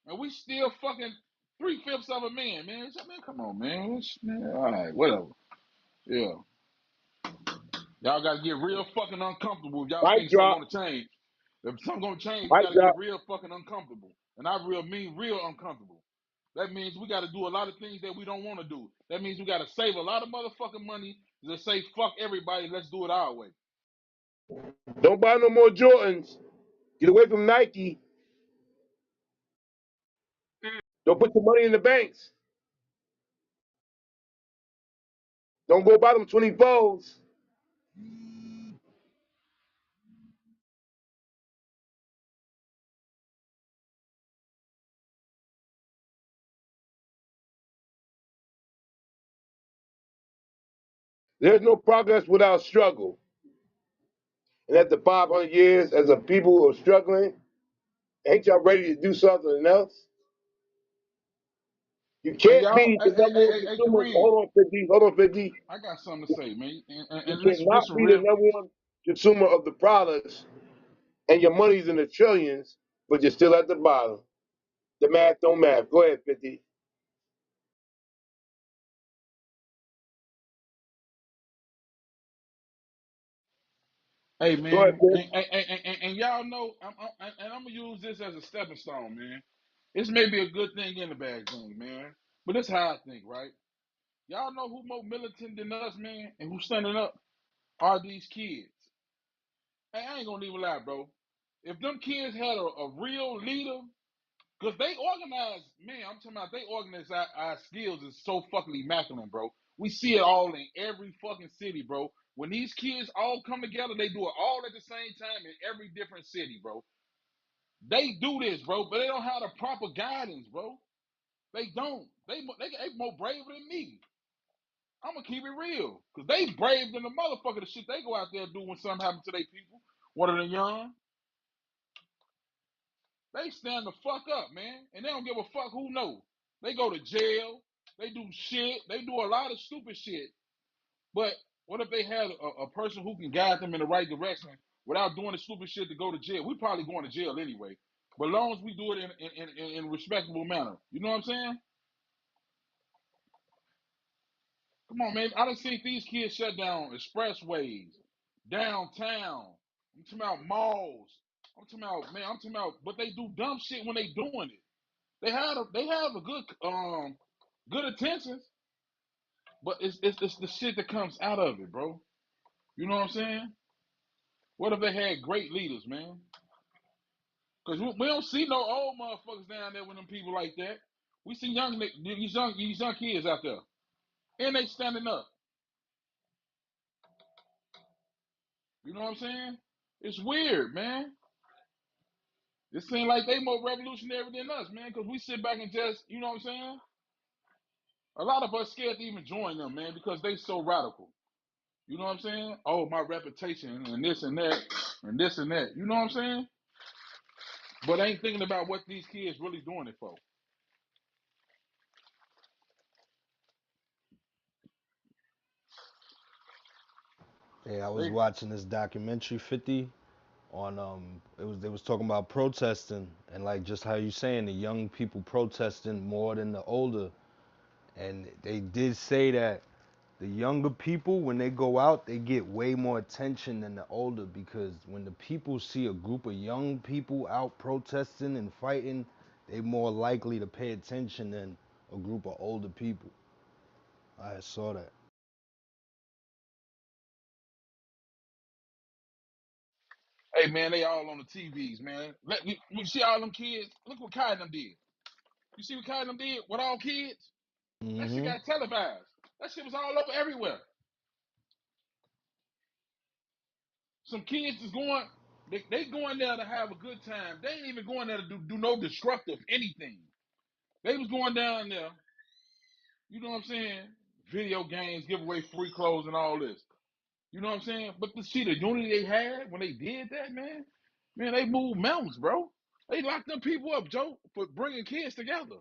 And we still fucking 3/5 of a man. So, man, come on, man. All right, whatever. Yeah. Y'all gotta get real fucking uncomfortable if y'all Mic think something drop. gonna change. If something gonna change, we Mic gotta get drop. real fucking uncomfortable. And I real mean real uncomfortable. That means we gotta do a lot of things that we don't wanna do. That means we gotta save a lot of motherfucking money to say fuck everybody, let's do it our way. Don't buy no more Jordans. Get away from Nike. Don't put your money in the banks. Don't go buy them 24s. There's no progress without struggle. And after 500 years, as a people who are struggling, ain't y'all ready to do something else? You Hey can't y'all, be the number one hey consumer. Kareem, Hold on, 50. Hold on, 50. I got something to say, man. You And cannot listen be the real. number one consumer of the products and your money's in the trillions, but you're still at the bottom. The math don't math. Go ahead, 50. Hey Go ahead, man, Chris. and y'all know, I'm gonna use this as a stepping stone, man. This may be a good thing and a bad thing, man. But this how I think, right? Y'all know who more militant than us, man, and who's standing up are these kids. Hey, I ain't gonna even lie, bro. If them kids had a real leader, because they organize, man, I'm talking about they organize our skills is so fucking immaculate, bro. We see it all in every fucking city, bro. When these kids all come together, they do it all at the same time in every different city, bro. They do this, bro, but they don't have the proper guidance, bro. They don't. They more braver than me. I'm gonna keep it real, cause they brave than the motherfucker. The shit they go out there and do when something happens to their people. One of the young, they stand the fuck up, man, and they don't give a fuck who knows. They go to jail. They do shit. They do a lot of stupid shit. But what if they had a person who can guide them in the right direction without doing the stupid shit to go to jail? We probably going to jail anyway. But as long as we do it in a respectable manner, you know what I'm saying? Come on, man. I done seen these kids shut down expressways, downtown. I'm talking about malls. I'm talking about, but they do dumb shit when they doing it. They have a good intentions, but it's the shit that comes out of it, bro. You know what I'm saying? What if they had great leaders, man? Because we don't see no old motherfuckers down there with them people like that. We see these young kids out there, and they standing up. You know what I'm saying? It's weird, man. It seems like they more revolutionary than us, man, because we sit back and just, you know what I'm saying? A lot of us scared to even join them, man, because they so radical. You know what I'm saying? Oh, my reputation and this and that and this and that. You know what I'm saying? But I ain't thinking about what these kids really doing it for. Yeah, I was They, watching this documentary 50 on they was talking about protesting and like just how you saying the young people protesting more than the older, and they did say that the younger people when they go out they get way more attention than the older, because when the people see a group of young people out protesting and fighting, they more likely to pay attention than a group of older people. I saw that. hey, man, they all on the TVs, man. You see all them kids? Look what Kai and them did. You see what Kai and them did with all kids? That shit Hmm. got televised. That shit was all over everywhere. Some kids is going, they going there to have a good time. They ain't even going there to do no destructive anything. They was going down there, you know what I'm saying? Video games, give away free clothes and all this. You know what I'm saying? But to see the unity they had when they did that, man, they moved mountains, bro. They locked them people up, Joe, for bringing kids together.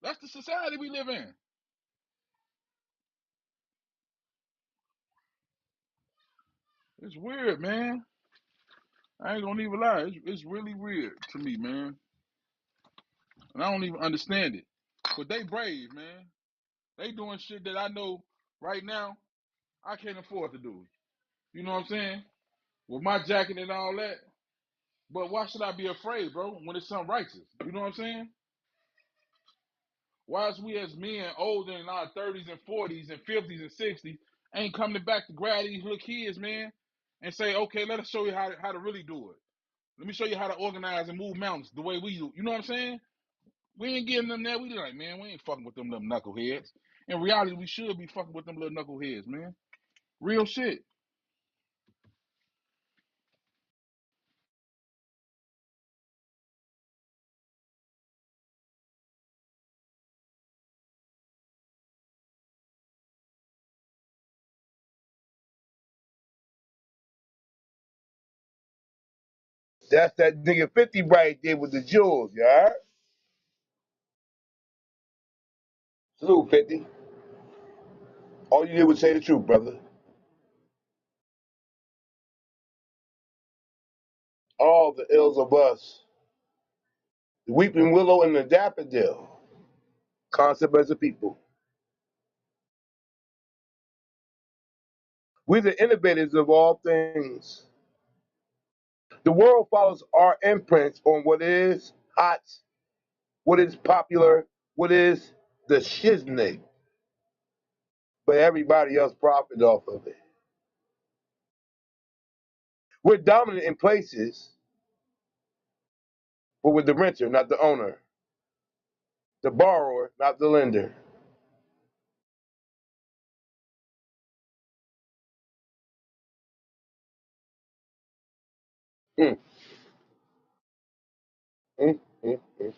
That's the society we live in. It's weird, man. I ain't gonna even lie. It's really weird to me, man. And I don't even understand it. But they brave, man. They doing shit that I know right now I can't afford to do. You know what I'm saying? With my jacket and all that. But why should I be afraid, bro, when it's something righteous? You know what I'm saying? Why is we as men older in our 30s and 40s and 50s and 60s ain't coming back to grab these little kids, man, and say, okay, let us show you how to really do it. Let me show you how to organize and move mountains the way we do. You know what I'm saying? We ain't getting them there. We like, man, we ain't fucking with them little knuckleheads. In reality, we should be fucking with them little knuckleheads, man. Real shit. That's that nigga 50 right there with the jewels, you heard? Salute 50. All you did was say the truth, brother. All the ills of us. The weeping willow and the daffodil. Concept as a people. We're the innovators of all things. The world follows our imprints on what is hot, what is popular, what is the shiznit. But everybody else profits off of it. We're dominant in places, but we're the renter, not the owner. The borrower, not the lender. Mm, mm, mm, mm.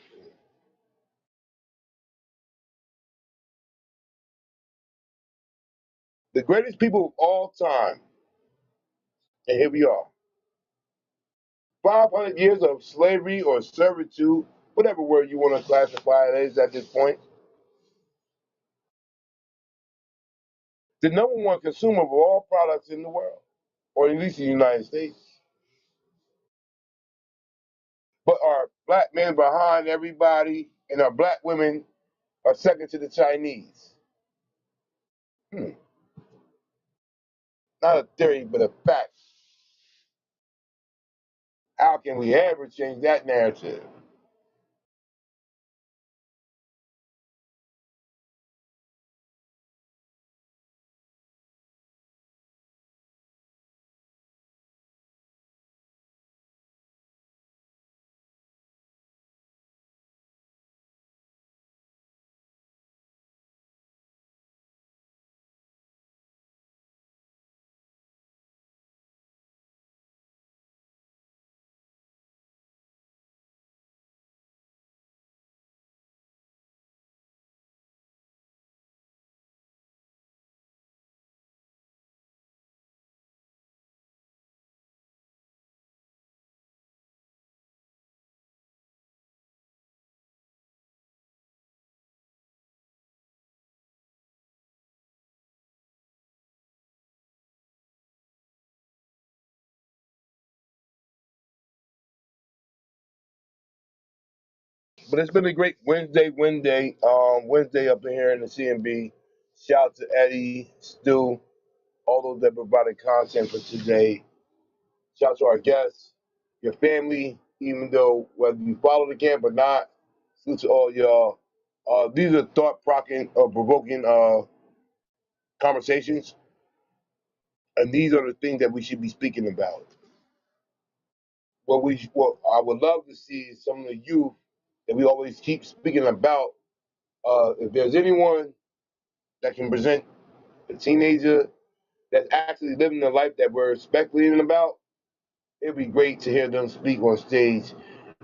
The greatest people of all time, and here we are. 500 years of slavery or servitude, whatever word you want to classify it as at this point. The number one consumer of all products in the world, or at least in the United States. But our black men behind everybody, and our black women are second to the Chinese. Hmm. Not a theory, but a fact. How can we ever change that narrative? But it's been a great Wednesday up in here in the CMB. Shout out to Eddie, Stu, all those that provided content for today. Shout out to our guests, your family, even though whether you follow the camp or not. Salute to all y'all. These are provoking conversations, and these are the things that we should be speaking about. What I would love to see is some of the youth that we always keep speaking about. If there's anyone that can present a teenager that's actually living the life that we're speculating about, it'd be great to hear them speak on stage,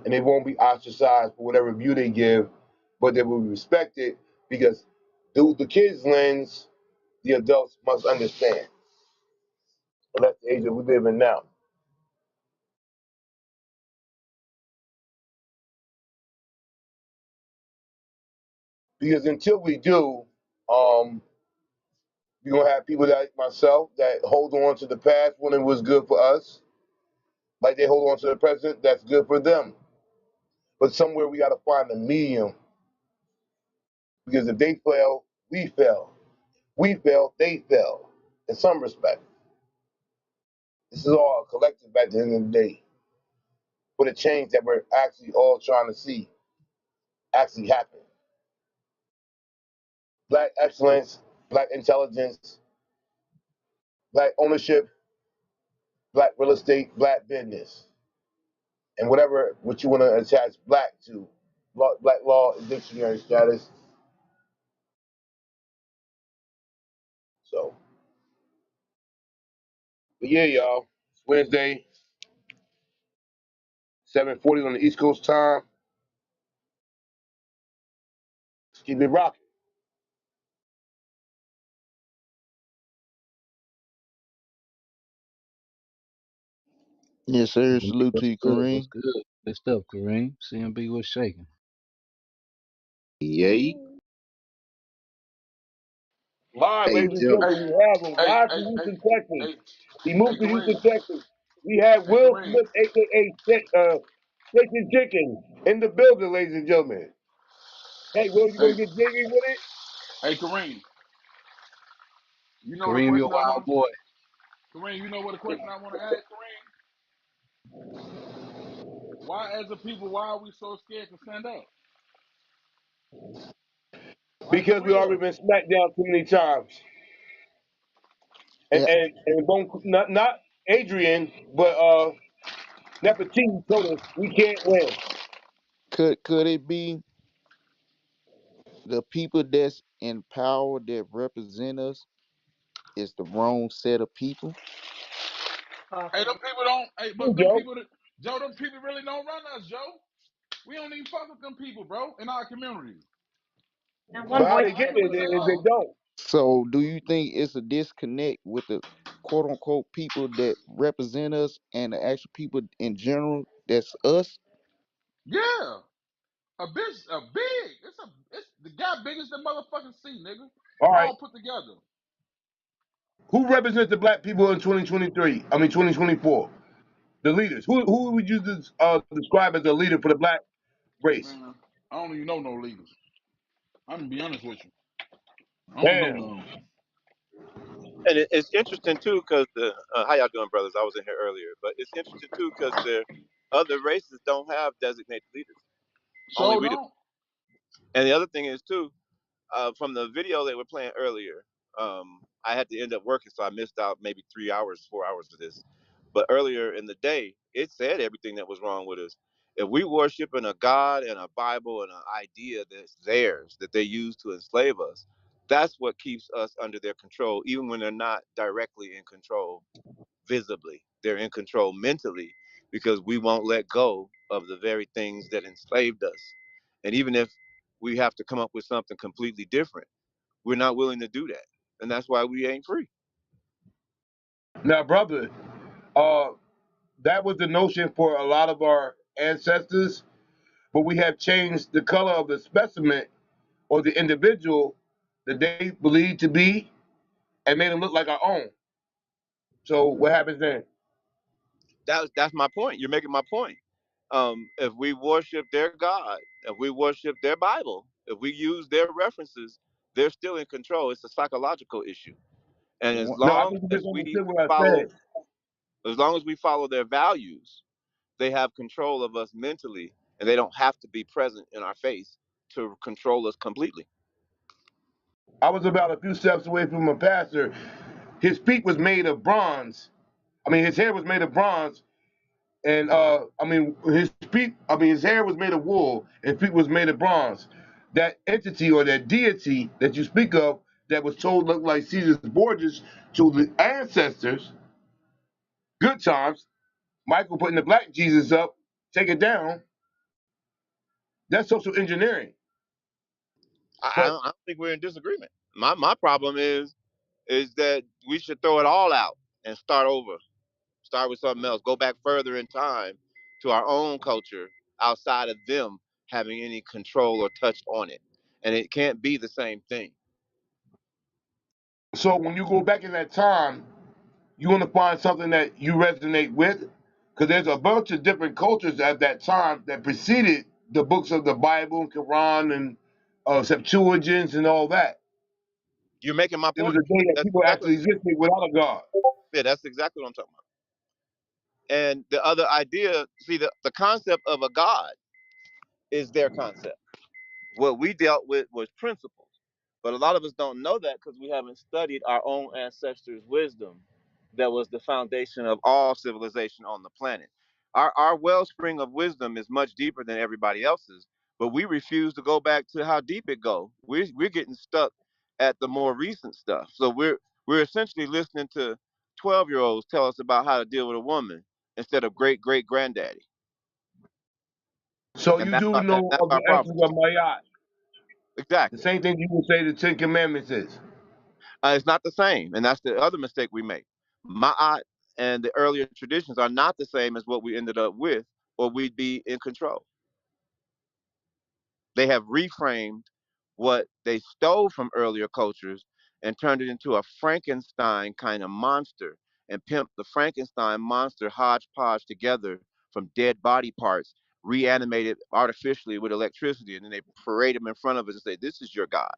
and they won't be ostracized for whatever view they give, but they will be respected because through the kids' lens, the adults must understand. And that's the age that we live in now. Because until we do, um, you're gonna have people like myself that hold on to the past when it was good for us, like they hold on to the present that's good for them. But somewhere we gotta find a medium because if they fail, we fail. We fail, they fail. In some respect, this is all a collective at the end of the day for the change that we're actually all trying to see actually happen. Black excellence, black intelligence, black ownership, black real estate, black business, and whatever what you want to attach black to. Black law dictionary status. So, but yeah, y'all. It's Wednesday, 7:40 on the East Coast time. Let's keep it rocking. Yes, sir. CMB, Salute to what's you, good? What's Kareem. good? Good stuff, Kareem. CMB was shaking. Yay. Live, Hey, ladies and Jim. Hey, gentlemen, we have him hey, live hey, from hey, Houston, Texas. hey, He hey, moved to Kareem. Houston, Texas. We have Hey, Will Kareem. Smith, aka Chicken Chicken, in the building, ladies and gentlemen. Hey, Will, you Hey, want to get jiggy with it? hey, Kareem. You know the Kareem, your question I wild want. boy. Kareem, you know what the question I want to ask, Kareem? Why, as a people, why are we so scared to stand up? Like for Because we already real. been smacked down too many times. And Yeah, not Adrian, but Nefertiti told us we can't win. could it be the people that's in power that represent us is the wrong set of people? Hey, them Possible. people don't. Hey, Hey, but them Joe. people, Joe, them people really don't run us, Joe. We don't even fuck with them people, bro, in our community. And But one how voice they I get ain't can't there finna be say if heard. they all. don't? So, do you think it's a disconnect with the quote unquote people that represent us and the actual people in general that's us? Yeah, a bitch, a big. It's the guy biggest than motherfucking C, nigga. All right. All put together. Who represents the black people in 2023? I mean, 2024. The leaders. Who would you describe as a leader for the black race? Man, I don't even know no leaders. I'm gonna be honest with you. I don't know Damn. none. And it's interesting too because the how y'all doing, brothers? I was in here earlier, but it's interesting too because the other races don't have designated leaders. Only So we do. don't. And the other thing is too, from the video they were playing earlier, I had to end up working, so I missed out maybe 3 hours, 4 hours of this. But earlier in the day, it said everything that was wrong with us. If we worship in a God and a Bible and an idea that's theirs, that they use to enslave us, that's what keeps us under their control, even when they're not directly in control visibly. They're in control mentally because we won't let go of the very things that enslaved us. And even if we have to come up with something completely different, we're not willing to do that. And that's why we ain't free. Now, brother, uh, that was the notion for a lot of our ancestors, but we have changed the color of the specimen or the individual that they believe to be and made them look like our own. So what happens then? That's my point. You're making my point. If we worship their God, if we worship their Bible, if we use their references, they're still in control. It's a psychological issue. And No, I think you misunderstood what I follow, said. as long as we follow their values, they have control of us mentally, and they don't have to be present in our face to control us completely. I was about a few steps away from a pastor. His feet was made of bronze. I mean, his hair was made of bronze, and his hair was made of wool, and feet was made of bronze. That entity or that deity that you speak of, that was told looked like Caesar's Borgias to the ancestors, good times. Michael putting the black Jesus up, take it down. That's social engineering. I But don't, I don't think we're in disagreement. My problem is that we should throw it all out and start over, start with something else, go back further in time to our own culture outside of them having any control or touch on it. And it can't be the same thing. so when you go back in that time, you want to find something that you resonate with, because there's a bunch of different cultures at that time that preceded the books of the Bible and Quran and Septuagints and all that. You're making my It was point. a day that That's people exactly, actually existed without a God. yeah, that's exactly what I'm talking about. And the other idea, see, the concept of a God is their concept. What we dealt with was principles. But a lot of us don't know that because we haven't studied our own ancestors' wisdom that was the foundation of all civilization on the planet. Our wellspring of wisdom is much deeper than everybody else's, but we refuse to go back to how deep it go. We're getting stuck at the more recent stuff. So we're essentially listening to 12-year-olds tell us about how to deal with a woman instead of great great granddaddy. So And you do and know that's of the our problem. essence of Mayat. The Exactly. same thing you would say the Ten Commandments is. It's not the same, and that's the other mistake we make. Ma'at and the earlier traditions are not the same as what we ended up with, or we'd be in control. They have reframed what they stole from earlier cultures and turned it into a Frankenstein kind of monster and pimped the Frankenstein monster hodgepodge together from dead body parts, reanimated artificially with electricity, and then they parade them in front of us and say, "This is your God."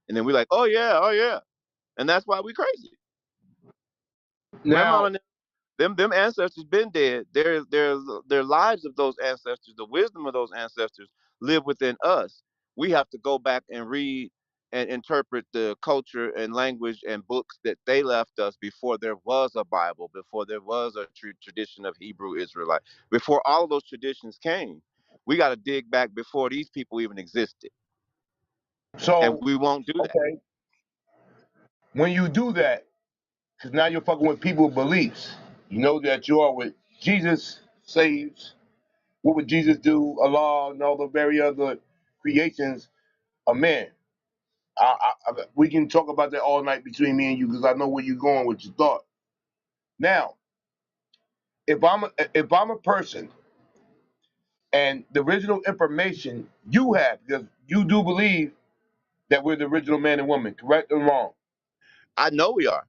And then we're like, "Oh yeah, oh yeah," and that's why we crazy. Grandma Now, and them ancestors been dead. Their lives of those ancestors, the wisdom of those ancestors live within us. We have to go back and read and interpret the culture and language and books that they left us before there was a Bible, before there was a true tradition of Hebrew Israelite, before all of those traditions came. We got to dig back before these people even existed, and so we won't do that. okay, when you do that, because now you're fucking with people's beliefs. You know that you are with Jesus saves. What would Jesus do? Allah and all the very other creations of man. We can talk about that all night between me and you because I know where you're going with your thought. Now, if I'm a person and the original information you have, because you do believe that we're the original man and woman, correct or wrong? I know we are.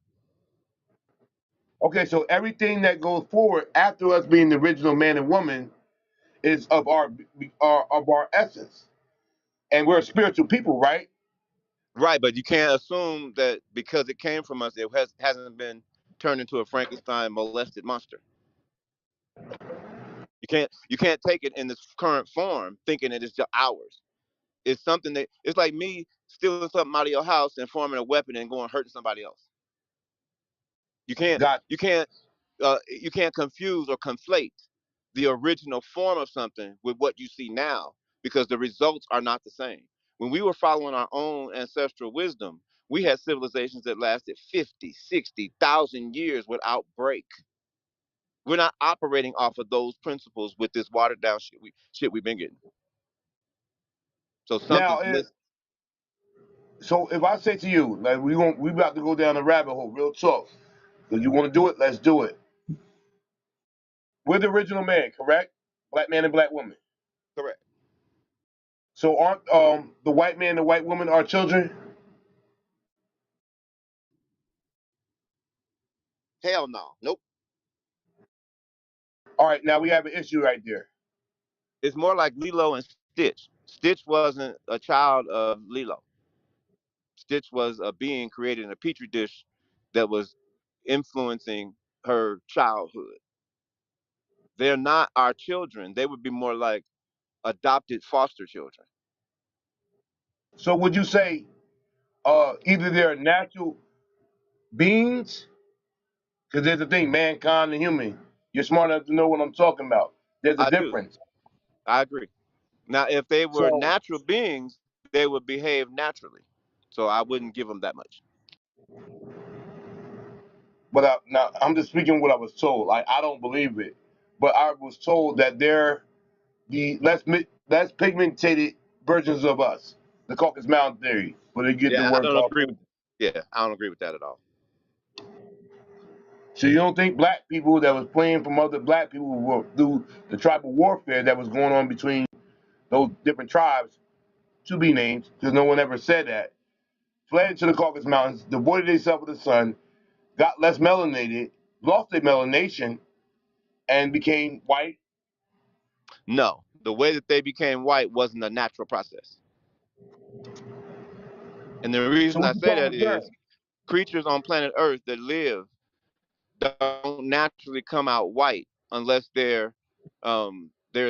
Okay, so everything that goes forward after us being the original man and woman is of our essence, and we're spiritual people, right? Right, but you can't assume that because it came from us, hasn't been turned into a Frankenstein molested monster. You can't take it in this current form thinking it is just ours. It's something that it's like me stealing something out of your house and forming a weapon and going hurting somebody else. You can't Got you can't you can't confuse or conflate the original form of something with what you see now because the results are not the same. When we were following our own ancestral wisdom, we had civilizations that lasted 50, 60,000 years without break. We're not operating off of those principles with this watered down shit we've been getting. So now. something's missing. So if I say to you, like we about to go down the rabbit hole, real talk. If you want to do it, let's do it. We're the original man, correct? Black man and black woman. Correct. So aren't the white man and the white woman our children? Hell no. Nope. All right, now we have an issue right there. It's more like Lilo and Stitch. Stitch wasn't a child of Lilo. Stitch was a being created in a petri dish that was influencing her childhood. They're not our children. They would be more like adopted foster children. So would you say either they're natural beings? Because there's a thing, mankind and human. You're smart enough to know what I'm talking about. There's a I do. difference. I agree. Now, if they were So, natural beings, they would behave naturally. So I wouldn't give them that much. but now I'm just speaking what I was told. Like I don't believe it, but I was told that they're the less pigmented versions of us, the Caucasus Mountain theory, where they get the Yeah, I word don't agree with. Caucasian. Yeah, I don't agree with that at all. So you don't think black people that was playing from other black people were through the tribal warfare that was going on between those different tribes, to be named, because no one ever said that, fled to the Caucasus Mountains, devoted themselves to the sun, got less melanated, lost their melanation, and became white. No, the way that they became white wasn't a natural process. And the So reason I what you say call that return? is creatures on planet Earth that live don't naturally come out white unless there's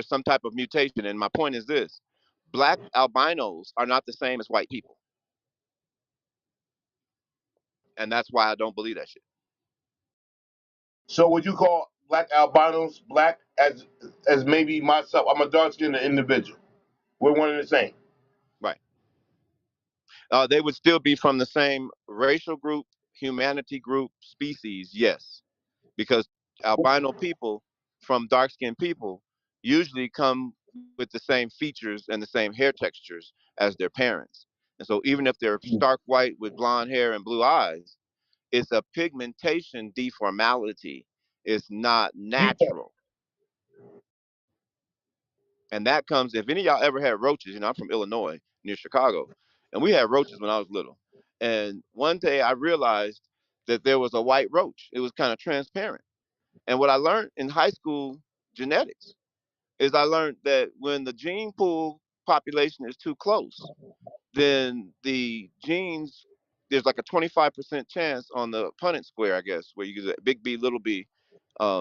some type of mutation. And my point is this: black albinos are not the same as white people, and that's why I don't believe that shit. So would you call black albinos black as maybe myself? I'm a dark skinned individual. We're one and the same. Right? They would still be from the same racial group, humanity group, species. Yes, because albino people from dark skinned people usually come with the same features and the same hair textures as their parents. And so even if they're stark white with blonde hair and blue eyes, it's a pigmentation deformality. It's not natural. And that comes, if any of y'all ever had roaches, I'm from Illinois near Chicago, and we had roaches when I was little. And one day I realized that there was a white roach. It was kind of transparent. And what I learned in high school genetics is I learned that when the gene pool population is too close, then the genes, there's like a 25% chance on the Punnett square, I guess, where you get a big B, little b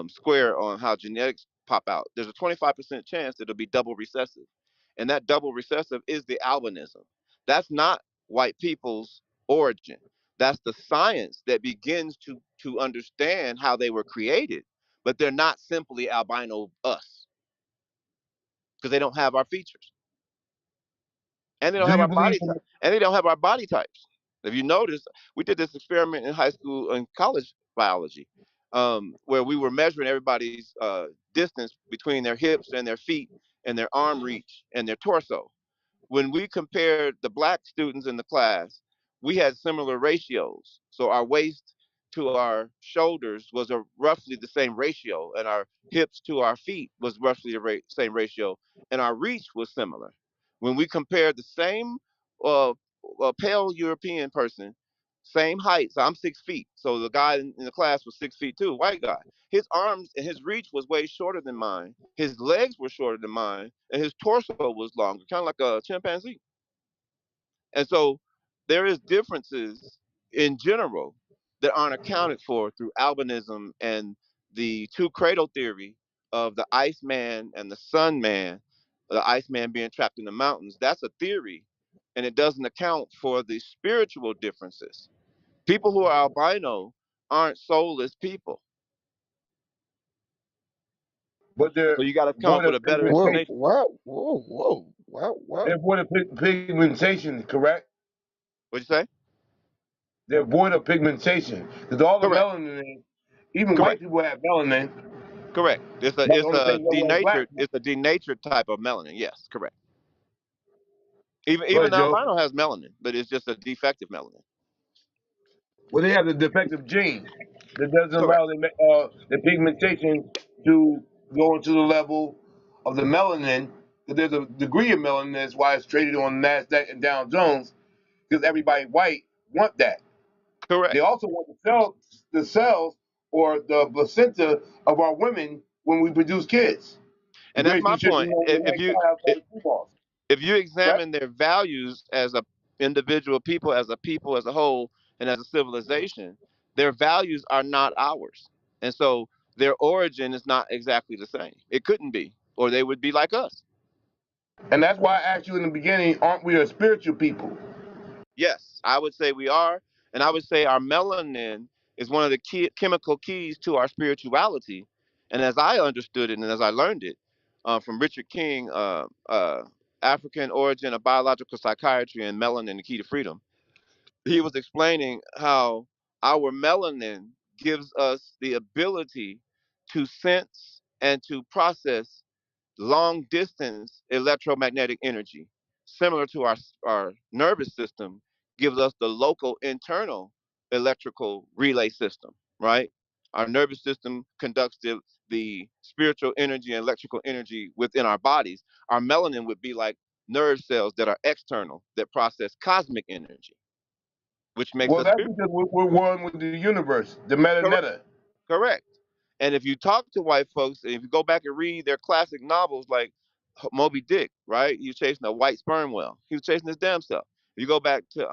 square on how genetics pop out. There's a 25% chance that it'll be double recessive. And that double recessive is the albinism. That's not white people's origin. That's the science that begins to understand how they were created, but they're not simply albino us because they don't have our features and they don't Do have you our believe body in type, and they don't have our body types. If you notice, we did this experiment in high school and college biology, where we were measuring everybody's distance between their hips and their feet and their arm reach and their torso. When we compared the black students in the class, we had similar ratios. So our waist to our shoulders was roughly the same ratio, and our hips to our feet was roughly the same ratio, and our reach was similar. When we compared the same uh, pale European person, same height, so I'm 6 feet. So the guy in the class was 6 feet too, white guy. His arms and his reach was way shorter than mine. His legs were shorter than mine, and his torso was longer, kind of like a chimpanzee. And so there is differences in general that aren't accounted for through albinism and the two cradle theory of the Iceman and the Sun Man, the Iceman being trapped in the mountains. That's a theory, and it doesn't account for the spiritual differences. People who are albino aren't soulless people. but So they're you got to come up void with of a better Whoa, pigmentation? explanation. wow, whoa, whoa, wow, wow. They're void of pigmentation, correct? What'd you say? They're void of pigmentation because all the Correct. melanin, even white Correct. people have melanin, Correct. It's a but the it's only a thing that was black. denatured it's a denatured type of melanin. Yes, correct. Even Good, the Joe. albino has melanin, but it's just a defective melanin. Well, they have the defective gene that doesn't Correct. allow the pigmentation to go into the level of the melanin. Because there's a degree of melanin. That's why it's traded on Nasdaq and Dow Jones. Because everybody white want that. They Correct. also want the cells or the placenta of our women when we produce kids. The And that's greatest my nutrition point. on the mankind outside of food laws. If you Correct? examine their values as a individual people, as a whole, and as a civilization, their values are not ours. And so their origin is not exactly the same. It couldn't be, or they would be like us. And that's why I asked you in the beginning, aren't we a spiritual people? Yes, I would say we are. And I would say our melanin is one of the chemical keys to our spirituality. And as I understood it and as I learned it from Richard King, African Origin of Biological Psychiatry and Melanin, the Key to Freedom, he was explaining how our melanin gives us the ability to sense and to process long distance electromagnetic energy, similar to our nervous system, gives us the local internal electrical relay system, right? Our nervous system conducts the spiritual energy and electrical energy within our bodies. Our melanin would be like nerve cells that are external that process cosmic energy, which makes Well, us that's spiritual. because we're one with the universe, the Correct. metaneta. Correct. And if you talk to white folks, and if you go back and read their classic novels like Moby Dick, right? He was chasing a white sperm whale. He was chasing his damn self. You go back to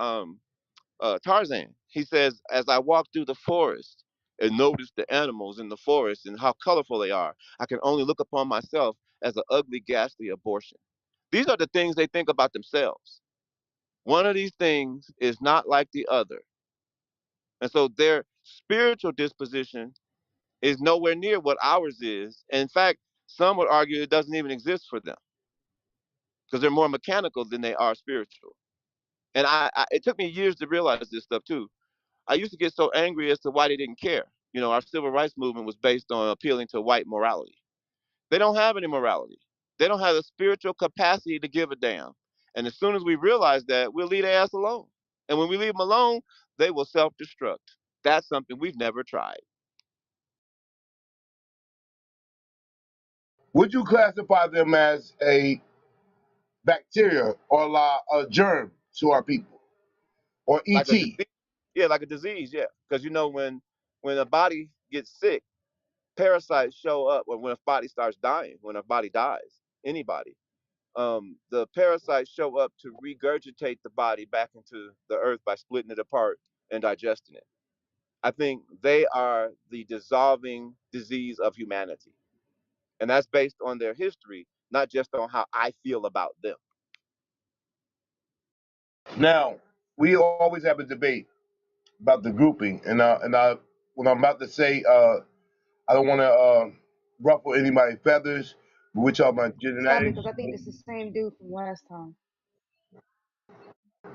Tarzan. He says, "As I walk through the forest and notice the animals in the forest and how colorful they are, I can only look upon myself as an ugly, ghastly abortion." These are the things they think about themselves. One of these things is not like the other, and so their spiritual disposition is nowhere near what ours is. And in fact, some would argue it doesn't even exist for them because they're more mechanical than they are spiritual. And it took me years to realize this stuff too. I used to get so angry as to why they didn't care. You know, our civil rights movement was based on appealing to white morality. They don't have any morality. They don't have the spiritual capacity to give a damn. And as soon as we realize that, we'll leave their ass alone. And when we leave them alone, they will self destruct. That's something we've never tried. Would you classify them as a bacteria or a germ to our people or Like a ET? disease. Yeah, like a disease. Yeah, because you know when a body gets sick, parasites show up. Or when a body starts dying, when a body dies, anybody, the parasites show up to regurgitate the body back into the earth by splitting it apart and digesting it. I think they are the dissolving disease of humanity, and that's based on their history, not just on how I feel about them. Now, we always have a debate about the grouping, and what I'm about to say, I don't want to ruffle anybody's feathers, but we're talking about Stop it, genetics. because I think it's the same dude from last time.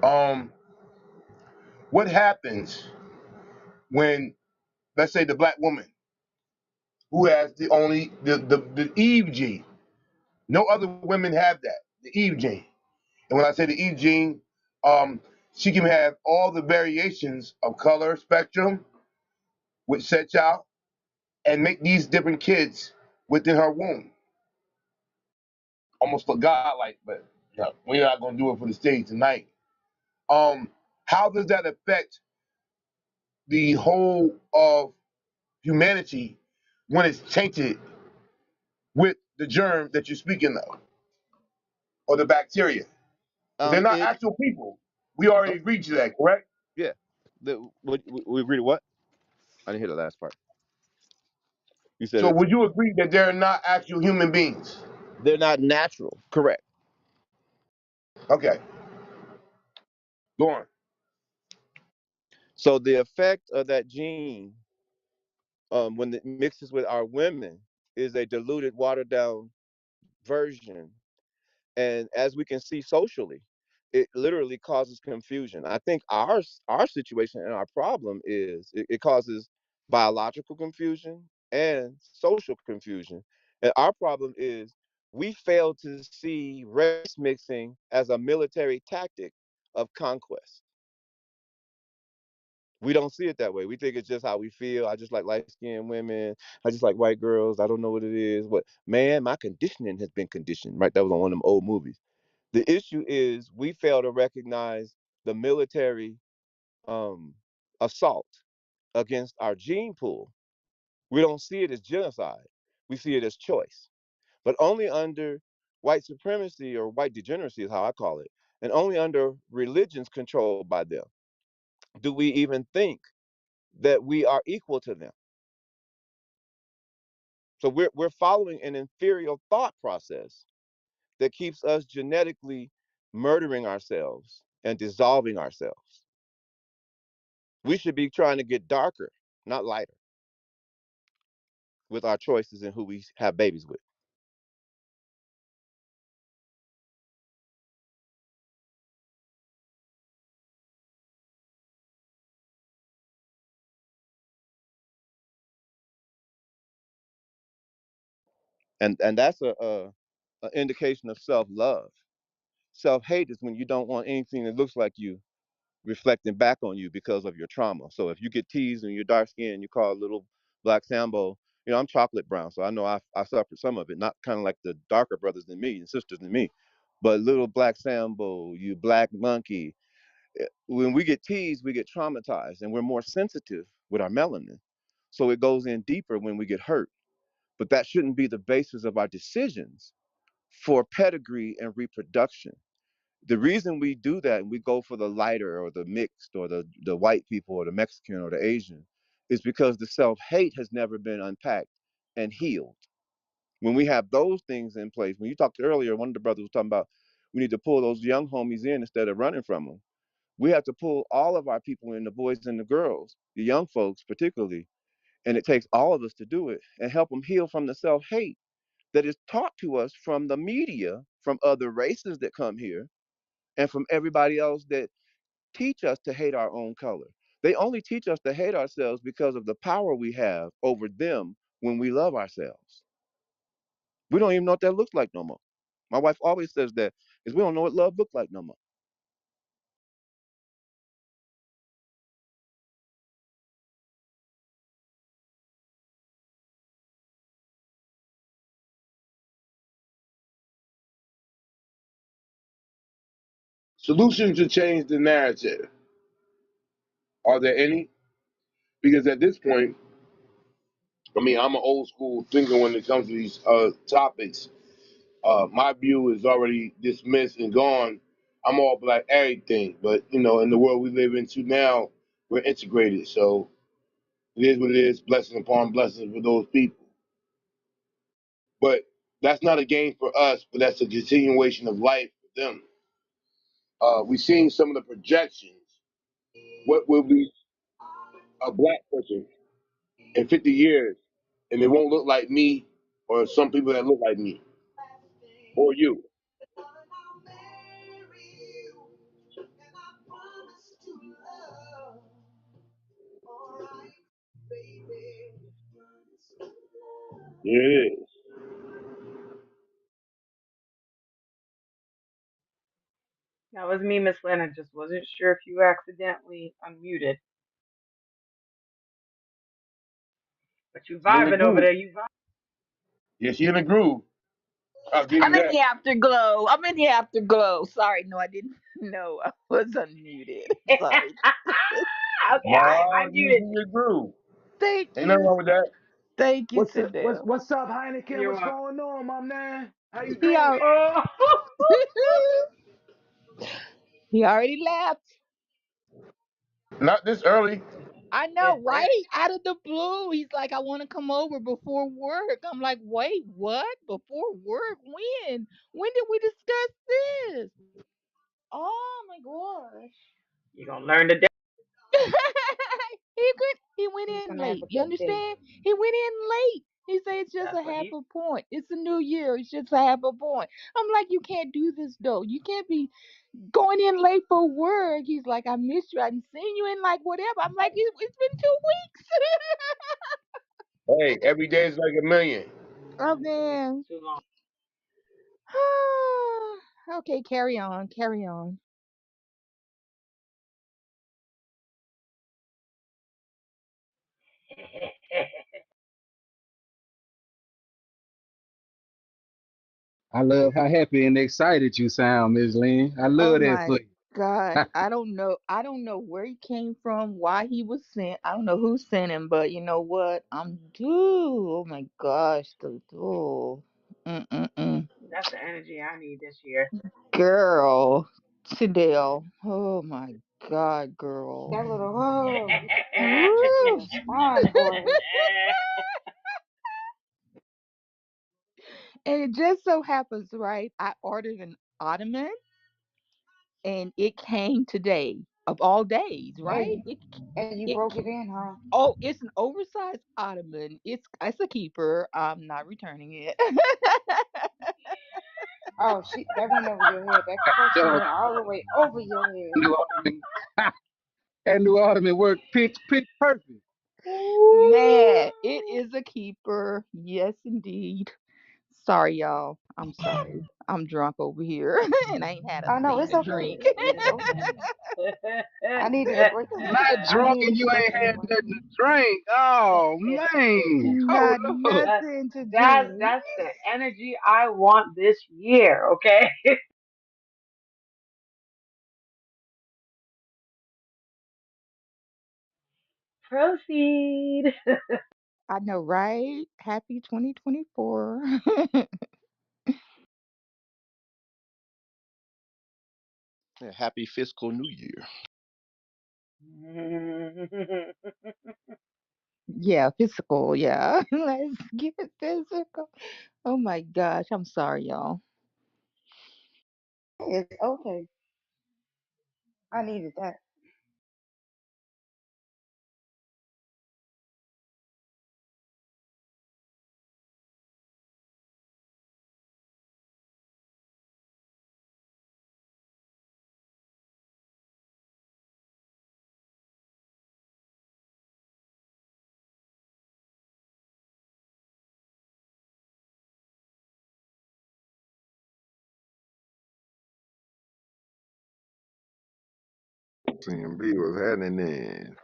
Um, what happens when, let's say, the black woman who has the Eve gene? No other women have that, the Eve gene. And when I say the Eve gene, um, she can have all the variations of color spectrum, which sets out and make these different kids within her womb. Almost for godlike, but no, we're not gonna do it for the stage tonight. Um, how does that affect the whole of humanity when it's tainted with the germ that you're speaking of, or the bacteria? Because they're not It actual people. We already oh, agreed to that, correct? yeah. We agree to what? I didn't hear the last part. You said So it. would you agree that they're not actual human beings? They're not natural. Correct. Okay, go on. So the effect of that gene, when it mixes with our women, is a diluted, watered down version. And as we can see socially, it literally causes confusion. I think our situation and our problem is it causes biological confusion and social confusion. And our problem is we fail to see race mixing as a military tactic of conquest. We don't see it that way. We think it's just how we feel. I just like light skinned women. I just like white girls. I don't know what it is. But man, my conditioning has been conditioned, right? That was on one of them old movies. The issue is we fail to recognize the military um, assault against our gene pool. We don't see it as genocide. We see it as choice. But only under white supremacy or white degeneracy is how I call it, and only under religions controlled by them do we even think that we are equal to them. So we're following an inferior thought process that keeps us genetically murdering ourselves and dissolving ourselves. We should be trying to get darker, not lighter, with our choices and who we have babies with. And that's a indication of self-love. Self-hate is when you don't want anything that looks like you reflecting back on you because of your trauma. So if you get teased and you're dark skinned, you call a little black Sambo. I'm chocolate brown, so I know I suffered some of it. Not kind of like the darker brothers than me and sisters than me, but little black Sambo, you black monkey. When we get teased, we get traumatized, and we're more sensitive with our melanin. So it goes in deeper when we get hurt. But that shouldn't be the basis of our decisions for pedigree and reproduction. The reason we do that and we go for the lighter or the mixed or the white people or the Mexican or the Asian is because the self-hate has never been unpacked and healed. When we have those things in place, when you talked earlier, one of the brothers was talking about we need to pull those young homies in instead of running from them. We have to pull all of our people in, the boys and the girls, the young folks particularly, and it takes all of us to do it and help them heal from the self-hate that is taught to us from the media, from other races that come here, and from everybody else that teach us to hate our own color. They only teach us to hate ourselves because of the power we have over them when we love ourselves. We don't even know what that looks like no more. My wife always says that is we don't know what love looks like no more. Solutions to change the narrative. Are there any? Because at this point, I mean, I'm an old school thinker when it comes to these topics. My view is already dismissed and gone. I'm all black everything, but in the world we live into now, we're integrated. So it is what it is. Blessings upon blessings for those people. But that's not a game for us, but that's a continuation of life for them. We've seen some of the projections. What will be a black person in 50 years, and it won't look like me or some people that look like me or you. Here it is. That was me, Miss Lynn. I just wasn't sure if you accidentally unmuted, but you She in the vibing over groove. there. You vibing. Yeah, she in the groove. I'll give you I'm in that. the afterglow. I'm in the afterglow. Sorry, no, I didn't know I was unmuted. Sorry. Okay, I Nah, you muted in you. your groove. Thank Ain't nothing you. wrong with that. Thank you, What's up? Sindel. What's up, Heineken? You're What's welcome. going on, my man? How you He, doing? al- Oh, he already left. Not this early. I is know, that? right? Out of the blue. He's like, I want to come over before work. I'm like, wait, what? Before work? When? When did we discuss this? Oh my gosh. You're gonna learn today. He went He's in gonna have late. a You good day. understand? He went in late. He said it's just a That's what half he. a point. It's a new year. It's just a half a point. I'm like, you can't do this though. You can't be going in late for work. He's like, I missed you. I hadn't seen you in like whatever. I'm like, it's been 2 weeks. Hey, every day is like a million. Oh man. Too long. Okay, carry on. Carry on. I love how happy and excited you sound, Miss Lynn. I Oh love that my for God. you. I don't know. I don't know where he came from, why he was sent. I don't know who sent him, but you know what? I'm due. Oh my gosh. Oh. Mm-mm-mm. That's the energy I need this year. Girl, Sindel. Oh my God, girl. That little oh, get the energy in Woo. your spine, boy. And it just so happens, right? I ordered an ottoman and it came today of all days, right? And and you It broke it in, huh? oh, it's an oversized ottoman. It's a keeper. I'm not returning it. Oh, that went over your head. That question Yo, went all the way over your head. new ornament, that new ornament worked pitch perfect. Man, Ooh. it is a keeper. Yes, indeed. Sorry, y'all. I'm sorry. I'm drunk over here and I ain't had a Oh no, thing it's to okay. drink. It's okay. I needed a break from Not I drunk and needed you a break ain't had anyway. nothing to drink. Oh man, hold Not up. That nothing to drink. that's the energy I want this year, okay? Proceed. I know, right? Happy 2024. Yeah, happy fiscal new year. Yeah, physical. Yeah. Let's get physical. Oh my gosh. I'm sorry, y'all. It's okay. I needed that. CMB was happening then.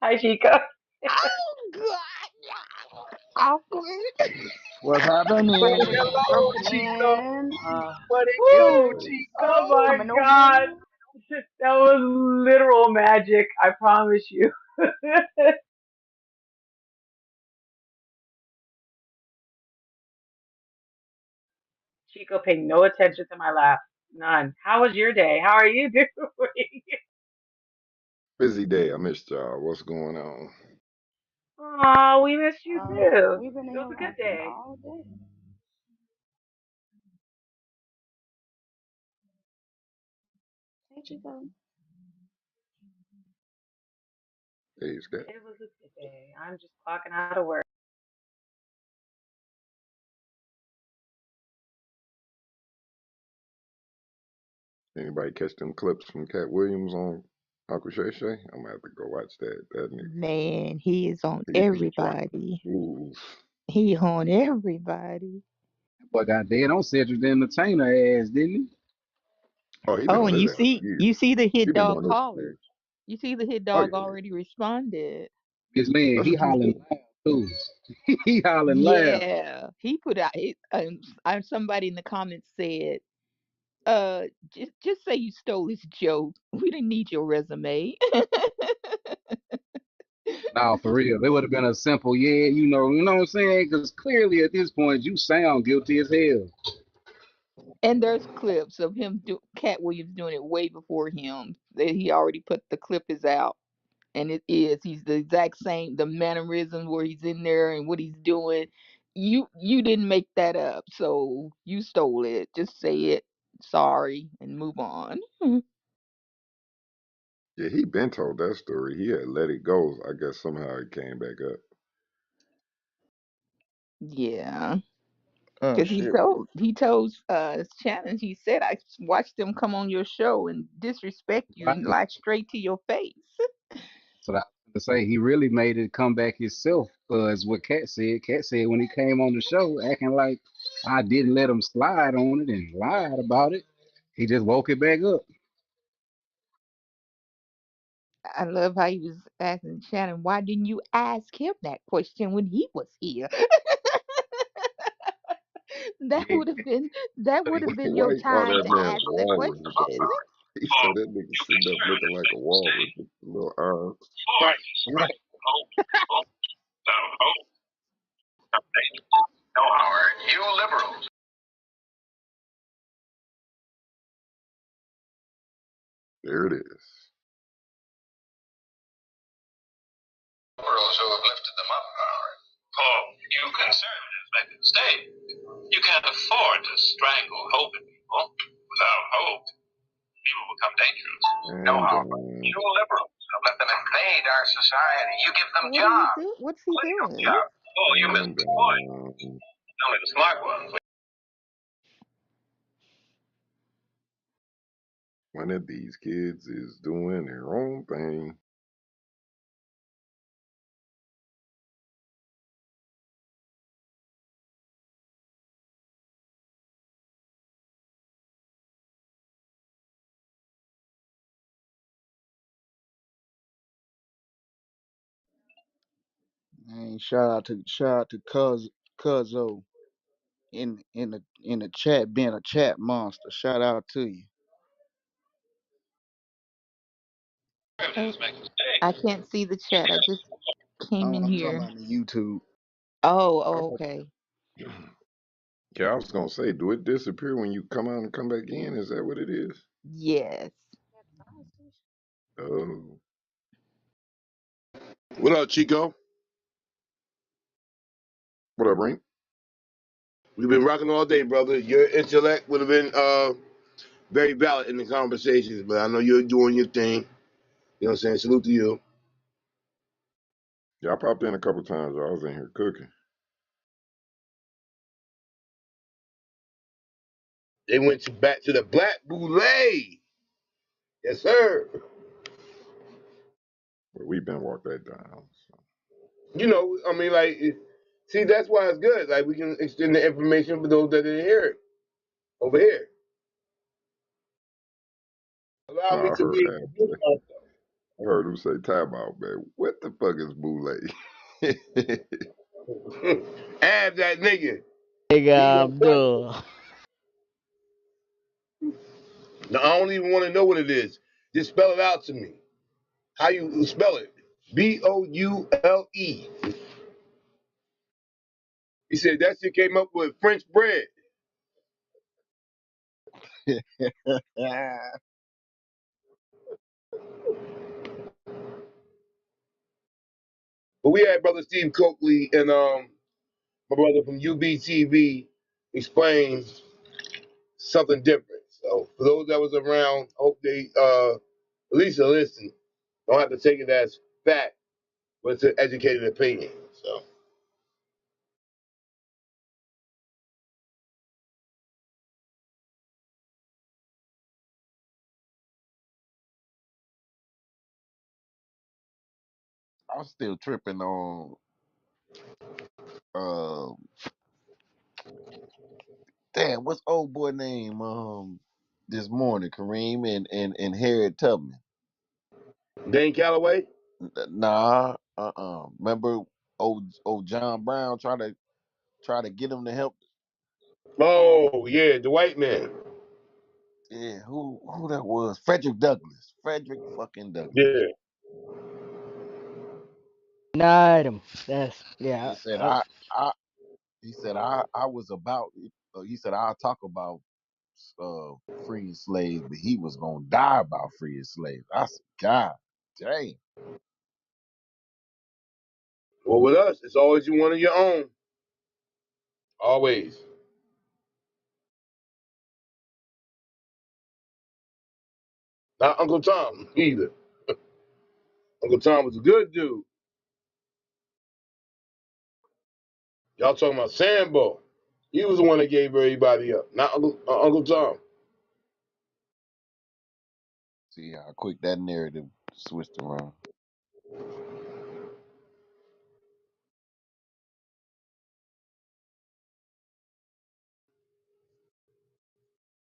Hi, Chica. Oh God. Awkward. What's happening? That nigga Hello, broken Chico. in. What it do, Woo! Oh Chico? my Coming God. over. That was literal magic, I promise you. Chico paying no attention to my laugh. None. How was your day? How are you doing? Busy day. I missed y'all. What's going on? Aw, we missed you too. We've been in It was here a good rocking day. all day. Hey, Chico. Hey, Scott. It was a good day. I'm just clocking out of work. Anybody catch them clips from Cat Williams on Uncle Shay Shay? I'm gonna have to go watch that. That nigga, Man, he is on he be dropping everybody. jewels. He on everybody. Boy got dead on Cedric the Entertainer ass, didn't Oh, he been Oh, on and his ass for years. you see the He hit been dog doing this for caller. years. You see the hit Oh dog yeah, already responded. he? His man, that's he a true hollering story. loud too. He hollering loud. Yeah, he put out. Somebody in the comments said, just say you stole his joke. We didn't need your resume." Nah, for real. It would have been a simple, yeah, you know what I'm saying? Because clearly at this point, you sound guilty as hell. And there's clips of Cat Williams doing it way before him. That he already put the clip is out, and he's the exact same. The mannerisms where he's in there and what he's doing. You didn't make that up, so you stole it. Just say it. Sorry and move on. Yeah, he been told that story. He had let it go. I guess somehow it came back up. Yeah. Oh Because shit. he told Shannon, he said, I watched them come on your show and disrespect you and Right. lie straight to your face. So that to say he really made it come back himself, is what Cat said. Cat said when he came on the show, acting like I didn't let him slide on it and lied about it. He just woke it back up. I love how he was asking Shannon, why didn't you ask him that question when he was here? that Yeah, would have been that would have been Why your he call time that to man ask that walrus question. though? He said that nigga sitting up looking like a walrus with the little arms. right, right. No, Howard, you liberals. There it is. Liberals who have lifted them up, Howard. Paul, you conservatives make a mistake. You can't afford to strangle hope in people. Without hope, people become dangerous. No, And Howard, you liberals have let them invade our society. You give them What are you jobs, do? What's he political doing? jobs. Oh, you missed and the point. Only the smart ones. one of these kids is doing their own thing. Man, shout out to Cuzzo in the chat being a chat monster. Shout out to you. Oh, Conservatives make a mistake. I can't see the chat. I just came in I'm talking here. about the YouTube. Oh, Oh, okay. yeah, I was gonna say, do it disappear when you come out and come back in? Is that what it is? Yes. Oh, What up, Chico? what up, Ring? We've been rocking all day, brother. Your intellect would have been very valid in the conversations, but I know you're doing your thing. You know what I'm saying? Salute to you. Yeah, I popped in a couple times. I was in here cooking. They went back to the Black Boule. Yes, sir. But we've been walked that down. So. You know, I mean, like, see, that's why it's good. Like, we can extend the information for those that didn't hear it over here. Allow No, me I to heard be Ab say, I heard him say, "Time out, man. What the fuck is boule?" Ab that nigga. He Nigga gonna tell you. Abdul. No, I don't even want to know what it is. Just spell it out to me. How you spell it? Boule. He said that shit came up with French bread. But we had brother Steve Coakley and my brother from UBTV explain something different. So for those that was around, I hope they at least listen. Don't have to take it as fact, but it's an educated opinion. So I'm still tripping on uh damn, what's old boy name this morning, Kareem and Harriet Tubman. Dane Calloway. Nah, remember old John Brown try to get him to help. Oh yeah, the white man. Yeah, who that was? Frederick Douglass. Frederick fucking Douglass. Yeah. Denied him. That's He yeah. said I he said I was about he said I'll talk about freeing slaves, but he was gonna die about freeing slaves. I said, God damn. Well, with us, it's always you one of your own. Always. Not Uncle Tom either. Uncle Tom was a good dude. Y'all talking about Sambo. He was the one that gave everybody up, not Uncle Tom. See how quick that narrative switched around.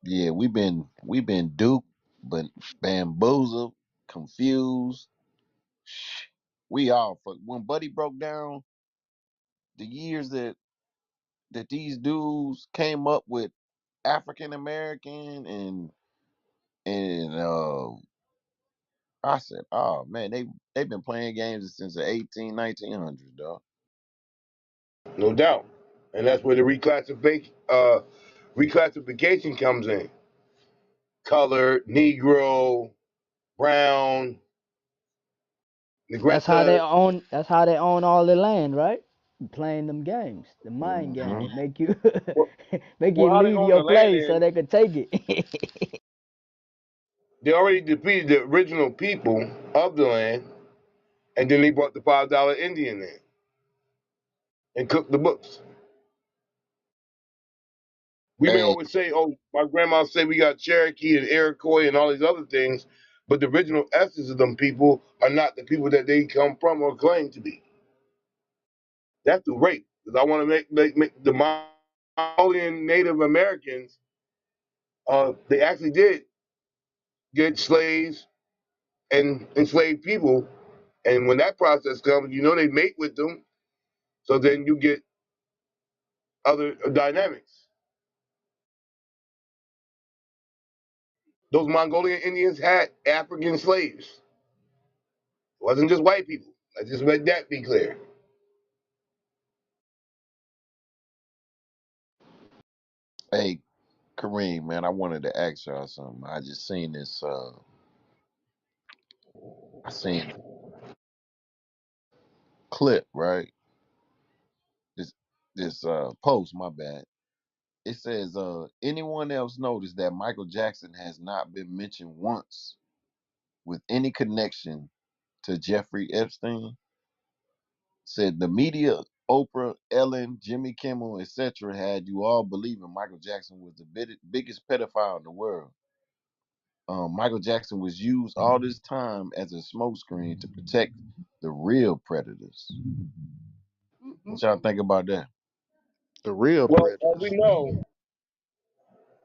Yeah, we've been duped, but bamboozled, confused. We all when Buddy broke down the years that these dudes came up with African American and I said, oh man, they've been playing games since the 18, 1900s, dog. no doubt. And that's where the reclassification comes in. Colored, Negro, Brown, That's how they Negressa. own. That's how they own all the land, right? Playing them games, the mind Mm-hmm. game, make you Well, make you well, how they leave own the your land place so is they could take it. they already defeated the original people of the land, and then they brought the $5 Indian in and cooked the books. We may Hey, always say, "Oh, my grandma said we got Cherokee and Iroquois and all these other things," but the original essence of them people are not the people that they come from or claim to be. That's the rape. Because I want to make the Mongolian Native Americans. They actually did get slaves and enslaved people, and when that process comes, they mate with them. So then you get other dynamics. Those Mongolian Indians had African slaves. It wasn't just white people. I just let that be clear. Hey, Kareem, man, I wanted to ask y'all something. I just seen this. I seen a clip, right? This post. My bad. It says, anyone else noticed that Michael Jackson has not been mentioned once with any connection to Jeffrey Epstein? Said the media, Oprah, Ellen, Jimmy Kimmel, etc., had you all believing Michael Jackson was the biggest pedophile in the world. Michael Jackson was used all this time as a smokescreen to protect the real predators. What y'all think about that? the real Well, as we predators. know,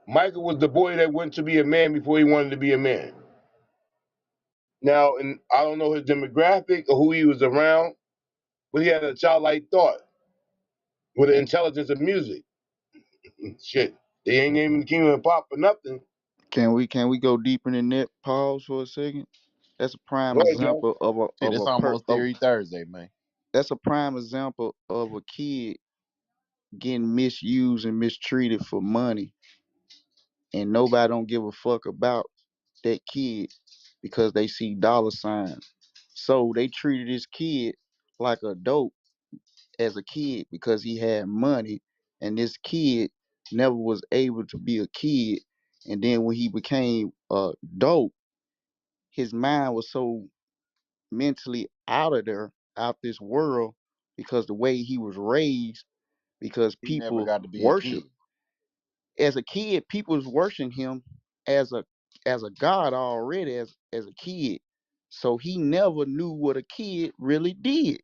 Michael was the boy that went to be a man before he wanted to be a man. Now, and I don't know his demographic or who he was around, but he had a childlike thought with the intelligence of music. Shit, they ain't naming the king of the pop for nothing. Can we go deeper than that? Pause for a second. That's a prime Go ahead, Joe. example of a Shit, of it's a per almost of Theory Thursday, man. that's a prime example of a kid getting misused and mistreated for money, and nobody don't give a fuck about that kid because they see dollar signs. So they treated this kid like a dope as a kid because he had money, and this kid never was able to be a kid. And then when he became dope, his mind was so mentally out of there, out this world, because the way he was raised, because He never people got to be a worship. kid. As a kid, people was worshiping him as a god already as a kid. So he never knew what a kid really did.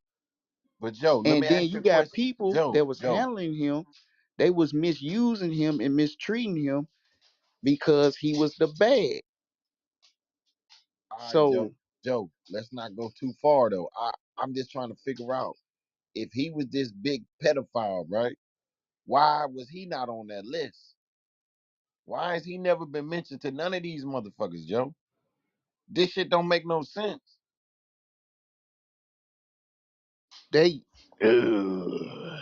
But Joe, let me And then ask you you a got question. people Joe, that was Joe. handling him, they was misusing him and mistreating him because he was the bad. All right, So Joe. Joe, let's not go too far though. I'm just trying to figure out if he was this big pedophile, right? Why was he not on that list? Why has he never been mentioned to none of these motherfuckers, Joe? This shit don't make no sense. they Ugh.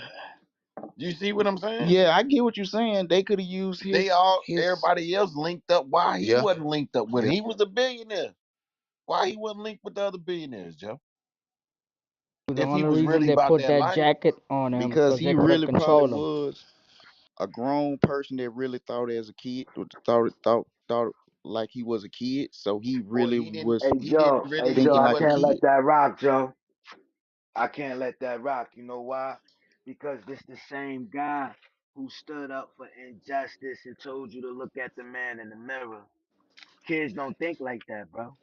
You see what I'm saying? Yeah, I get what you're saying. They could have used They his all his everybody else linked up. Why he yeah, wasn't linked up when yeah. he was a billionaire? Why he wasn't linked with the other billionaires, Joe? The If he only was reason really they about put that that life. jacket on him Because because he they couldn't really probably control him. was a grown person that really thought as a kid, thought like he was a kid. So he Or really was he didn't Hey really Joe, he thinking I like a wasn't can't let kid. that rock, Joe. I can't let that rock. You know why? Because this the same guy who stood up for injustice and told you to look at the man in the mirror. Kids don't think like that, bro.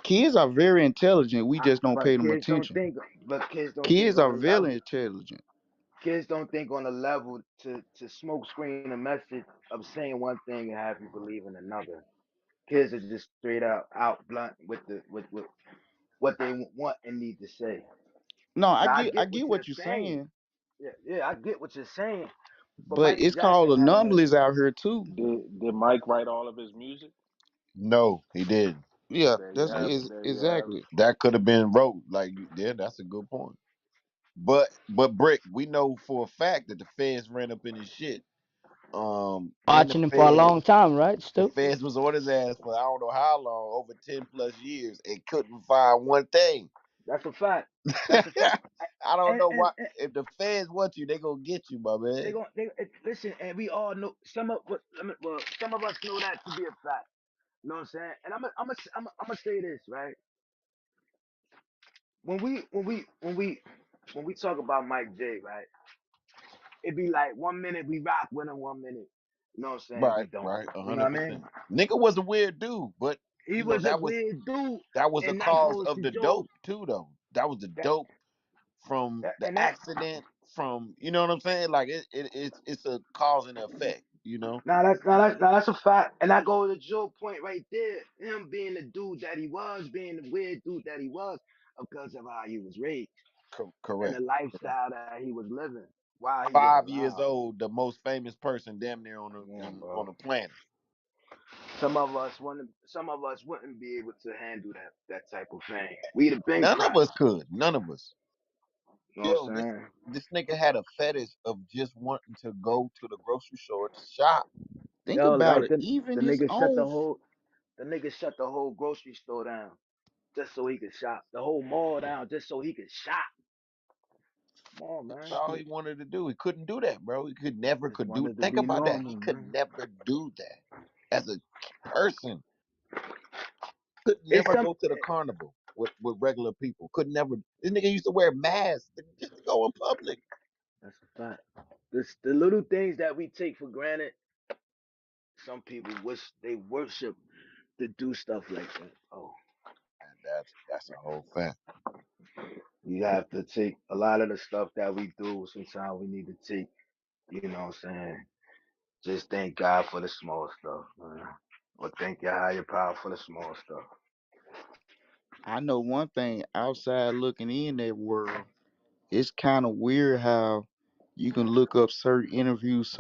Kids are very intelligent. We just don't pay But them kids don't attention. think. But kids don't think Kids on are the very level. intelligent. Kids don't think on the level to smoke screen a message of saying one thing and have you believe in another. Kids are just straight out blunt with what they want and need to say. No, I Now I get I get what get you're what you're saying. saying, Yeah, I get what you're saying. But but Michael it's called Jackson had a anomalies out here too. Did Mike write all of his music? no, he didn't. Yeah, there you that's have it. is There you have it. exactly. That could have been wrote. Like yeah, that's a good point. but Brick, we know for a fact that the feds ran up in his shit. And Watching him for a long time, right, the Stu? feds was on his ass for I don't know how long, over 10 plus years, and couldn't find one thing. That's a fact. That's a fact. I don't know why. And If the feds want you, they gonna get you, my they man. gon' they listen, and we all know some of what. Well, some of us know that to be a fact. You know what I'm saying? And I'm gonna say this right. When we talk about Mike J, right? It be like 1 minute we rock with him, 1 minute. You know what I'm saying? We Right, don't. right, You know what I 100%. mean? Nigga was a weird dude, but He you know was a weird dude, that was the and that cause goes of to the Joe dope too, though. That was the that, dope from that the and that. accident, from you know what I'm saying. Like it's a cause and effect, you know. Now that's a fact, and that goes to Joe point right there. Him being the dude that he was, being the weird dude that he was, because of how he was raised and the Correct. Correct. lifestyle that he was living while he was 5 years alive. old, the most famous person damn near Yeah, on bro. the planet. Some of us wouldn't be able to handle that type of thing. We'd have been None of cracked. us could. None of us. You know what Yo, I'm saying? this nigga had a fetish of just wanting to go to the grocery store to shop. Think Yo, about like it. Even the his nigga shut own the nigga shut the whole grocery store down just so he could shop. The whole mall down just so he could shop. Come on, That's man. all he wanted to do. He couldn't do that, bro. He could never Just could do. wanted to Think be about that. normal, He could man. never do that as a person. Could It's never some go to the carnival with regular people. Could never. This nigga used to wear masks just to go in public. that's a fact. This the little things that we take for granted. Some people wish they worship to do stuff like that. Oh, And that's a whole fact. you have to take a lot of the stuff that we do. Sometimes we need to take. You know what I'm saying? Just thank God for the small stuff, man. Or thank your higher power for the small stuff. I know one thing outside looking in that world, it's kind of weird how you can look up certain interviews,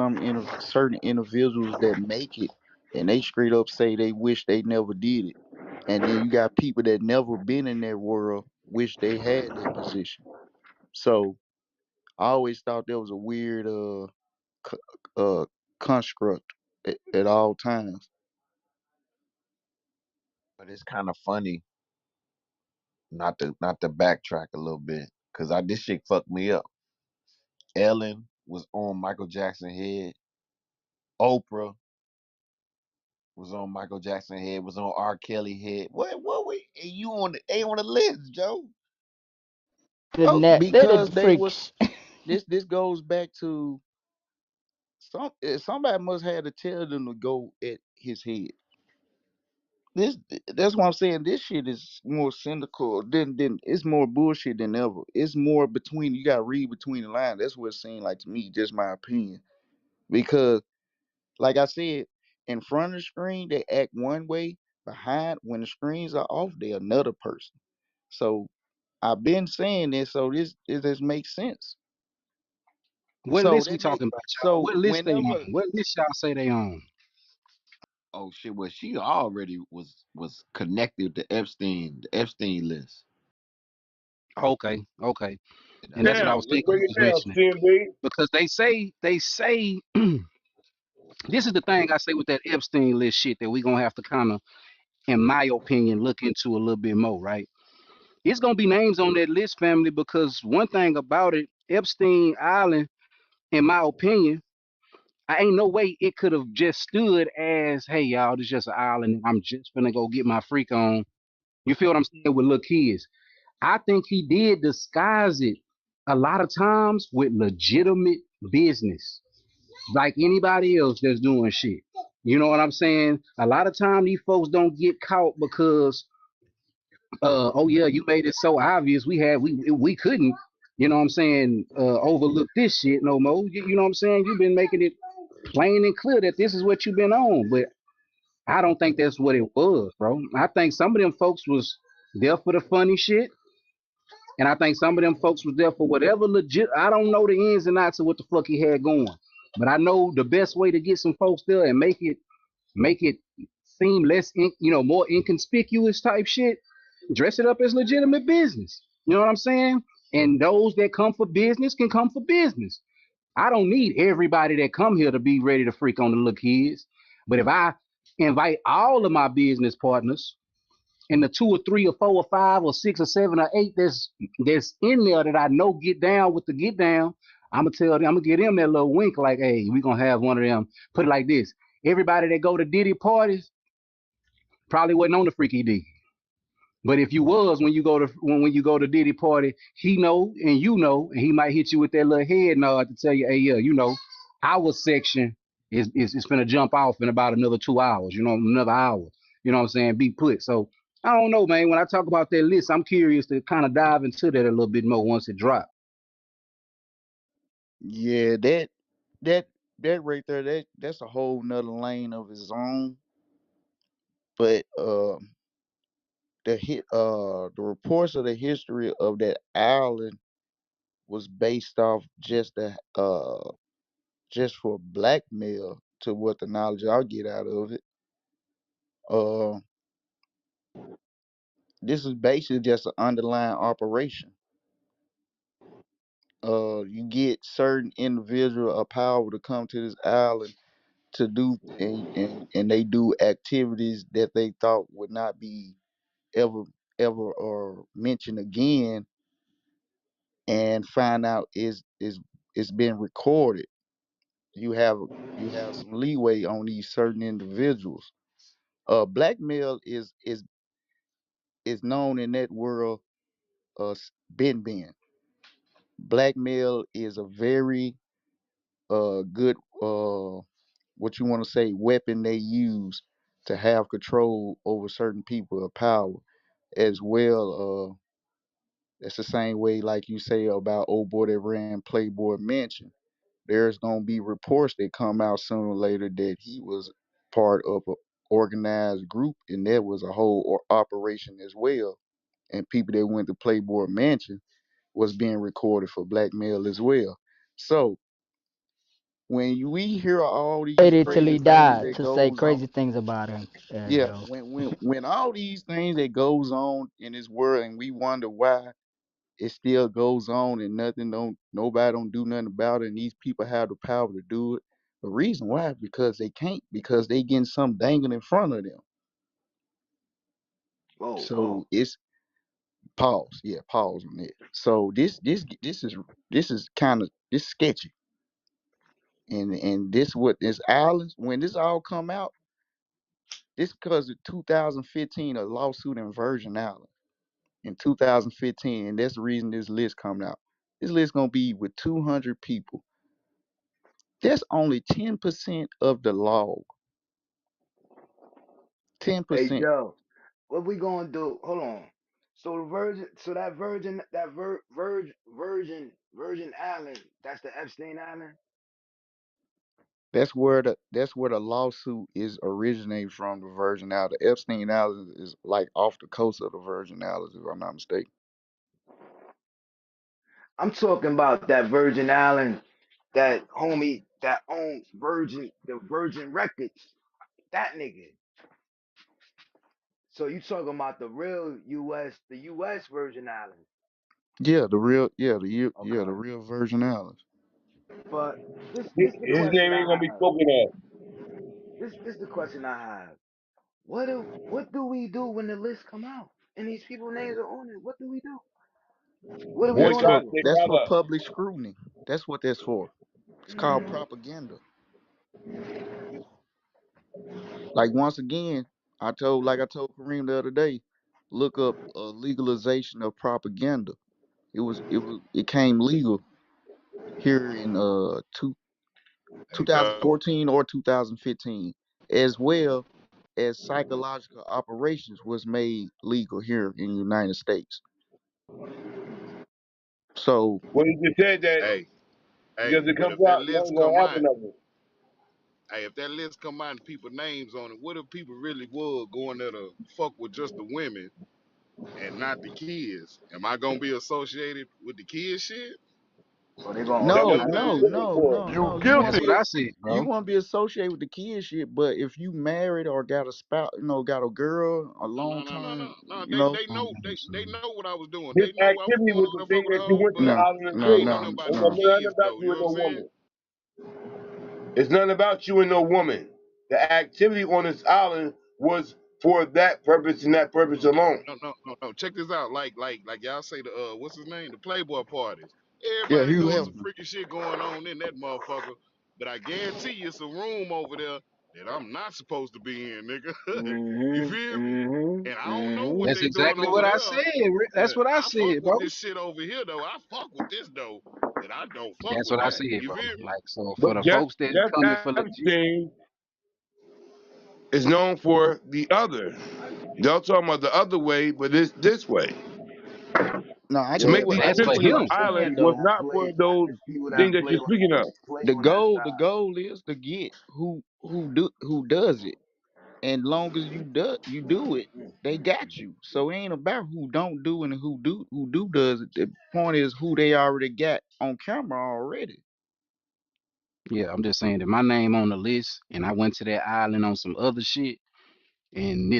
certain individuals that make it, and they straight up say they wish they never did it. And then you got people that never been in that world wish they had that position. So I always thought that was a weird c- construct at all times. But it's kind of funny not to backtrack a little bit because I this shit fucked me up. Ellen was on Michael Jackson head. Oprah was on Michael Jackson head. Was on R. Kelly head. What we? And you on the A on the list, Joe? The net, they're Because the they was freaks. this goes back to somebody must have to tell them to go at his head. This that's why I'm saying this shit is more cynical than it's more bullshit than ever. It's more between you gotta read between the lines. That's what it seemed like to me, just my opinion. Because like I said, in front of the screen they act one way, behind when the screens are off, they another person. So I've been saying this, so this makes sense. What So list we that make talking about, y'all? so What list they whenever on? What list y'all say they on? Oh shit! Well, she already was connected to the Epstein list. Okay, okay. And That's that's what I Down. was Let's thinking break you it was down, mentioning. CMB. Because they say this is the thing I say with that Epstein list shit that we gonna have to kind of, in my opinion, look into a little bit more, right? It's gonna be names on that list, family, because one thing about it, Epstein Island, in my opinion, I ain't no way it could have just stood as, hey y'all, this just an island. I'm just gonna go get my freak on. You feel what I'm saying with little kids? I think he did disguise it a lot of times with legitimate business, like anybody else that's doing shit. You know what I'm saying? A lot of time these folks don't get caught because oh yeah, you made it so obvious we couldn't, you know what I'm saying, overlook this shit no more. You know what I'm saying? You've been making it plain and clear that this is what you've been on. But I don't think that's what it was, bro. I think some of them folks was there for the funny shit. And I think some of them folks was there for whatever legit. I don't know the ins and outs of what the fuck he had going. But I know the best way to get some folks there and make it seem less, more inconspicuous type shit. Dress it up as legitimate business. You know what I'm saying? And those that come for business can come for business. I don't need everybody that come here to be ready to freak on the little kids. But if I invite all of my business partners and the two or three or four or five or six or seven or eight that's in there that I know get down with the get down, I'm gonna tell them, I'm gonna give them that little wink like, hey, we gonna have one of them. Put it like this: everybody that go to Diddy parties probably wasn't on the freaky D. But if you was when you go to Diddy party, he know and you know, and he might hit you with that little head nod to tell you, hey, yeah, you know, our section is finna jump off in about another 2 hours, you know, another hour. You know what I'm saying? Be put. So I don't know, man. When I talk about that list, I'm curious to kind of dive into that a little bit more once it drops. Yeah, that that right there, that's a whole nother lane of its own. But the reports of the history of that island was based off just for blackmail, to what the knowledge I get out of it. Uh, this is basically just an underlying operation. You get certain individual of power to come to this island to do and they do activities that they thought would not be ever or mentioned again, and find out is it's been recorded. You have you have some leeway on these certain individuals. Blackmail is known in that world. Ben blackmail is a very good what you want to say weapon they use to have control over certain people of power as well. It's the same way like you say about old boy that ran Playboy Mansion. There's gonna be reports that come out sooner or later that he was part of a organized group, and there was a whole operation as well. And people that went to Playboy Mansion was being recorded for blackmail as well. So when we hear all these Waited till he crazy things died that to say goes on, crazy things about him. Yeah, yeah, Joe. when all these things that goes on in this world, and we wonder why it still goes on and nothing don't nobody don't do nothing about it, and these people have the power to do it. The reason why, because they can't, because they getting something dangling in front of them. Whoa, So whoa. it's pause, yeah, pause on it. So this is kind of this sketchy, and this what this islands when this all come out, this because of 2015 a lawsuit in Virgin Islands in 2015, and that's the reason this list coming out. This list gonna be with 200 people. That's only 10% of the log. Hey 10%. Joe, what we gonna do? Hold on. So the Virgin, so that Virgin, Virgin Island, that's the Epstein Island. That's where the lawsuit is originating from, the Virgin Islands. The Epstein Islands is like off the coast of the Virgin Islands, if I'm not mistaken. I'm talking about that Virgin Island, that homie that owns the Virgin Records, that nigga. So you talking about the real U.S., the U.S. Virgin Islands? Yeah, the real, the Okay. real Virgin Islands. But this the His question name ain't I gonna be have. spoken of. This the question I have. What do we do when the list come out and these people's names are on it? What do we do? What are we That's gonna for Boycott, do? take that's for brother. public scrutiny. That's what that's for. It's called Mm, propaganda. Like once again, I told Kareem the other day, look up legalization of propaganda. It came legal here in Hey, Joe. 2014 or 2015, as well as psychological operations was made legal here in the United States. So Well, he just said that Hey, because it but comes if that out, list nothing's come gonna out, happen of it. hey, if that list come out and people names on it, what if people really was going there to fuck with just the women and not the kids? Am I gonna be associated with the kids shit? Or they gonna, or No, they That gonna what have to no, you say, no, for. no, you no. That's what guilty. I said, You bro. want to be associated with the kid shit, but if you married or got a spouse, got a girl, a No, long no, no, no, no, term, no. you know, I don't think They so. know what I was doing. This They know I was activity going was over the there thing fucking with that the you went to the no, homegirl, island and but I no, ain't did. know no, nothing about Ain't no got no. nothing kids about though. You you know and what I'm no saying? woman. It's nothing about you and no woman. The activity on this island was for that purpose and that purpose alone. No. Check this out. Like y'all say the what's his name? The Playboy parties. Yeah, Everybody Hugh knows some Hefner. freaky shit going on in that motherfucker. But I guarantee you, it's a room over there that I'm not supposed to be in, nigga. You mm-hmm, feel me? And I mm-hmm, don't know what mm-hmm. That's they doing exactly over what I there, said. That's but what I I fuck said, with bro. this shit over here though. I fuck with this though, but I don't fuck That's with what I that. said, You bro. feel me? Like, so But for the just folks that just coming for legit, Epstein is known for the other. Y'all talking about the other way, but it's this way. No, I To Yeah, get make but these what that's I for trips to get the what him. you're saying island people was though. that not for play, those it's people things that that play you're on speaking of. play The on that goal, the style. goal is to get who does it, and long as you do it, they got you. So it ain't about who don't do and who do does it. The point is who they already got on camera already. Yeah, I'm just saying that my name on the list, and I went to that island on some other shit. And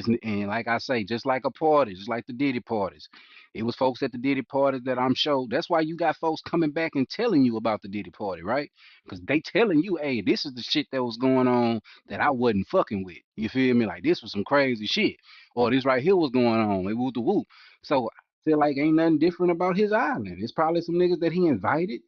like I say, just like a party, just like the Diddy parties, it was folks at the Diddy parties that I'm sure. That's why you got folks coming back and telling you about the Diddy party, right? Because they telling you, hey, this is the shit that was going on that I wasn't fucking with. You feel me? Like this was some crazy shit, or this right here was going on. It woo the woo. So I feel like ain't nothing different about his island. It's probably some niggas that he invited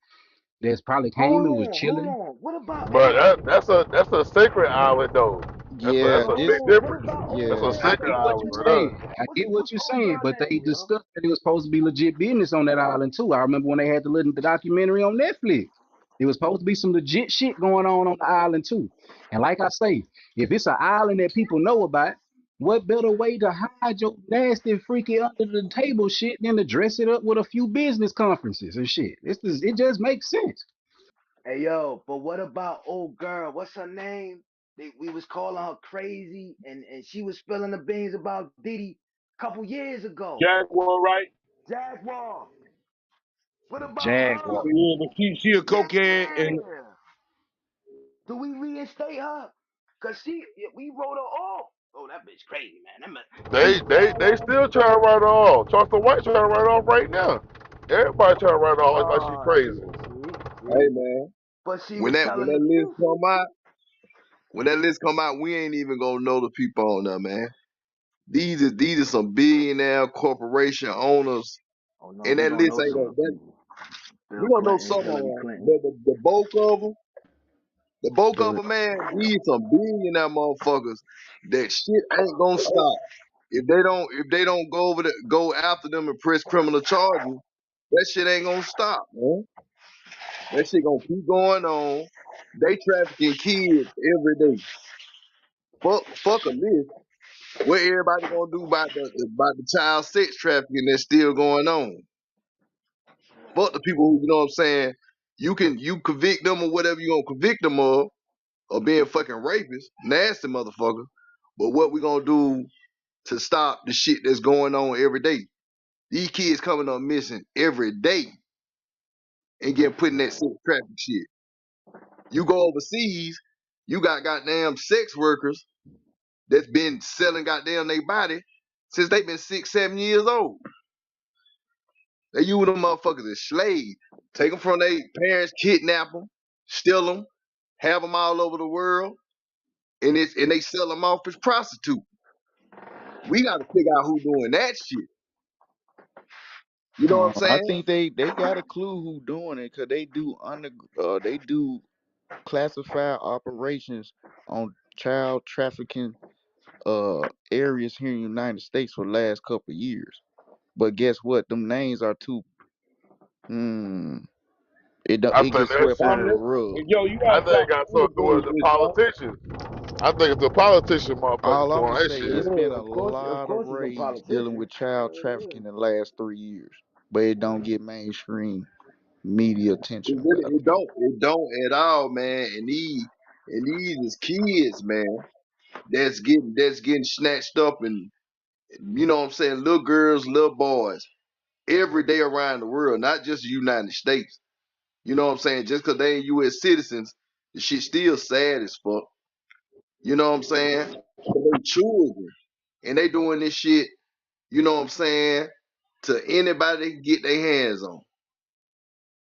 that's probably came and was Hold chilling. on. What about But hey? that's a sacred island though. Yeah, That's Hold a big this, on. What difference. about old That's a yeah. I girl? sacred get What's what her island you're for us. saying. name? I What's get what what's you're old saying, girl but they name, yo? discussed that it was supposed to be legit business on that island too. I remember when they had the documentary on Netflix. It was supposed to be some legit shit going on the island too. And like I say, if it's an island that people know about, what better way to hide your nasty, freaky under the table shit than to dress it up with a few business conferences and shit? It just makes sense. Hey yo, but what about old girl? What's her name? We was calling her crazy, and she was spilling the beans about Diddy a couple years ago. Jaguar, right? Jaguar. What about Jaguar. her? Yeah, but she a cokehead and Yeah. Do we reinstate her? Cause we wrote her off. Oh, that bitch crazy, man. She They still trying to write her off. Charleston White trying to write her off right now. Everybody trying to write her off like she crazy. see. Hey man, But she when was that when telling that the list truth. come out, when that list come out, we ain't even gonna know the people on there, man. These are some billionaire corporation owners, Oh no, and we that gonna list know ain't some gonna. of the That, people. we Bill gonna know Clinton, some of Hillary them, Clinton. but the bulk of them, the bulk of Bill. them, man, these some billionaire motherfuckers. That shit ain't gonna stop if they don't go after them and press criminal charges. That shit ain't gonna stop, man. That shit gonna keep going on. They trafficking kids every day. Fuck a list. What everybody gonna do about the child sex trafficking that's still going on? Fuck the people who, you know what I'm saying. You convict them or whatever you gonna convict them of being fucking rapists, nasty motherfuckers. But what we gonna do to stop the shit that's going on every day? These kids coming up missing every day and getting put in that sex trafficking shit. You go overseas, you got goddamn sex workers that's been selling goddamn their body since they been 6, 7 years old. They use them motherfuckers as slaves. Take them from their parents, kidnap them, steal them, have them all over the world, and they sell them off as prostitutes. We got to figure out who doing that shit. You know what I'm I saying? think they got a clue who doing it because they do classified operations on child trafficking areas here in the United States for the last couple of years. But guess what? Them names are too. Mm, I it think gets that swept shit. under the Congress. rug. And yo, you I gotta think it stop got something to do with the sugarcoating this, man. politicians. I think it's the politician motherfuckers All I'm doing gonna that say, shit. it's been Yeah, a of lot of course, it's a raids dealing politician. with child trafficking in the last 3 years, but it don't get mainstream media It attention really, about it. it don't at all, man. And these is kids, man. That's getting snatched up, and you know what I'm saying, little girls, little boys, every day around the world, not just the United States. You know what I'm saying? Just because they ain't U.S. citizens, the shit still sad as fuck. You know what I'm saying? 'Cause they children. And they doing this shit, you know what I'm saying, to anybody they can get their hands on.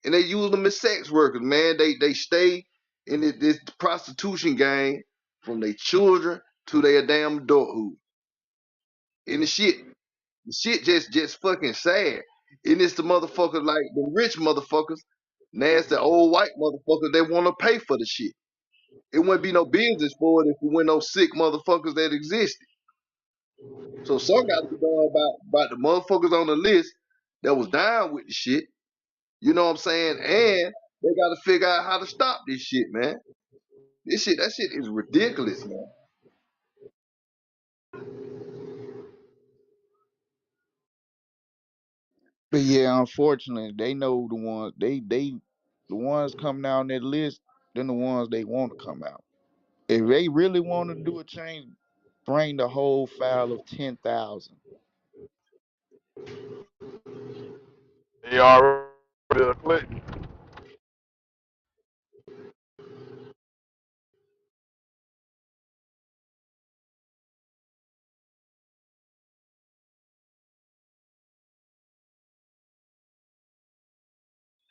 And they use them as sex workers, man. They stay in this prostitution game from their children to their damn adulthood. And the shit just fucking sad. And it's the motherfuckers like the rich motherfuckers, nasty old white motherfuckers, they want to pay for the shit. It wouldn't be no business for it if it weren't no sick motherfuckers that existed. So some got to be done about the motherfuckers on the list that was down with the shit. You know what I'm saying? And they got to figure out how to stop this shit, man. That shit is ridiculous, man. But yeah, unfortunately, they know the ones the ones coming out on that list, then the ones they want to come out. If they really want to do a change, bring the whole file of 10,000. They already clicked.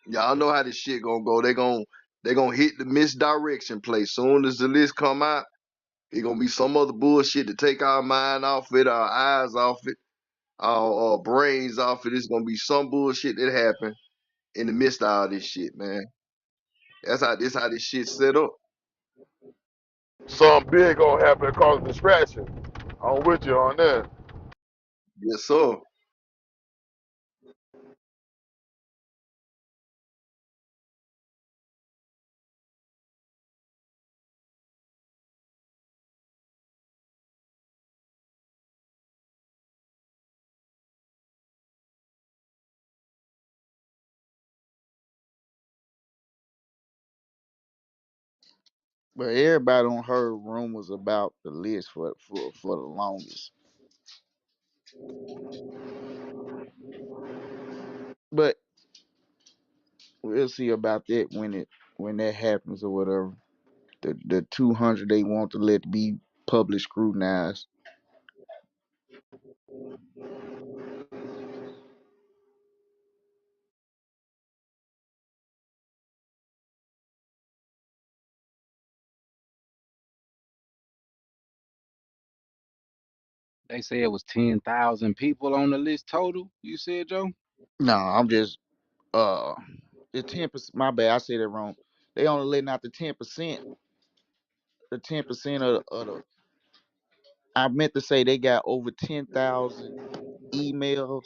Y'all know how this shit gonna go. They gonna hit the misdirection place. Soon as the list come out, it gonna be some other bullshit to take our mind off it, our eyes off it, our brains off it. It's gonna be some bullshit that happened in the midst of all this shit, man. That's how this shit set up. Something big gonna happen to cause a distraction. I'm with you on that. Yes, sir. But everybody on heard rumors about the list for the longest. But we'll see about that when that happens or whatever. The 200 they want to let be public scrutinized. They say it was 10,000 people on the list total. You said, Joe? No, I'm just uh the 10%. My bad, I said it wrong. They only letting out the 10% of the. I meant to say they got over 10,000 emails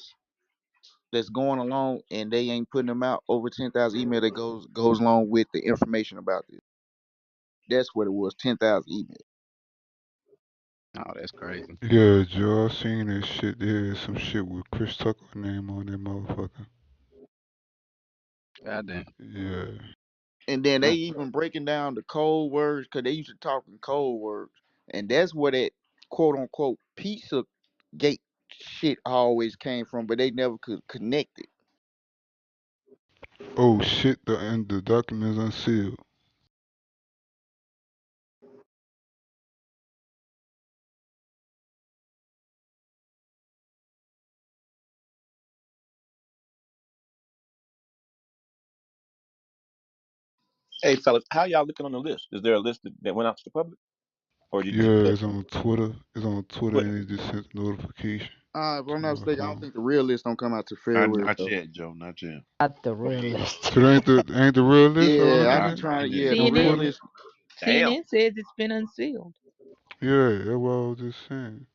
that's going along, and they ain't putting them out. Over 10,000 email that goes along with the information about this. That's what it was. 10,000 emails. Oh, that's crazy. Yeah, Joe, I seen that shit. There's some shit with Chris Tucker name on that motherfucker. Goddamn. Yeah. And then they Huh. even breaking down the code words because they used to talk in code words, and that's where that quote unquote pizza gate shit always came from, but they never could connect it. Oh shit, the documents unsealed. Hey, fellas, how y'all looking on the list? Is there a list that went out to the public, or you just Yeah, it's on Twitter. It's on Twitter Twitter? and it just sent notification If I'm to not my mistaken, I don't phone. think the real list don't come out to Not, February not though. yet, Joe. Not yet. At the realist. So ain't the real list Yeah, I already be Nah, then? trying to. ain't Yeah, the yet. On real Twitter? CNN list. Damn. CNN says it's been unsealed. Yeah, that's what I was just saying.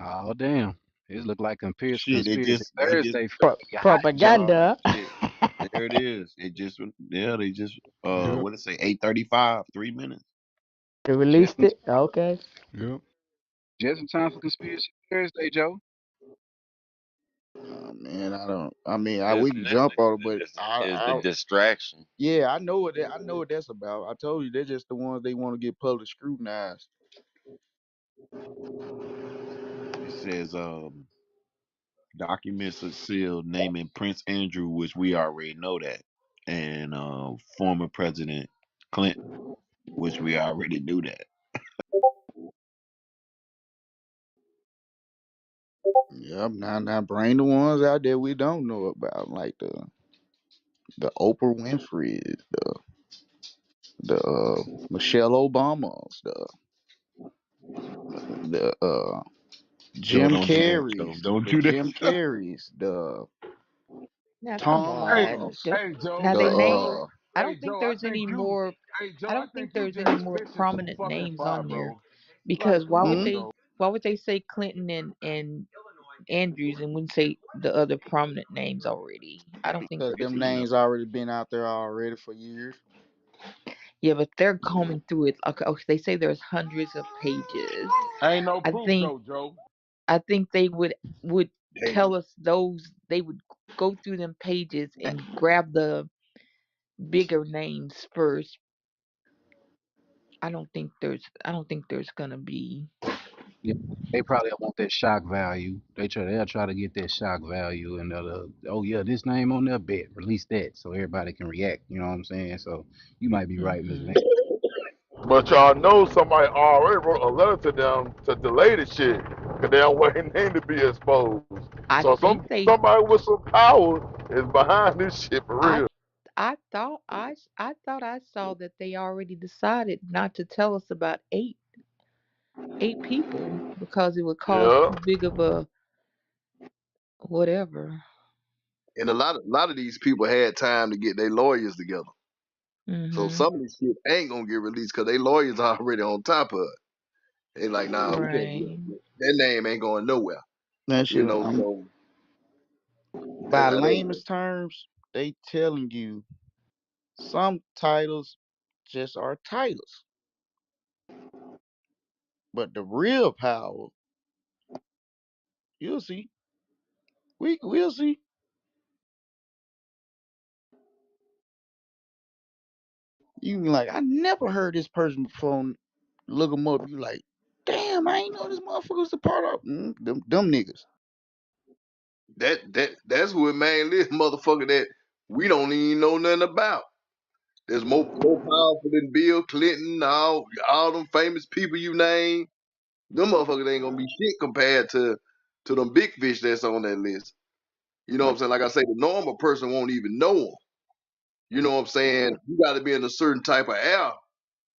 Oh, damn. It look like Shit, Conspiracy they just Thursday hot, Joe. no Propaganda. shit. There it is. It just yeah, they just Yep, what did it say? 8:35, 3 minutes. They Just released in, it. Okay. yep. just in time for Conspiracy Thursday, Joe. Oh man, I don't. I mean, we Listen, can jump listen. on it, but This is the distraction. yeah, I know what I know what that's about. I told you they're just the ones they want to get public scrutinized. It says Documents are sealed naming Prince Andrew, which we already know that, and former President Clinton, which we already knew that. Yep. Now bring the ones out there we don't know about, like the Oprah Winfrey, the Michelle Obamas, the Joe, Jim don't do that, Joe. Carreys, Don't the do that. Jim Carreys, the Now, come Tom Hey, on. Miles, hey, Joe, Now the they hey, name. Joe, I hey, don't think Joe. I there's think any you, more. hey, I Joe. I don't think think you there's any just more fishing too prominent fucking names far, on there bro. Like, because come on, hmm? Joe. why would they say Clinton and Andrews and wouldn't say the other prominent names already? I don't think Because there's them any. names already been out there already for years. Yeah, but they're combing through it. Okay, okay, they say there's hundreds of pages. Ain't no I proof think though, Joe. I think they would Hey, tell us those they would go through them pages and grab the bigger names first. I don't think there's gonna be. Yeah, they probably want that shock value. They'll try to get that shock value and oh yeah, this name on there, bet release that so everybody can react. You know what I'm saying? So you might be right, Miss Hmm. Van. But y'all know somebody already wrote a letter to them to delay the shit because they don't want their name to be exposed. I So think they. somebody with some power is behind this shit for I real. I thought I saw that they already decided not to tell us about eight people because it would cause Yeah. too big of a whatever. And a lot of these people had time to get their lawyers together. So Hmm. some of this shit ain't gonna get released because they lawyers are already on top of it. They like, nah, we can't. Right. That name ain't going nowhere. That You shit, know, so by how they layman's terms, they telling you some titles just are titles, but the real power, you'll see. We'll see. You be like, I never heard this person before. Look them up. You like, damn, I ain't know this motherfucker was a part of them niggas. that's who it mainly is, motherfucker. That we don't even know nothing about. There's more powerful than Bill Clinton, all them famous people you name. Them motherfuckers ain't gonna be shit compared to them big fish that's on that list. You know what I'm saying? Like I say, the normal person won't even know them. You know what I'm saying? You got to be in a certain type of air.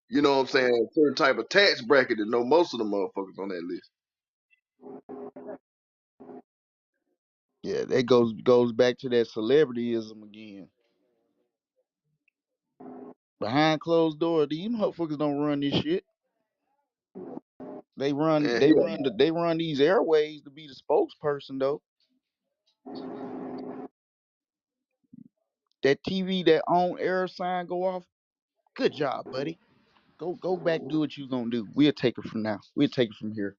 You know what I'm saying? A certain type of tax bracket to know most of the motherfuckers on that list. Yeah, that goes back to that celebrityism again. Behind closed doors, these motherfuckers don't run this shit. They run And they hell, run they run these airways to be the spokesperson though. That TV, that on air sign go off. Good job, buddy. Go back, do what you gonna do. We'll take it from now. We'll take it from here.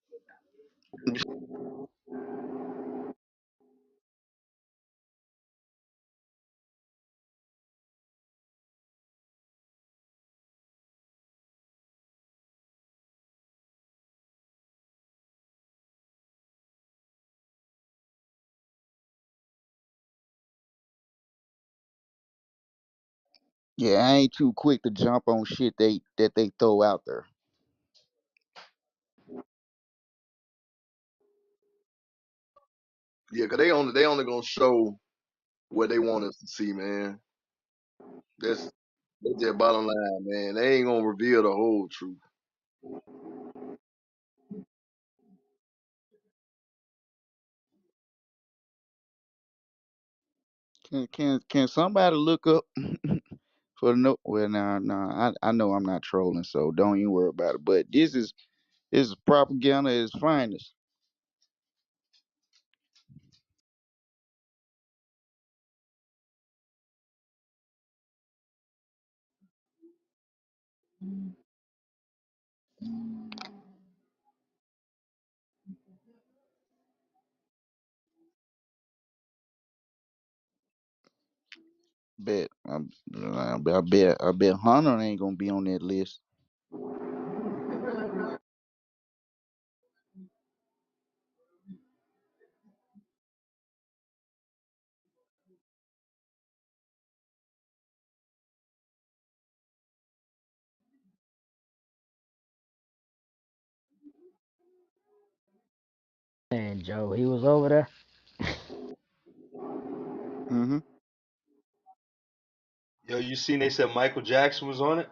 Yeah, I ain't too quick to jump on shit they throw out there. yeah, cause they only gonna show what they want us to see, man. That's their bottom line, man. They ain't gonna reveal the whole truth. Can somebody look up for the no? Well, I know I'm not trolling, so don't even worry about it. But this is propaganda at its finest. I bet Hunter ain't gonna be on that list. Joe, he was over there. Mm-hmm. Yo, you seen they said Michael Jackson was on it?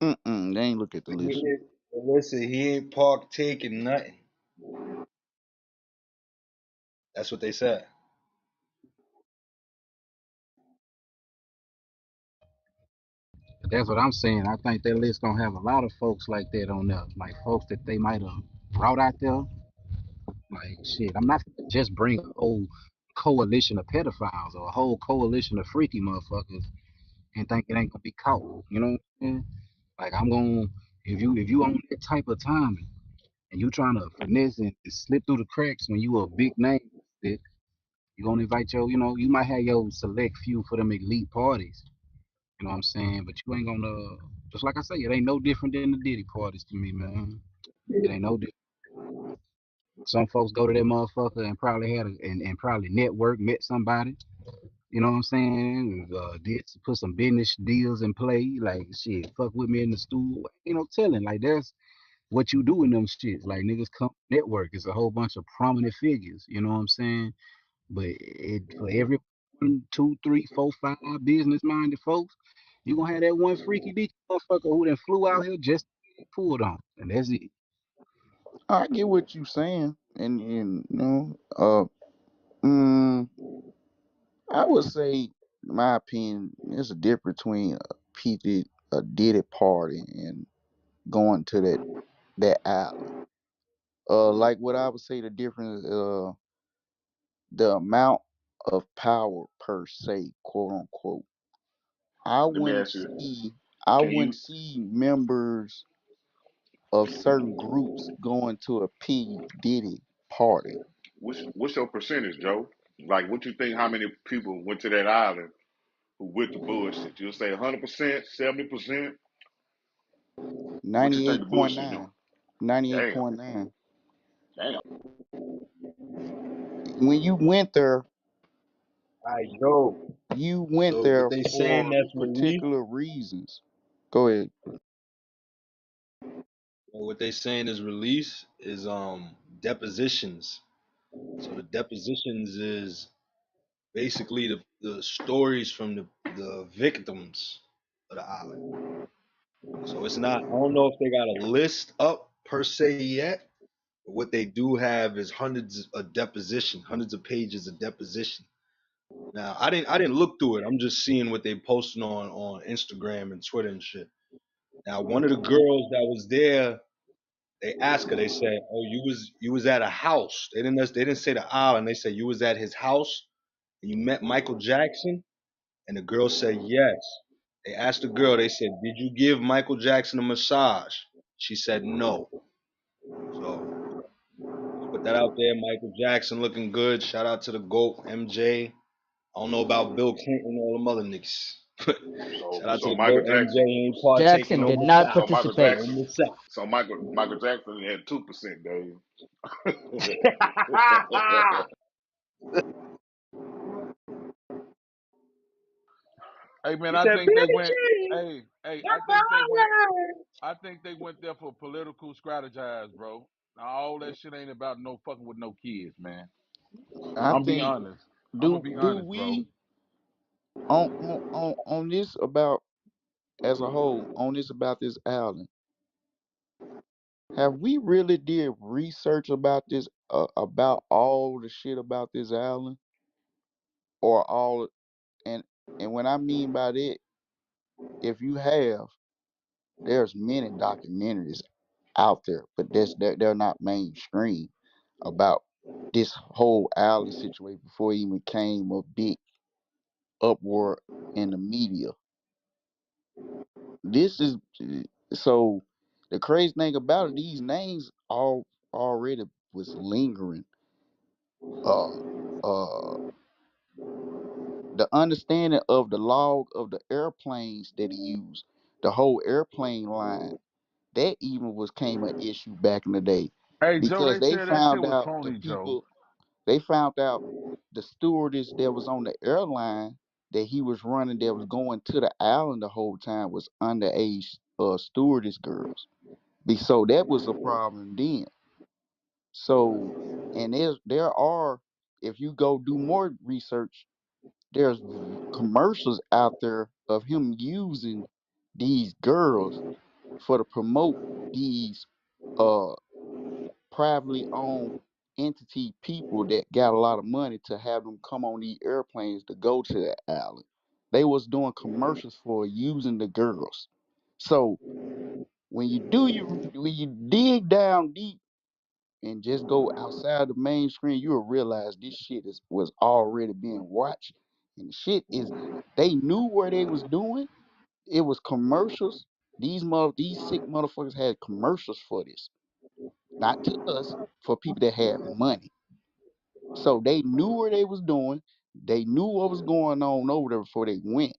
Mm-mm. They ain't look at the But he list. ain't, but listen, he ain't park taking nothing. That's what they said. That's what I'm saying. I think that list gonna have a lot of folks like that on there, like folks that they might have brought out there. Like shit, I'm not gonna just bring a whole coalition of pedophiles or a whole coalition of freaky motherfuckers and think it ain't gonna be caught. You know what I'm saying? Like I'm gonna if you on that type of timing and you trying to finesse and slip through the cracks when you a big name, that you gonna invite your, you might have your select few for them elite parties. You know what I'm saying? But you ain't gonna, just like I say, it ain't no different than the Diddy parties to me, man. It ain't no different. Some folks go to that motherfucker and probably and probably network, met somebody. You know what I'm saying? Did put some business deals in play. Like shit, fuck with me in the stool. Ain't no telling. Like that's what you do in them shits. Like niggas come network. It's a whole bunch of prominent figures. You know what I'm saying? But for every one, two, three, four, five business minded folks, you gonna have that one freaky bitch motherfucker who then flew out here just to get pulled on, and that's it. I get what you saying, and mm, I would say, in my opinion, there's a difference between a Diddy party and going to that island. Like what I would say the difference, the amount of power per se, quote unquote. I Let me wouldn't ask you: see, I Can wouldn't you see members of certain groups going to a P Diddy party. what's your percentage, Joe? Like, what you think? How many people went to that island who with the bullshit? You'll say 100%, 70%. What you think the bullshit is doing? 98.9. Ninety-eight Damn, point nine. damn. When you went there, I know. you went So what there they saying for that's released? particular reasons. Go ahead. What they saying is released is depositions. So the depositions is basically the stories from the victims of the island. So it's not. I don't know if they got a list up per se yet. But what they do have is hundreds of deposition, hundreds of pages of deposition. Now I didn't look through it. I'm just seeing what they posting on Instagram and Twitter and shit. Now one of the girls that was there, they asked her. They said, "Oh, you was at a house." They didn't say the island. They said you was at his house and you met Michael Jackson. And the girl said yes. They asked the girl. They said, "Did you give Michael Jackson a massage?" She said no. So just put that out there. Michael Jackson looking good. Shout out to the GOAT, MJ. I don't know about Bill Clinton and all them other niggas. So Shout out to so the Michael GOAT, MJ. Jackson. Ain't partaking Jackson no did not massage. So Michael participate. No Jackson. massage. So Michael Jackson had 2%, Dave. Hey man, He I said, think they Billie went. Jean. Hey, I That's think they went. all I think they went there for political strategize, bro. Now, all that shit ain't about no fucking with no kids, man. I I'm be think honest. I'm gonna do be do honest, bro. we on this about as a whole on this about this island, have we really did research about this about all the shit about this island or all and and when I mean by that, if you have, there's many documentaries out there, but they're not mainstream about this whole island situation before it even came a big uproar in the media. This is so the crazy thing about it, these names all already was lingering. Uh uh the understanding of the log of the airplanes that he used, the whole airplane line, that even was came an issue back in the day Hey Joe, because they they said that shit found was out the phony, Joe. people they found out the stewardess that was on the airline that he was running that was going to the island the whole time was underage stewardess girls. So that was a problem then. So, and there are, if you go do more research, there's commercials out there of him using these girls for to promote these uh privately owned entity people that got a lot of money to have them come on these airplanes to go to that island. They was doing commercials for using the girls. So when you dig down deep and just go outside the mainstream, you'll realize this shit was already being watched. And the shit is they knew where they was doing. It was commercials. These sick motherfuckers had commercials for this. Not to us, for people that had money. So they knew where they was doing. They knew what was going on over there before they went.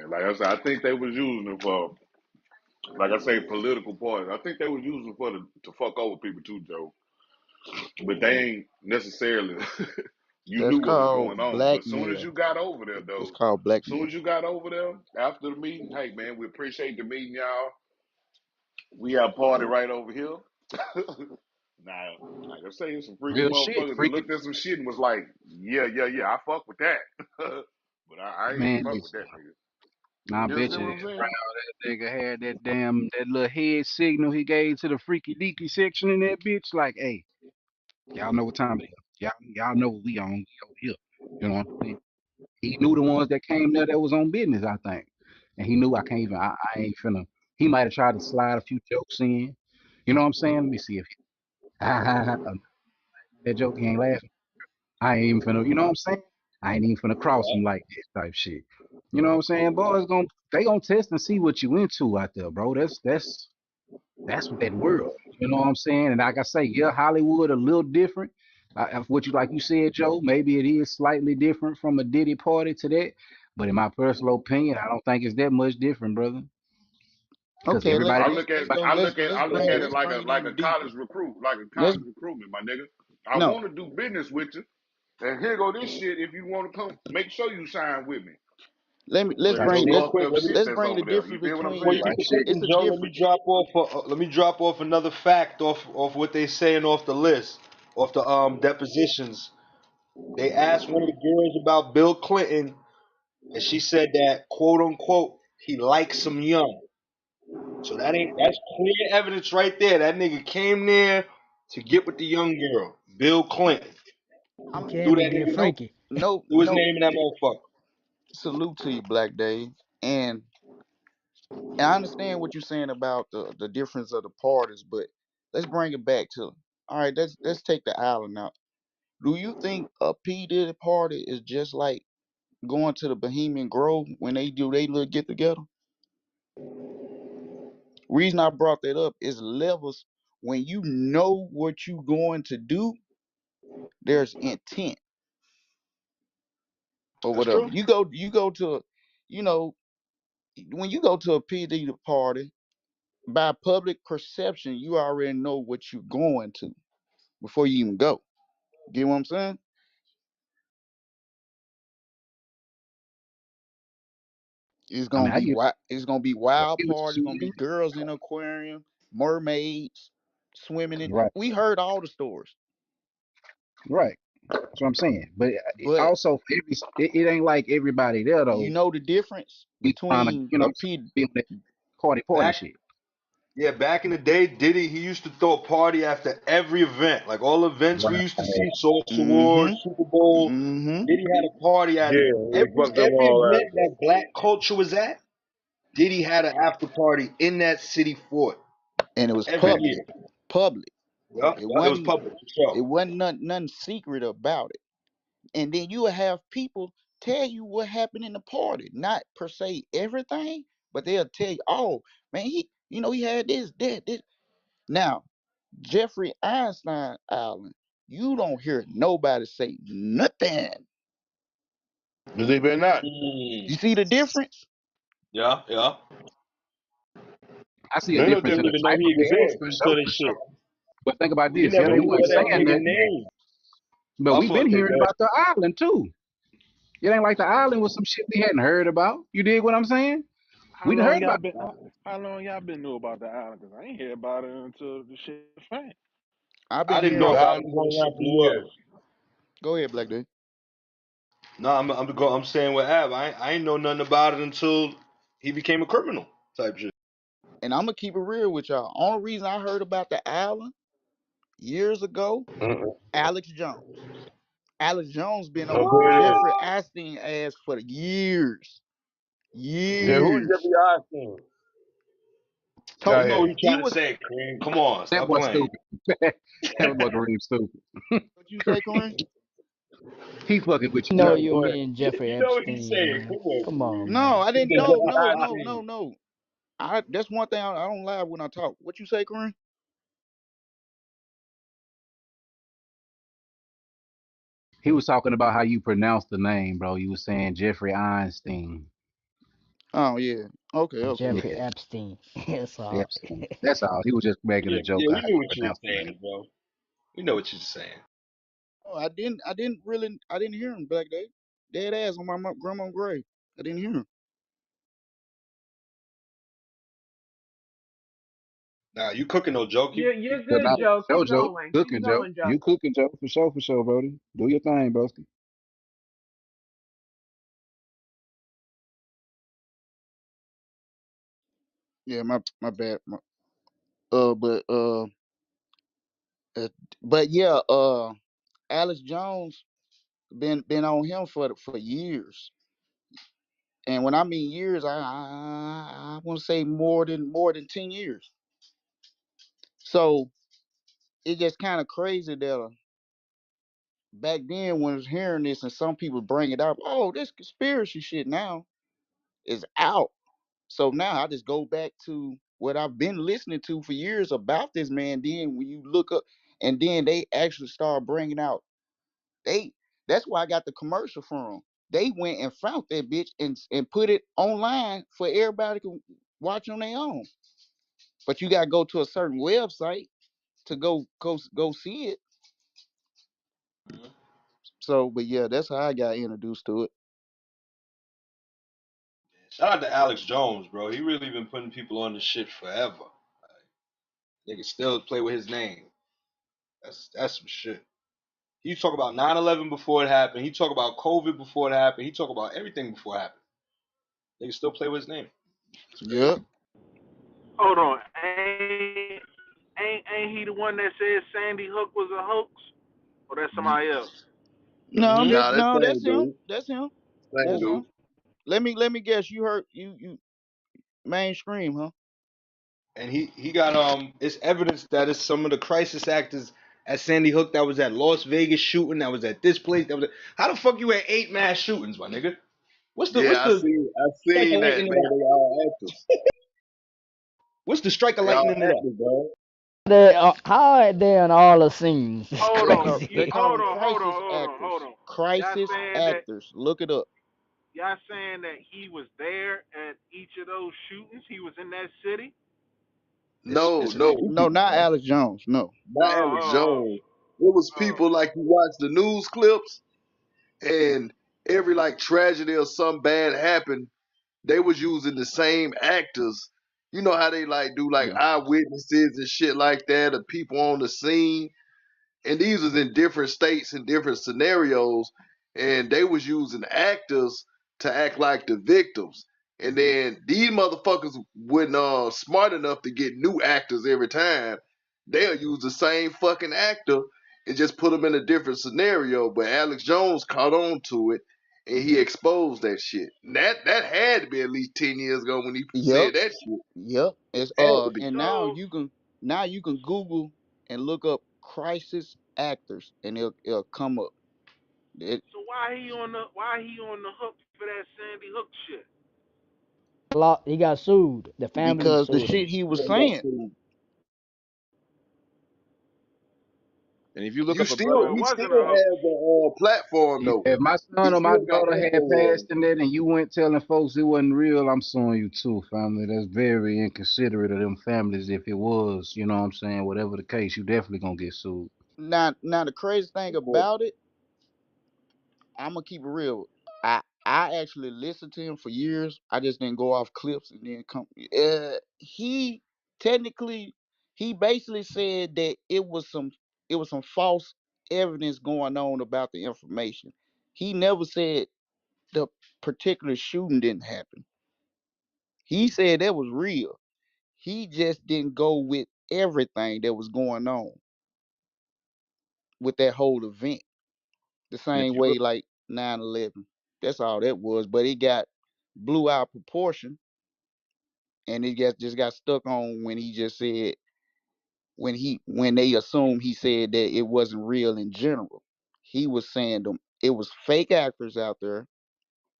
Like I said, I think they was using it for, like I say, political points. I think they was using it for to fuck over people too, Joe. But they ain't necessarily. You That's knew what was called going on, but as soon as blackmail. you got over there, It's though, called as soon blackmail. as you got over there after the meeting, hey man, we appreciate the meeting, y'all. We have a party right over here. Now, like I say, some freaky Real shit, motherfuckers that freaky. looked at some shit and was like, yeah, yeah, yeah, I fuck with that. But I ain't Man, fuck with listen. that nigga. Now I You bet understand you what that I'm saying? brown that nigga had that little head signal he gave to the freaky deaky section in that bitch. Like, hey, y'all know what time it is. Y'all know what we on. We over here. You know what I'm saying? He knew the ones that came there that was on business, I think. And he knew I can't even I ain't finna he might have tried to slide a few jokes in. You know what I'm saying? Let me see if that joke he ain't laughing. I ain't even finna, you know what I'm saying? I ain't even finna cross him like this type shit. You know what I'm saying? Boys they gonna test and see what you into out there, bro. That's what that world. You know what I'm saying? And like I say, yeah, Hollywood a little different. What you like you said, Joe, maybe it is slightly different from a Diddy party to that. But in my personal opinion, I don't think it's that much different, brother. Because Okay, I everybody, look at let's go I look at it bring like it a even deeper. college recruit, like a Let's college recruitment, my nigga. I no want to do business with you, and here go this shit. If you want to come, make sure you sign with me. let's But Hey, it's Joe, bring some real this fucked quick, up shit let's that's bring the over there. You difference feel what I'm before you between keep saying? it it's cooking, a Joe, let me difference. drop off. Let me drop off another fact off what they saying off the list, off the depositions. They asked one of the girls about Bill Clinton, and she said that quote unquote he likes him young. So that's clear evidence right there. That nigga came there to get with the young girl, Bill Clinton. He I'm Threw came to that get nigga, no freaky. no threw his no name in that motherfucker. salute to you, Black Dave. And I understand what you're saying about the difference of the parties, but let's bring it back to all right. Let's take the island out. Do you think a P Diddy party is just like going to the Bohemian Grove when they do they little get together? Reason I brought that up is levels. When you know what you going to do, there's intent or That's whatever. true. You go to, you know, when you go to a P Diddy party, by public perception, you already know what you're going to before you even go. Get what I'm saying? It's I mean, gonna be wild. It's gonna be I wild get what party. It's you're gonna be saying. girls in the aquarium, mermaids swimming in. Right, We heard all the stories, right. That's what I'm saying. But but also, for it ain't like everybody there you though. know the difference Be trying to, between you know, a what I'm saying, P. be on that party Back shit. Yeah, back in the day, Diddy, he used to throw a party after every event. Like all events we Right. used to see, Source Awards, Mm-hmm. Super Bowl. Mm-hmm. Diddy had a party at Yeah, they fucked up every all that. event that black culture was at. Diddy had an after party in that city for it And it was every public. year. Public. Yeah, It yeah, it was wasn't. public for sure. It wasn't nothing secret about it. And then you will have people tell you what happened in the party, not per se everything, but they'll tell you, "Oh man, he had this, that, this." Now, Jeffrey Einstein Island, you don't hear nobody say nothing. Cause they better not. Mm, You see the difference? yeah, yeah. I see a They difference didn't in the even know type he of parties existed for until sure, this for shit. sure. But think about We this. Yeah, never they knew weren't what that saying nigga that. name. But My we've been fuck they hearing got about the island too. It ain't like the island was some shit we hadn't heard about. You dig what I'm saying? How We done long heard y'all about been? the island. How long y'all been knew about the island? Cause I ain't hear about it until the shit fan. I've I been didn't the know hearing. about it island been before the around shit for blew up. years. Go ahead, Black Dude. No, I'm saying with Ab, I ain't know nothing about it until he became a criminal type shit. And I'm gonna keep it real with y'all. Only reason I heard about the island years ago, Mm-mm. Alex Jones. Alex Jones been That's on who it is. Jeffrey Epstein ass for years, Yeah, who is years. Jeffrey Einstein? You Go Told know ahead. what he he trying to was. say, Cream. Come on, That stop boy playing. stupid. That boy Kareem stupid. What you say, Corinne? He fucking with You you, know No, Kareem. you go ahead. mean Jeffrey You know what he's Epstein, saying. man. Come on, Come on, Cream. No, man. I He didn't. said No, Jeffrey no, no, no, Einstein. no. That's one thing I don't lie when I talk. What you say, Corinne? He was talking about how you pronounce the name, bro. You was saying Jeffrey Einstein. Oh yeah. Okay, okay. Yeah, Jeffrey Epstein. It's all Epstein. That's all. He was just making a Yeah, joke yeah, of we how knew you what you were pronounce the name. saying, bro. We know what you're saying. Oh, I didn't really. I didn't hear him Black Day. Dead ass on my grandma's grave. I didn't hear him. Nah, you cooking no joke. You're But good, no, Joe. no Keep joke. going. Keep Cooking joke. going, Joe. You cooking joke for sure, Brody. Do your thing, broski. Yeah, my bad. Uh, but uh, uh, but yeah. Alex Jones been on him for years. And when I mean years, I want to say more than 10 years. So it's just kind of crazy that back then when I was hearing this and some people bring it up, oh, this conspiracy shit now is out. So now I just go back to what I've been listening to for years about this man. Then when you look up, and then they actually start bringing out they. That's why I got the commercial from. They went and found that bitch and put it online for everybody to watch on their own. But you gotta go to a certain website to go see it. So, but yeah, that's how I got introduced to it. Shout out to Alex Jones, bro. He really been putting people on this shit forever. They can still play with his name. That's some shit. He talk about 9/11 before it happened. He talk about COVID before it happened. He talk about everything before it happened. They can still play with his name. It's Yep. crazy. Hold on, ain't he the one that said Sandy Hook was a hoax, or that's somebody else? No, Mm-hmm. Nah, that's no, that's same him. dude. That's him. Same That's dude. him. Let me guess. You heard you mainstream, huh? And he got it's evidence that it's some of the crisis actors at Sandy Hook that was at Las Vegas shooting, that was at this place, that was how the fuck you had 8 mass shootings, my nigga? What's Yeah, the I strike of seen that, lightning in man. that? They all actors. What's the strike of They all lightning in that? actors, bro. they how are they on all the scenes? It's Hold They on, call they you crazy. call them hold crisis on, hold on, hold actors. on. Y'all Crisis saying that actors. Look it up. y'all saying that he was there at each of those shootings? He was in that city. No, It's a no, few No, people, not man. Alex Jones. No. not Alex Oh, Jones. It was oh, people like you watch the news clips and every like tragedy or something bad happened, they was using the same actors. You know how they like do like Yeah. eyewitnesses and shit like that, of people on the scene. And these was in different states and different scenarios, and they was using actors to act like the victims. And then these motherfuckers wasn't smart enough to get new actors every time. They'll use the same fucking actor and just put them in a different scenario. But Alex Jones caught on to it and he exposed that shit. That had to be at least 10 years ago when he Yep. said that shit. Yep. It's Had to be. and so now you can Google and look up crisis actors and it'll come up. It, so why he on the hook for that Sandy Hook shit? He got sued. The family because the sued him. shit he was Yeah, he got saying. sued. And if you look You up a still, brother, So it he wasn't still a hoax. has a platform Yeah, though. if my He son or my still got daughter had influence. passed in that and you went telling folks it wasn't real, I'm suing you too, family. That's very inconsiderate of them families if it was, you know what I'm saying? Whatever the case, you definitely gonna get sued. Now the crazy thing Of course. about it. I'm gonna keep it real. I actually listened to him for years. I just didn't go off clips and then come. He technically, he basically said that it was some false evidence going on about the information. He never said the particular shooting didn't happen. He said that was real. He just didn't go with everything that was going on with that whole event. The And if same you way look, like 9/11. That's all that was. But it got blew out proportion, and it just got stuck on when he just said when they assumed he said that it wasn't real in general. He was saying them it was fake actors out there,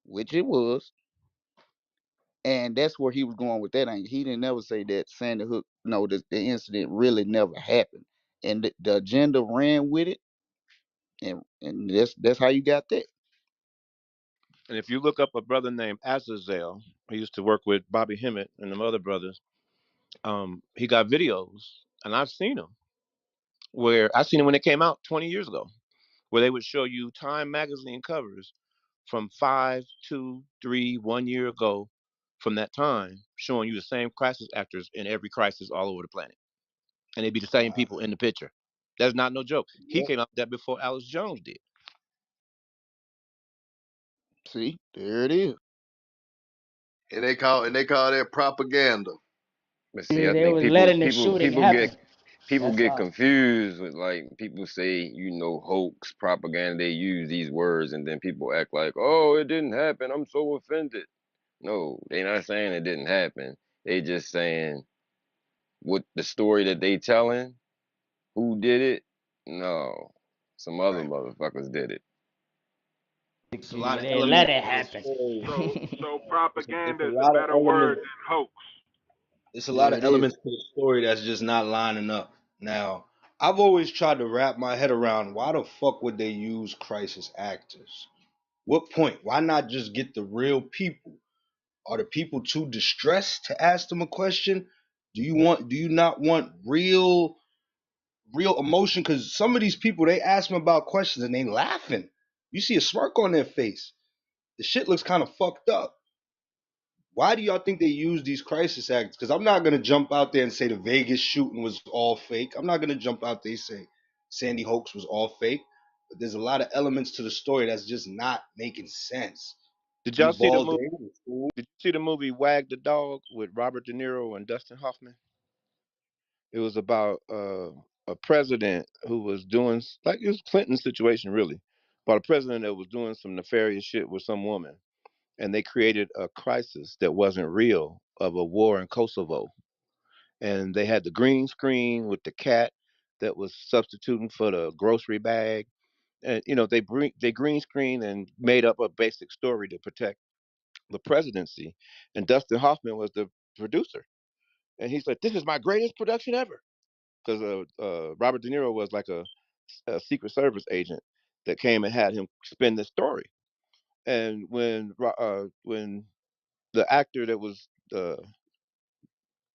which it was, and that's where he was going with that angle. He didn't never say that Sandy Hook, no, the incident really never happened, and the agenda ran with it, and that's how you got that. and if you look up a brother named Azazel, he used to work with Bobby Hemmett and them other brothers. He got videos, and I've seen them where I seen them when they came out 20 years ago, where they would show you Time magazine covers from 5, 2, 3, 1 year ago from that time, showing you the same crisis actors in every crisis all over the planet. And it'd be the same Wow. people in the picture. That's not no joke. He Yep. came out with that before Alex Jones did. See, there it is. And they call that propaganda. But see, Yeah, I they think was people letting the people shooting people get happen. people That's get all. confused with like people say, hoax, propaganda. They use these words and then people act like, oh, it didn't happen. I'm so offended. No, they not saying it didn't happen. They just saying what the story that they telling, who did it? No. Some other Right. motherfuckers did it. It's a lot Yeah, of they let elements it to the happen. story. So It's propaganda a is a lot of better word elements. than hoax. It's a lot There of it is. elements to the story that's just not lining up. Now, I've always tried to wrap my head around why the fuck would they use crisis actors? What point? Why not just get the real people? Are the people too distressed to ask them a question? Do you not want real emotion? Because some of these people they ask them about questions and they laughing. You see a smirk on their face. The shit looks kind of fucked up. Why do y'all think they use these crisis actors? Because I'm not gonna jump out there and say the Vegas shooting was all fake. I'm not gonna jump out there and say Sandy Hoax was all fake. But there's a lot of elements to the story that's just not making sense. Did y'all see the Uvalde movie? was cool. Did you see the movie Wag the Dog with Robert De Niro and Dustin Hoffman? It was about a president who was doing like it was Clinton's situation really, about a president that was doing some nefarious shit with some woman, and they created a crisis that wasn't real of a war in Kosovo, and they had the green screen with the cat that was substituting for the grocery bag, and they green screen and made up a basic story to protect the presidency, and Dustin Hoffman was the producer, and he's like, "This is my greatest production ever." Because Robert De Niro was like a Secret Service agent that came and had him spin the story. And when the actor that was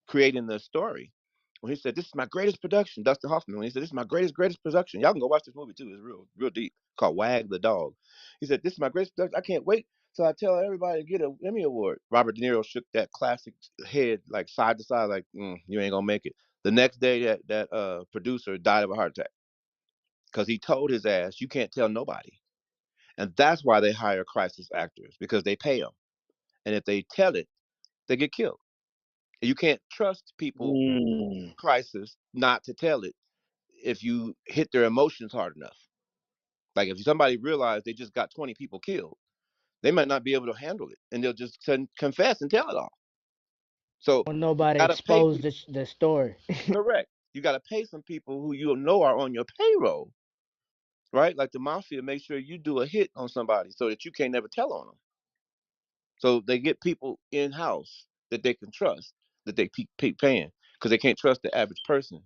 creating the story, when he said, "This is my greatest production," Dustin Hoffman, when he said, "This is my greatest production," y'all can go watch this movie too. It's real deep. Called Wag the Dog. He said, "This is my greatest production. I can't wait till I tell everybody to get an Emmy award." Robert De Niro shook that classic head like side to side, like, "You ain't gonna make it." The next day, that producer died of a heart attack because he told his ass, "You can't tell nobody." And that's why they hire crisis actors because they pay them, and if they tell it, they get killed. You can't trust people Mm. crisis not to tell it if you hit their emotions hard enough. Like if somebody realized they just got 20 people killed, they might not be able to handle it, and they'll just confess and tell it all. So When you nobody gotta pay exposed people. the story. Correct. You gotta pay some people who you know are on your payroll, right? Like the mafia, make sure you do a hit on somebody so that you can't never tell on them. So they get people in house that they can trust, that they keep paying, because they can't trust the average person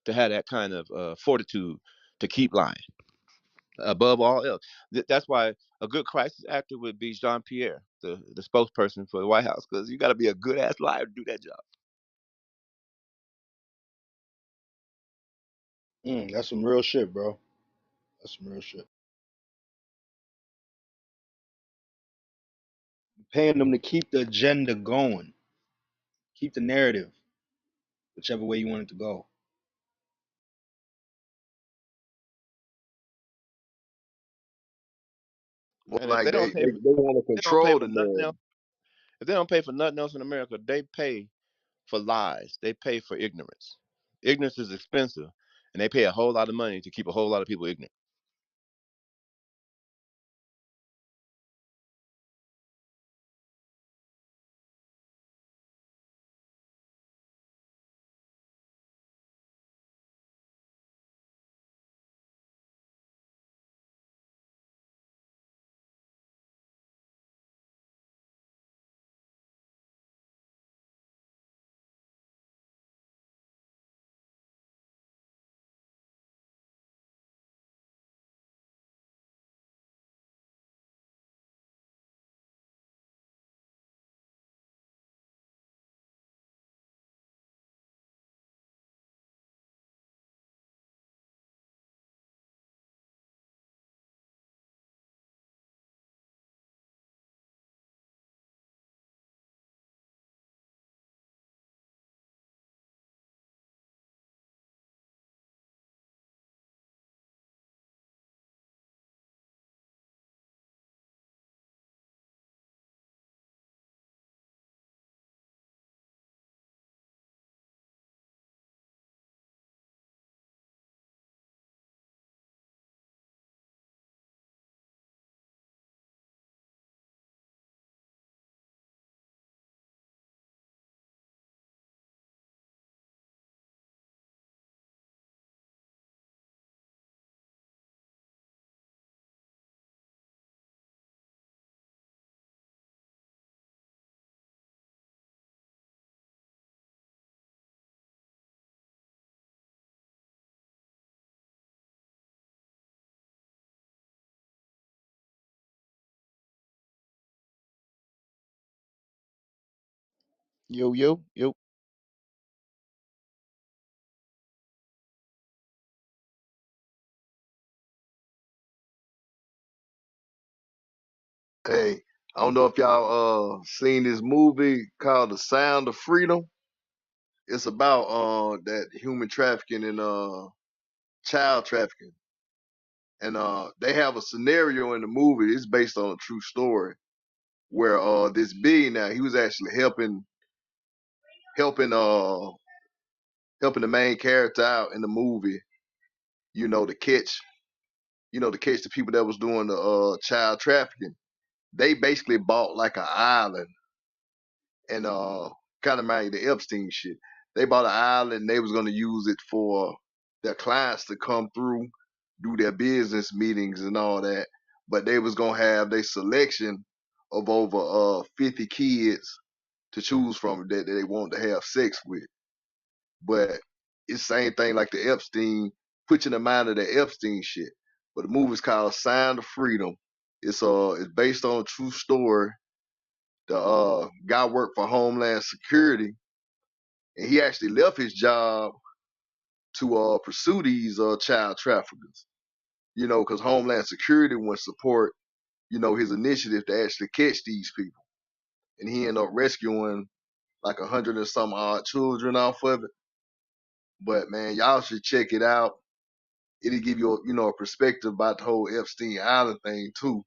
to have that kind of fortitude to keep lying above all else. That's why a good crisis actor would be Jean Pierre, the spokesperson for the White House, because you got to be a good ass liar to do that job. That's some real shit, bro. That's some real shit. paying them to keep the agenda going, keep the narrative, whichever way you want it to go. Well, And if like they don't pay for, they want to they don't pay control for the nothing narrative. else. If they don't pay for nothing else in America, they pay for lies. They pay for ignorance. Ignorance is expensive, and they pay a whole lot of money to keep a whole lot of people ignorant. Yo, yo, yo. Hey, I don't know if y'all seen this movie called The Sound of Freedom. It's about that human trafficking and child trafficking. And they have a scenario in the movie. It's based on a true story where this billionaire he was actually helping helping the main character out in the movie. You know to catch to catch the people that was doing the child trafficking. They basically bought like an island and kind of mind the Epstein shit. They bought an island and they was gonna use it for their clients to come through, do their business meetings and all that. But they was gonna have their selection of over 50 kids to choose from that they want to have sex with. But it's the same thing like the Epstein, put you in the mind of the Epstein shit. But the movie's called Sign of Freedom. It's based on a true story. The guy worked for Homeland Security and he actually left his job to pursue these child traffickers. You know, because Homeland Security would support his initiative to actually catch these people, and he ended up rescuing like 100 and some odd children off of it. But man, y'all should check it out. It'll give you a perspective about the whole Epstein Island thing too.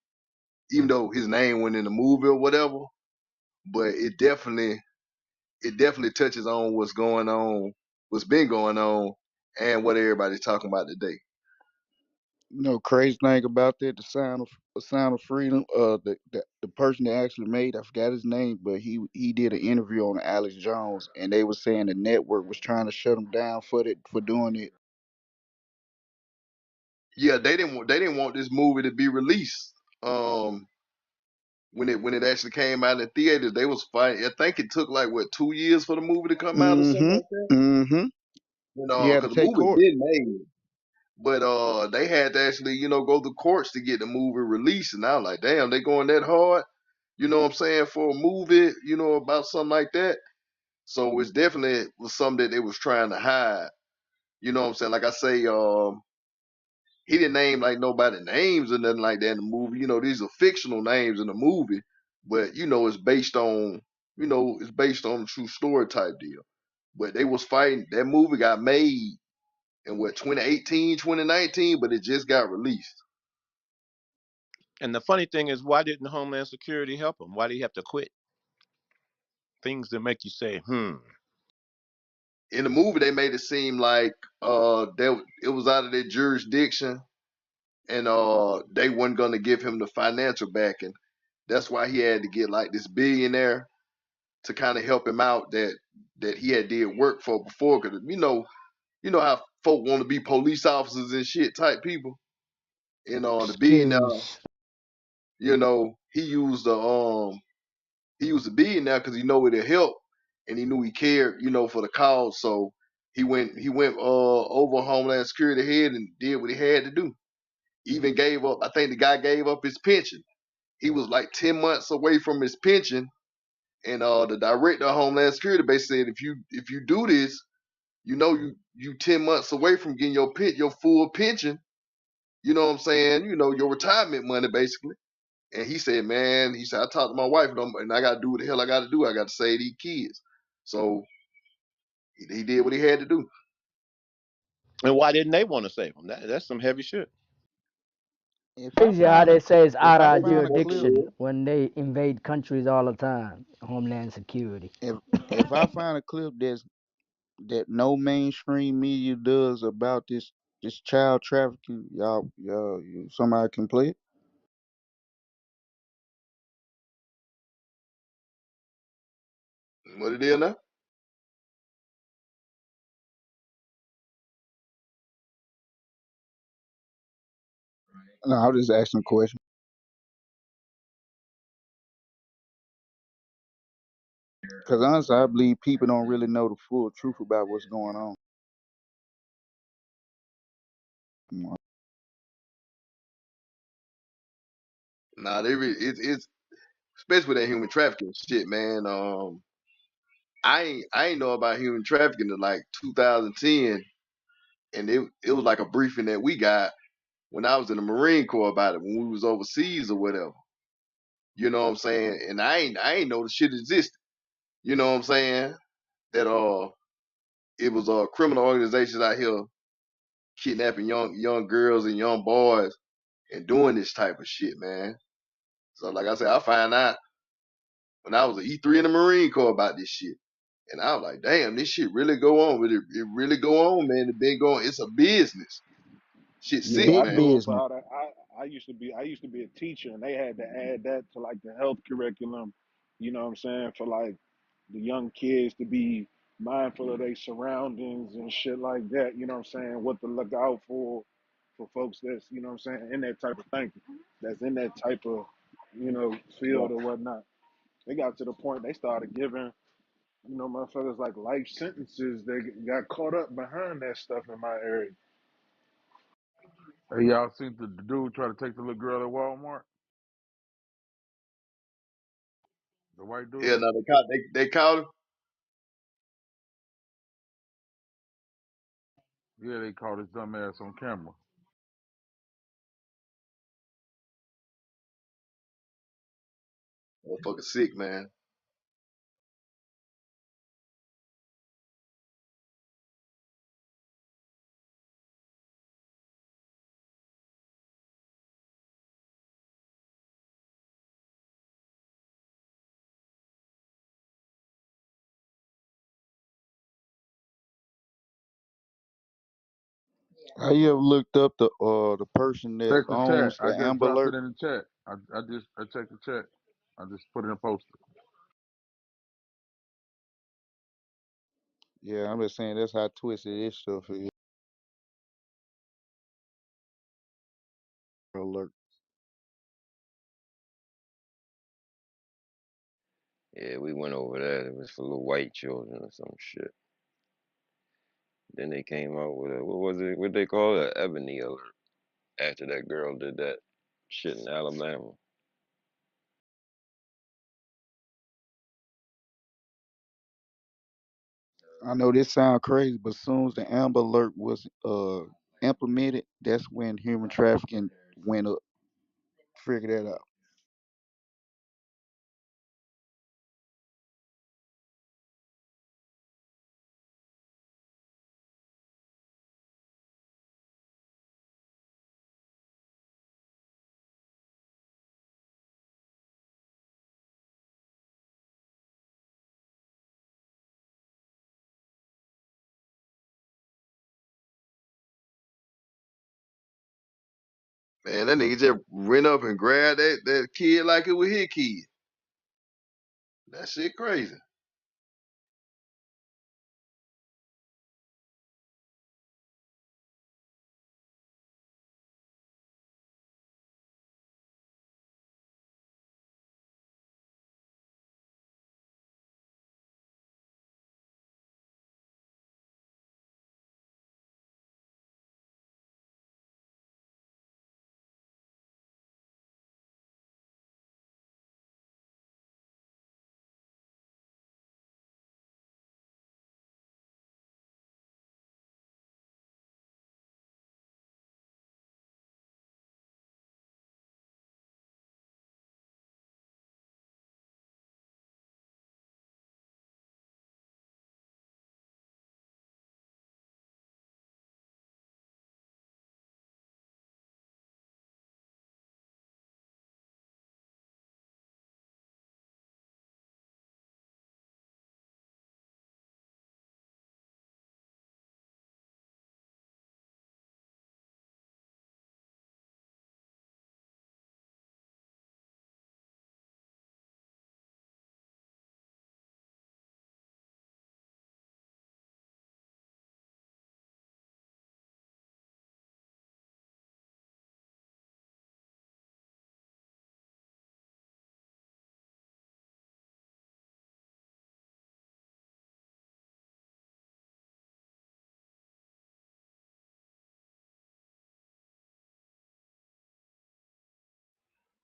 Even though his name went in the movie or whatever, but it definitely touches on what's going on, what's been going on, and what everybody's talking about today. You know, crazy thing about that, the sound of freedom. The person that actually made, I forgot his name, but he did an interview on Alex Jones, and they were saying the network was trying to shut him down for doing it. Yeah, they didn't want this movie to be released. Um, when it actually came out in theaters, they was fighting. I think it took like what 2 years for the movie to come out or something Mm-hmm. like that. Mm-hmm. He had to Because the take movie court. been made, but they had to actually go to courts to get the movie released. And I was like, damn, they going that hard. You know what I'm saying for a movie, about something like that. So it's definitely was something that they was trying to hide. You know what I'm saying? Like I say, he didn't name like nobody names or nothing like that in the movie. These are fictional names in the movie, but it's based on it's based on a true story type deal. But they was fighting. That movie got made in what 2018, 2019, but it just got released. And the funny thing is, why didn't Homeland Security help him? Why did he have to quit? Things that make you say, hmm. In the movie, they made it seem like it was out of their jurisdiction, and they weren't gonna give him the financial backing. That's why he had to get like this billionaire to kind of help him out that he had did work for before. Because how folk want to be police officers and shit type people. The billionaire, Skills. he used the billionaire because he know it'll help, and he knew he cared, for the cause. So he went over Homeland Security head and did what he had to do. Even gave up. I think the guy gave up his pension. He was like 10 months away from his pension, and the director of Homeland Security basically said, if you do this, you 10 months away from getting your full pension. You know what I'm saying? Your retirement money basically. And he said, man, he said, I talked to my wife and I got to do what the hell I got to do. I got to save these kids. So he did what he had to do. And why didn't they want to save him? That's some heavy shit. If I Crazy how find a they say it's if out of I our Most, find a most clip, jurisdiction will. when they invade countries all the time. Homeland Security. if if I find a clip that no mainstream media does about this child trafficking, somebody can play it. What it is now? No, I'll just ask some questions. Because honestly, I believe people don't really know the full truth about what's going on. Nah, it's especially with that human trafficking shit, man. I ain't know about human trafficking in like 2010, and it was like a briefing that we got when I was in the Marine Corps about it when we was overseas or whatever. You know what I'm saying? And I ain't know the shit existed. You know what I'm saying? That it was criminal organizations out here kidnapping young girls and young boys and doing this type of shit, man. So like I said, I find out when I was an E3 in the Marine Corps about this shit. And I was like, damn, this shit really go on. It really go on, man. It been going. It's a business. Shit Yeah, sick, I Big man. knew business. about it. I used to be a teacher, and they had to add that to like the health curriculum. You know what I'm saying, for like the young kids to be mindful of their surroundings and shit like that. You know what I'm saying, what to look out for folks that's, what I'm saying, in that type of thinking, that's in that type of Yeah. field or whatnot. They got to the point they started giving motherfuckers like life sentences. They got caught up behind that stuff in my area. Hey, y'all seen the dude try to take the little girl at Walmart? The white Yeah, dude? no, they caught him. Yeah, they caught his dumb ass on camera. Motherfucker sick, man. Have you ever looked up the person that Check the chat. owns I the just Amber dropped it Alert? in the chat. I checked the chat. I just put it in a poster. Yeah, I'm just saying that's how twisted this stuff is. Alert. Yeah, we went over that. It was for little white children or some shit. Then they came out with a what was it? What they call it? Ebony alert. After that girl did that shit in Alabama. I know this sounds crazy, but as soon as the Amber Alert was implemented, that's when human trafficking went up. Figure that out. Man, that nigga just ran up and grabbed that kid like it was his kid. That shit crazy.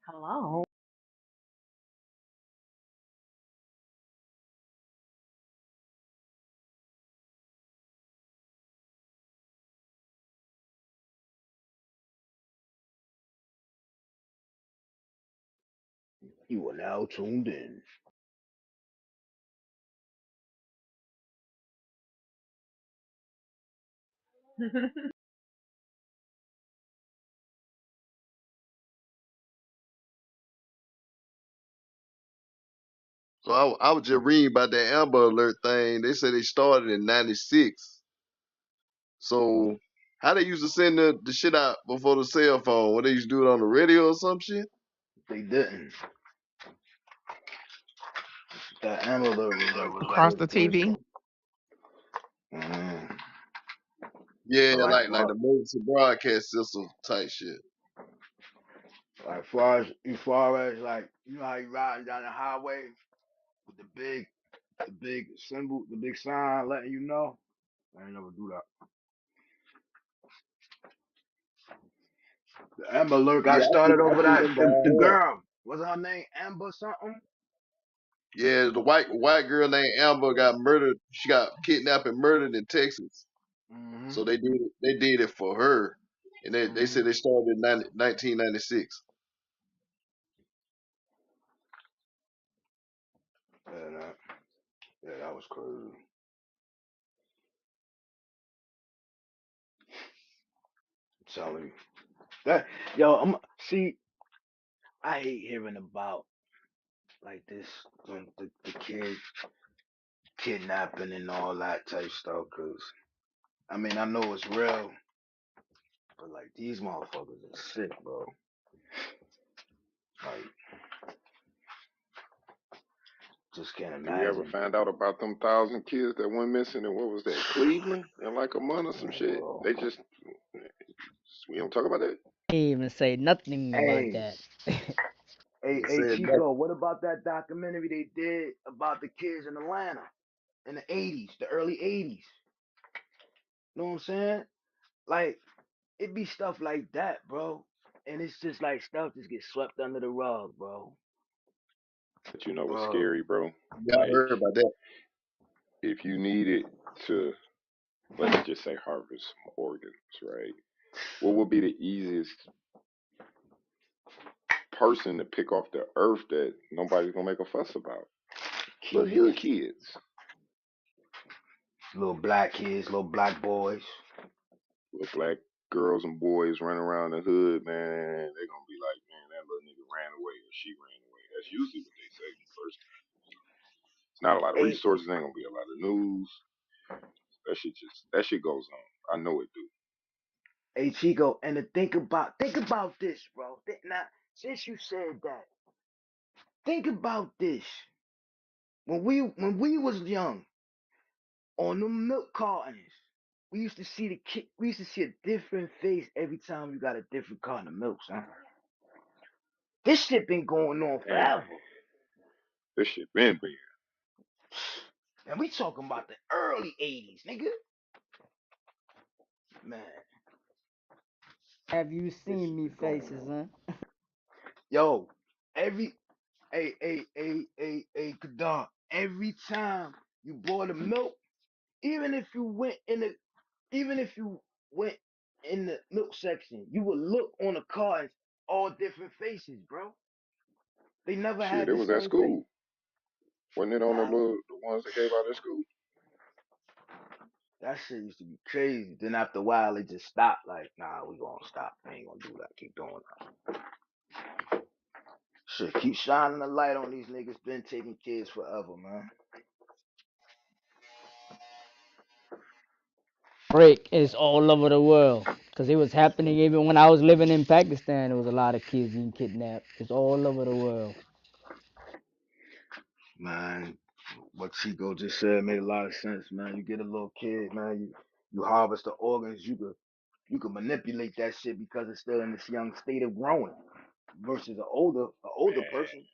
Hello. You are now tuned in. So I was just reading about that Amber Alert thing. They said they started in '96. So how they used to send the shit out before the cell phone? What they used to do it on the radio or some shit? They didn't. That Amber Alert was like the Across the first. TV. Mm, Yeah, but like the emergency broadcast system type shit. like far as like you know how you riding down the highway with the big symbol, the big sign letting you know. I ain't never do that. The Amber Alert got Yeah, started I over see that them by the heart. girl. Wasn't her name Amber something? Yeah, the white girl named Amber got murdered. She got kidnapped and murdered in Texas. So Mhm. they did it for her, and they Mhm. said they started in 1996. Yeah, that was crazy. I'm telling you that yo. I'm see. I hate hearing about like this when the kid kidnapping and all that type stuff. Cause I mean I know it's real, but like these motherfuckers are sick, bro. Like just can't Did we ever imagine. find out about them 1,000 kids that went missing in what was that, Cleveland, in like a month or some Yeah, shit? bro. They just we don't talk about that. Ain't even say nothing about Hey, that. hey, Said Chico, what about that documentary they did about the kids in Atlanta in the '80s, the early '80s? Know what I'm saying? Like it be stuff like that, bro. And it's just like stuff just gets swept under the rug, bro. But you know what's Bro, scary, bro? yeah, I Like heard about that. if you needed to, let's just say harvest some organs, right? What would be the easiest person to pick off the earth that nobody's gonna make a fuss about? Little kids, hood kids, little black kids, little black boys. little black girls and boys running around the hood, man. They're gonna be like, man, that little nigga ran away or she ran away. That's usually what they say first. It's not a lot of Hey, resources. Ain't gonna be a lot of news. That shit goes on. I know it do. Hey Chico, and to think about this, bro. Now, since you said that, think about this. When we was young, on the milk cartons, we used to see a different face every time you got a different carton of milk, son. This shit been going on Man, forever. this shit been. And we talking about the early 80s, nigga. Man, Have you this seen shit me been going faces, on. huh? Yo, every Kadar, every time you bought a milk, even if you went in the even if you went in the milk section, you would look on the cards, all different faces, bro. They never Shit, had it the was at same face. school. Wasn't it on Nah, the ones they gave out at school? that shit used to be crazy. Then after a while, they just stopped. Like, nah, we gonna stop. I ain't gonna do that. Keep doing that. Shit, keep shining the light on these niggas. Been taking kids forever, man. Break is all over the world. Because it was happening even when I was living in Pakistan. There was a lot of kids being kidnapped. It's all over the world. Man, what Chico just said made a lot of sense, man. You get a little kid, man. You harvest the organs. You could manipulate that shit because it's still in this young state of growing. Versus a older Man, person.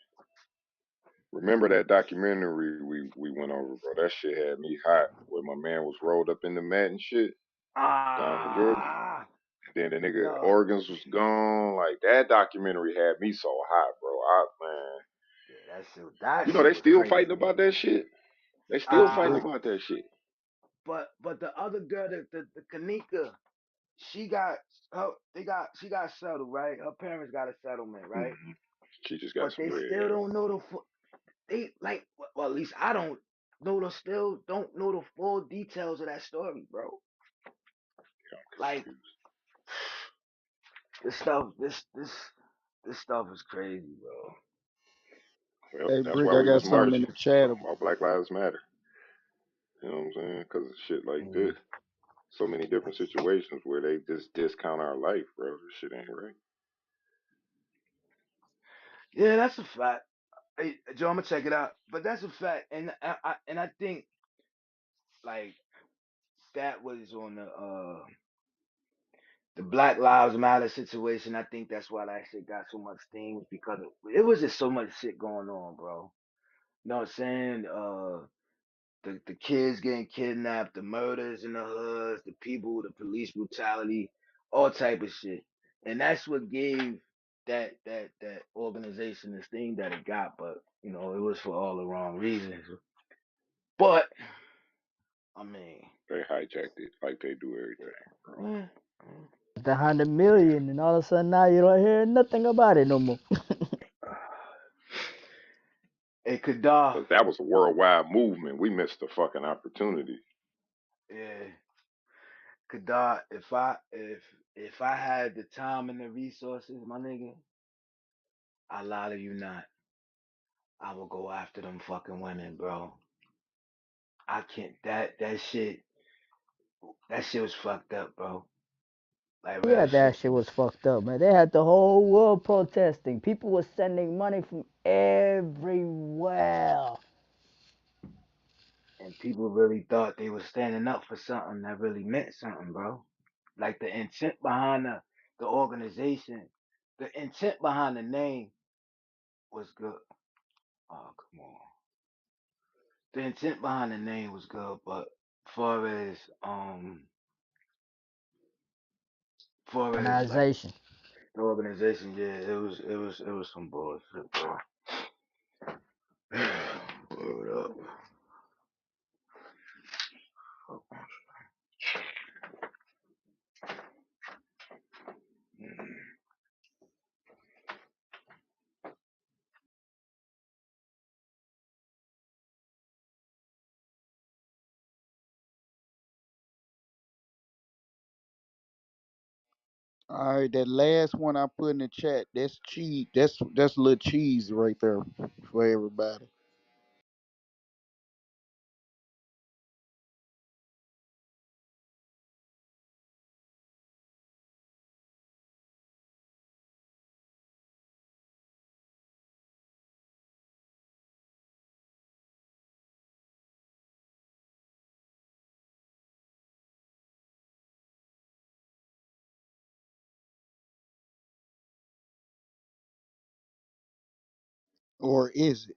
remember that documentary we went over, bro? That shit had me hot. Where my man was rolled up in the mat and shit down in Georgia. Ah, Then the nigga yo, organs was gone. Like that documentary had me so hot, bro. Man, yeah, that you know shit they was still crazy. fighting about that shit. They still fighting Ah, about that shit. but the other girl, the Kanika, she got she got settled, right? Her parents got a settlement, right? Hmm. She just got But some they bread. still Yeah, don't know they like well at least I don't know the still don't know the full details of that story, bro. I'm Like confused. this stuff this stuff is crazy, bro. Well, Hey, that's Brick, why I we got was something in marching. the chat. Talking about Black Lives Matter. You know what I'm saying? Because of shit like Mm. this. So many different situations where they just discount our life, bro. This shit ain't right. Yeah, that's a fact. Hey, Joe, I'm gonna check it out. But that's a fact, and I think like that was on the Black Lives Matter situation. I think that's why that shit got so much steam because it was just so much shit going on, bro. You know what I'm saying? The kids getting kidnapped, the murders in the hoods, the people, the police brutality, all type of shit, and that's what gave that organization the steam that it got. But it was for all the wrong reasons. But I mean, They hijacked it like they do everything. eh, The 100 million, and all of a sudden now you don't hear nothing about it no more. it could die. Because that was a worldwide movement. We missed the fucking opportunity. Yeah, Kadar, if I had the time and the resources, my nigga, I lie to you not. I will go after them fucking women, bro. I can't that shit was fucked up, bro. Like Yeah, real that shit. shit was fucked up, man. They had the whole world protesting. People were sending money from everywhere. And people really thought they was standing up for something that really meant something, bro. Like the intent behind the organization, the intent behind the name was good. Oh, come on. The intent behind the name was good, but far as far as like Organization. the organization, yeah, it was some bullshit, bro. Word up. All right, that last one I put in the chat, that's cheese. That's a little cheese right there for everybody. or is it?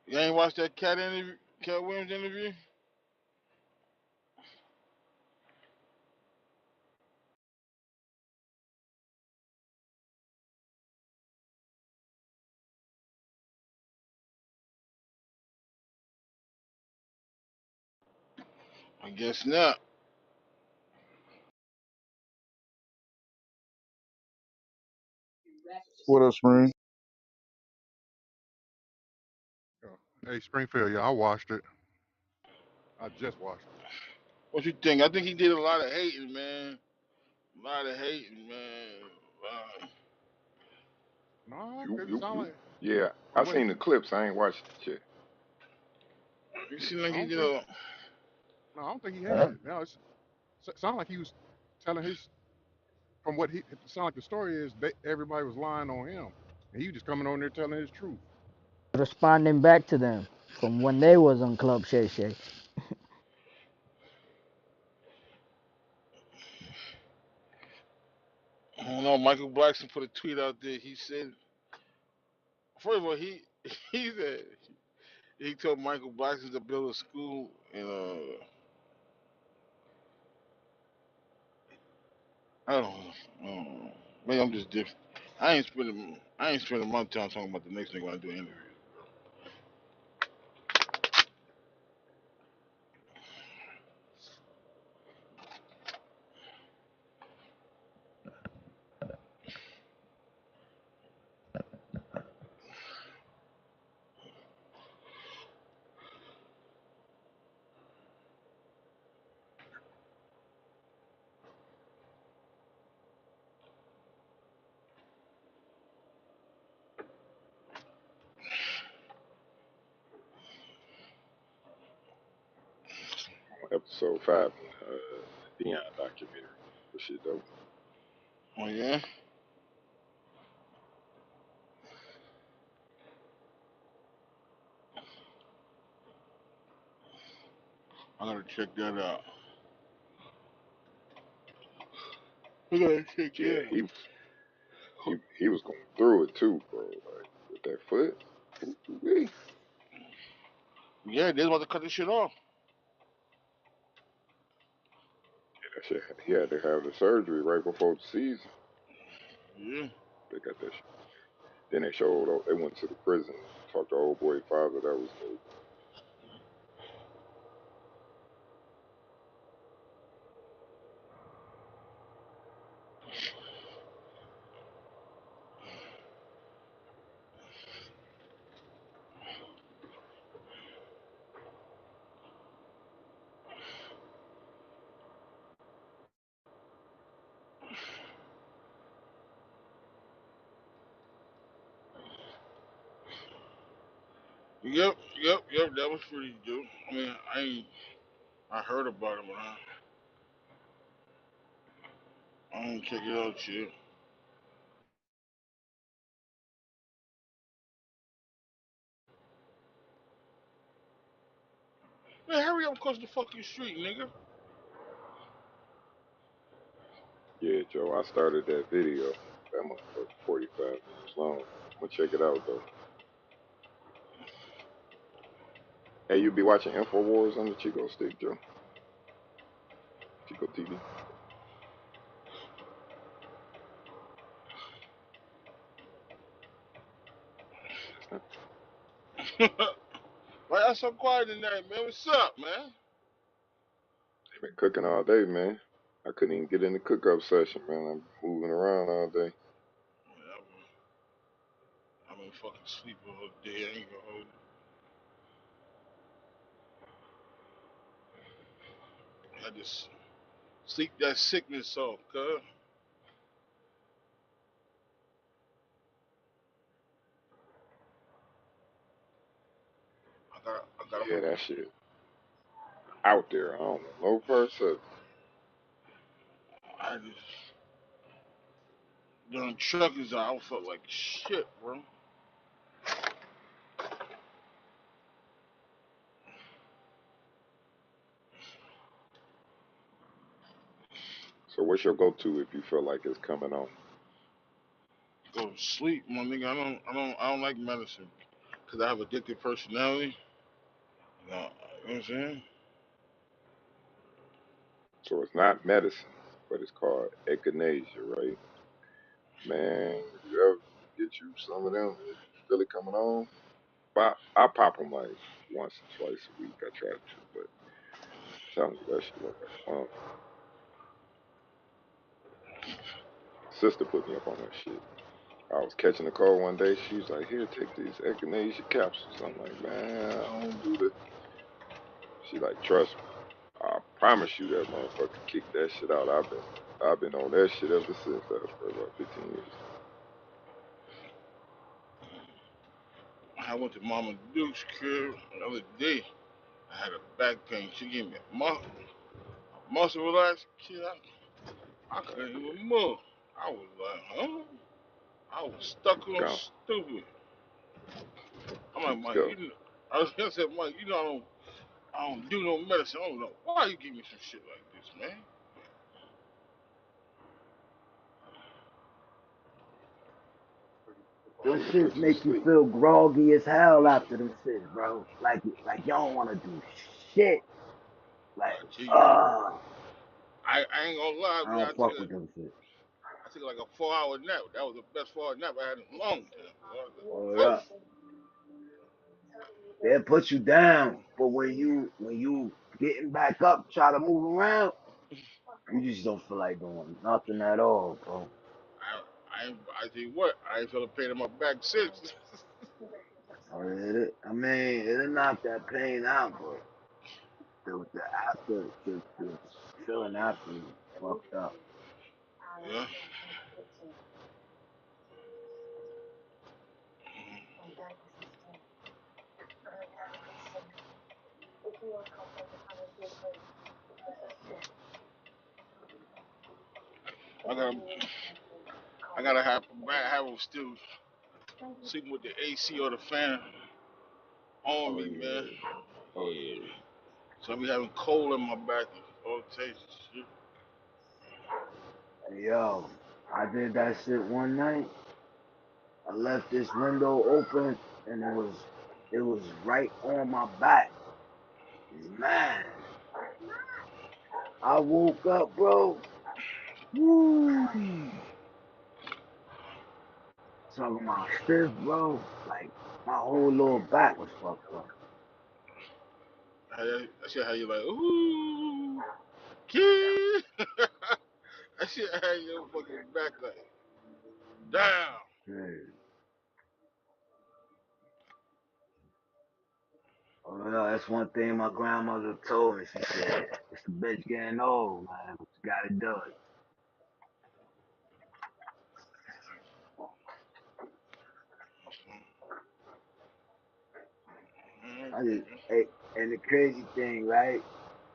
You ain't watched that Cat Williams interview? I guess not. What up, Spring? Hey, Springfield, yeah, I watched it. I just watched it. What you think? I think he did a lot of hating, man. A lot of hating, man. No, You, cause it you, sound you. like Yeah, I from what he, seen the clips. I ain't watched it yet. You seem like I he don't did think a. no, I don't think he hated it. No, it sound like he was telling his from what he it sound like the story is they, everybody was lying on him, and he was just coming on there telling his truth. Responding back to them from when they was on Club Shay Shay. I don't know. Michael Blackson put a tweet out there. He said, first of all, he said he told Michael Blackson to build a school in I don't know. Maybe I'm just different. I ain't spending my time talking about the next nigga when I do an interview. Episode 5 in the Dion documentary. This shit dope. Oh yeah, I gotta check that out. I gotta check Yeah, that out. he was going through it too, bro. Like with that foot. Ooh-wee. Yeah, they're about to cut this shit off. That shit, he had to have the surgery right before the season. Yeah. They got that shit. Then they showed. They went to the prison and talked to old boy father. That was dope. Yep. That was pretty dope. I mean, I heard about it, but I ain't check it out yet. Man, hurry up across the fucking street, nigga. Yeah, Joe. I started that video. That motherfucker 45 minutes long. I'm gonna check it out though. Hey, you be watching Infowars on the Chico Stick, Joe? Chico TV. That's not. Why y'all so quiet tonight, man? What's up, man? They been cooking all day, man. I couldn't even get in the cook up session, man. I'm moving around all day. Yeah, I've been fucking sleeping all day. I ain't gonna hold you. I just sleep that sickness off, cuz. I got Yeah, that shit out there. I don't want no parts of it. I just done truckers out. I felt like shit, bro. So what's your go-to if you feel like it's coming on? Go to sleep, my nigga. I don't like medicine, cause I have addictive personality. You know what I'm saying? So it's not medicine, but it's called echinacea, right? Man, if you ever get you some of them, if you feel it coming on, I pop them like once or twice a week. I try to, but I'm telling you, that shit work like a mom. Sister put me up on that shit. I was catching a cold one day. She was like, "Here, take these echinacea capsules." I'm like, "Man, I don't do the She like, trust me. I promise you that motherfucker kicked that shit out. I've been on that shit ever since that for about 15 years. I went to Mama Duke's crib the other day. I had a back pain. She gave me a muscle relaxer. Kid, I couldn't even move. I was like, huh? I was stuck Let's on go. stupid. I'm like, Let's Mike, go. I was gonna say, Mike, I don't do no medicine. I don't know why you give me some shit like this, man. Them Nigga shits put you to make you sleep. feel groggy as hell after them shits, bro. Like you don't want to do shit. Like, I tell you, ah, I ain't gonna lie, I man. don't fuck with them shit. I took like a 4 hour nap. That was the best 4 hour nap I had in a long time. So I was Word like, up. They'll put you down, but when you getting back up, try to move around, you just don't feel like doing nothing at all, bro. I tell you what, I ain't felt a pain in my back since. I mean, it'll knock that pain out, but the after the feeling after is fucked up. Yeah. I gotta, I gotta have, have them still sleeping with the AC or the fan on Oh me, man. yeah, oh Yeah. yeah. So I be having cold in my back and all taste and Hey, yo, I did that shit one night. I left this window open and it was right on my back. Man, I woke up, bro. Woo! Talking about stiff, bro. Like my whole lower back was fucked up. shit. That shit how you like, ooh, kid. That shit how your fucking back like, down. Yeah. Oh yeah, that's one thing my grandmother told me. She said, "It's the bitch getting old, man. But you gotta do it." I just, hey, and the crazy thing, right?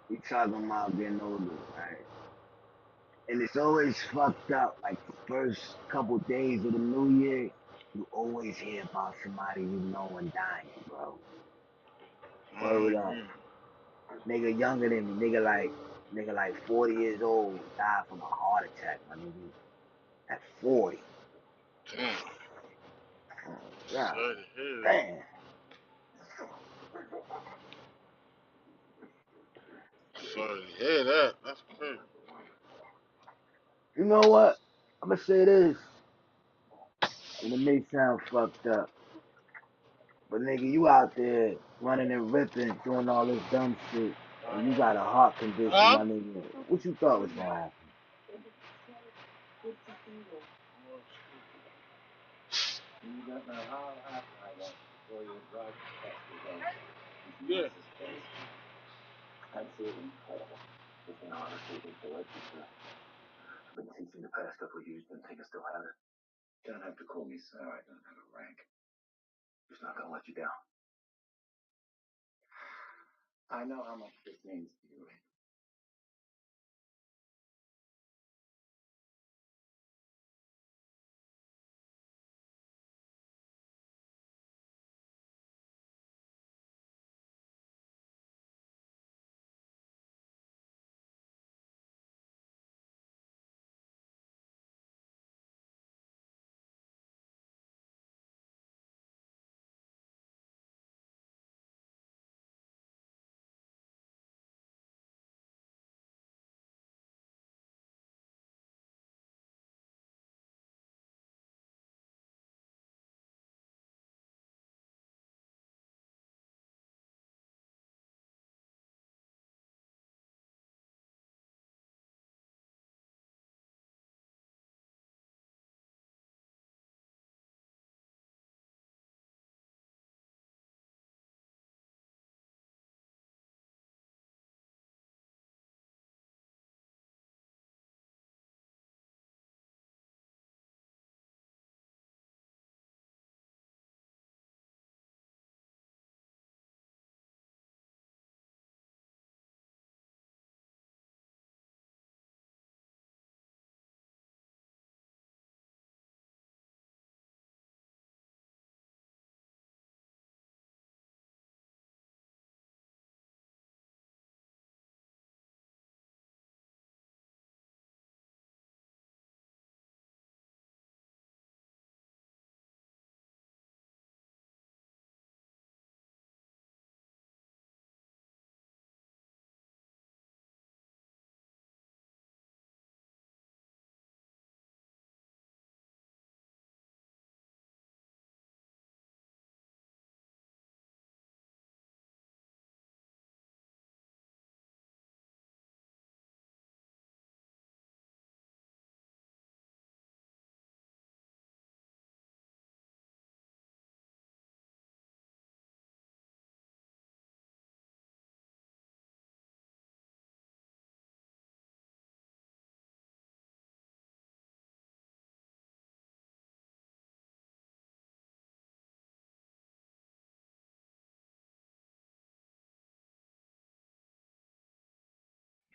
You talking about getting older, right? And it's always fucked up. Like the first couple days of the new year, you always hear about somebody you know and dying, bro. Word up. Mm-hmm. Nigga younger than me, nigga like 40 years old, died from a heart attack, my nigga. At 40. Damn. Oh, God Sorry to hear that. damn. Sorry to hear that. That's crazy. You know what? I'm gonna say this, and it may sound fucked up, but nigga, you out there running and ripping, doing all this dumb shit, and you got a heart condition, Huh? my nigga. What you thought was gonna happen? Yeah.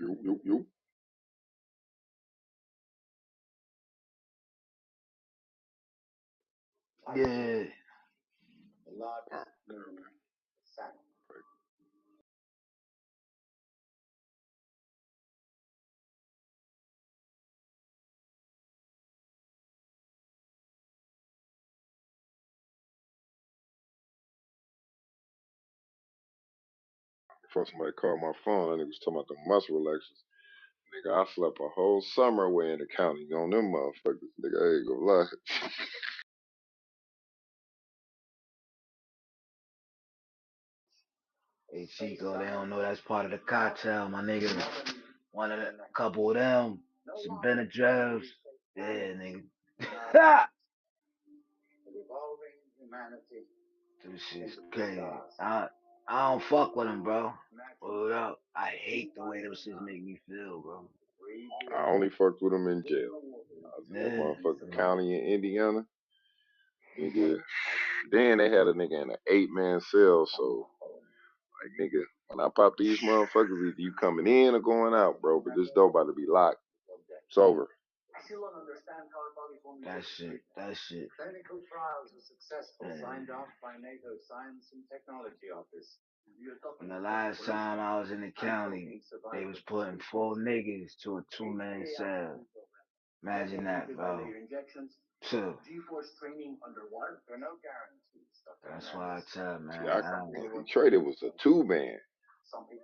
You. Yeah. Before somebody called my phone, that nigga was talking about the muscle relaxers. Nigga, I slept a whole summer away in the county on them motherfuckers. Nigga, I ain't gonna lie. Hey Chico, they don't know that's part of the cartel, my nigga. One of the couple of them, some Benadryls. Yeah, nigga. This shit's crazy. I don't fuck with them, bro. Hold up. I hate the way them shits make me feel, bro. I only fucked with them in jail. I was in that Yeah. motherfucking county in Indiana. Nigga. Then they had a nigga in an 8-man cell, so like nigga, when I pop these motherfuckers, either you coming in or going out, bro. But this door about to be locked. It's over. That shit. And the last time I was in the county, they was putting 4 niggas to a 2-man cell. Imagine that, bro. Two. That's why I tell See, man. I don't. in Detroit it was a 2-man.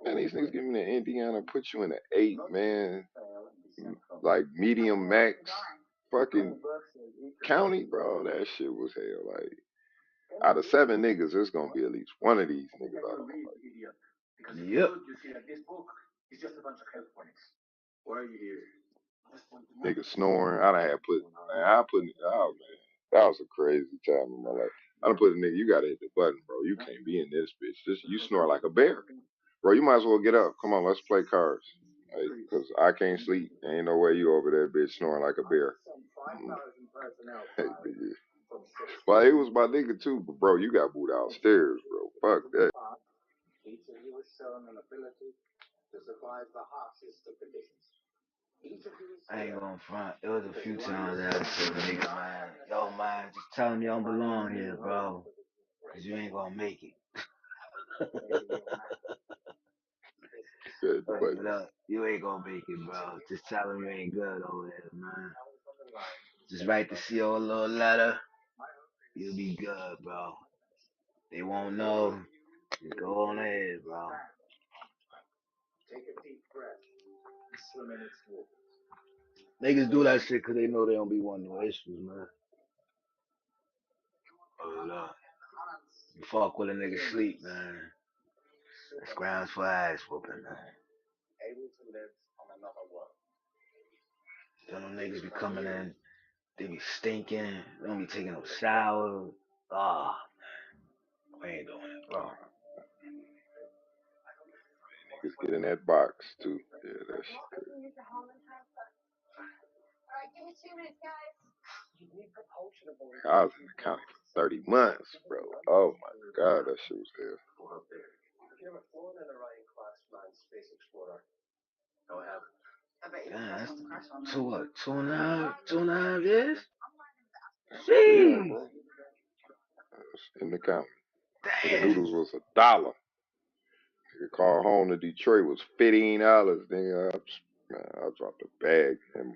Man, these niggas give me the Indiana, put you in an 8-man, like medium max, fucking county, bro. That shit was hell. Like out of 7 niggas, there's gonna be at least one of these niggas I don't like. Yep. Niggas snoring. I done had put, man, oh man, that was a crazy time in my life. I done put a nigga, you gotta hit the button, bro. You can't be in this bitch. You snore like a bear. Bro, you might as well get up. Come on, let's play cards. Like, cause I can't sleep. Ain't no way you over there, bitch, snoring like a bear. Mm. Hey, nigga. Well, it was my nigga too, but bro, you got moved downstairs, bro. Fuck that. I ain't gonna front. It was a few times that I told a nigga, man, yo, man, just tell him you don't belong here, bro. Cause you ain't gonna make it. Yeah, but Look, you ain't gonna make it, bro. Just tell him you ain't good over there, man. Just write the CO a little letter. You'll be good, bro. They won't know. Just go on ahead, bro. Niggas do that shit cause they know they don't be wanting no issues, man. Hold up. You fuck with a nigga sleep, man. That's grounds for ass whooping, man. Then them niggas be coming in, they be stinking, they don't be taking no shower. Ah, we ain't doing it, bro. niggas get in that box too. Yeah, that shit crazy. I was in the county for 30 months, bro. Oh my god, that shit was hell. Damn, that's what, 2.5 years? Yeah, Jeez. bro. I was in the county. Nigga, Damn. noodles was $1. Nigga, call home to Detroit was $15. Nigga, man, I dropped a bag. And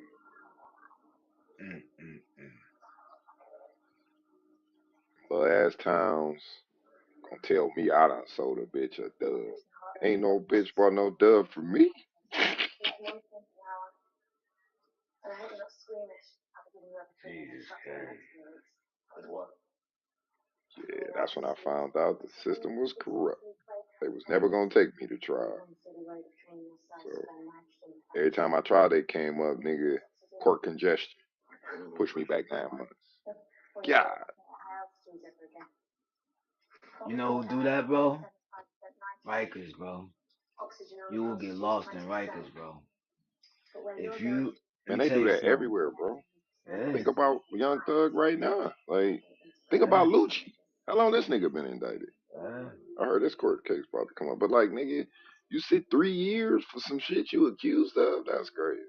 Mm, mm, mm. little ass towns gonna tell me I done sold a bitch a dub. Ain't no bitch bought no dub for me. Jesus Christ. Yeah, that's when I found out the system was corrupt. They was never gonna take me to trial. So every time I tried, they came up, nigga, court congestion, pushed me back 9 months. God, You know who do that, bro? Rikers, bro. You will get lost in Rikers, bro. If you, let man, me they tell do you that something. everywhere, bro. Yeah, Think about Young Thug right now. Like, think yeah, about Lucci. How long this nigga been indicted? yeah. I heard this court case about to come up, but like, nigga, You sit 3 years for some shit you accused of? That's crazy.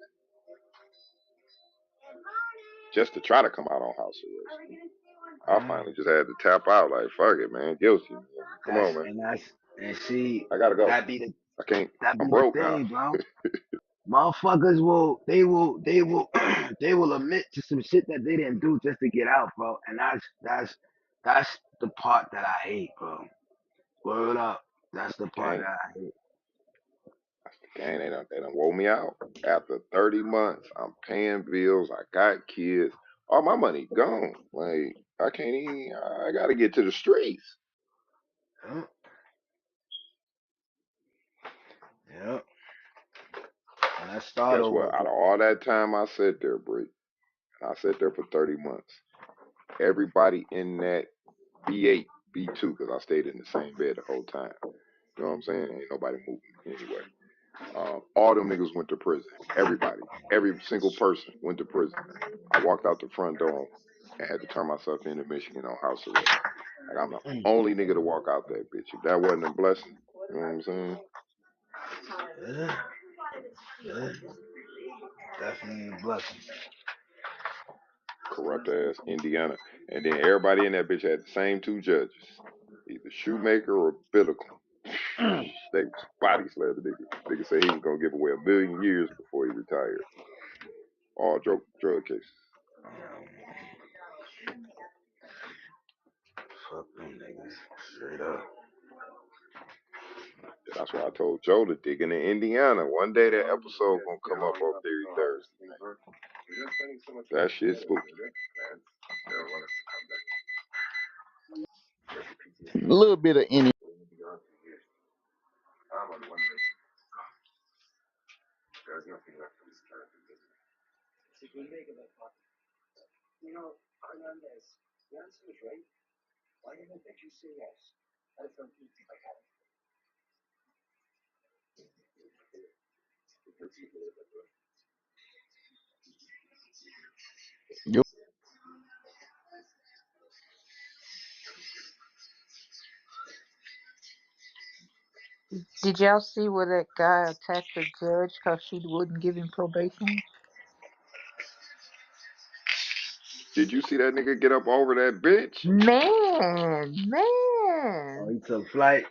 Just to try to come out on house arrest. I Uh, finally just had to tap out. Like, fuck it, man. Guilty. Man. Come that's on, man. and that's and see I gotta go. that be the I can't. that I'm be the broke now. thing, bro. Motherfuckers will they will admit to some shit that they didn't do just to get out, bro. And that's the part that I hate, bro. Word up. That's the part that Gang. I hate. Gang, they done wore me out. After 30 months, I'm paying bills. I got kids. All my money gone. Like, I can't even, I gotta get to the streets. Yeah, yeah. And I start Guess over what? Out of again. all that time I sat there, Brick, and I sat there for 30 months, everybody in that B8, B2, because I stayed in the same bed the whole time. You know what I'm saying? Ain't nobody moving me anyway. All them niggas went to prison. Everybody, every single person went to prison. I walked out the front door and had to turn myself into Michigan on house arrest. Like I'm the Mm. only nigga to walk out that bitch. If that wasn't a blessing, you know what I'm saying? Yeah, yeah. Definitely a blessing. Corrupt ass Indiana. And then everybody in that bitch had the same two judges. Either Shoemaker or Biddlecombe. Mm. They body slammed the nigga. Nigga said he was gonna give away 1,000,000 years before he retired. All drug cases. Fuck them niggas. Straight up. That's why I told Joe to dig into Indiana. One day that episode gonna come up on Theory Thursday, man. That shit's spooky. A little bit of any. Did y'all see where that guy attacked the judge because she wouldn't give him probation? Did you see that nigga get up over that bitch? Man, Oh, man. he took flight.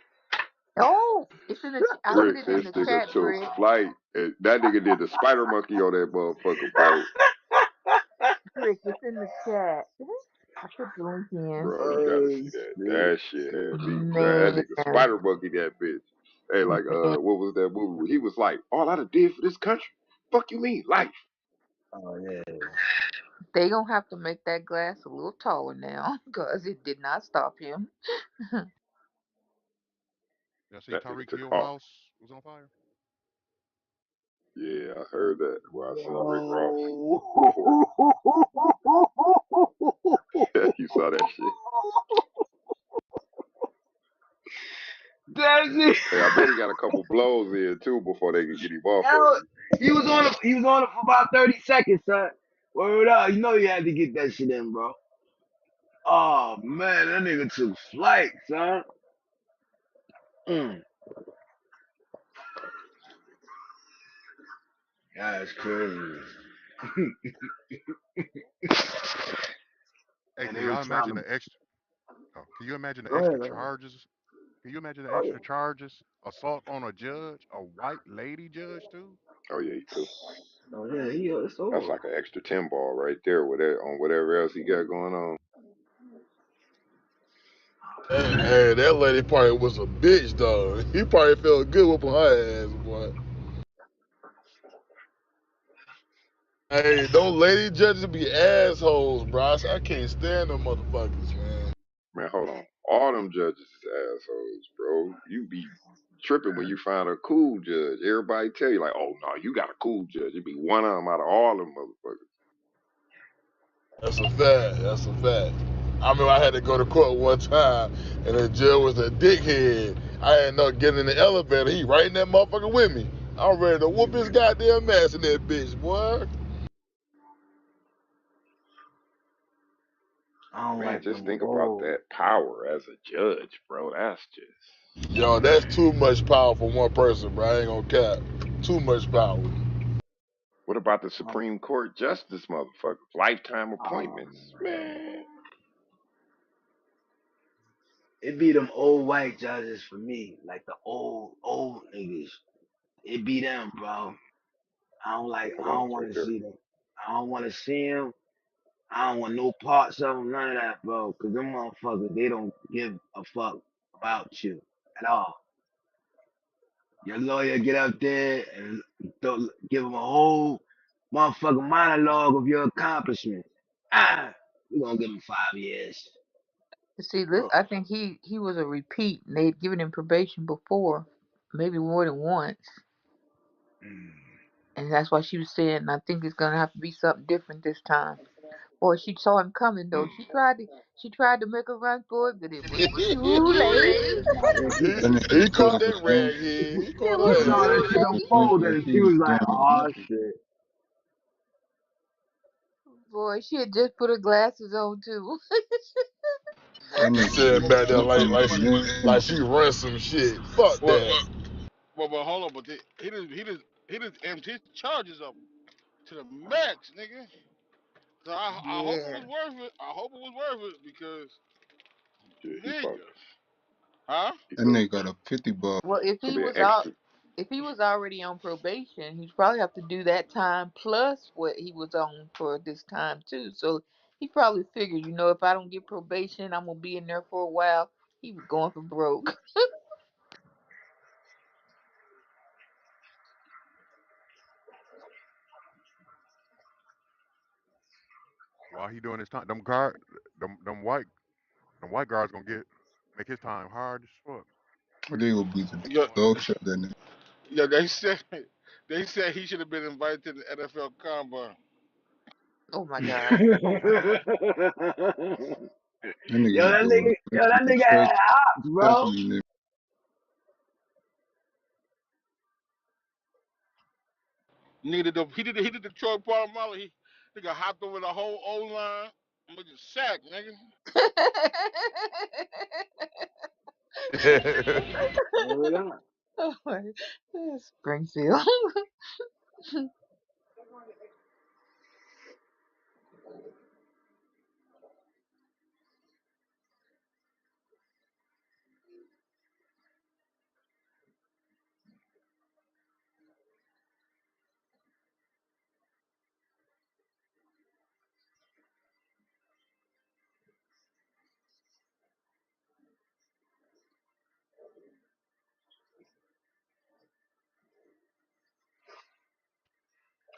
Oh, it's in the. I put Brick, it in this the nigga chat, took Brick. flight. That nigga did the spider monkey on that motherfucker, bro. Brick, it's in the chat. I put the link in. Bro, you gotta Oh see that. shit. That shit had me. That Man, nigga spider monkey that bitch. Hey, like man. what was that movie? He was like, all I done did for this country. Fuck you mean life. Oh yeah. They gonna have to make that glass a little taller now because it did not stop him. Y'all see That nigga Tyreek took Hill off. house was on fire? Yeah, I heard that. Well, I seen Rick Ross Yo. report it. You saw that shit. That's it. Hey, I bet he got a couple blows in too before they can get him off of Yo, it. he was on it for about 30 seconds, son. Word up. You know you had to get that shit in, bro. Oh man, that nigga took flight, son. Mm. That's crazy. Hey, And can they were y'all trying imagine to the extra? Oh, can you imagine the go extra ahead, man. charges? Can you imagine the Oh extra yeah. charges? Assault on a judge, a white lady judge too. Oh yeah, he too. Oh yeah, it's That's over. like an extra 10 ball right there with that on whatever else he got going on. Hey, that lady probably was a bitch, though. He probably felt good whooping her ass, boy. Hey, those lady judges be assholes, bro. I can't stand them motherfuckers, man. Man, hold on. All them judges is assholes, bro. You be tripping when you find a cool judge. Everybody tell you like, oh no, you got a cool judge. It be one of them out of all them motherfuckers. That's a fact. That's a fact. I remember I had to go to court one time, and the judge was a dickhead. I ended up getting in the elevator. He right in that motherfucker with me. I'm ready to whoop his goddamn ass in that bitch, boy. I don't Man, like just them think about old. that power as a judge, bro. That's just. Yo, that's too much power for one person, bro. I ain't gonna cap. Too much power. What about the Um, Supreme Court justice motherfuckers? Lifetime um, appointments. Man. it be them old white judges for me, like the old niggas. It be them, bro. I don't like. The I ones don't want right to there. see them. I don't want to see them. I don't want no parts of them, none of that, bro. Cause them motherfuckers, they don't give a fuck about you at all. Your lawyer get up there and give them a whole motherfucking monologue of your accomplishments. We gonna give him 5 years. See, Ugh. I think he was a repeat. And they'd given him probation before, maybe more than once, Mm. and that's why she was saying, I think it's gonna have to be something different this time. Boy, she saw him coming though. Mm. She tried to make a run for it, but it was too late. he, Nah, yeah, That nigga he said caught that the same raghead. He It caught she was saw her that too shit late. unfold like and he she was was like, doing oh nothing. shit. Boy, she had just put her glasses on too. That ass. nigga Said was back there looking at the like minute. she run some shit. Fuck Well, that. but hold on, but he just emptied his charges up to the max, nigga. So I hope it Yeah. was worth it. I hope it was worth it because Yeah, he nigga, fucked. huh? He That fucked. nigga got a 50 ball. Well, It's gonna be an extra. if he was already on probation, he'd probably have to do that time plus what he was on for this time too. So he probably figured, if I don't get probation, I'm gonna be in there for a while. He was going for broke. While he doing his time, them white guards gonna make his time hard as fuck. They gonna beat the Yeah, Going dog shit out of that nigga. yeah. They said he should have been invited to the NFL Combine. Oh my God. That nigga was doing Yo, that nigga stretch had hops, bro. catching me, He did the Troy Polamalu. He got hopped over the whole O line and was just sacked, nigga. Word up. Oh my, Springfield.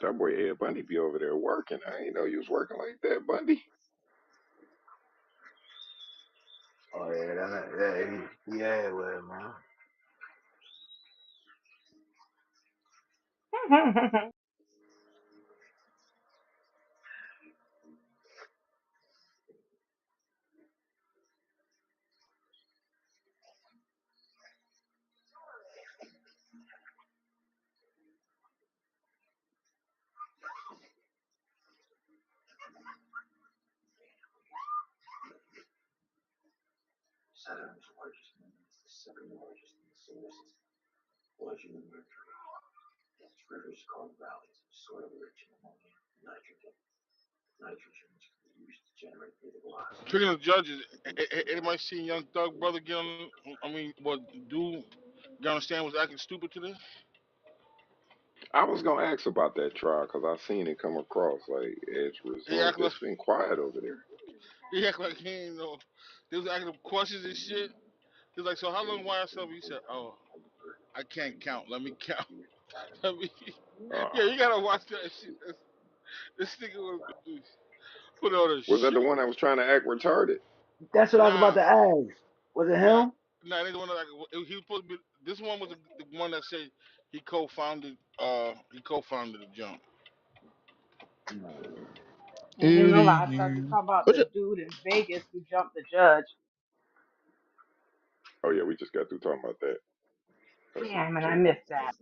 That boy Ed Bundy be over there working. I ain't know you was working like that, Bundy. Oh yeah, yeah, well, man. Speaking of judges, anybody seen Young Thug brother get on? I mean, what dude get on the stand was acting stupid today? I was gonna ask about that trial because I seen it come across like as He resumed. act like It's been quiet over there. he act like he ain't know. They was asking him questions and shit. He was like, "So how long YSL?" He said, "Oh, I can't count. Let me count. Let me." Uh, Yeah, you gotta watch that shit. This nigga was put on a was that the show. one that was trying to act retarded? That's what I was about Nah, to ask. Was it nah, him? nah. They the one that he was supposed to be. This one was the one that said he co-founded. He co-founded the jump. No. I ain't gonna lie, I thought you You. talking about What the you, dude in Vegas who jumped the judge. Oh yeah, we just got through talking about that. That's in the Damn, and I chat. missed that.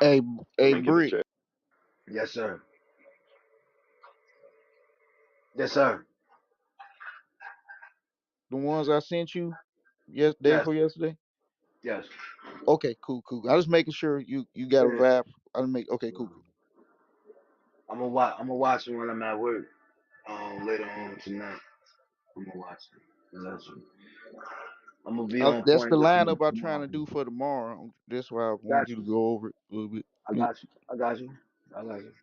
hey, hey, Link in the Brick. chat. Yes, sir. Yes, sir. The ones I sent you, yes, day Yes. before yesterday. Yes. Okay, cool, cool. I was making sure you got a Yeah. vibe. I was make okay, cool, cool. I'm gonna watch. I'm gonna watch it when I'm at work. Later on tonight. I'm gonna watch it. I'm gonna be on That's point the with you lineup I'm trying tomorrow. to do for tomorrow. That's why I wanted Got you to you. go over it a little bit. I Yeah. got you. I got you. I got you.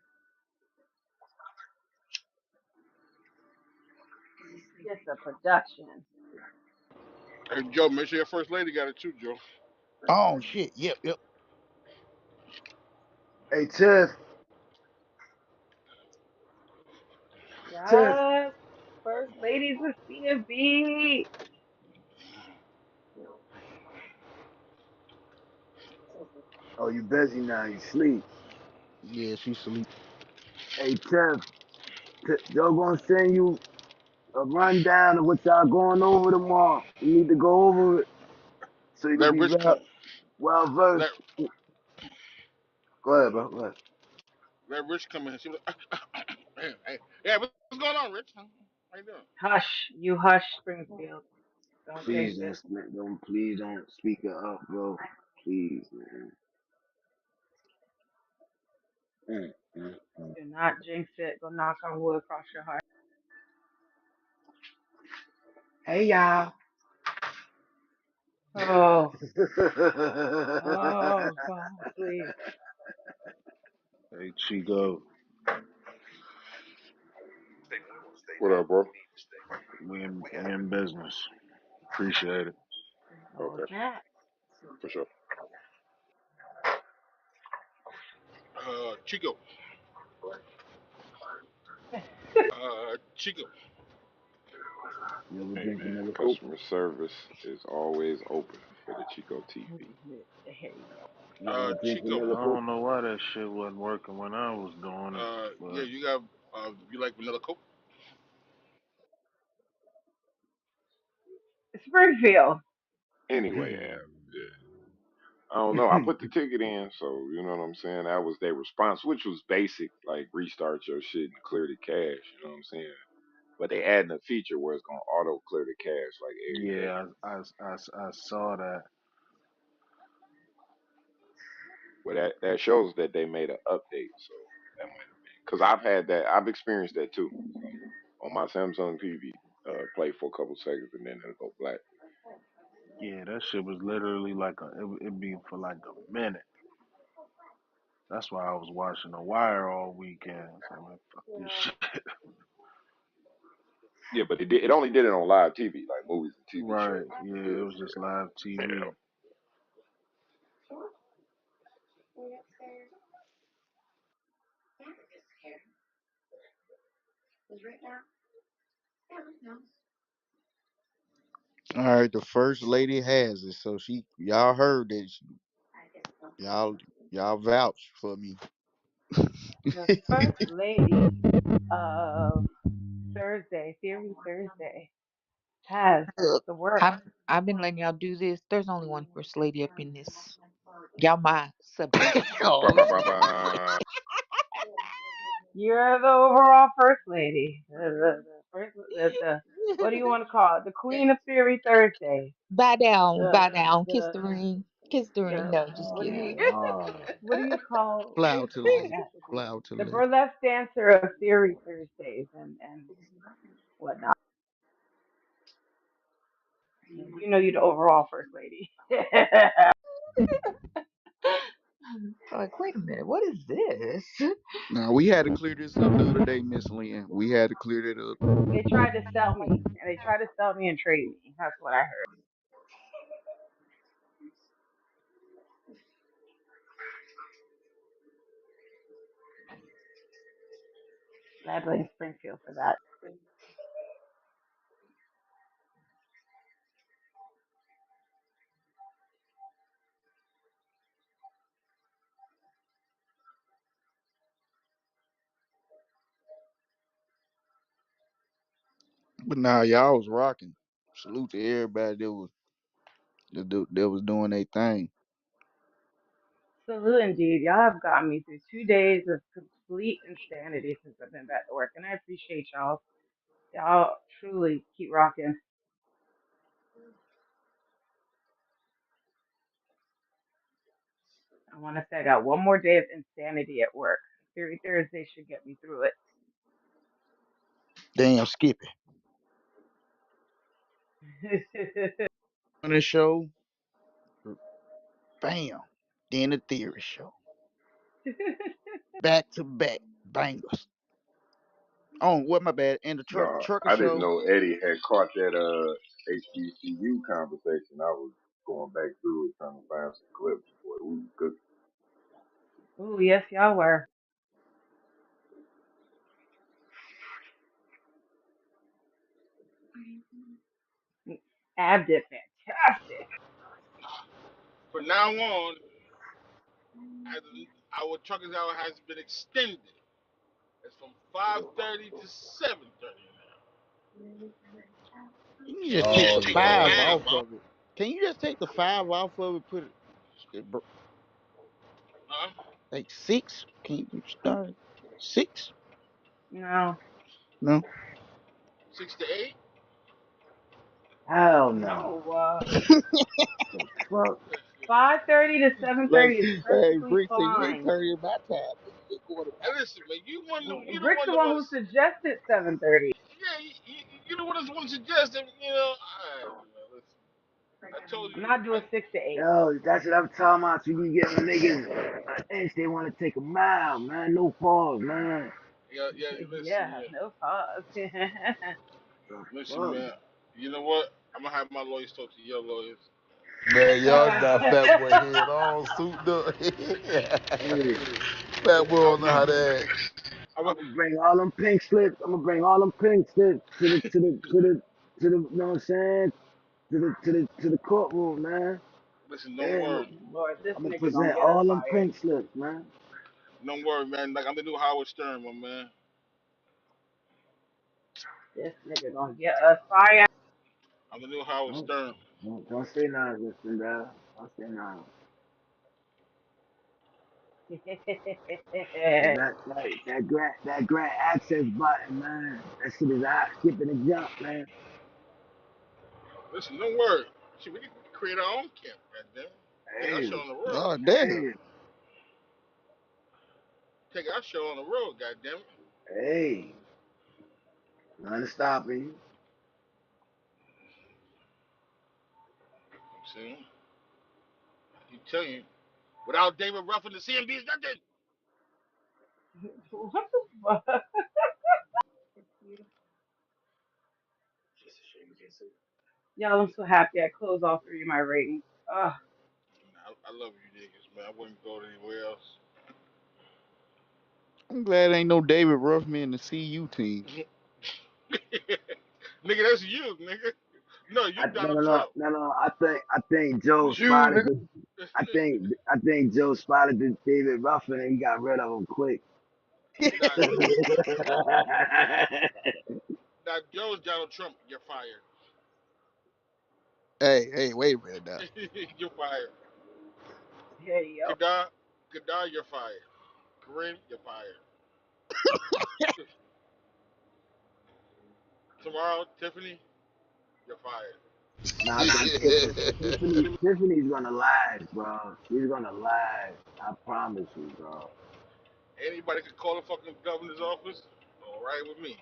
Just a production. Hey Joe, make sure your first lady got it too, Joe. Oh shit. Yep, yep. Hey Tiff, Tiff. Yes. First ladies of CMB. Oh, you busy now? You sleep? Yeah, she sleep. Hey Tiff, Joe gonna send you a rundown of what y'all going over tomorrow. You need to go over it so you can Let be Rich come. well Let versed. Go ahead, bro. Go ahead. let Rich come in. She was like, hey, yeah, what's going on, Rich? How you doing? Hush. You hush, Springfield. Don't jinx Please it. please don't speak it up, bro. Please, man. Mm. Do not jinx it. Go knock on wood across your heart. Hey y'all. Oh. Oh, God, please. Hey, Chico, What up, bro? we in business. Appreciate it. Oh, Okay, that. for sure. Chico. Chico. You ever Hey drink man, vanilla Coke? customer service is always open for the Chico There TV. you go. You ever drink Chico. I vanilla Coke? don't know why that shit wasn't working when I was doing it, Yeah, but you got. You like vanilla Coke? Springfield. Anyway, I don't know. I put the ticket in, so you know what I'm saying. That was their response, which was basic, like restart your shit and clear the cache. You know what I'm saying? But they adding a feature where it's gonna auto clear the cache like every day. yeah, I saw that. Well, that shows that they made an update. So that might have been because I've had that. I've experienced that too on my Samsung TV. Play for a couple seconds and then it'll go black. Yeah, that shit was literally like it'd be for like a minute. That's why I was watching The Wire all weekend. So I'm like, fuck this shit. Yeah, but it only did it on live TV, like movies and TV Right. shows. Yeah, it Yeah, was just live yeah. TV. All right, the first lady has it, so y'all heard that y'all y'all vouch for me. The first lady of Thursday, Theory Thursday, has Look, the work. I've been letting y'all do this. There's only one first lady up in this. Y'all my subjects. Ba, Oh ba, ba, shit. ba. You're the overall first lady. The what do you want to call it? The Queen of Theory Thursday. Bow The down, kiss the the ring, kiss the ring. the No, just what do you kidding. Oh, what do you call Fly what do you out to the call lady. that? Fly out to the The lady. burlesque dancer of Theory Thursdays and whatnot. You know you're the overall first lady. Like, wait a minute, what is this? Now we had to clear this up the other day, Miss Lynn. We had to clear that up. They tried to sell me, and they tried to sell me and trade me. That's what I heard. I blame Springfield for that. But now y'all was rocking. Salute to everybody that was doing their thing. Salute indeed. Y'all have gotten me through 2 days of complete insanity since I've been back to work, and I appreciate y'all. Y'all truly keep rocking. I want to say I got one more day of insanity at work. Theory Thursday should get me through Damn, Skippy. it. On the show, bam. Then the theory show. Back to back bangers. Oh, what my bad. And the No, trucker I didn't show. know Eddie had caught that HBCU conversation. I was going back through it trying to find some clips. Boy, we was good. Oh, yes, y'all were. Ab did fantastic. From now on, as our truckers hour has been extended. It's from 5:30 to 7:30 now. You can just You take just the Oh take the five Lord. five off off. of it. Can you just take the five off of it? Put it Huh? like six? Can you start at six? No, No. 6 to 8. Hell no. no. The fuck? 5:30 to Like, 7:30 is hey, perfectly Brick said you ain't fine. turning my time, nigga. You ain't going to my And listen, man, you don't Rick's want the to one want who to. suggested 7:30. Yeah, you don't want to suggest that. All right, man, listen. I told I'm you. not doing 6 to 8. Yo, that's what I'm talking about. You be giving niggas an inch, they want to take a mile, man. No pause, man. Yeah. Listen, Yeah, yeah. no pause. The Listen, fuck? man. You know what? I'm gonna have my lawyers talk to your lawyers. Man, y'all got Fat Boy head all suited up. Hey, Fat Boy I'm, don't know how to act. I'm a, I'm gonna bring all them pink slips. I'm gonna bring all them pink slips to the. You know what I'm saying? To the courtroom, man. listen. Don't Yeah, worry. Lord, this I'm gonna nigga gonna present get us all them fired. pink slips, man. Don't worry, man. Like I'm the new Howard Stern, my man. This nigga gonna get us fired. I'm the new Howard Don't, Stern. don't say nothing, listen, bro. Don't say nothing. 'Cause that grant access button, man. That shit is hot, skipping the jump, man. Listen, don't worry. Shit, we can create our own camp. Goddamn. Take our show Hey, on the road. God damn. hey, Take our show on the road. Goddamn it. hey. Nothing stopping you. See, you tell you. Without David Ruffin, the CMB is nothing. What the fuck? Y'all, I'm so happy I closed all three of my ratings. Ugh. I love you niggas, man. I wouldn't go anywhere else. I'm glad ain't no David Ruffman in the CU team. Nigga, that's you, nigga. No, you No, Donald no, no, Trump. no, no. I think Joe It's you, spotted nigga. the. I think Joe spotted the David Ruffin and he got rid of him quick. Nah, nah, Joe's Donald Trump. You're fired. Hey, wait a minute now. You're fired. Hey, yo. Kadar, Kadar, you're fired. Corinne, you're fired. Tomorrow, Tiffany, you're fired. Nah, cause Tiffany's gonna last, bro. She's gonna last. I promise you, bro. Anybody could call the fucking governor's office. All right with me.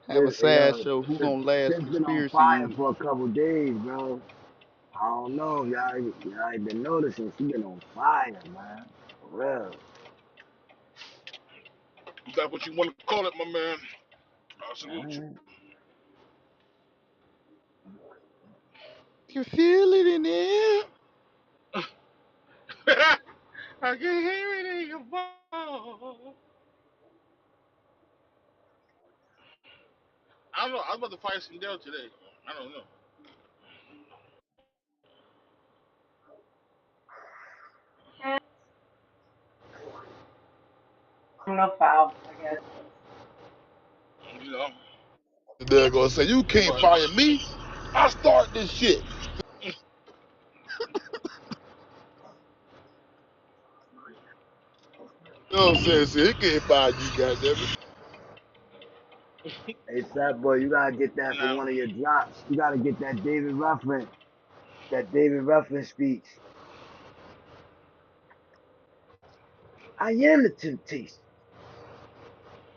Have a side Yo, show. Who Tiff, gonna last Tiff been on conspiracy fire unit? for a couple days, bro. I don't know if y'all ain't been noticing. She been on fire, man. For real. If that's what you want to call it, my man, I salute Man. You feel it in the air. you. I can hear it in your voice. I don't know. I was about to fire Sindel today. I don't know. No foul, I guess. You know, They're gonna say you can't but fire me. I start this shit. You know what I'm saying? See, he can't fire you, goddammit. Hey, Fat Boy, you gotta get that for now, one of your drops. You gotta get that David Ruffin speech. I am the temptation.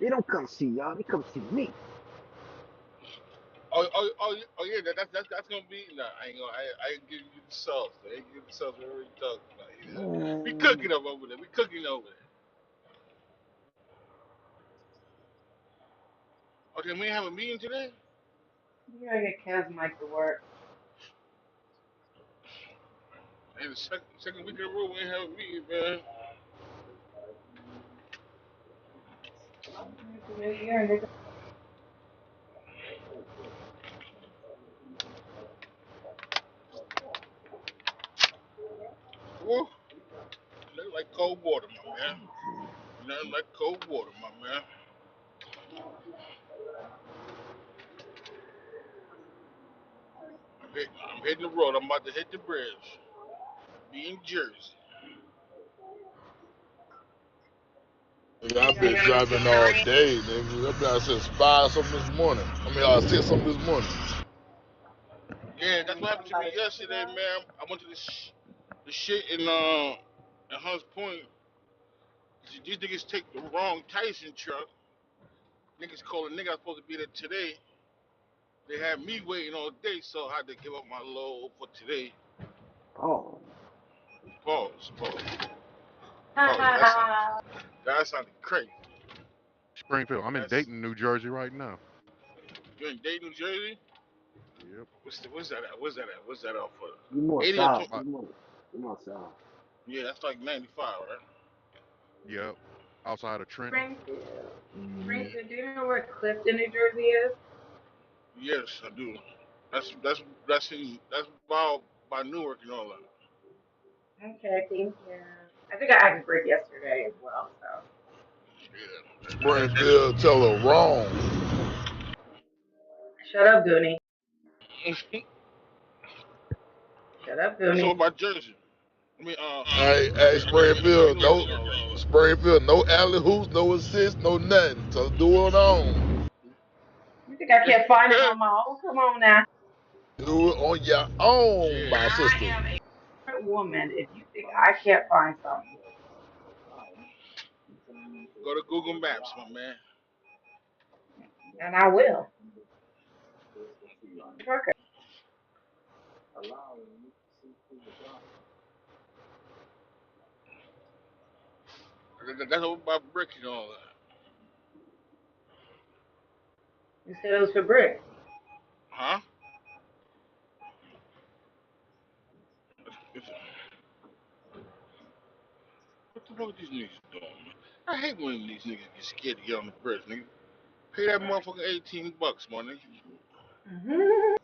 They don't come see y'all. They come see me. Yeah. That's gonna be. Nah, I ain't gonna. I ain't giving you the sauce. I ain't giving you the sauce. We already talked about it. We Man, cooking up over there. We cooking over there. Okay, we ain't have a meeting today. You gotta get Kev's mic to work. And the second week in a row, we ain't have a meeting, man. It's a new year and they're Woo. Nothing like cold water, my man. Nothing like cold water, my man. I'm hitting the road. I'm about to hit the bridge. Be in Jersey. Nigga, I've been driving all day, nigga. I've been out since 5 something this morning. I mean, 6 something this morning. Yeah, that's what happened to me yesterday, man. I went to the shit in Hunts Point. These niggas take the wrong Tyson truck. Niggas called a nigga I was supposed to be there today. They had me waiting all day, so I had to give up my load for today. oh, Pause, pause, pause. like, That sounded crazy. Springfield. I'm in That's Dayton, New Jersey right now. you're in Dayton, New Jersey. Yep. What's that at? What's that out for? you more 80 or south. 20? You more south. Yeah, that's like 95, right? Yep. Outside of Trenton. Springfield. Mm-hmm. Springfield, do you know where Clifton, New Jersey is? Yes, I do. That's by Newark and all that. Okay, thank you. I think I had a break yesterday as well, so. Springfield, tell her wrong. Shut up, Goonie. Yeah. Shut up, So Goonie. about Jersey. I mean, Hey, Springfield, Newark no, and all that. Springfield, no alley hoops, no assists, no nothing. Tell her do it on. You think I can't find it on my own? Come on now. Do it on your own, Yeah. my sister. Smart woman, if you think I can't find something, Go to Google Maps, my man. and I will. Okay. That's all about brick and all that. You said it was for bricks. Huh? It's, what the fuck are these niggas doing, man? I hate when these niggas get scared to get on the bridge, nigga. Pay that motherfucker $18, my nigga. Hmm.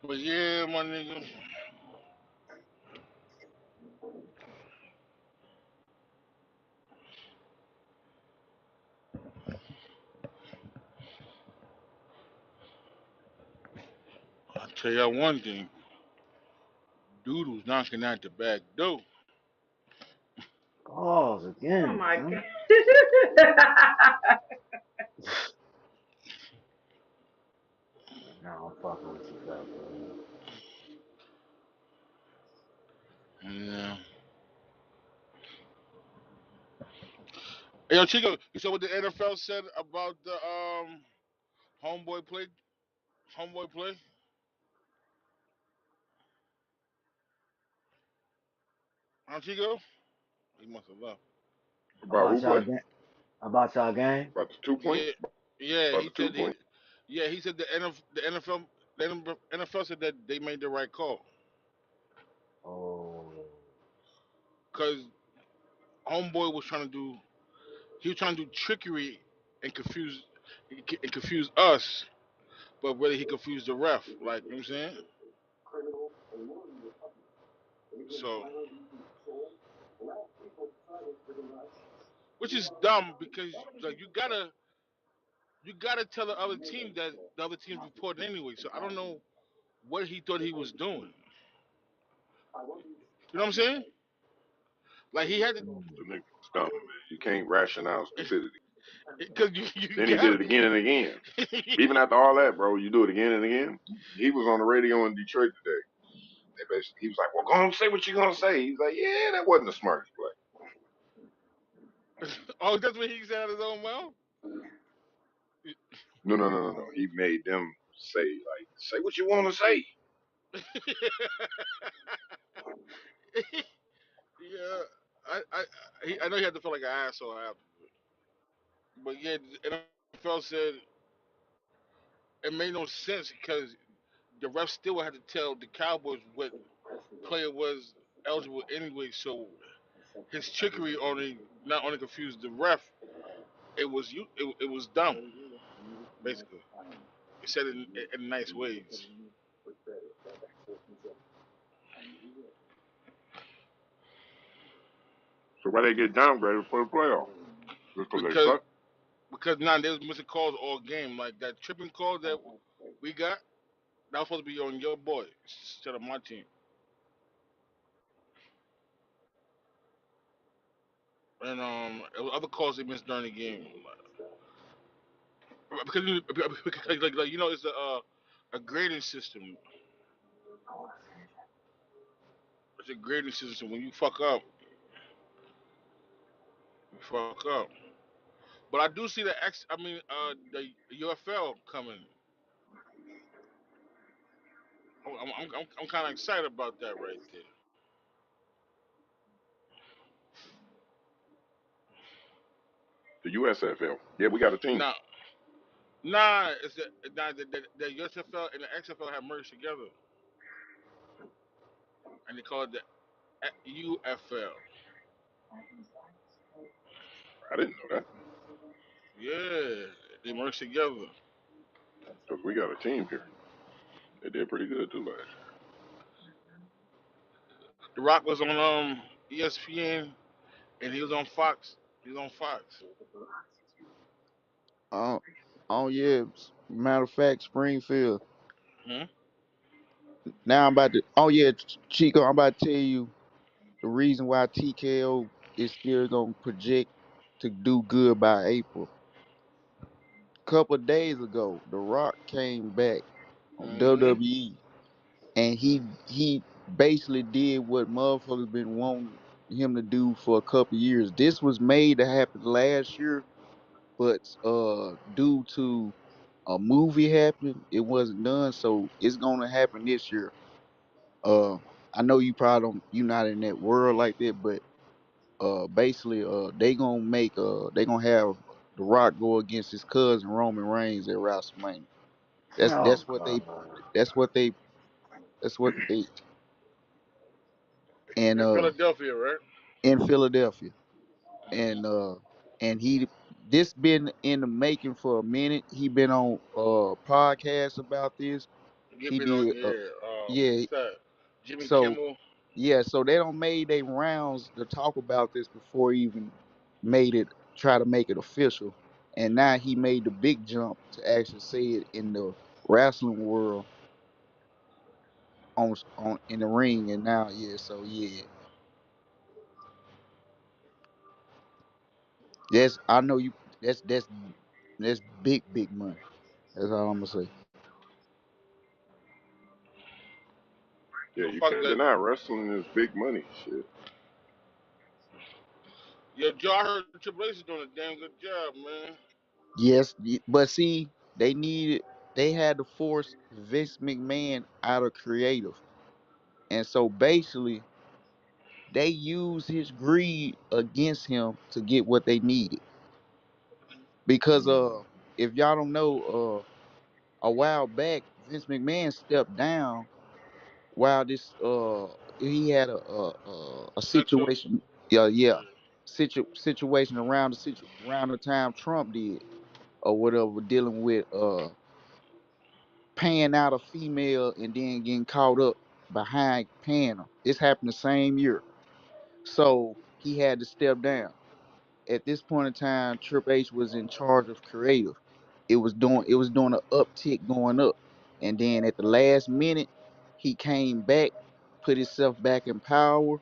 But yeah, my nigga. I'll tell y'all one thing. Dude was knocking at the back door. Pause Oh again, my son. god. Nah, I'm fucking with you, Fat man. Yeah. Hey, yo, Chico, you saw what the NFL said about the homeboy play? Homeboy play? Huh, Chico? He must have left. About About who y'all play? game. About y'all game. About the 2 point? Yeah, yeah. About He the two said he. point? Yeah, he said the NFL said that they made the right call Oh, because homeboy was trying to do. He was trying to do trickery and confuse us, but really he confused the ref. Like you know what I'm saying. So, which is dumb because like you gotta tell the other team that the other team's reporting anyway. So I don't know what he thought he was doing. You know what I'm saying? Like he had to. The nigga was dumb, man. You can't ration out stupidity. Because you Then he did got it again and again. it. Even after all that, bro, you do it again and again. He was on the radio in Detroit today. They basically, he was like, "Well, go on, say what you're gonna say." He's like, "Yeah, that wasn't the smartest play." Oh, that's what he said out of his own mouth. No, no, no, no, no. He made them say like, "Say what you want to say." Yeah, I know he had to feel like an asshole after, but yeah, the NFL said it made no sense because the ref still had to tell the Cowboys what player was eligible anyway. So his trickery only not only confused the ref, it was dumb basically. He said it in nice ways So why they get downgraded for the playoff? Just because they because suck? now they was missing calls all game like that tripping call that we got. That was supposed to be on your boy instead of my team. And it was other calls they missed during the game. Because like it's a grading system. It's a grading system. When you fuck up, you fuck up. But I do see the UFL coming. I'm kind of excited about that right there. The USFL. Yeah, we got a team. Now, nah, it's the USFL and the XFL have merged together, and they call it the UFL. I didn't know that Yeah, they merged together. because we got a team here. They did pretty good too last The Rock was on ESPN, and he was on Fox. He was on Fox. Oh, oh yeah. Matter of fact, Springfield. Hmm? Now I'm about to. Oh yeah, Chico. I'm about to tell you the reason why TKO is still gonna project to do good by April. Couple days ago, The Rock came back on Hmm. WWE, and he basically did what motherfuckers been wanting him to do for a couple years. This was made to happen last year, but due to a movie happening, it wasn't done. So it's gonna happen this year. Uh, I know you probably don't, you not in that world like that, but basically, they gonna have The Rock go against his cousin Roman Reigns at WrestleMania. That's Oh that's what they God. that's what they that's what they and In Philadelphia, right? in Philadelphia. and Hmm. uh and he this been in the making for a minute. He been on podcasts about this. Get He been on did yeah. yeah. What's that? Jimmy So Kimmel. yeah, so they don't made they rounds to talk about this before he even made it, try to make it official. And now he made the big jump to actually say it in the wrestling world on in the ring. And now yeah, so yeah, that's I know you that's big money. That's all I'm gonna say. year. So Yeah, you fuck can't that. deny wrestling is big money. Shit. Yeah, Joe, I heard Triple H is doing a damn good job, man. Yes, but see, they had to force Vince McMahon out of creative, and so basically they used his greed against him to get what they needed. Because if y'all don't know, a while back Vince McMahon stepped down while this he had a Sexual. situation, yeah, situation around around the time Trump did or whatever, dealing with paying out a female and then getting caught up behind paying her. This happened the same year. So he had to step down. At this point in time, Triple H was in charge of creative. It was doing an uptick going up. And then at the last minute, he came back, put himself back in power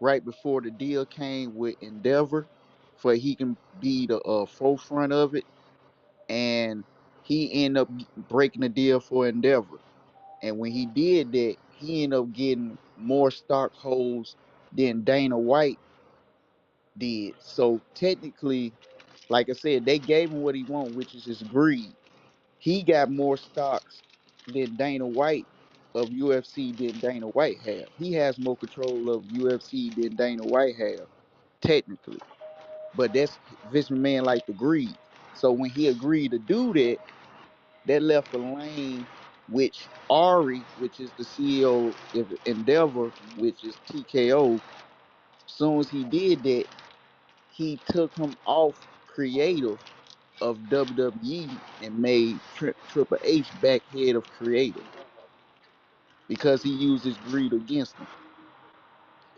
right before the deal came with Endeavor for he can be the forefront of it, and he ended up breaking the deal for Endeavor. And when he did that, he ended up getting more stock holds than Dana White did. So technically, like I said, they gave him what he wanted, which is his greed. He got more stocks than Dana White of UFC than Dana White have. He has more control of UFC than Dana White have, technically. But that's Vince McMahon like the greed. So when he agreed to do that, that left a lane which Ari, which is the CEO of Endeavor, which is TKO, soon as he did that, he took him off creative of WWE and made Triple H back head of creative because he used his greed against him.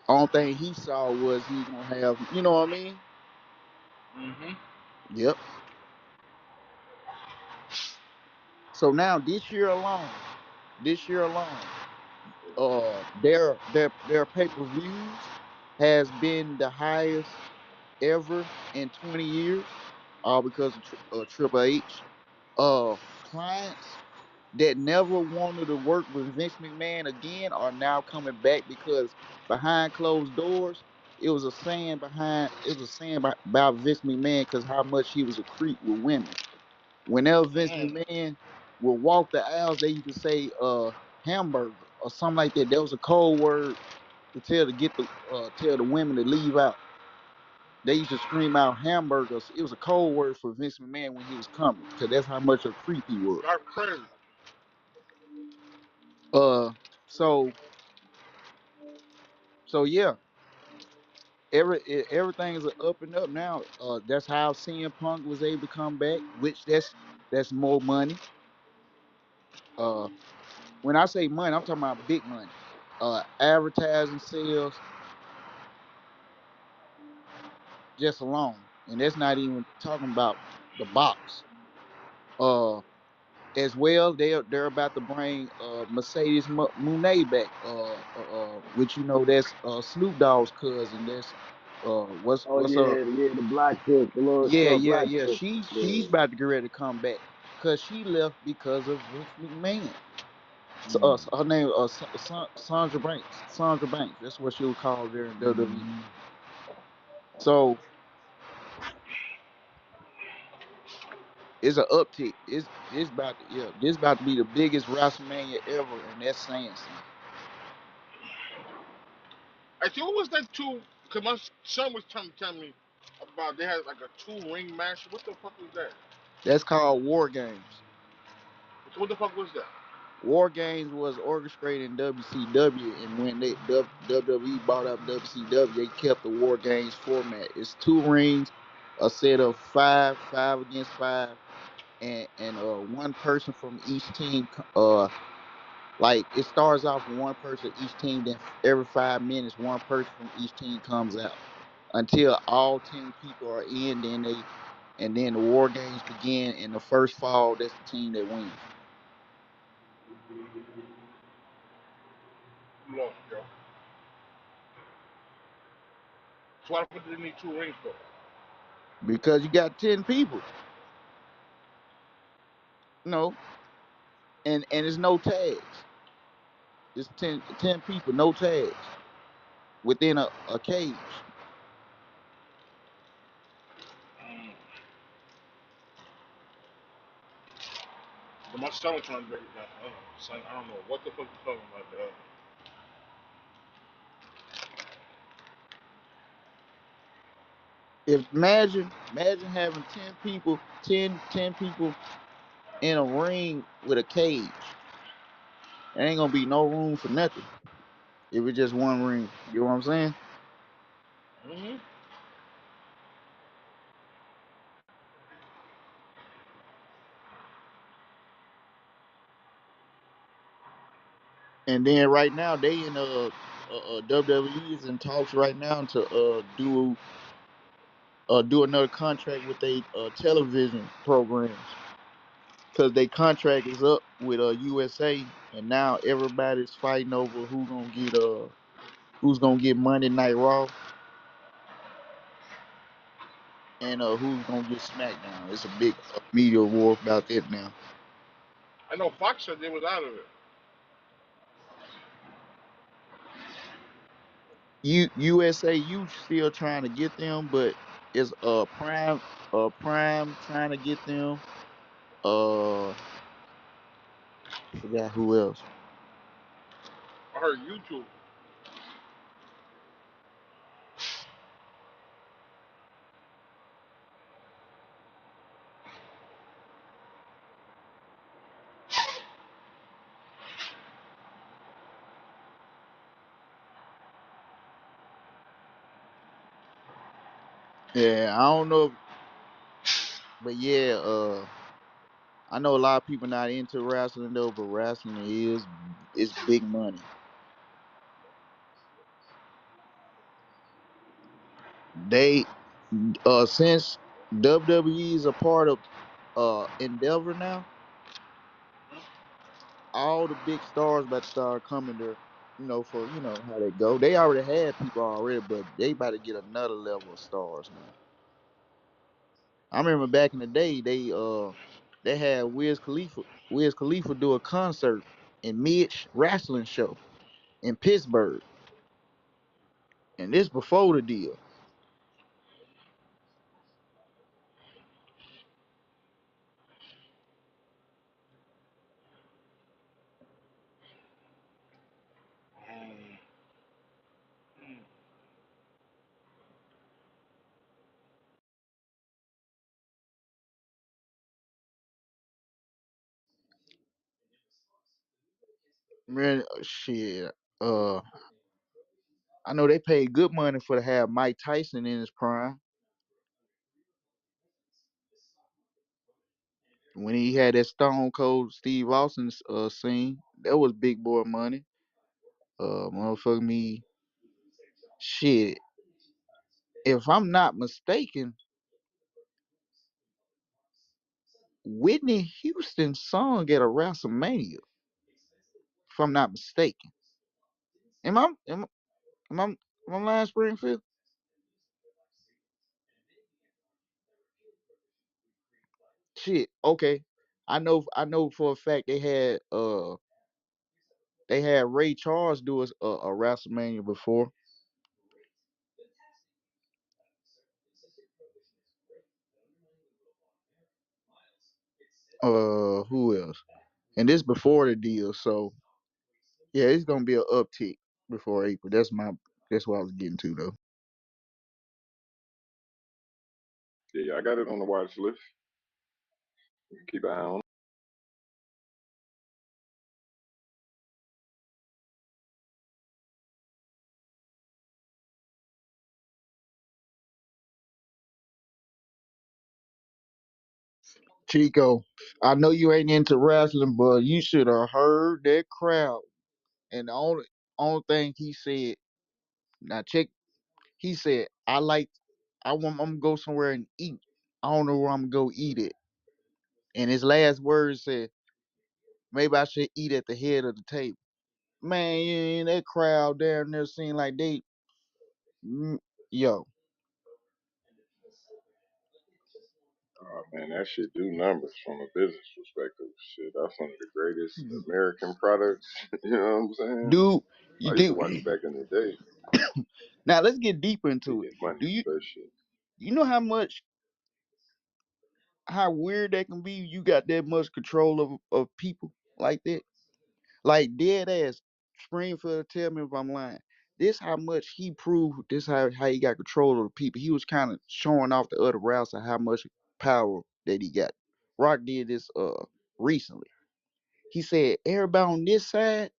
Only thing he saw was he gonna have, you know what I mean? Mm-hmm. Yep. So now this year alone, their pay per views has been the highest ever in 20 years, all because of Triple H. Clients that never wanted to work with Vince McMahon again are now coming back because behind closed doors, it was a saying about Vince McMahon because how much he was a creep with women. Whenever Vince Mm. McMahon would walk the aisles, they used to say hamburger or something like that. That was a code word to tell the women to leave out. They used to scream out hamburgers. It was a code word for Vince McMahon when he was coming, because that's how much a creep he was. That's crazy. Uh, so yeah, everything is up and up now. That's how CM Punk was able to come back, which that's more money. Uh, when I say money, I'm talking about big money. Advertising sales just alone, and that's not even talking about the box. Uh, as well, they're about to bring Mercedes Monet back. Which that's Snoop Dogg's cousin. That's Oh what's her. yeah, yeah, the black chick, the little Yeah, short yeah, black yeah. chick. She's Yeah. about to get ready to come back because she left because of Vince McMahon. So, Mm. her name Sandra Banks. Sandra Banks. That's what she was called there in WWE. Mm. So it's an uptick. It's about to, yeah. This about to be the biggest WrestleMania ever, and that's saying something. I think what was that two? Cause my son was trying to tell me about they had like a two ring match. What the fuck was that? That's called War Games. What the fuck was that? War Games was orchestrated in WCW, and when WWE bought up WCW, they kept the War Games format. It's two rings, a set of five against five, and one person from each team. Like it starts off with one person each team, then every 5 minutes, one person from each team comes out until all 10 people are in. And then the War Games begin, and the first fall, that's the team that wins. Look, yo. So what did they need two rings for? Because you got 10 people, no, and it's no tags. It's ten people, no tags within a cage. So my son was trying to break it down. Son, I don't know what the fuck you talking about, dog. If imagine having 10 people, 10 people in a ring with a cage. There ain't gonna be no room for nothing if it's just one ring. You know what I'm saying? Mm-hmm. And then right now they in WWE is in talks right now to do another contract with they television programs because they contract is up with USA, and now everybody's fighting over who's gonna get Monday Night Raw. and who's gonna get SmackDown. It's a big media war about that now. I know Fox said they was out of it. USA you still trying to get them, but it's Prime trying to get them. Forgot who else. I heard YouTube. Yeah, I don't know, but yeah, I know a lot of people not into wrestling though, but wrestling is it's big money. They since WWE is a part of Endeavor now, all the big stars about to start coming there. For how they go. They already had people already, but they about to get another level of stars now. I remember back in the day, they had Wiz Khalifa do a concert in Mitch wrestling show in Pittsburgh, and this before the deal. Man, shit. Uh, I know they paid good money for to have Mike Tyson in his prime when he had that Stone Cold Steve Austin scene. That was big boy money. Motherfucker me. Shit. If I'm not mistaken, Whitney Houston's song at a WrestleMania. If I'm not mistaken, am I am, am I am I lying, Springfield? Shit. Okay. I know for a fact they had Ray Charles do a WrestleMania before. Who else? And this before the deal, so yeah, it's gonna be an uptick before April. That's what I was getting to though. Yeah, I got it on the watch list. Keep an eye on. Chico, I know you ain't into wrestling, but you should have heard that crowd. And the only thing he said, now check, he said, I'm gonna go somewhere and eat. I don't know where I'm gonna go eat it. And his last words said, maybe I should eat at the head of the table. Man, yeah, that crowd down there seemed like mm, yo, Oh man, that shit do numbers from a business perspective. Shit, that's one of the greatest American products. You know what I'm saying? dude, you I used to do. watch it back in the day. Now let's get deeper They into it. get money Do you for that shit. you know how weird that can be? You got that much control of people like that, like dead ass. Springfield, tell me if I'm lying. This how much he proved. This how he got control of the people. He was kind of showing off the other routes of how much power that he got. Rock did this recently. He said, "Everybody on this side,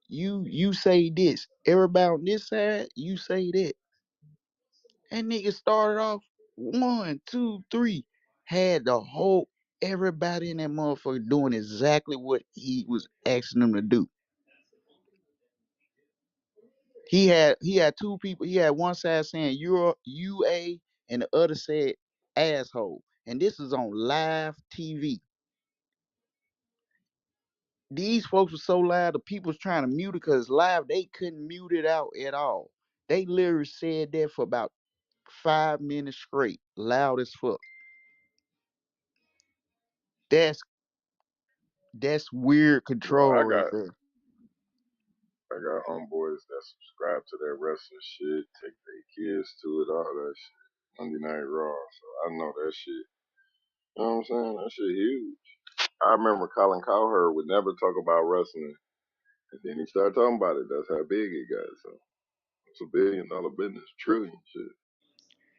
you say this. Everybody on this side, you say that." And nigga started off one, two, three, had the whole everybody in that motherfucker doing exactly what he was asking them to do. He had two people. He had one side saying you're UA and the other said asshole. And this is on live TV. These folks were so loud the people was trying to mute it because live they couldn't mute it out at all. They literally said that for about 5 minutes straight, loud as fuck. That's that's weird You know, control right there. I got homeboys that subscribe to that wrestling shit, take their kids to it, all that shit. Monday Night Raw, so I know that shit. You know what I'm saying? That shit huge. I remember Colin Cowherd would never talk about wrestling, and then he started talking about it. That's how big it got. So it's $1 billion business, trillion shit.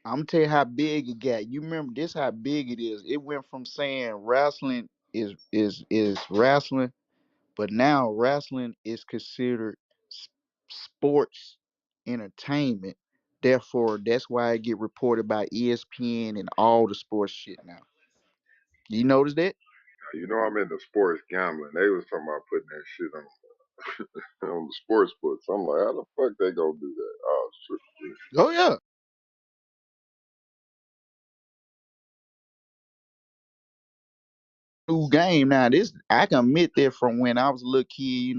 I'm gonna tell you how big it got. You remember this? How big it is? It went from saying wrestling is wrestling, but now wrestling is considered sports entertainment. Therefore, that's why it get reported by ESPN and all the sports shit now. You notice that? You know I'm into sports gambling. They was talking about putting that shit on on the sports books. I'm like, how the fuck they gonna do that? Oh, shit. Oh yeah. New game now. This I can admit that from when I was a little kid,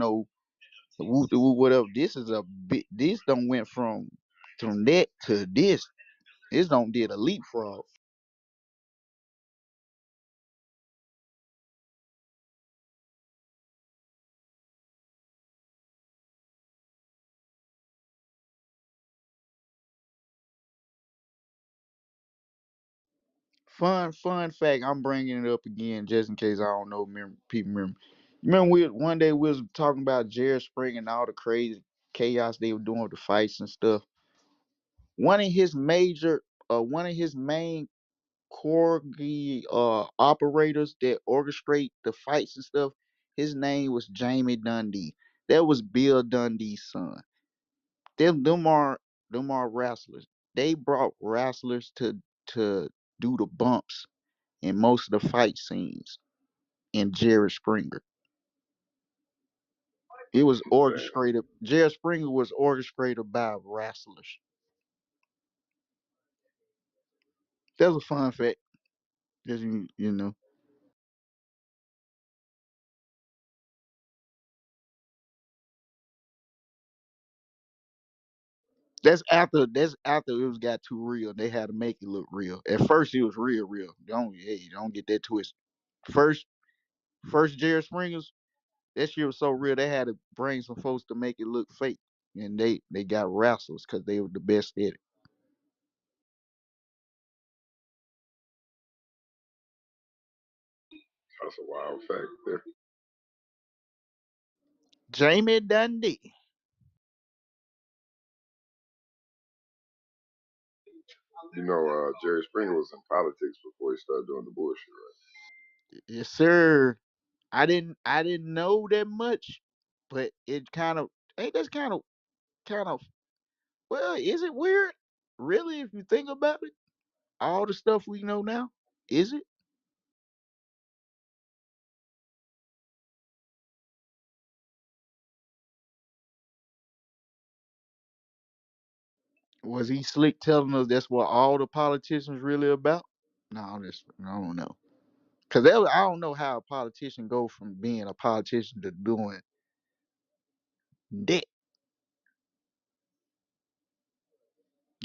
whoop the whoop, whatever. This is a bit. This don't went from that to this. This don't did a leapfrog. Fun fact. I'm bringing it up again just in case I don't know. People remember. Remember, one day we was talking about Jerry Spring and all the crazy chaos they were doing with the fights and stuff. One of his main corgi operators that orchestrate the fights and stuff. His name was Jamie Dundee. That was Bill Dundee's son. Them are wrestlers. They brought wrestlers to do the bumps in most of the fight scenes in Jerry Springer. It was Damn. orchestrated. Jerry Springer was orchestrated by wrestlers. That's a fun fact. Just you know. That's after it was got too real. They had to make it look real. At first it was real. Don't get that twist. First first Jerry Springers, that shit was so real they had to bring some folks to make it look fake. And they got wrestlers because they were the best at it. That's a wild fact there. Jamie Dundee. You know, Jerry Springer was in politics before he started doing the bullshit, right? Yes, sir. I didn't know that much, but it kind of hey, that's kind of well, is it weird? Really, if you think about it, all the stuff we know now, is it? Was he slick telling us that's what all the politicians really about? No, I don't know. Cause I don't know how a politician go from being a politician to doing that.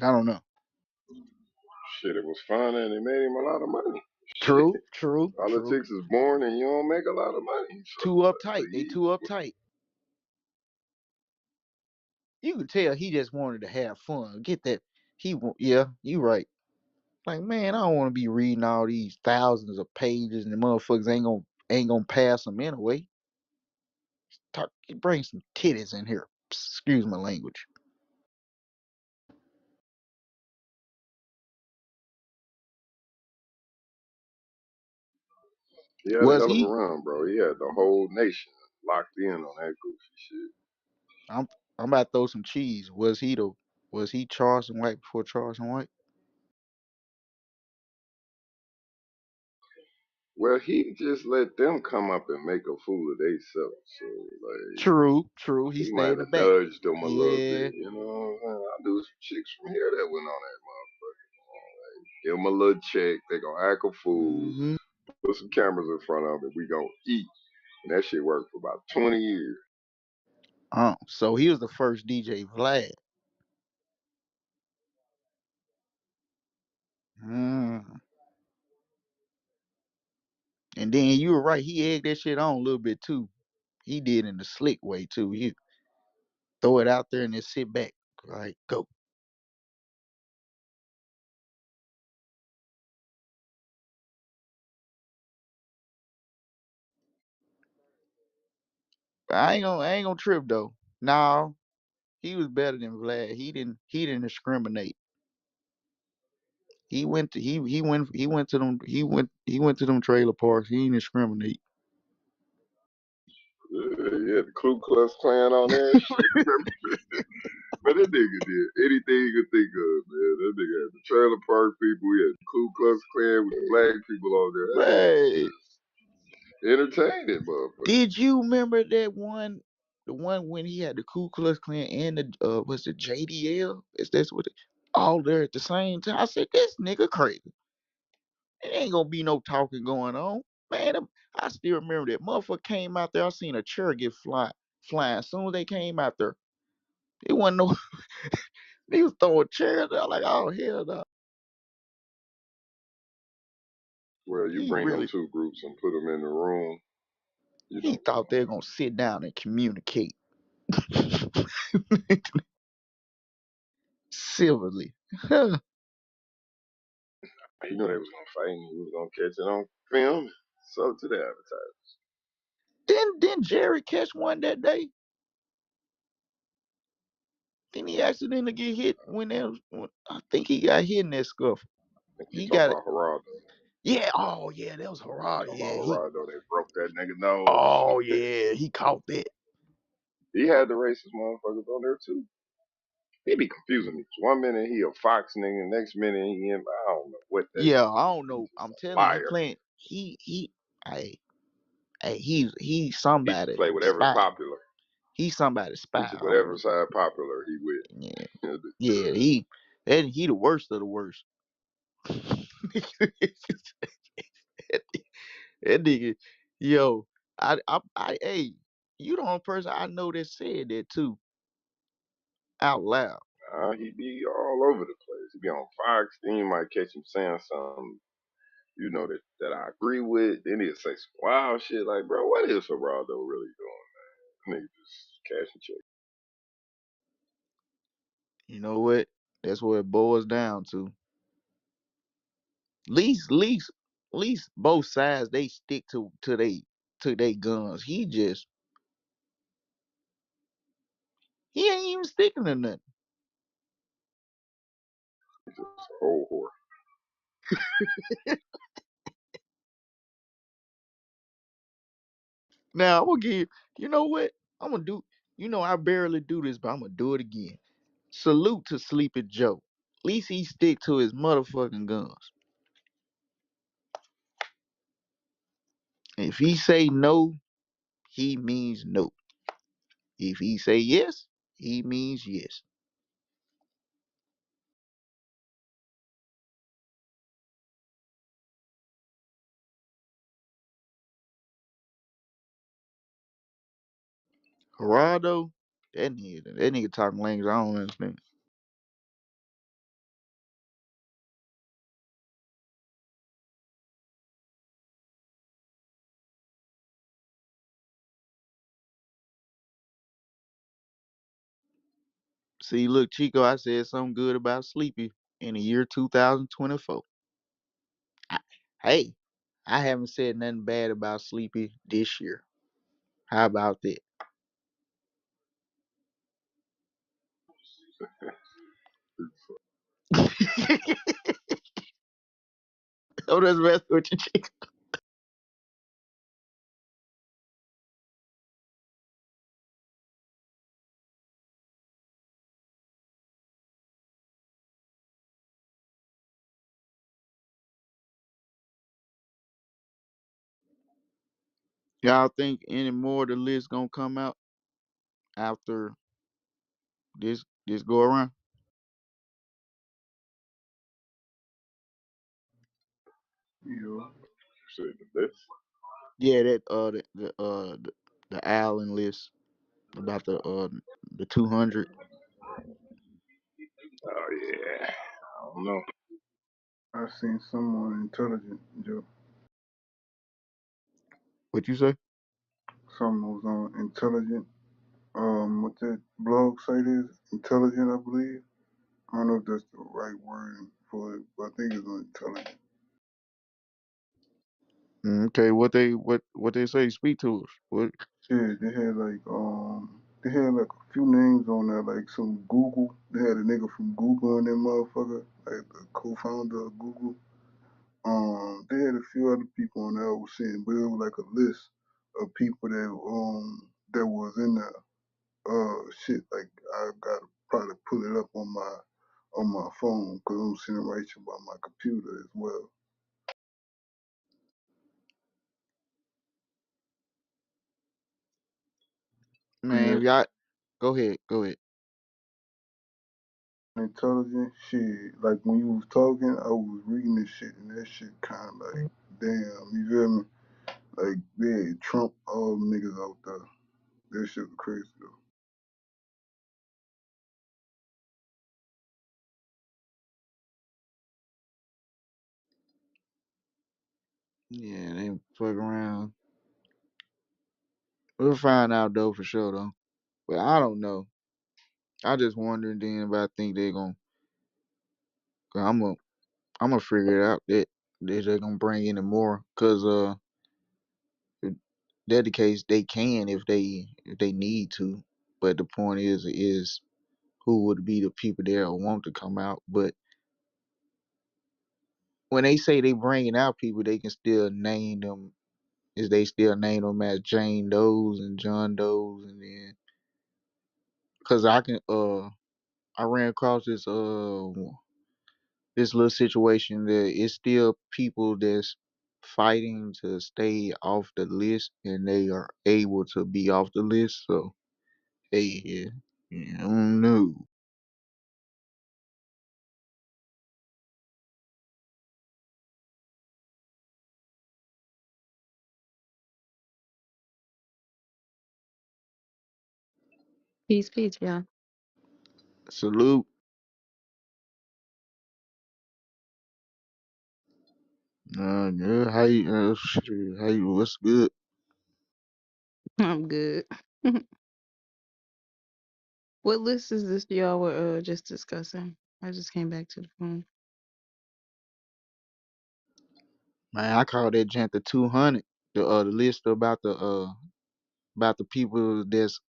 I don't know. Shit, it was fun and it made him a lot of money. Shit, True, true, true. politics is boring and you don't make a lot of money. So Too uptight. They too uptight. You could tell he just wanted to have fun. Get that? Yeah, you right. Like man, I don't want to be reading all these thousands of pages and the motherfuckers ain't gonna pass them anyway. Bring some titties in here. Excuse my language. he had a Was hell of a he? run, bro. He had the whole nation locked in on that goofy shit. I'm I'm about to throw some cheese. Was he Charleston White before Charleston White? Well, he just let them come up and make a fool of themselves. So, like, True, true. He he stayed might in the have back. nudged them a little Yeah. bit. You know what I'm saying? I knew some chicks from here that went on that motherfucker. Like, give them a little check. They gonna act a fool. Hmm. Put some cameras in front of them. We gonna eat. And that shit worked for about 20 years. So he was the first DJ Vlad. Mm. And then you were right. He egged that shit on a little bit too. He did in the slick way too. He throw it out there and then sit back. Like go. But I ain't gonna trip though. No, he was better than Vlad. He didn't discriminate. He went to them he went to them trailer parks. He didn't discriminate. Yeah, the Ku Klux Klan on there and shit. Man, that nigga did anything you could think of, man. That nigga had the trailer park people. He had the Ku Klux Klan with the black people on there. That nigga was Right. just entertaining, motherfucker. Did you remember that one? The one when he had the Ku Klux Klan and the was it JDL? Is that's what it, all there at the same time? I said this nigga crazy. It ain't gonna be no talking going on, man. I still remember that motherfucker came out there. I seen a chair get flying. As soon as they came out there, it wasn't no. They was throwing chairs out like, oh hell no. Well, you He bring them really two groups and put them in the room, you he know. thought they were gonna sit down and communicate civilly. He knew they was gonna fight and he was gonna catch it on film. So to the advertiser. Didn't Jerry catch one that day? Didn't he accidentally get hit when they was, I think he got hit in that scuff. I think you He talking got it. about Geraldo. Yeah. Oh yeah, that was You Harada. talking Yeah. about He. Geraldo. They broke that nigga nose. Oh yeah, he caught that. He had the racist motherfuckers on there too. He be confusing me. One minute he a Fox nigga, next minute he in. I don't know what that Yeah. nigga I is. don't He's know. just I'm a telling you, he liar. playing. Hey, hey. He's He just somebody play whatever's spy. popular. He's somebody He's spy just whatever already. side popular he Yeah. with. Yeah. He the worst of the worst. that nigga, yo, hey, you the only person I know that said that too out loud. He be all over the place. He be on Fox. Then you might catch him saying something, you know, that I agree with. Then he'll say some wild shit like, bro, what is Geraldo really doing? Nigga just cashing checks. You know what? That's what it boils down to. Least both sides they stick to they guns. He ain't even sticking to nothing. He's just a whole whore. Now I'm gonna give you know what? I'm gonna do I barely do this, but I'm gonna do it again. Salute to Sleepy Joe. At least he stick to his motherfucking guns. If he say no, he means no. If he say yes, he means yes. Gerardo, that nigga talking language I don't understand. See, look, Chico, I said something good about Sleepy in the year 2024. I, hey, I haven't said nothing bad about Sleepy this year. How about that? Oh, that's messing with you, Chico. Y'all think any more of the list gonna come out after this go around? Yeah. Shit, that's, Yeah, that the Allen list about the 200. oh yeah. I don't know. I seen someone intelligent, Joe. What you say? Someone was on intelligent. What that blog site is? Intelligent, I believe. I don't know if that's the right word for it, but I think it's on intelligent. Okay, what they say? Speak to us. What? Shit, they had like a few names on there, like some Google. They had a nigga from Google in that motherfucker, like the co-founder of Google. They had a few other people on there I was seeing, but it was like a list of people that was in there. Shit, like I gotta probably pull it up on my phone because I'm sitting right here by my computer as well. And Man, that if y'all go ahead, go ahead. intelligent shit, like when you was talking, I was reading this shit, and that shit kind of like, damn, you feel me? Like, yeah, Trump, all them niggas out there. That shit was crazy though. Yeah, they fuck around. We'll find out though for sure though. But I don't know. I just wondering then if I think they're gonna. Cause I'm gonna figure it out that they're gonna bring in more. Cause if that the case, they can if they need to. But the point is who would be the people there who want to come out. But when they say they bringing out people, they can still name them. Is they still name them as Jane Doe's and John Doe's, and then because I ran across this little situation that it's still people that's fighting to stay off the list, and they are able to be off the list. So hey, yeah, yeah, I don't know. Peace, peace, yeah. Salute. Yeah, shit, how you, what's good? I'm good. What list is this y'all were just discussing? I just came back to the phone. Man, I call that gent the 200. The list about the people that's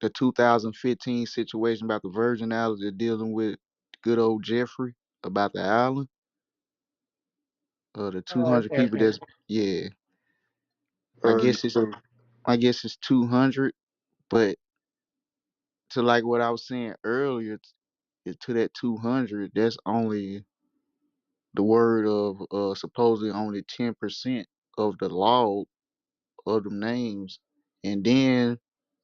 the 2015 situation about the Virgin Islands that dealing with good old Jeffrey about the island. The Oh, 200 okay, people okay. that's yeah. I Alright, guess it's so I guess it's 200, but to like what I was saying earlier, to that 200, that's only the word of supposedly only 10% of the log of them names, and then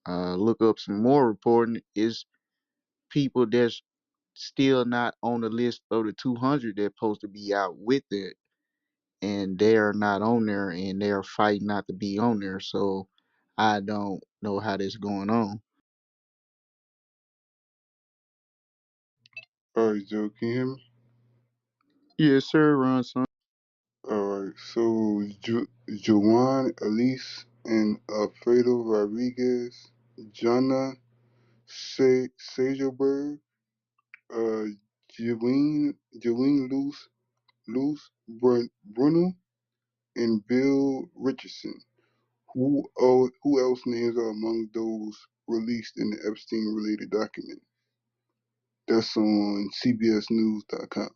look up some more reporting is people that's still not on the list of the 200 that's supposed to be out with it, and they're not on there, and they're fighting not to be on there. So I don't know how this going on. alright, Joe, can you hear me? Yes, sir, Ron son. Alright, so Joanne Elise and Alfredo Rodriguez, Jana Sagelberg, uh, Jolene Bruno, and Bill Richardson. Who else names are among those released in the Epstein-related document? That's on CBSNews.com.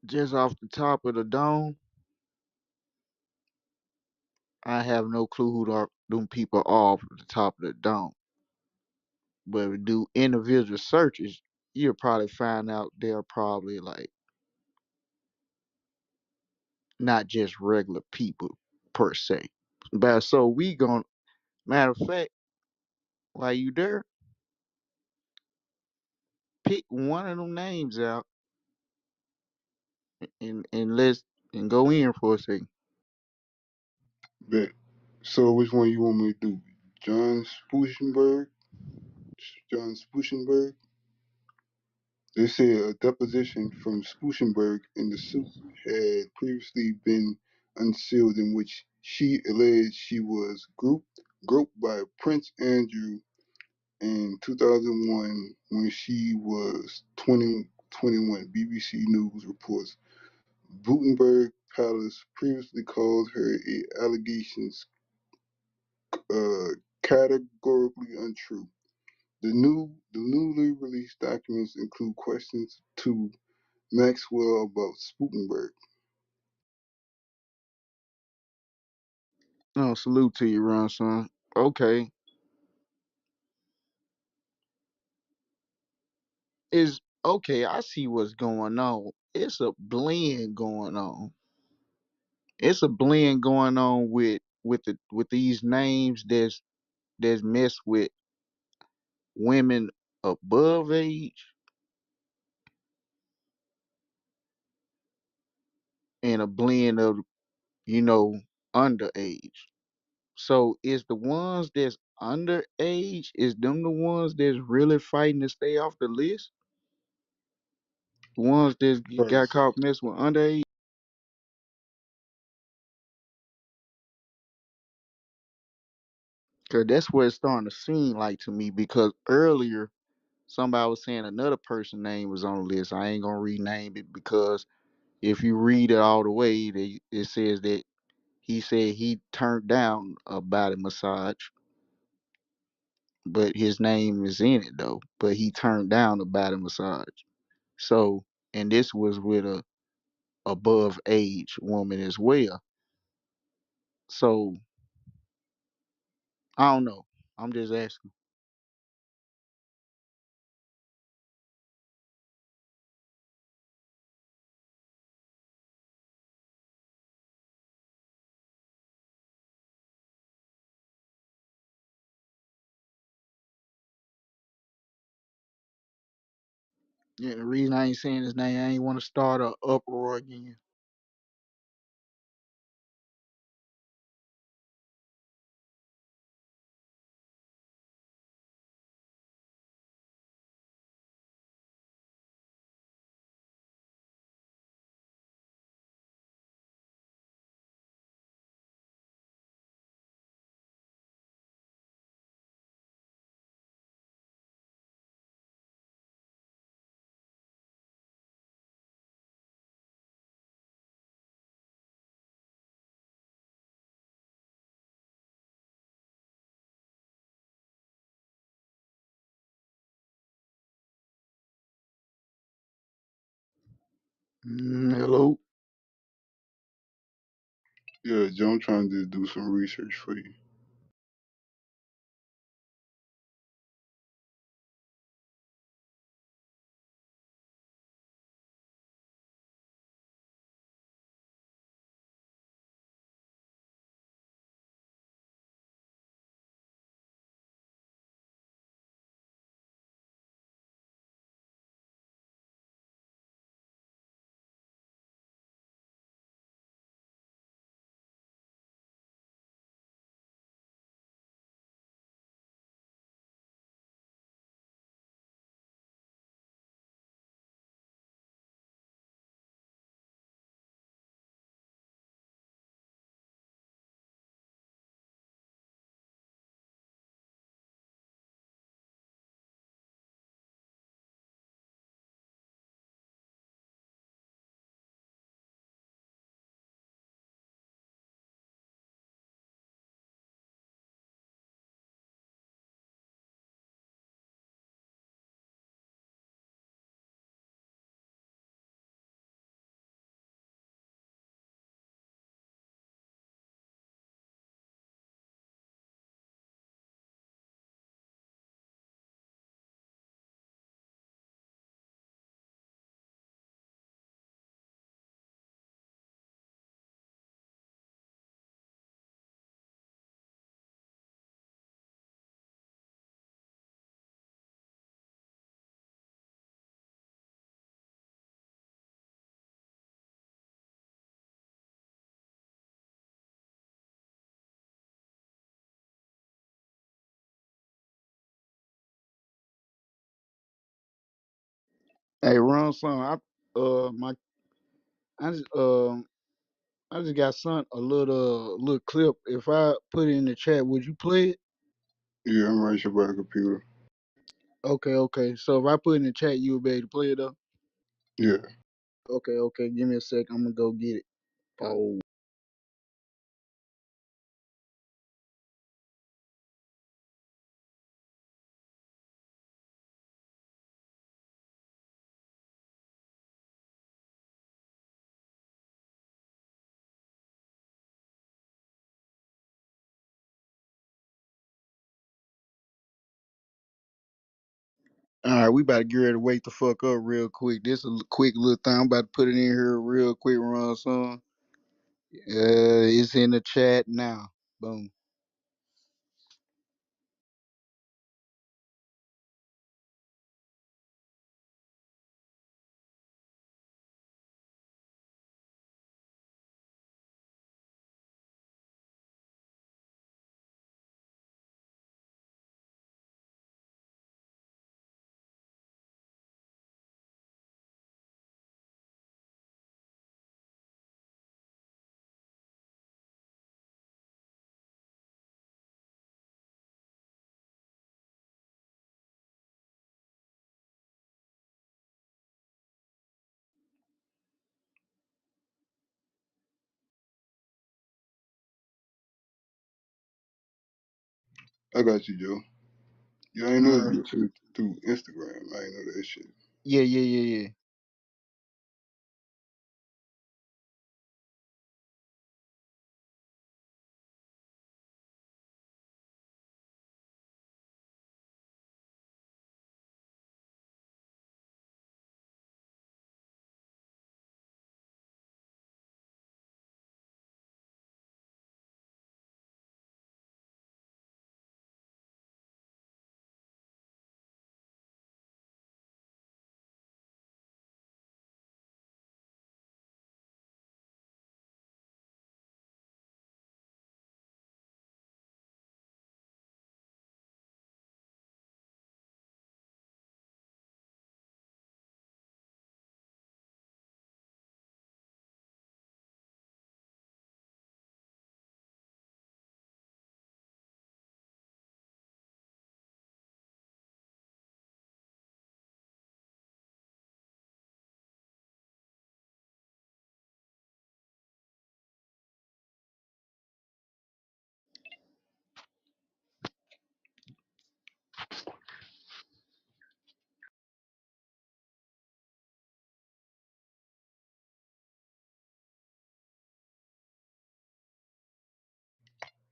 Just off the top of the dome, I have no clue who them people are off the top of the dome. But if we do individual searches, you'll probably find out they're probably like not just regular people per se. But so we gon' matter of fact, while you there, pick one of them names out and let's and go in for a second. Bet. So which one you want me to do? John Spusenberg, John Spuchenberg. They said a deposition from Spuchenberg in the suit had previously been unsealed in which she alleged she was groped by Prince Andrew in 2001 when she was 21. BBC News reports. Gutenberg Palace previously called her allegations uh, categorically untrue. The newly released documents include questions to Maxwell about Sputenberg. No, salute to you, Ron, son. Okay. Is okay, I see what's going on. It's a blend going on. It's a blend going on with these names that's messed with women above age and a blend of, you know, underage. So is the ones that's underage, is them the ones that's really fighting to stay off the list? The ones that got Facts. caught messing with underage? Cause that's what it's starting to seem like to me. Because earlier somebody was saying another person name was on the list. I ain't gonna rename it because if you read it all the way, it says that he said he turned down a body massage, but his name is in it though. But he turned down a body massage. So, and this was with a above age woman as well. So I don't know. I'm just asking. Yeah, the reason I ain't saying his name, I ain't want to start a uproar again. Hello. Yeah, Joe, I'm trying to do some research for you. Hey, run some. My I just I just got sent a little clip. If I put it in the chat, would you play it? Yeah, I'm right here by the computer. Okay, okay. So if I put it in the chat, you'll be able to play it though. Yeah. Okay, okay. Give me a sec. I'm gonna go get it. Oh. All right, we about to get ready to wake the fuck up real quick. This a quick little thing. I'm about to put it in here real quick, run son. It's in the chat now. Boom. I got you, Joe. Yeah, I ain't know Uh, you through Instagram. I ain't know that shit. yeah, yeah, yeah, yeah.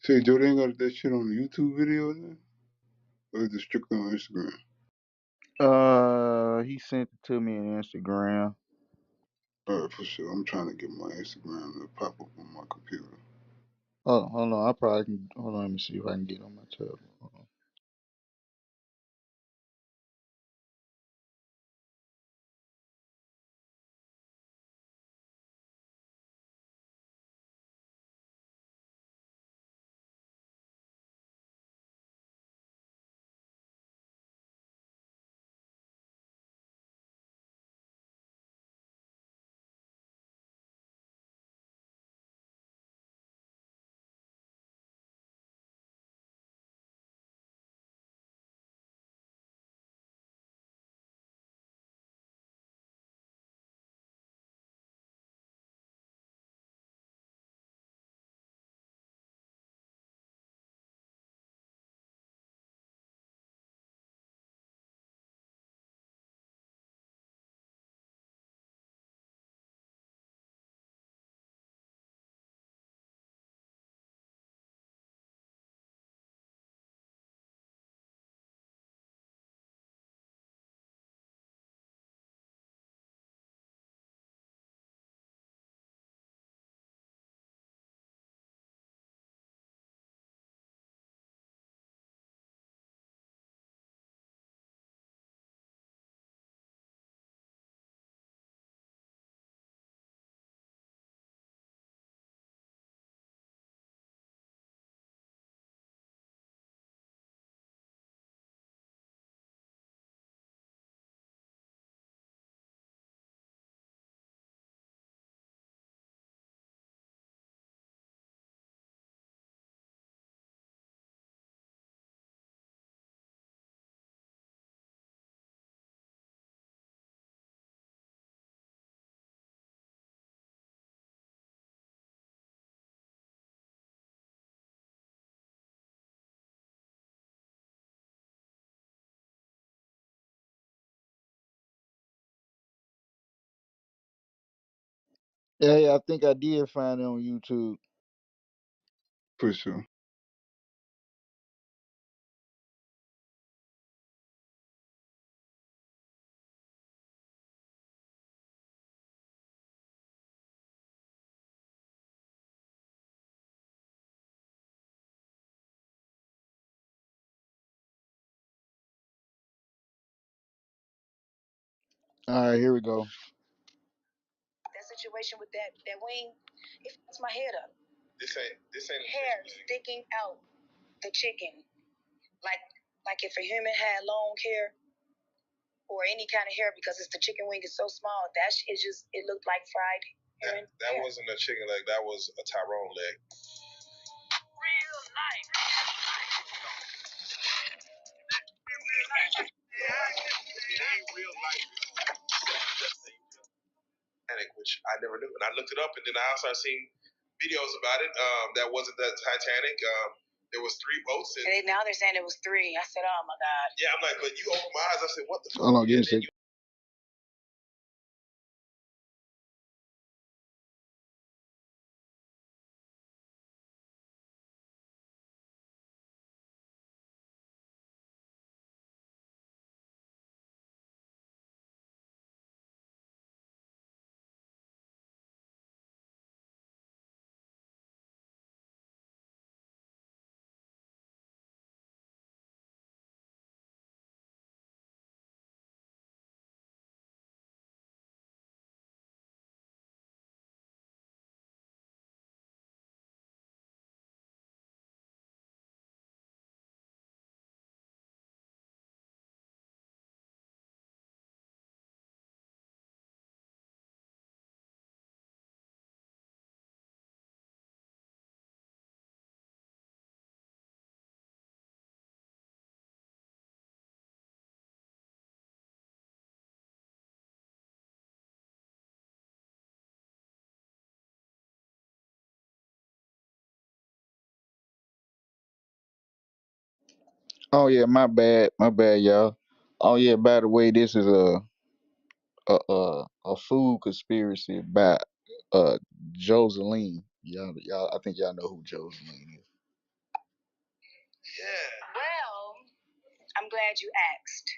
Say, Joe, they ain't got that shit on the YouTube video then? Or is it strictly on Instagram? He sent it to me on Instagram. Alright, for sure. I'm trying to get my Instagram to pop up on my computer. Hold on. I probably can. Hold on. Let me see if I can get on my tablet. Hold on. Yeah, I think I did find it on YouTube. For sure. All right, here we go. That situation with that wing, it fucks my head up. This ain't hair sticking out the chicken, like if a human had long hair or any kind of hair, because it's the chicken wing is so small that it looked like fried hair. That wasn't a chicken leg. That was a Tyrone leg. Real life. It ain't real life. Which I never knew, and I looked it up, and then I also seen videos about it. That wasn't the Titanic. There was 3 boats, and now they're saying it was 3. I said, "Oh my god." Yeah, I'm like, but you opened my eyes. I said, "What the fuck?" Hold on, give me a second. Oh yeah, my bad, y'all. Oh yeah, by the way, this is a food conspiracy by uh Joseline. Y'all, I think y'all know who Joseline is. Yeah. Well, I'm glad you asked.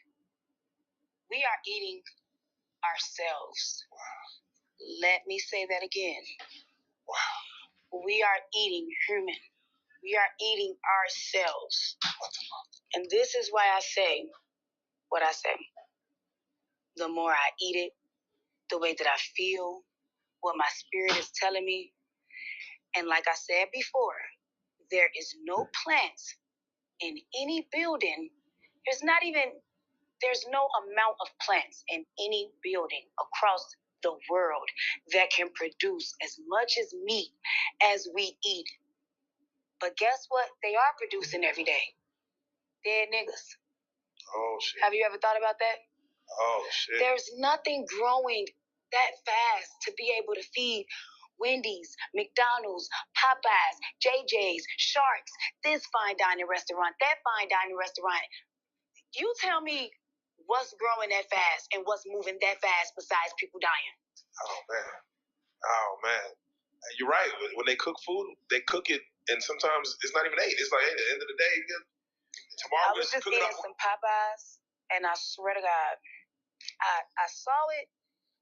We are eating ourselves. Let me say that again. We are eating human. We are eating ourselves. And this is why I say what I say. The more I eat it, the way that I feel, what my spirit is telling me. And like I said before, there is no plants in any building. There's no amount of plants in any building across the world that can produce as much as meat as we eat. But guess what? They are producing every day. Dead niggas. Oh shit. Have you ever thought about that? Oh shit. There's nothing growing that fast to be able to feed Wendy's, McDonald's, Popeyes, JJ's, Sharks, this fine dining restaurant, that fine dining restaurant. You tell me what's growing that fast and what's moving that fast besides people dying. Oh man. Oh man. You're right. When they cook food, they cook it, and sometimes it's not even ate. It's like, hey, at the end of the day, tomorrow I was just eating some Popeyes, and I swear to God, I saw it,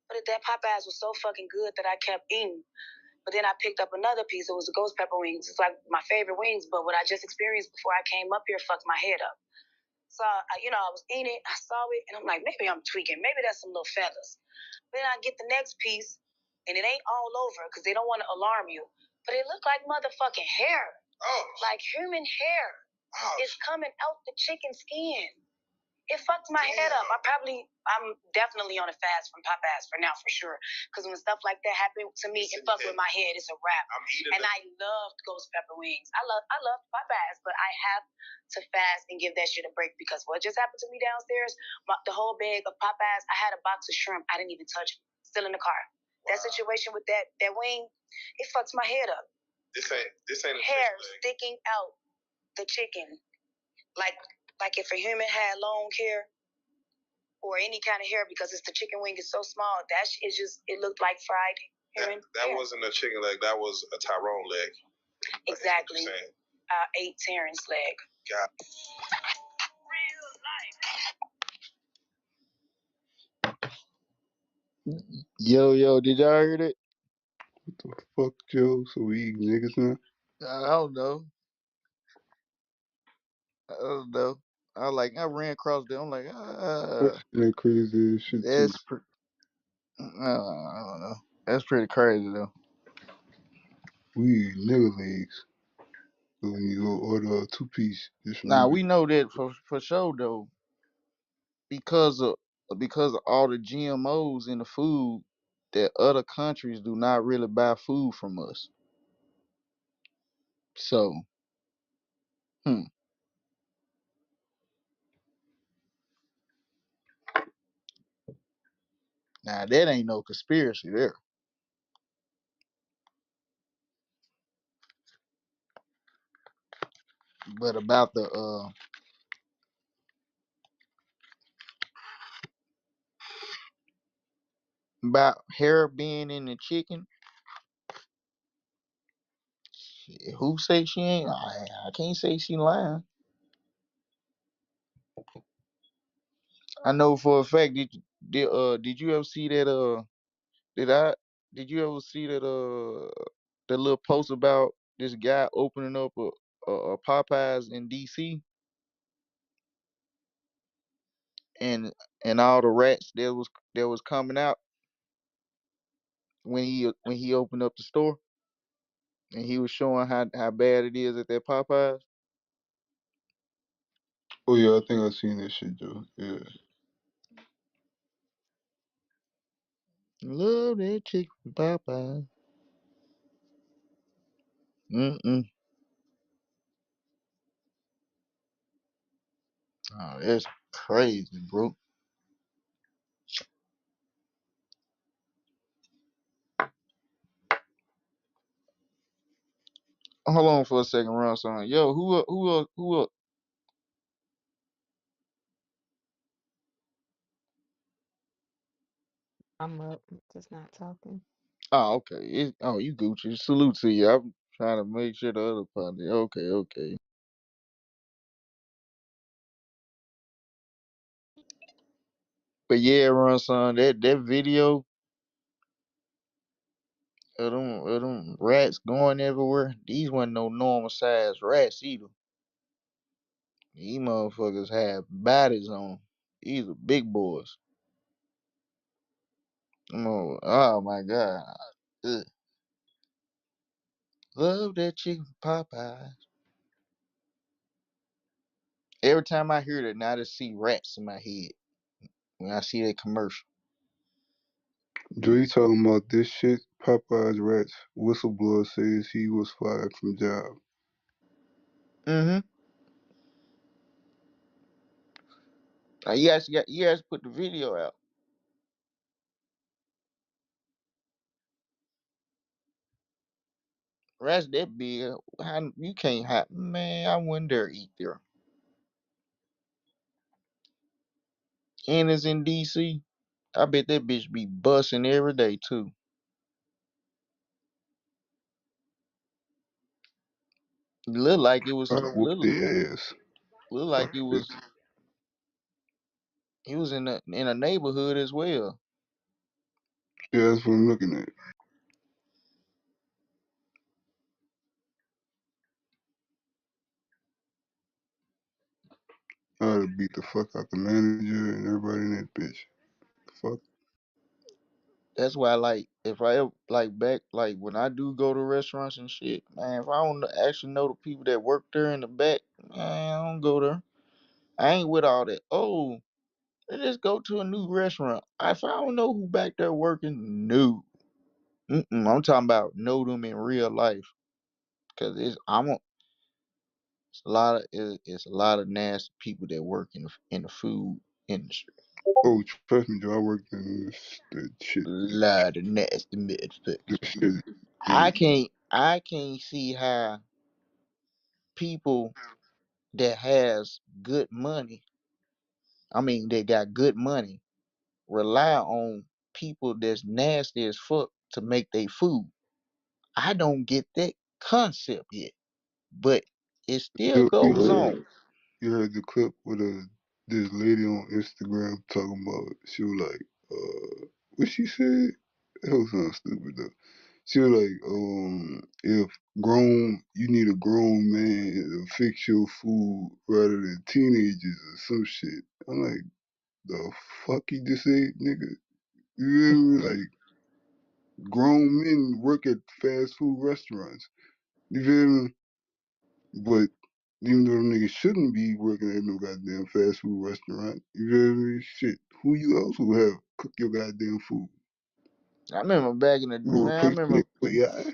but that Popeyes was so fucking good that I kept eating. But then I picked up another piece. It was the ghost pepper wings. It's like my favorite wings, but what I just experienced before I came up here fucked my head up. So, I was eating it, I saw it, and I'm like, maybe I'm tweaking. Maybe that's some little feathers. Then I get the next piece, and it ain't all over because they don't want to alarm you. But it looked like motherfucking hair. Oh. Like human hair. Oh. It's coming out the chicken skin. It fucked my head up. I'm definitely on a fast from Popeyes for now, for sure. Because when stuff like that happened to me, it fucked with my head. It's a wrap. And I loved ghost pepper wings. I love Popeyes, but I have to fast and give that shit a break because what just happened to me downstairs, the whole bag of Popeyes, I had a box of shrimp. I didn't even touch it. Still in the car. Wow. That situation with that wing, it fucks my head up. This ain't hair sticking out the chicken. Like if a human had long hair or any kind of hair, because it's the chicken wing is so small, it looked like fried. That wasn't a chicken leg. That was a Tyrone leg. Exactly. I ate Terrence leg. Got. Yo, did y'all hear that? Fuck Joe, so we eat niggas now. I don't know. I don't know. I ran across there. I'm like, That's that crazy ass shit too. that's I don't know. That's pretty crazy though. We eat nigga legs. So when you go order a 2-piece, just Now remember we know that for sure though, because of all the GMOs in the food, that other countries do not really buy food from us. So, hmm, now that ain't no conspiracy there. But about hair being in the chicken, who say she ain't? I can't say she lying. I know for a fact. Did you ever see that? Did I? Did you ever see that? The little post about this guy opening up a Popeyes in DC, and all the rats that was coming out when he opened up the store, and he was showing how bad it is at that Popeyes. Oh yeah, I think I seen that shit, Joe. Yeah. Love that chicken from Popeyes. Mm. Oh, that's crazy, bro. Hold on for a second, run son. Yo, who? I'm up, just not talking. Oh, okay. You Gucci. Salute to you. I'm trying to make sure the other party. Okay. But yeah, run son. That video of them rats going everywhere. These wasn't no normal size rats either. These motherfuckers have bodies on 'em. These are big boys. Oh my god. Ugh. Love that chicken from Popeyes. Every time I hear that, now I just see rats in my head when I see that commercial. Joe, you talking about this shit? Popeye's rats. Whistleblower says he was fired from job. Mm-hmm. You guys put the video out. Rats that big, you can't have. Man, I wouldn't dare eat there. And it's in DC. I bet that bitch be busting every day too. Look like it was I whoop their ass. look like he was in a neighborhood as well. Yeah, that's what I'm looking at. I'd have beat the fuck out the manager and everybody in that bitch. Fuck. That's why like if I ever like back like when I do go to restaurants and shit, man, if I don't actually know the people that work there in the back, man, I don't go there. I ain't with all that. Oh, let's just go to a new restaurant. If I don't know who back there working, no. I'm talking about know them in real life, cause it's a lot of nasty people that work in the food industry. Oh, trust me, Joe. I worked in that shit. A lot of nasty motherfuckers. This shit I is can't I can't see how people that has good money, I mean they got good money, rely on people that's nasty as fuck. to make their food. I don't get that concept yet, but it still You goes on. you heard the clip with this lady on Instagram talking about she was like, what she said? That was sound stupid though. She was like, if you need a grown man to fix your food rather than teenagers or some shit. I'm like, the fuck you just said, nigga? You feel me? Like, grown men work at fast food restaurants. You feel me? But even though them niggas shouldn't be working at no goddamn fast food restaurant, you feel me? Shit, who you else will have cook your goddamn food? I remember back in the You gonna man. replace nigga with AI?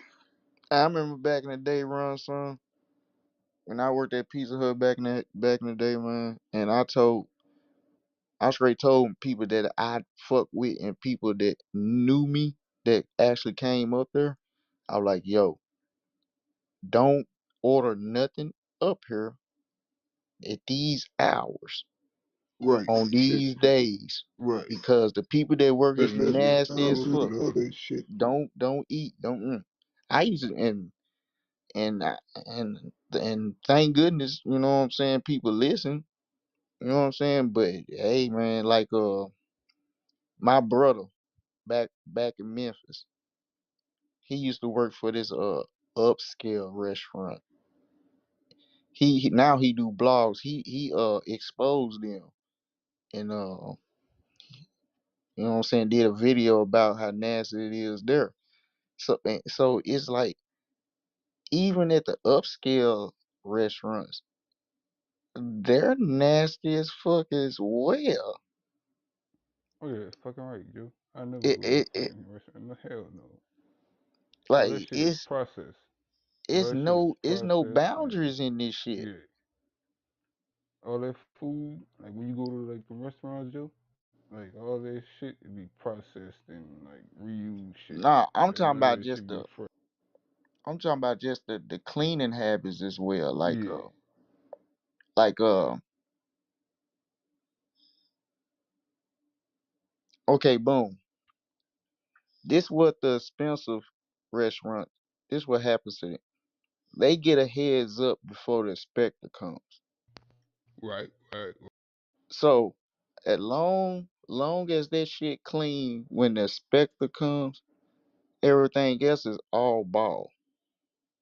I remember back in the day, Ron, son, when I worked at Pizza Hut back in the day, man. And I straight told people that I fuck with and people that knew me that actually came up there. I was like, yo, don't order nothing up here at these hours Right. on these days Right. because the people that work is Especially at nasty as McDonald's fuck. and all that shit. Don't eat. Don't. I used to and and thank goodness, you know what I'm saying. People listen, you know what I'm saying. But hey, man, like my brother back in Memphis, he used to work for this upscale restaurant. Now he do blogs. He exposed them and you know what I'm saying, did a video about how nasty it is there. So it's like even at the upscale restaurants, they're nasty as fuck as well. Oh yeah, fucking right, Joe. I never It go to a it, it fucking restaurant. No, hell no. All that like shit is processed. All that shit is it's no processed and boundaries in this shit. yeah. All that food, like when you go to like the restaurants, Joe, like all that shit it be processed and like reused shit. Nah, Like none of that shit be fresh. I'm talking about just the cleaning habits as well. Yeah. Like okay, boom. This what the expensive restaurant. This what happens to them. They get a heads up before the inspector comes. Right, right. So, as long as that shit clean when the inspector comes, everything else is all ball.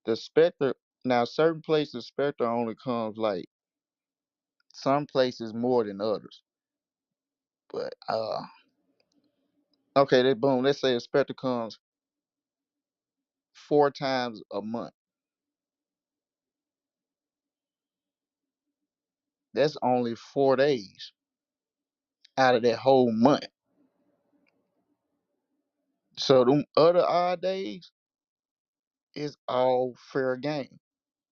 The inspector now certain places inspector only comes like some places more than others. But okay, they boom. Let's say inspector comes 4 times a month. That's only 4 days out of that whole month. So them other odd days is all fair game.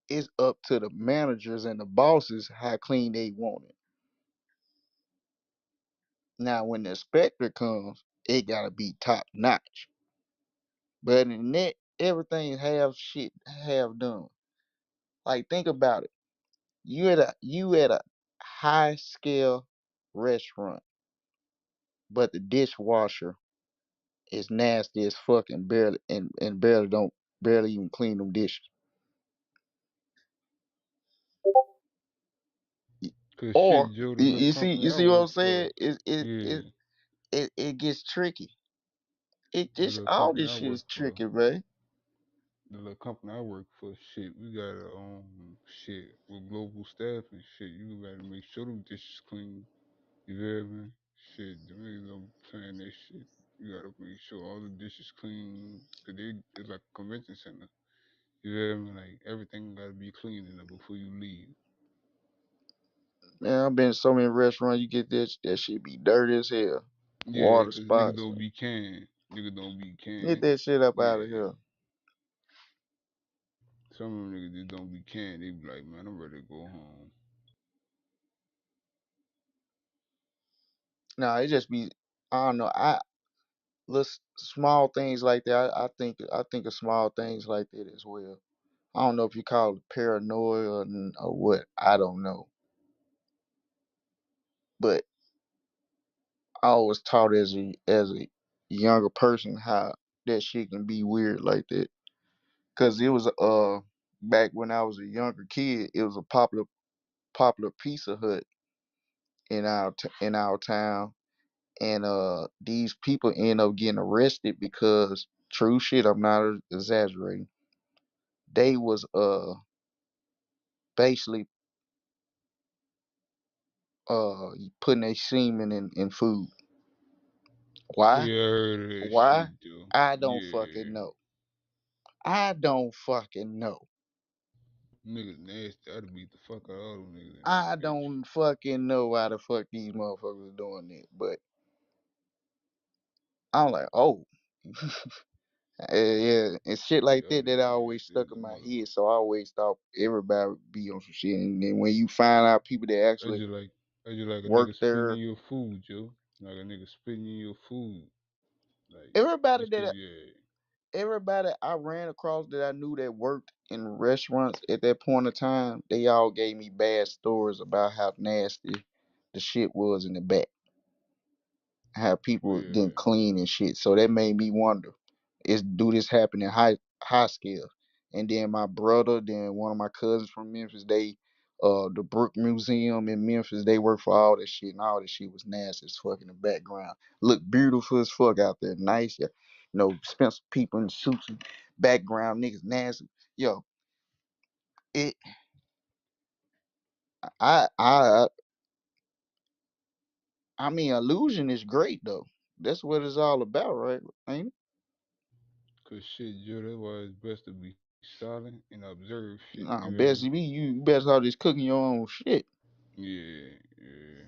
It's up to the managers and the bosses how clean they want it. Now, when the inspector comes, it gotta be top notch. But in that, everything half done. Like think about it. You at a high scale restaurant, but the dishwasher is nasty as fuck and barely even clean them dishes. Cause Or shit, Joe, the you, little you see company you I see what I'm work for, saying? yeah, It gets tricky. It the just little all company this I shit work is for, tricky, man. the little company I work for, shit, we got a shit with global staff and shit. You gotta make sure them dishes clean. You feel me? Shit, them niggas don't plan that shit. You gotta make sure all the dishes clean. Cause it's like a convention center. You feel me? Like everything gotta be clean in there before you leave. Man, I've been to so many restaurants. You get that shit be dirty as hell. Yeah, Water cause niggas spots. don't be can. Niggas don't be Get can. that shit up out of Yeah. here. Some of them niggas just don't be can. They be like, man, I'm ready to go home. Nah, it just be I don't know. I little small things like that. I think of small things like that as well. I don't know if you call it paranoia or what. I don't know. But I was taught as a younger person how that shit can be weird like that. Cause it was back when I was a younger kid, it was a popular Pizza Hut in our town, and these people end up getting arrested because true shit, I'm not exaggerating. They was basically putting their semen in food. Why? Yeah, I heard of that Why? shit though. I don't Yeah, fucking know. I don't fucking know. niggas nasty. I'd beat the fuck out of all them niggas in I that bitch. don't fucking know why the fuck these motherfuckers doing it, but I'm like, oh, yeah, and shit like Y'all that that niggas always nasty as stuck a in my head. motherfucker. So I always thought everybody would be on some shit, and then when you find out people that I actually just like I just like a work nigga spitting in there, your food, Joe. Like a nigga spitting in your food. Like everybody just cause that yeah. everybody I ran across that I knew that worked in restaurants at that point of time, they all gave me bad stories about how nasty the shit was in the back, how people didn't Yeah. clean and shit. So that made me wonder, is do this happen in high scale? And then my brother, then one of my cousins from Memphis, they the Brook Museum in Memphis, they work for all that shit, and all that shit was nasty as fuck in the background. Look beautiful as fuck out there, nice, yeah. You know, expensive people in suits and background niggas nasty. Yo, it I I mean illusion is great though. That's what it's all about, right? Ain't it? Cause shit, Joe, that's why it's best to be silent and observe shit. You Nah, hear me? best be you better start just cooking your own shit. Yeah, yeah.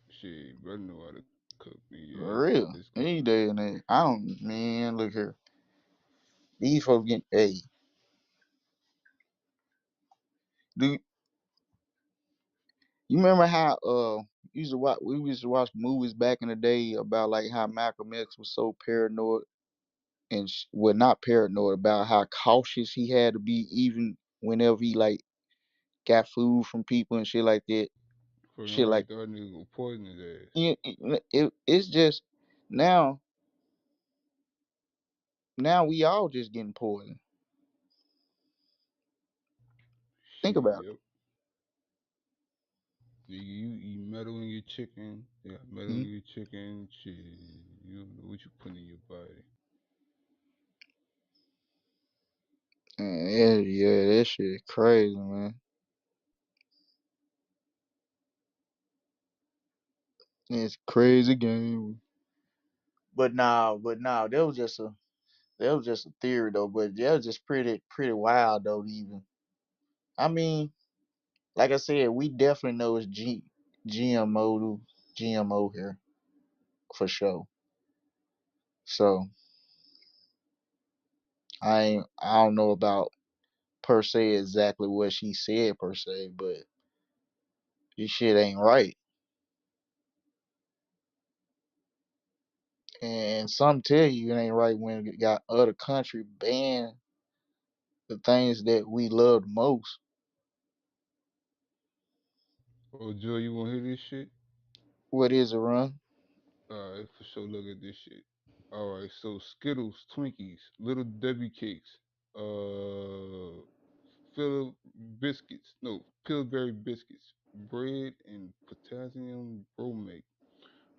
Shit, brother know how to cook. Yeah, For let's real. go. Any day and age. I don't man, look here. These folks get hey, do you remember how we used to watch movies back in the day about like how Malcolm X was so paranoid and well not paranoid about how cautious he had to be even whenever he like got food from people and shit like that. Fucking Shit right, like that nigga go poison his ass. it's just now we all just getting poisoned. Think Shit, about yep. Nigga, you eat metal in your chicken. Yeah, metal it. in your chicken. Shit, you don't know what you put in your body. Yeah, yeah, that shit crazy, man. It's crazy game. But nah, that was just a theory though. But that was just pretty wild though. Even I mean, like I said, we definitely know it's GMO here for sure. So I don't know about per se exactly what she said per se, but this shit ain't right. And some tell you it ain't right when it got other country ban the things that we love the most. Oh, Joe, you wanna hear this shit? What is it, Run? Alright, for sure. Look at this shit. Alright, so Skittles, Twinkies, Little Debbie cakes, uh, Philip biscuits, no, Pillsbury biscuits, bread and potassium bromate,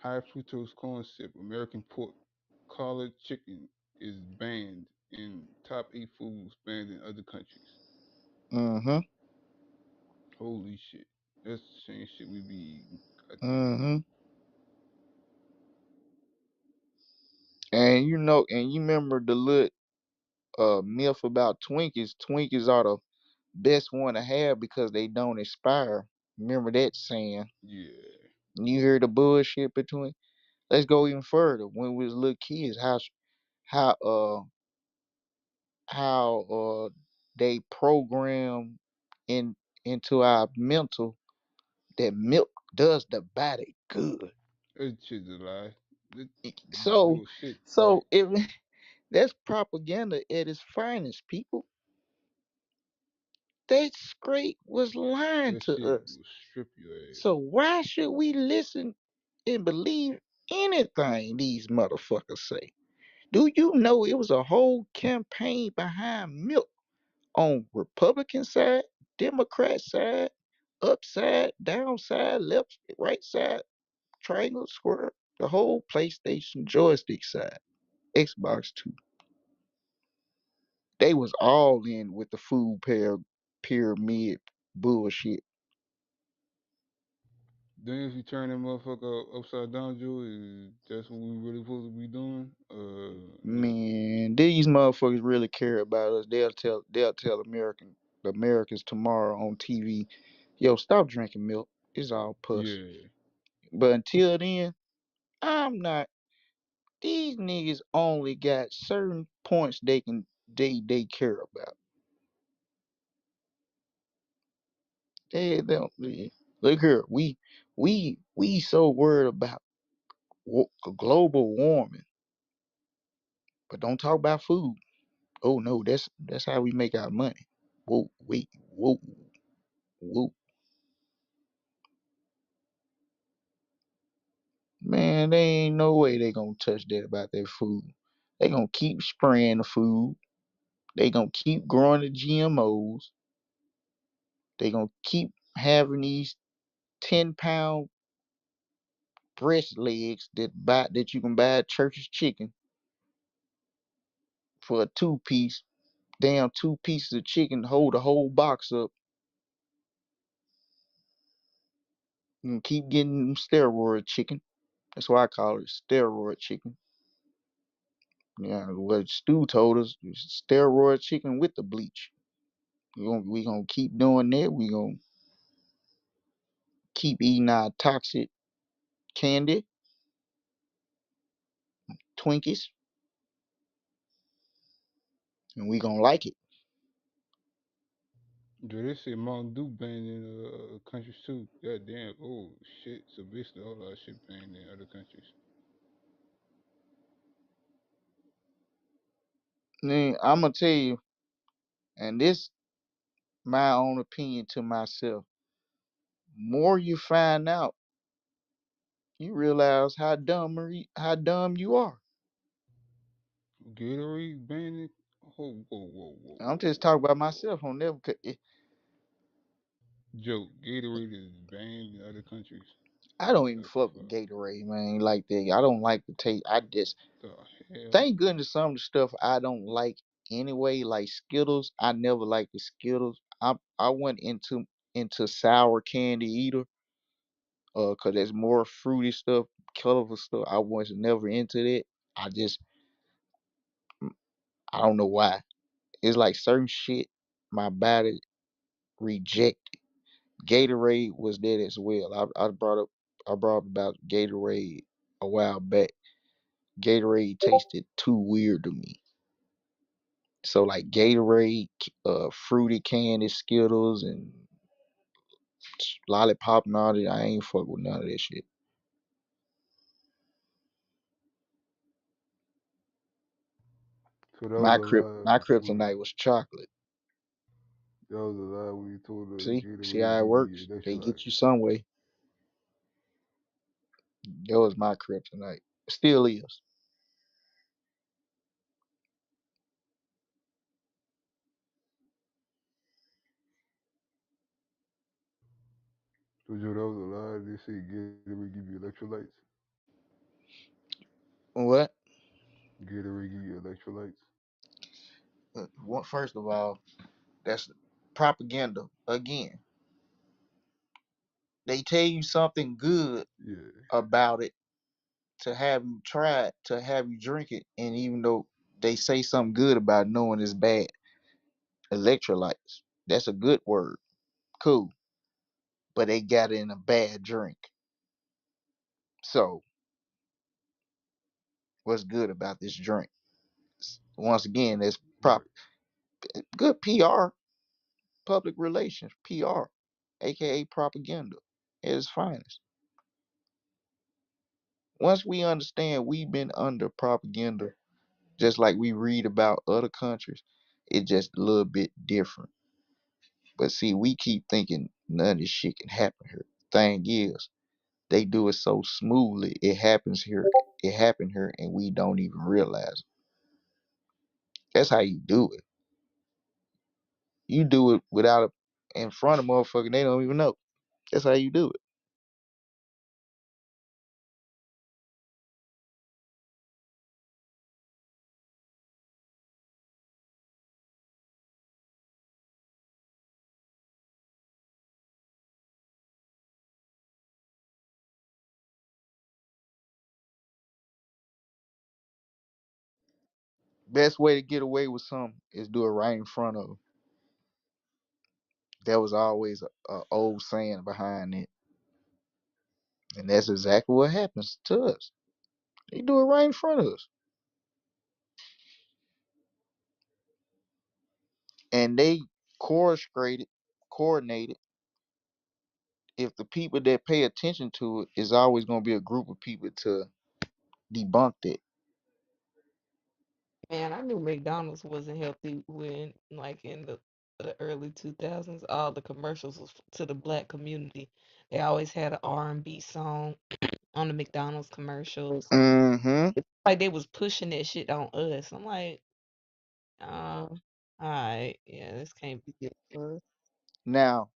high fructose corn syrup, American pork, collared chicken is banned in top 8 foods banned in other countries. Mm-hmm. Holy shit. That's the same shit we be eating. Goddamn. Mm-hmm. And you remember the little myth about Twinkies. Twinkies are the best one to have because they don't expire. Remember that saying? Yeah. You hear the bullshit between. Let's go even further. When we was little kids, how uh how they program in into our mental that milk does the body good. That shit's a lie. That So bullshit. Right. so if that's propaganda at its finest, people. That straight was lying That to shit us. will strip your ass. So why should we listen and believe anything these motherfuckers say? Do you know it was a whole campaign behind milk on Republican side, Democrat side, upside, downside, left, right side, triangle, square, the whole PlayStation joystick side, Xbox 2. They was all in with the pyramid bullshit. Then if you turn that motherfucker upside down, Joe, that's what we really supposed to be doing. Man, these motherfuckers really care about us. They'll tell Americans tomorrow on TV, yo, stop drinking milk. It's all puss. Yeah. But until then, I'm not. These niggas only got certain points they care about. They don't look here. We so worried about global warming, but don't talk about food. Oh no, that's how we make our money. Whoa, wait, whoa, whoa. Man, they ain't no way they gonna touch that about their food. They gonna keep spraying the food. They gonna keep growing the GMOs. They gonna keep having these 10-pound breast legs that you can buy at Church's Chicken for a 2 piece. Damn, 2 pieces of chicken hold a whole box up. You can keep getting them steroid chicken. That's why I call it steroid chicken. Yeah, what Stu told us, steroid chicken with the bleach. We gonna keep doing that. We gonna keep eating our toxic candy, Twinkies, and we gonna like it. Joe, they say Mountain Dew banned in countries too. God damn. Oh shit. So basically all our shit banned in other countries. Then I'm gonna tell you, and this my own opinion to myself. More you find out, you realize how dumb you are. Gatorade banned it. Oh, whoa, whoa, whoa, I'm whoa, just whoa. talking about myself on that. Joe, Gatorade is banned in other countries. I don't even What the fuck with fuck? Gatorade, man. Like that, I don't like the taste. I just The hell? thank goodness some of the stuff I don't like anyway, like Skittles. I never liked the Skittles. I went into sour candy eater, cause there's more fruity stuff, colorful stuff. I was never into that. I just I don't know why. It's like certain shit my body reject. Gatorade was that as well. I brought up about Gatorade a while back. Gatorade tasted too weird to me. So like Gatorade, fruity candy, Skittles, and lollipop and all that. I ain't fuck with none of that shit. So that was My a crypt, lie. my When, kryptonite was chocolate. that was a lie when you told the See Gatorade how it give you works. They get electrolytes. you some way. That was my kryptonite. Still is. So Joe, that was a lie. They say Gatorade give you electrolytes. What? Gatorade give you electrolytes. First of all, that's propaganda. Again, they tell you something good Yeah. about it to have you try it, to have you drink it, and even though they say something good about knowing it's bad, electrolytes. That's a good word. Cool. But they got it in a bad drink. So what's good about this drink? Once again, that's Right. good PR, public relations, PR, aka propaganda at its finest. Once we understand we've been under propaganda, just like we read about other countries, it's just a little bit different. But see, we keep thinking none of this shit can happen here. Thing is, they do it so smoothly. It happens here. It happened here, and we don't even realize it. That's how you do it. You do it without a in front of motherfucker. They don't even know. That's how you do it. Best way to get away with something is do it right in front of them. There was always a old saying behind it, and that's exactly what happens to us. They do it right in front of us, and they coordinated, coordinated. If the people that pay attention to it is always going to be a group of people to debunk it. Man, I knew McDonald's wasn't healthy when, like, in the early 2000s, all the commercials was to the black community. They always had an R&B song on the McDonald's commercials. Mm-hmm. It's like they was pushing that shit on us. I'm like, all right, yeah, this can't be good for us. Now,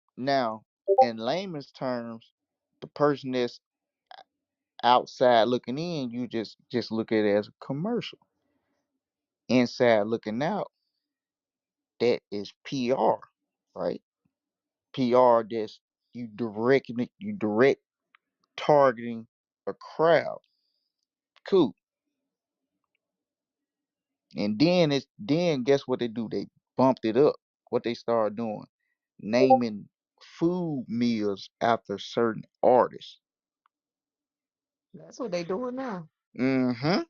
in layman's terms, the person that's outside looking in, you just look at it as a commercial. Inside looking out, that is PR, right? PR that's you direct targeting a crowd. Cool. And then guess what they do? They bumped it up. What they started doing, naming food meals after certain artists. That's what they doing now. Mm-hmm.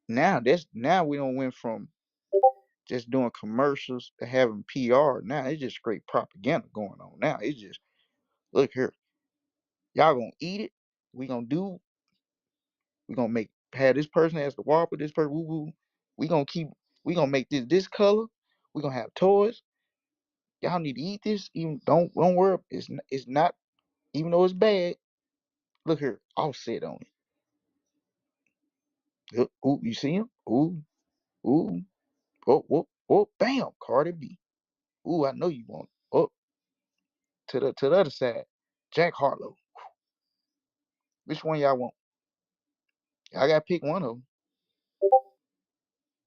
Now we don't went from just doing commercials to having PR. Now it's just straight propaganda going on. Now it's just look here, y'all gonna eat it. We gonna do. We gonna make have this person as the Whopper. This person, woo woo. We gonna keep. We gonna make this color. We gonna have toys. Y'all need to eat this. Even don't worry. It's not even though it's bad. Look here, I'll sit on it. Ooh, you see him? Ooh, ooh, oh, bam, Cardi B. Ooh, I know you want. Oh, to the other side, Jack Harlow. Which one y'all want? I gotta pick one of them.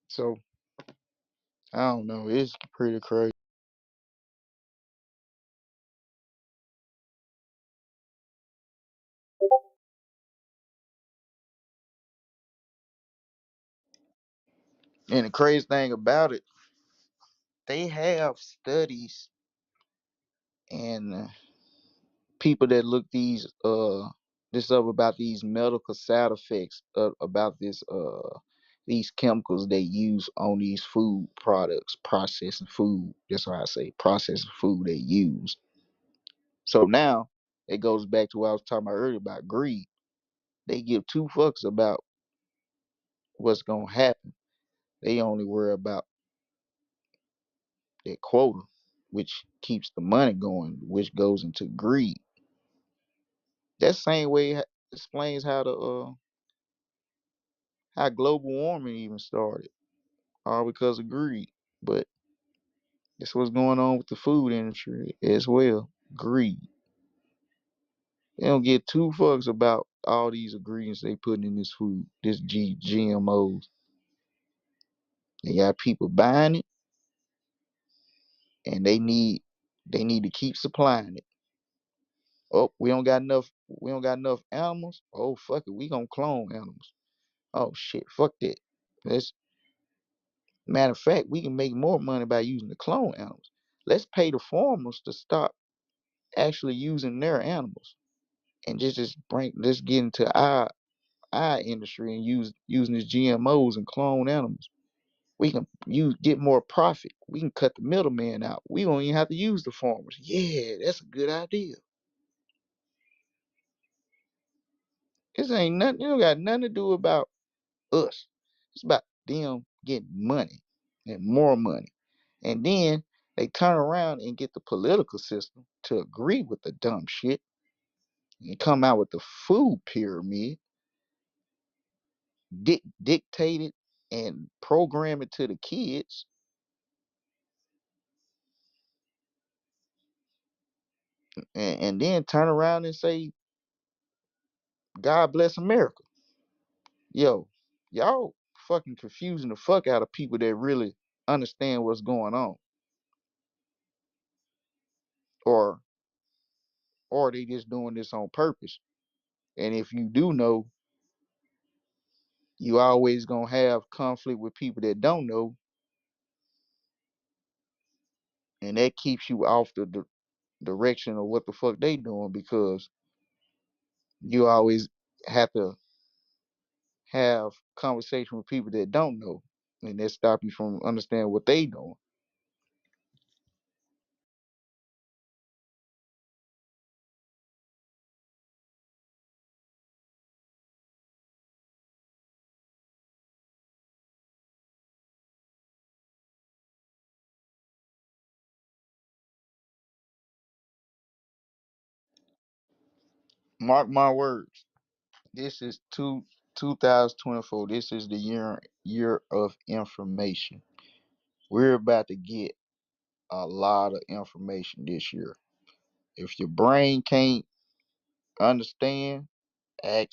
So I don't know. It's pretty crazy. And the crazy thing about it, they have studies and people that look this up about these medical side effects about these chemicals they use on these food products, processing food. That's why I say processing food they use. So now it goes back to what I was talking about earlier about greed. They give two fucks about what's gonna happen. They only worry about their quota, which keeps the money going, which goes into greed. That same way explains how global warming even started, all because of greed. But that's what's going on with the food industry as well. Greed. They don't get two fucks about all these ingredients they putting in this food, this GMOs. They got people buying it, and they need to keep supplying it. Oh, we don't got enough animals. Oh fuck it, we gonna clone animals. Oh shit, fuck that. Let's Matter of fact, we can make more money by using the clone animals. Let's pay the farmers to stop actually using their animals and just bring let's get into our industry and using these GMOs and clone animals. We can get more profit. We can cut the middleman out. We don't even have to use the farmers. Yeah, that's a good idea. This ain't nothing. It don't got nothing to do about us. It's about them getting money and more money. And then they turn around and get the political system to agree with the dumb shit and come out with the food pyramid dictated. and program it to the kids, and then turn around and say, God bless America. Yo, y'all fucking confusing the fuck out of people that really understand what's going on. Or or they just doing this on purpose. And if you do know, you always gonna have conflict with people that don't know, and that keeps you off the direction of what the fuck they doing, because you always have to have conversation with people that don't know, and that stop you from understanding what they doing. Mark my words. This is 2024. This is the year of information. We're about to get a lot of information this year. If your brain can't understand, ask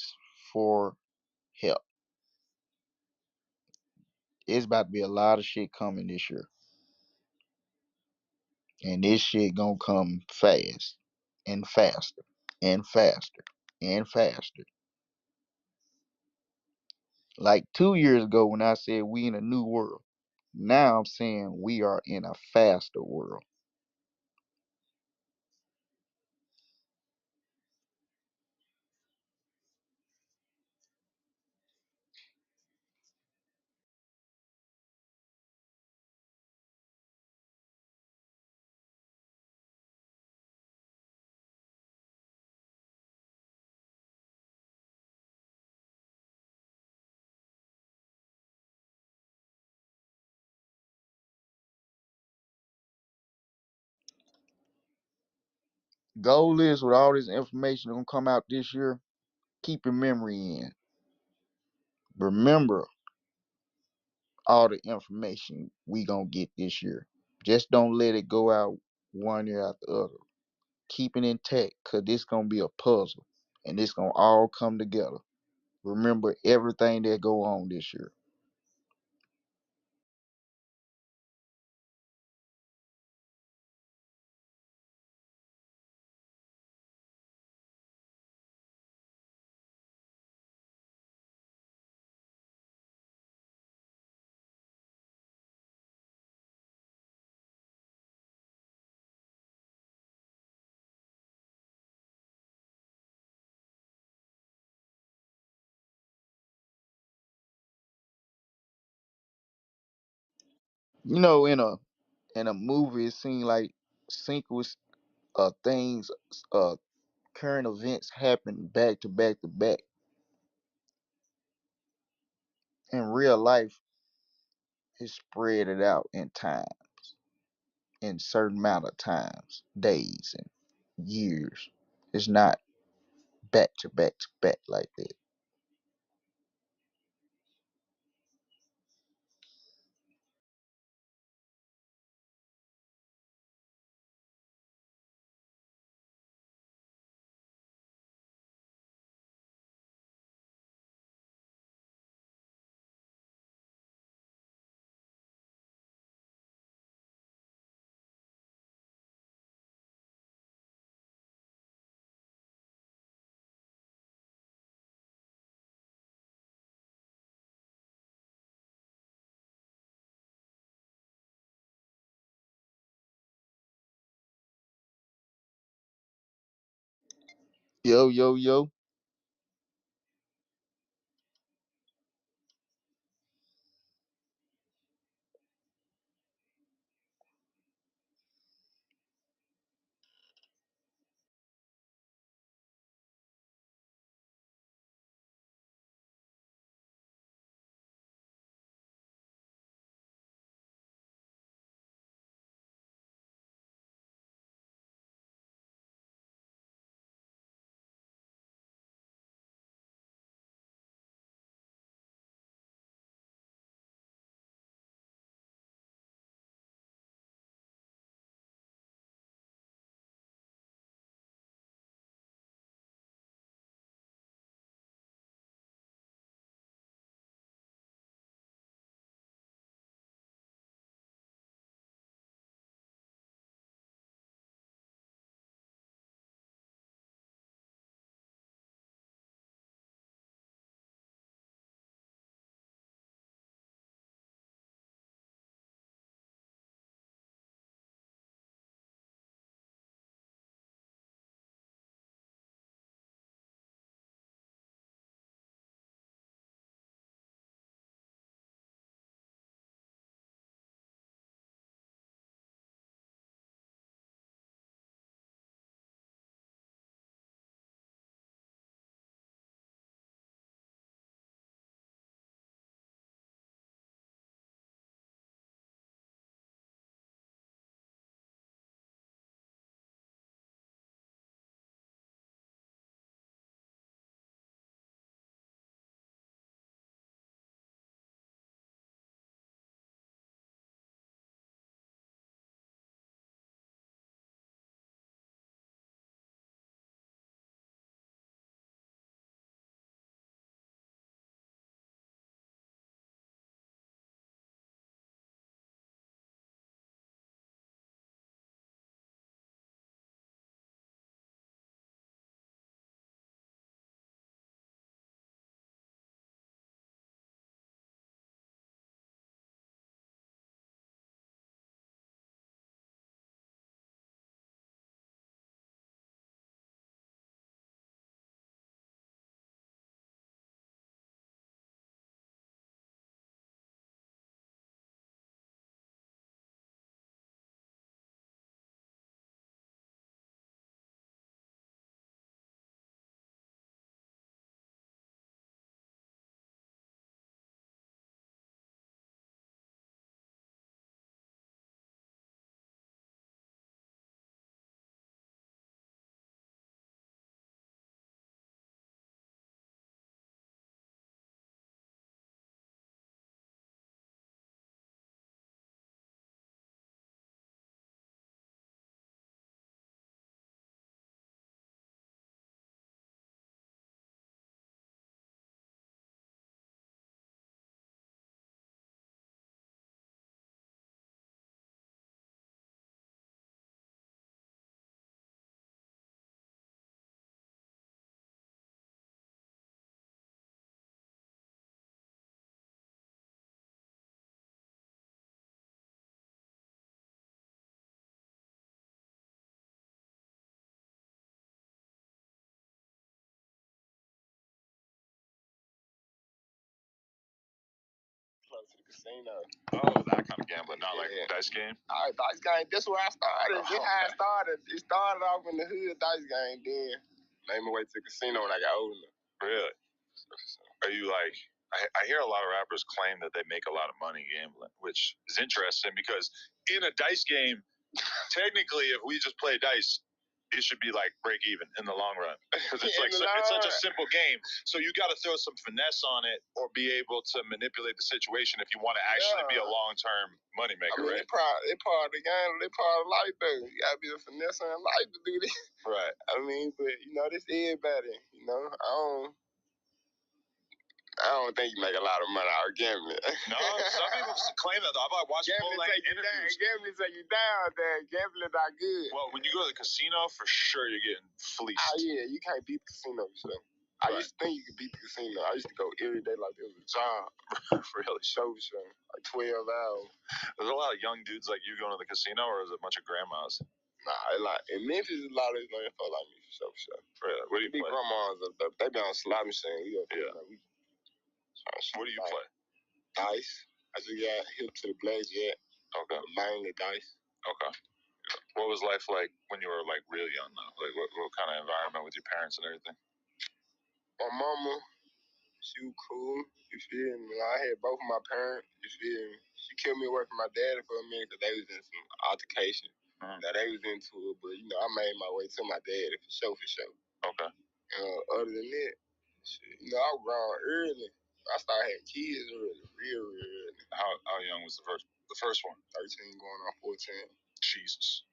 for help. It's about to be a lot of shit coming this year. And this shit gonna come fast and faster and faster and faster. Like 2 years ago when I said we in a new world. Now I'm saying we are in a faster world. Goal is with all this information gonna come out this year, keep your memory in. Remember all the information we gonna get this year. Just don't let it go out one year after the other. Keep it intact, cause this gonna be a puzzle, and this gonna all come together. Remember everything that go on this year. In a movie, it seems like sequence things, uh current events happen back to back to back. In real life, it's spread it out in time, in certain amount of times, days and years. It's not back to back to back like that. Yo, yo, yo. to the casino. Oh, that kind of gambling, not like dice game. Dice game. That's where I started. That's how it started. It started off in the hood dice game. Then made my way to the casino when I got old enough. Really? Are you like? I hear a lot of rappers claim that they make a lot of money gambling, which is interesting because in a dice game, technically, if we just play dice, it should be like break even in the long run because it's like it's such a simple game. So you got to throw some finesse on it or be able to manipulate the situation if you want to actually be a long term moneymaker, right? It's part of the game. It's part of life, though. You got to be a finesse in life to do this. Right. I mean, but this everybody. I don't think you make a lot of money out of gambling. No, some people claim that. I've watched people like interviews. Gambling take you down, there. Gambling not good. Well, when you go to the casino, for sure you're getting fleeced. Oh yeah, you can't beat the casino, so. Right. I used to think you could beat the casino. I used to go every day like it was a job. Really? Show, like 12 hours. There's a lot of young dudes like you going to the casino, or is it a bunch of grandmas? Nah, in Memphis, a lot of these young folks like me for sure. Really? What do you play? Grandmas, they be on slot machine. What do you play? Dice. I just got hip to the blackjack. Okay. Mainly dice. Okay. What was life like when you were like real young though? Like what kind of environment with your parents and everything? My mama, she was cool. You feel me? I had both of my parents. You feel me? She kept me away from my daddy for a minute because they was in some altercation. Now they was into it, but I made my way to my daddy for sure, for sure. Okay. Other than that, shit, I was grown early. I started having kids early, real early. How young was the first one? 13 going on 14. Jesus.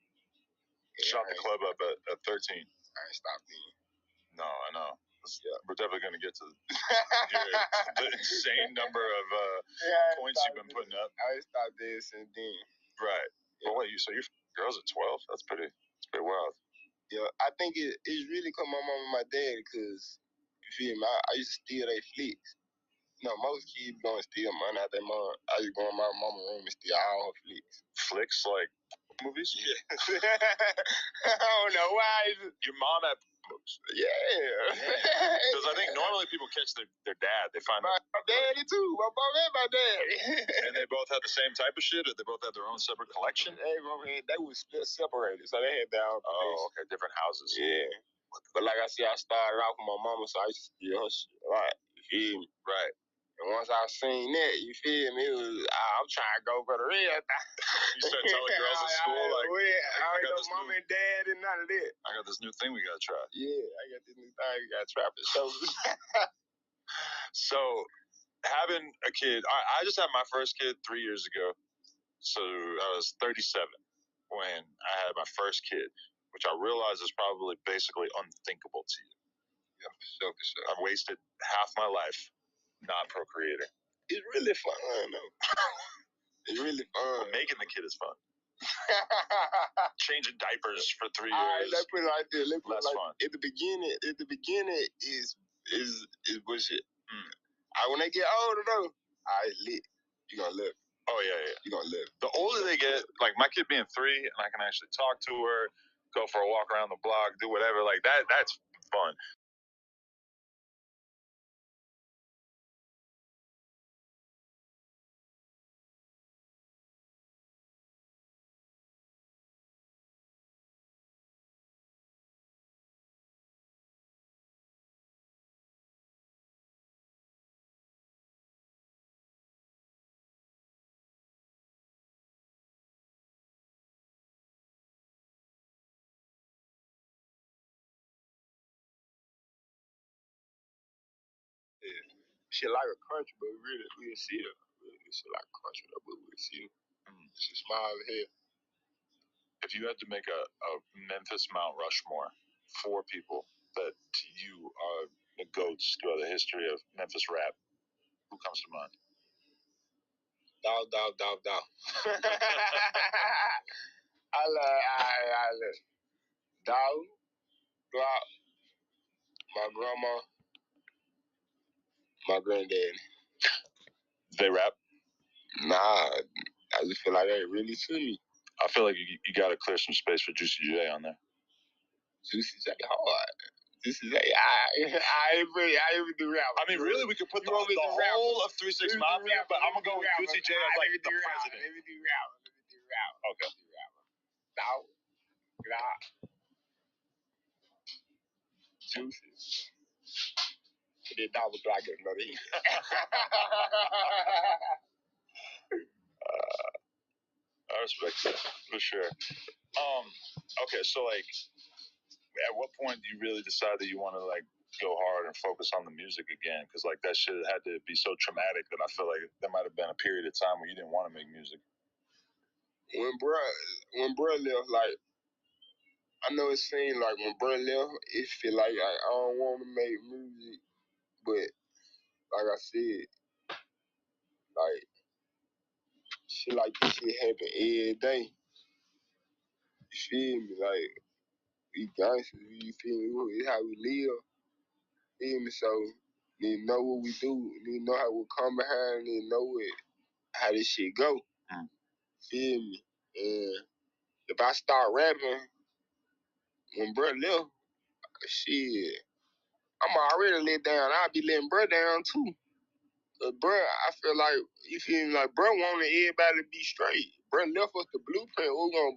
Yeah, shot the club up at 13. I ain't stopped then. No, I know. We're definitely going to get to the insane number of points you've been putting up. I ain't stopped there since then. Right. Yeah. Well, so your girls at 12? That's pretty wild. Yeah, I think it's really because my mom and my dad, because, you feel me, I used to steal their flicks. Most kids gonna steal money out their mom. I used to go in my mama's room and steal all her flicks. Flicks like movies? Yeah. I don't know why. Your mom had movies? Yeah. Because I think normally people catch their dad. They find my daddy too. My mom and my daddy. And they both had the same type of shit, or they both had their own separate collection? They were still separated, so they had their own collection. Oh, okay. Different houses. Yeah. But like I said, I started off with my mama, so I used to steal her shit a lot. You feel me? Right. And once I seen that, you feel me, it was, I'm trying to go for the real thing. You start telling girls at school, I got this mom and dad and none of that. I got this new thing we gotta try. Yeah, I got this new thing we gotta try for sure. So, having a kid, I just had my first kid 3 years ago. So, I was 37 when I had my first kid, which I realize is probably basically unthinkable to you. Yeah, for sure, for sure. I've wasted half my life not procreating. It's really fun, though. It's really fun. Well, making the kid is fun. Changing diapers for 3 years. All right, let's put it like this. Less fun. At the beginning is bullshit. When they get older though, I lit. You gonna live. Oh yeah. You gonna live. The older they get, like my kid being 3, and I can actually talk to her, go for a walk around the block, do whatever. Like that's fun. Yeah. Shit like a country, but really we'll see it. Really, shit like a country, but we'll see it. She smile here. If you had to make a Memphis Mount Rushmore, 4 people that to you are the goats throughout the history of Memphis rap, who comes to mind? Dog. I love Dog, Glock, my grandma, my granddad. They rap? Nah, I just feel like they really to me. I feel like you got to clear some space for Juicy J on there. Juicy J hard. This is I even do rap. I mean, really, we could put the whole of 3 6 Mafia, but I'm gonna go with Juicy J as like the president. Let me do rap. Okay. Now, Juicy. The double dragon, buddy. I respect that for sure. Okay, so like, at what point do you really decide that you want to like go hard and focus on the music again? Because like that shit had to be so traumatic that I feel like there might have been a period of time where you didn't want to make music. When bruh left, like I know it seemed like when bruh left, it feel like I don't want to make music, but like I said, like shit like this shit happen every day. You feel me? Like we gangsters, you feel me? It's how we live. Feel me? So need to know what we do. Need to know how we come behind. Need to know how this shit go. Feel me? And if I start rapping when bruh left, shit, I'm already let down. I'll be letting bruh down too. But bruh, I feel like, you feel me? Like bruh wanted everybody to be straight. Bruh left us the blueprint. We're gonna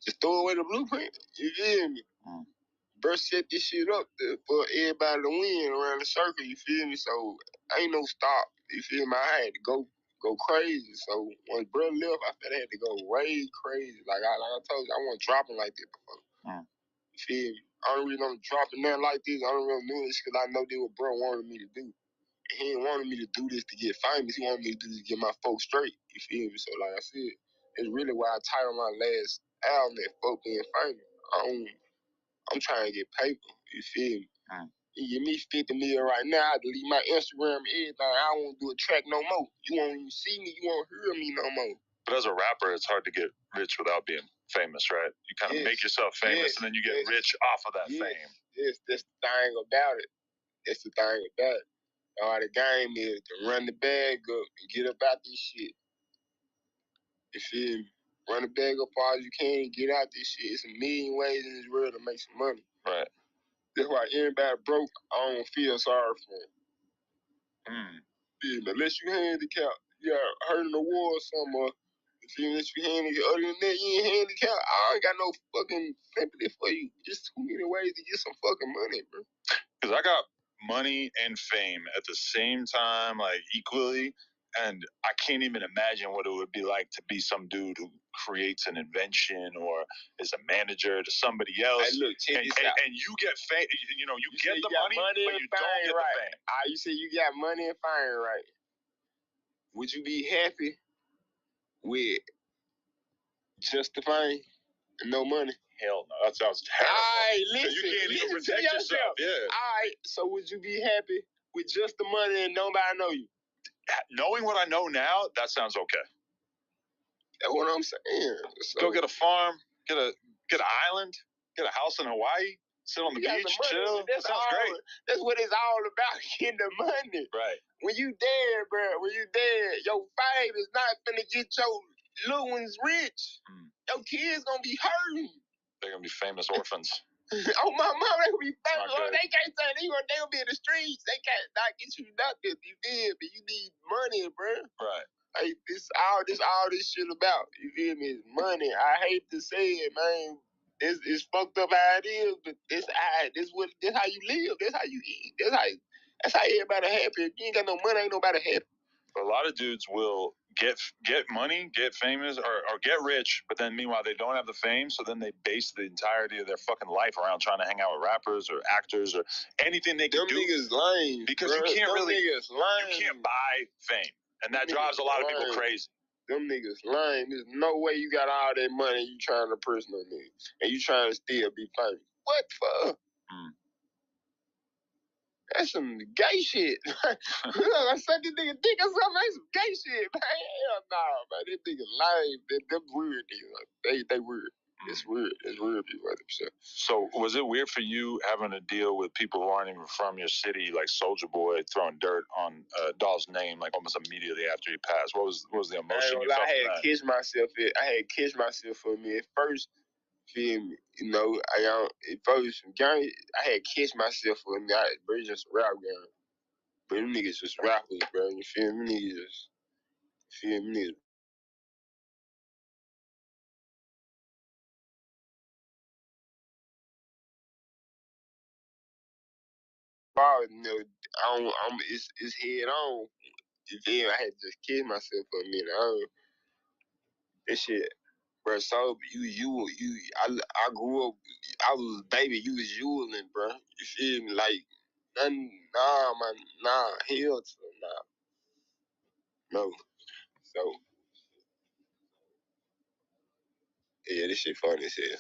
just throw away the blueprint. You feel me? Bruh set this shit up for everybody to win around the circle. You feel me? So ain't no stop. You feel me? I had to go crazy. So when bruh left, I felt I had to go way crazy. Like I told you, I wasn't dropping like that before. You feel me? Only reason I'm dropping nothing like this, I don't really do this because I know this what bruh wanted me to do. He didn't want me to do this to get famous. He wanted me to do this to get my folks straight. You feel me? So like I said, it's really why I titled my last album that folk being famous. I'm trying to get paper. You feel me? You give me 50 million right now, I delete my Instagram and everything. I won't do a track no more. You won't even see me. You won't hear me no more. But as a rapper, it's hard to get rich without being famous, right? You kind of make yourself famous and then you get rich off of that fame. Yes, that's the thing about it. That's the thing about it. All the game is to run the bag up and get up out this shit. You feel me? Run the bag up all you can and get out this shit. It's a million ways in this world to make some money. Right. That's why everybody broke, I don't feel sorry for them. Yeah, unless you handicapped, you got hurt in the war or something, or if you unless you handicapped, other than that, you ain't handicapped. I ain't got no fucking sympathy for you. Just too many ways to get some fucking money, bro. Because I got money and fame at the same time, like equally, and I can't even imagine what it would be like to be some dude who creates an invention or is a manager to somebody else. Hey, look, check this out. And you get fame, you get the money, but you don't get the fame. You say you got money and fame, right? Would you be happy with just the fame and no money? Hell no, that sounds terrible. All right, listen, you can't even protect yourself. Yeah. All right, so would you be happy with just the money and nobody know you? Knowing what I know now, that sounds okay. That's what I'm saying. So, go get a farm, get an island, get a house in Hawaii, sit on the beach, chill. That sounds great. That's what it's all about, getting the money. Right. When you dead, bro, your fame is not finna get your little ones rich. Your kids gonna be hurting. They're gonna be famous orphans. Oh, my mama, they gonna be famous. Oh, they can't say they gonna be in the streets. They can't not get you nothing. You did, but you need money, bro. Right. Like all this shit about. You feel me? It's money. I hate to say it, man. It's fucked up how it is, but this how you live. That's how you eat. That's how everybody happy. If you ain't got no money, ain't nobody happy. A lot of dudes will get money, get famous, or get rich, but then meanwhile they don't have the fame, so then they base the entirety of their fucking life around trying to hang out with rappers or actors or anything they can do. Them niggas lame. Because bro. You can't buy fame. And that drives a lot of people crazy. Them niggas lame. There's no way you got all that money you trying to press no niggas. And you trying to still be famous. What for? That's some gay shit. I suck this nigga dick or something. That's some gay shit, man. Hell no, man. This nigga lame. Them weird niggas. They weird. It's weird. It's weird people like that. So was it weird for you having to deal with people who aren't even from your city, like Soulja Boy throwing dirt on Doll's name like almost immediately after he passed? What was the emotion you felt? I had kissed myself for me at first. Feel me? You know, if I was some gang, I had catch myself for a night, bro. It's just rap gang. But them niggas just rappers, bro. You feel me? Feel me? Ball, you know, it's head on. You feel me? I had to just catch myself for a minute. This shit, bro. So I grew up. I was a baby. You was Yulin, bro. You feel me? Like, nah, man, nah, hell to no. So, yeah, this shit funny as hell.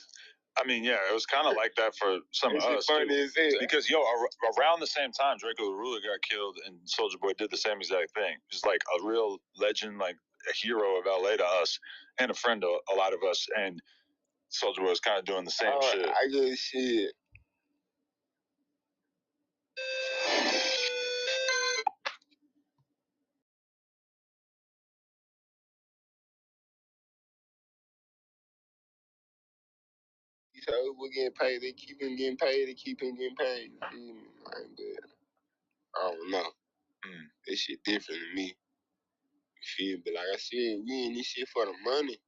I mean, yeah, it was kind of like that for some of us funny too. As hell. Because around the same time, Draco the Ruler got killed, and Soldier Boy did the same exact thing. He's like a real legend, like a hero of LA to us, and a friend to a lot of us. And Soldier Boy was kind of doing the same shit. I get shit. So we're getting paid. They keep him getting paid. They keep him getting paid. You feel me? I don't know. This shit different to me. You feel me? But like I said, we in this shit for the money.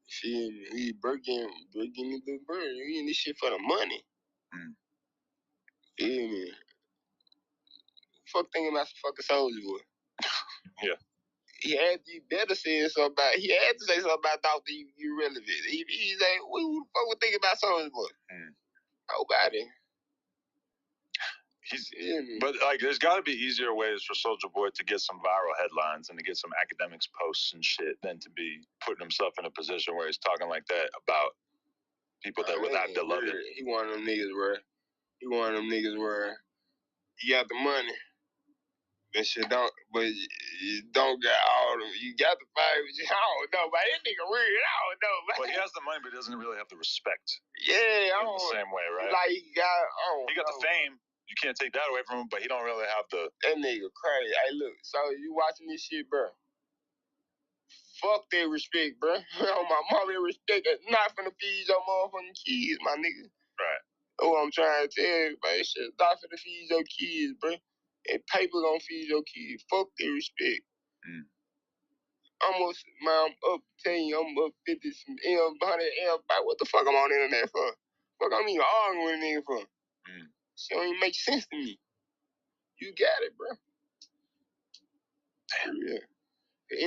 You feel me? We breaking the bird. We in this shit for the money. You feel me? Fuck thinking about some fucking Soldier Boy. Yeah. He better say something about. He had to say something about thought that you relevant. He's like, who the fuck would think about Soldier Boy? Nobody. But like, there's got to be easier ways for Soldier Boy to get some viral headlines and to get some academics posts and shit than to be putting himself in a position where he's talking like that about people that were that beloved. He one of them niggas where you got the money, but shit don't. But you don't got all the. You got the fire, but I don't know, but this nigga weird. I don't know, man. Well, he has the money, but he doesn't really have the respect. Yeah, I don't. In the same way, right? Like he got the fame. You can't take that away from him, but he don't really have the. That nigga crazy. Hey, look. So you watching this shit, bro? Fuck that respect, bro. On my mom, that respect is not finna feed your motherfucking kids, my nigga. Right. That's what I'm trying to tell you, man. Shit, not finna feed your kids, bro. And paper gonna feed your kids. Fuck that respect. Almost, man, I'm up 10, I'm up 50, some M, 100 M. What the fuck I'm on the internet for? Fuck, I'm even arguing with a nigga for. Shit don't even make sense to me. You got it, bro. Damn. Yeah.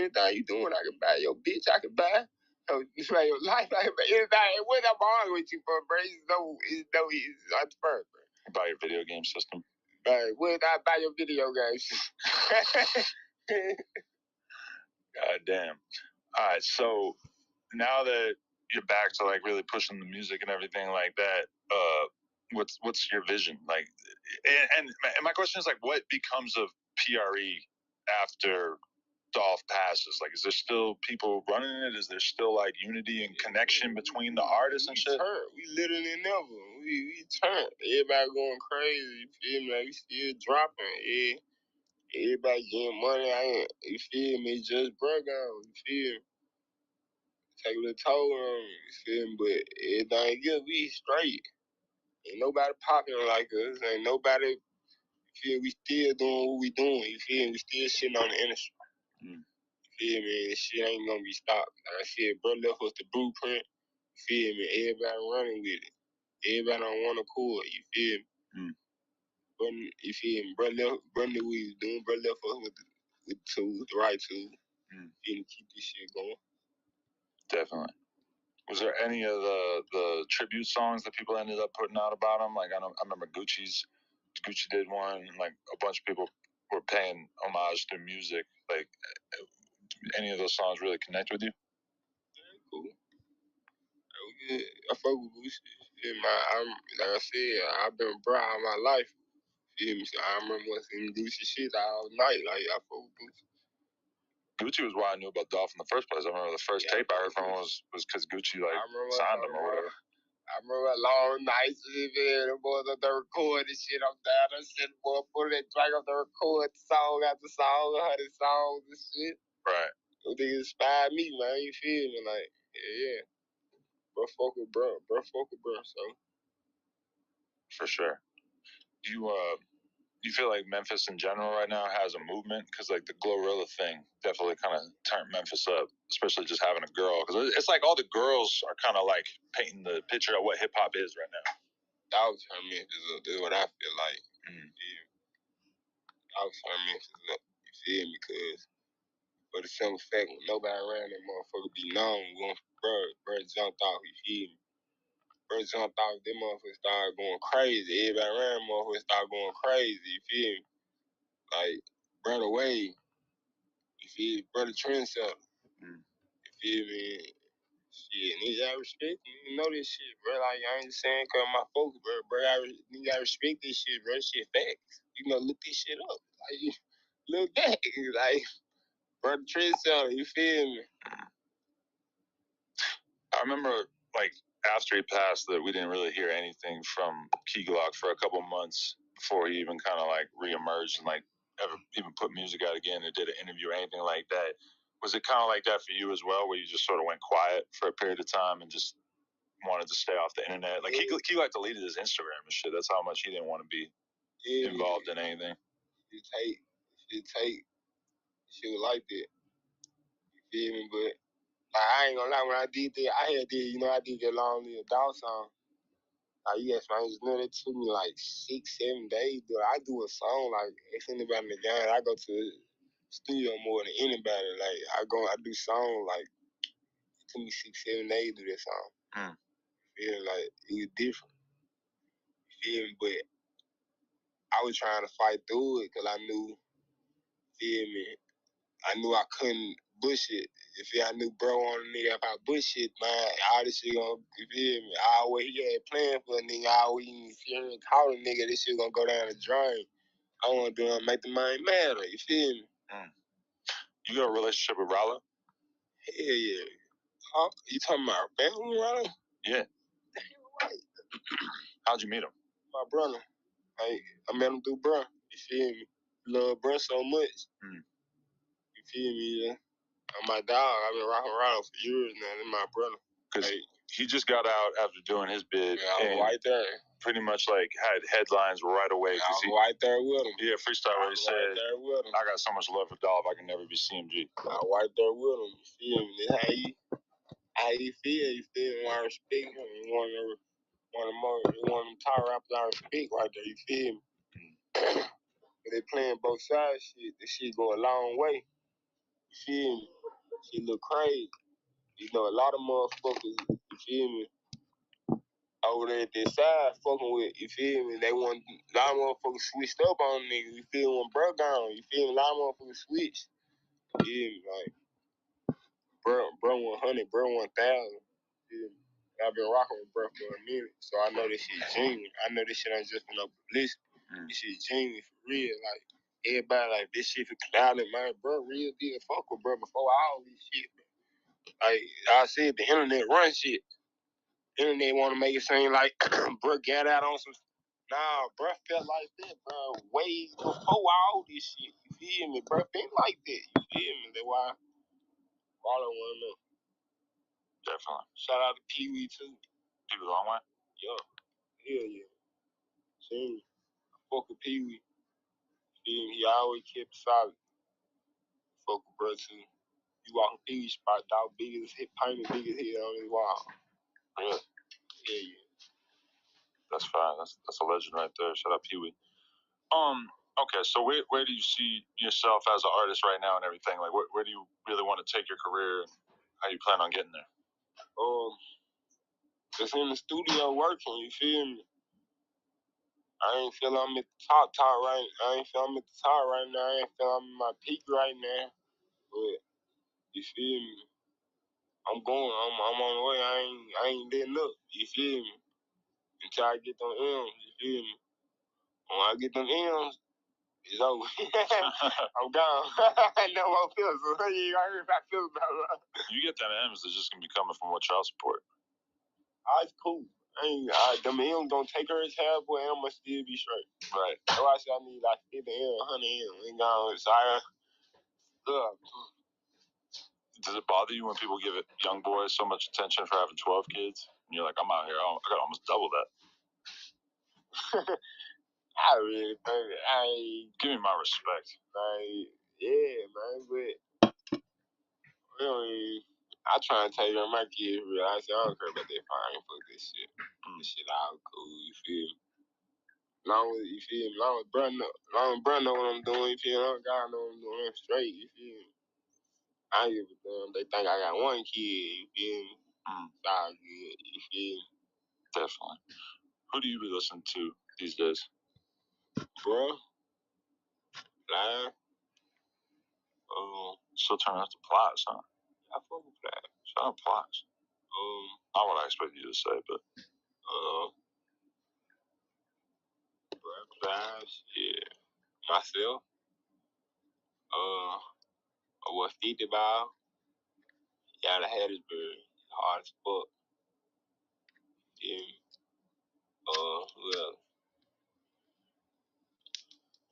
Anything you doing, I can buy your bitch. I can buy. So it's like your life. I can buy anything. What I'm arguing with you for, bro? It's not the first, bro. Buy your video game system. What I buy your video games? God damn. All right, so now that you're back to like really pushing the music and everything like that, what's your vision like? And my question is like, what becomes of PRE after Dolph passes? Like, is there still people running it? Is there still like unity and connection between the artists and shit? We literally never. We turned. Everybody going crazy. You feel me? Like, we still dropping. Yeah. Everybody getting money. You feel me? Just broke out. You feel me? Take a little toll on me. You feel me? But everything good. We straight. Ain't nobody popular like us. Ain't nobody. You feel me? We still doing what we doing. You feel me? We still sitting on the industry. Feel me? This shit ain't gonna be stopped. Like I said, bro left us the blueprint. Feel me? Everybody running with it. Everybody don't want to cool. You feel me? Bro, you feel me? Bro knew what he was doing. Bro left us with the tools, the right tools. Feel me? Keep this shit going. Definitely. Was there any of the tribute songs that people ended up putting out about him? Like I remember Gucci did one. Like a bunch of people were paying homage to music. Like any of those songs really connect with you? Cool. Yeah, I fuck with Gucci. Yeah, like I said, I've been bro all my life. Feel me? So I remember listening to Gucci shit all night. Like I fuck with Gucci. Gucci was why I knew about Dolph in the first place. I remember the first tape I heard from him was because Gucci like signed him or whatever. I remember long nights, man. The boys up there recording shit. I'm down there sitting, boy, put that track up there, record song after song, 100 songs and shit. Right. Those niggas inspired me, man. You feel me? Like, yeah. bro, fuck with bro. So For sure. Do you feel like Memphis in general right now has a movement? Because like the Glorilla thing definitely kind of turned Memphis up, especially just having a girl. Because it's like all the girls are kind of like painting the picture of what hip hop is right now. that was turn Memphis up. That's what I feel like. Yeah, that was turn Memphis up. You feel me? Because for the simple fact, when nobody around that motherfucker be known, bro jumped off. You feel me? Bro jumped off. Them motherfuckers started going crazy. Everybody around motherfuckers started going crazy. You feel me? Like, brother Wade, you feel me? Brother Trendsetter, you feel me? Shit, nigga, I respect you. You know this shit, bro. Like, I ain't just saying cause my folks, bro. Nigga, I respect this shit, bro. This shit facts. You know, look this shit up. Like, look back. Like, brother Trendsetter, you feel me? I remember like after he passed that we didn't really hear anything from Key Glock for a couple months before he even kind of like reemerged and like ever even put music out again or did an interview or anything like that. Was it kind of like that for you as well, where you just sort of went quiet for a period of time and just wanted to stay off the internet? Like he like deleted his Instagram and shit. That's how much he didn't want to be involved in anything. Shit was like that. You feel me? But like, I ain't gonna lie, when I did that, I did that long little dog song. Like, yes, man, I just know that took me like 6, 7 days. But I do a song like if anybody in the game, I go to the studio more than anybody. Like I do songs like it took me 6, 7 days to do that song. You feel me? Like it was different. You feel me? But I was trying to fight through it because I knew, feel me? I knew I couldn't bullshit. If I knew bro on a nigga about bullshit, man, all this shit gonna, you feel me? I always he had planned for a nigga, I always call a nigga, this shit gonna go down the drain. I wanna do it, make the mind matter, you feel me? You got a relationship with Rallo? Hell yeah. Huh? You talking about family, right? Yeah. Right. How'd you meet him? My brother. Like, I met him through bro. You feel me? Love bro so much. You feel me? Yeah. My dog, I've been rocking around for years now. That's my brother. Because he just got out after doing his bid. Yeah, I was right there. Pretty much like had headlines right away. Yeah, I was right there with him. Yeah, freestyle where he said, right there with him. I got so much love for Dolph, I can never be CMG. I was right there with him. You feel me? That's how he feel. You feel me? I respect him. One of them top rappers I respect right there. You feel me? But they playing both sides. Shit, this shit go a long way. You feel me? Shit look crazy. You know, a lot of motherfuckers, you feel me, over there at their side fucking with, you feel me, they want, a lot of motherfuckers switched up on niggas, you feel me, when bro gone, you feel me, a lot of motherfuckers switched, you feel me, like, bro 100, bro 1000, you feel me. I've been rocking with bro for a minute, so I know this shit genuine. I know this shit ain't just for no publicity. This shit genuine for real. Like, everybody like, this shit for clout, man, bro real deal fuck with bro before all this shit. Like I said, the internet run shit. Internet want to make it seem like bro got out on some. Nah, bro felt like that, bro, way before all this shit. You feel me, bro? Been like that. You feel me? That's why all I want to know. Definitely. Shout out to Pee Wee too. Pee Wee Long Way? Yeah, hell yeah. See me. I fuck with Pee Wee. Feel me? He always kept solid. Fuck with bro too. You walk in Pee Wee spot, dog, big as hit, painted big as hell on his wall. Really? Hell yeah. That's fine. That's a legend right there. Shout out Pee Wee. Okay, so where do you see yourself as an artist right now and everything? Like, where do you really want to take your career and how you plan on getting there? Just in the studio working, you feel me? I ain't feel I'm at the top right. I ain't feel I'm at the top right now. I ain't feel I'm at my peak right now. But you feel me? I'm going. I'm on the way. I ain't letting up. You feel me? Until I get them M's. You feel me? When I get them M's, it's over. I'm gone. No more pills. You heard about pills, bro. You get them M's, they're just gonna be coming from what child support. It's cool. Them M's gonna take her as halfway, and I'ma still be straight. Right. That's why I say I need like 50 M, 100 M. Ain't gone. So I, look, Does it bother you when people give it young boys so much attention for having 12 kids? And you're like, I'm out here, I got almost double that. I really think give me my respect. Like, yeah, man, but really, I try and tell you my kids, but I say I don't care about their fine fuck this shit. This shit all cool, you feel me? Long as you feel me, long as bruh know what I'm doing, you feel me? God know what I'm doing, I'm straight, you feel me? I ain't give a damn. They think I got one kid, you feel me? It's all good, you feel me? Definitely. Who do you be listening to these days? Bruh, live, still turning out the plots, huh? I fuck with that. Shout out plots. Not what I expected you to say, but bruh, plots, yeah. Myself, what 50 ball, y'all had his bird, hard as fuck. Yeah. Well,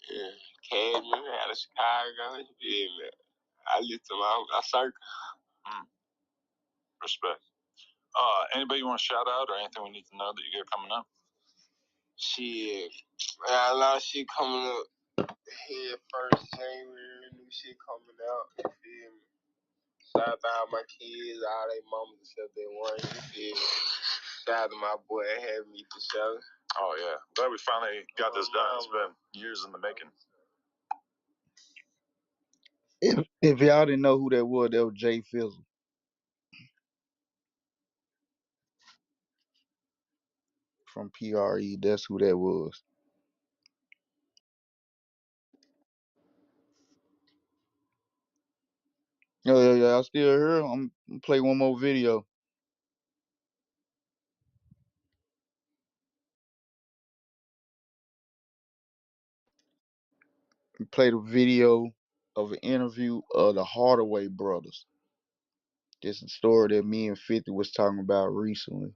yeah. Cadman out of Chicago, yeah, man. I lift him out, I circle. Respect. Anybody you want to shout out or anything we need to know that you got coming up? Shit, man, a lot of shit coming up here first January, new shit coming out. You feel me? Shout out to all my kids, all they mamas except they one. You feel me? Shout out to my boy having me for sure. Oh yeah, glad we finally got this done. It's been years in the making. If y'all didn't know who that was Jay Fizzle from PRE. That's who that was. Yeah. I still here. I'm gonna play one more video. Play the video of an interview of the Hardaway brothers. This is a story that me and 50 was talking about recently.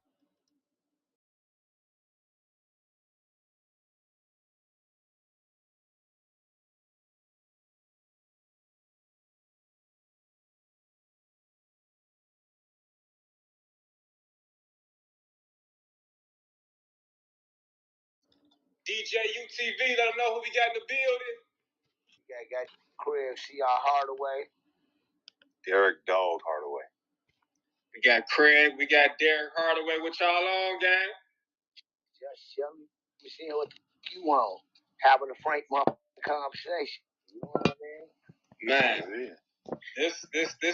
DJ UTV, let them know who we got in the building. Got Craig C.R. Hardaway. Derek Dog Hardaway. We got Craig, we got Derek Hardaway. What y'all on, gang? Just chilling. We seeing what you want. Having a frank conversation. You know what I mean? Man, this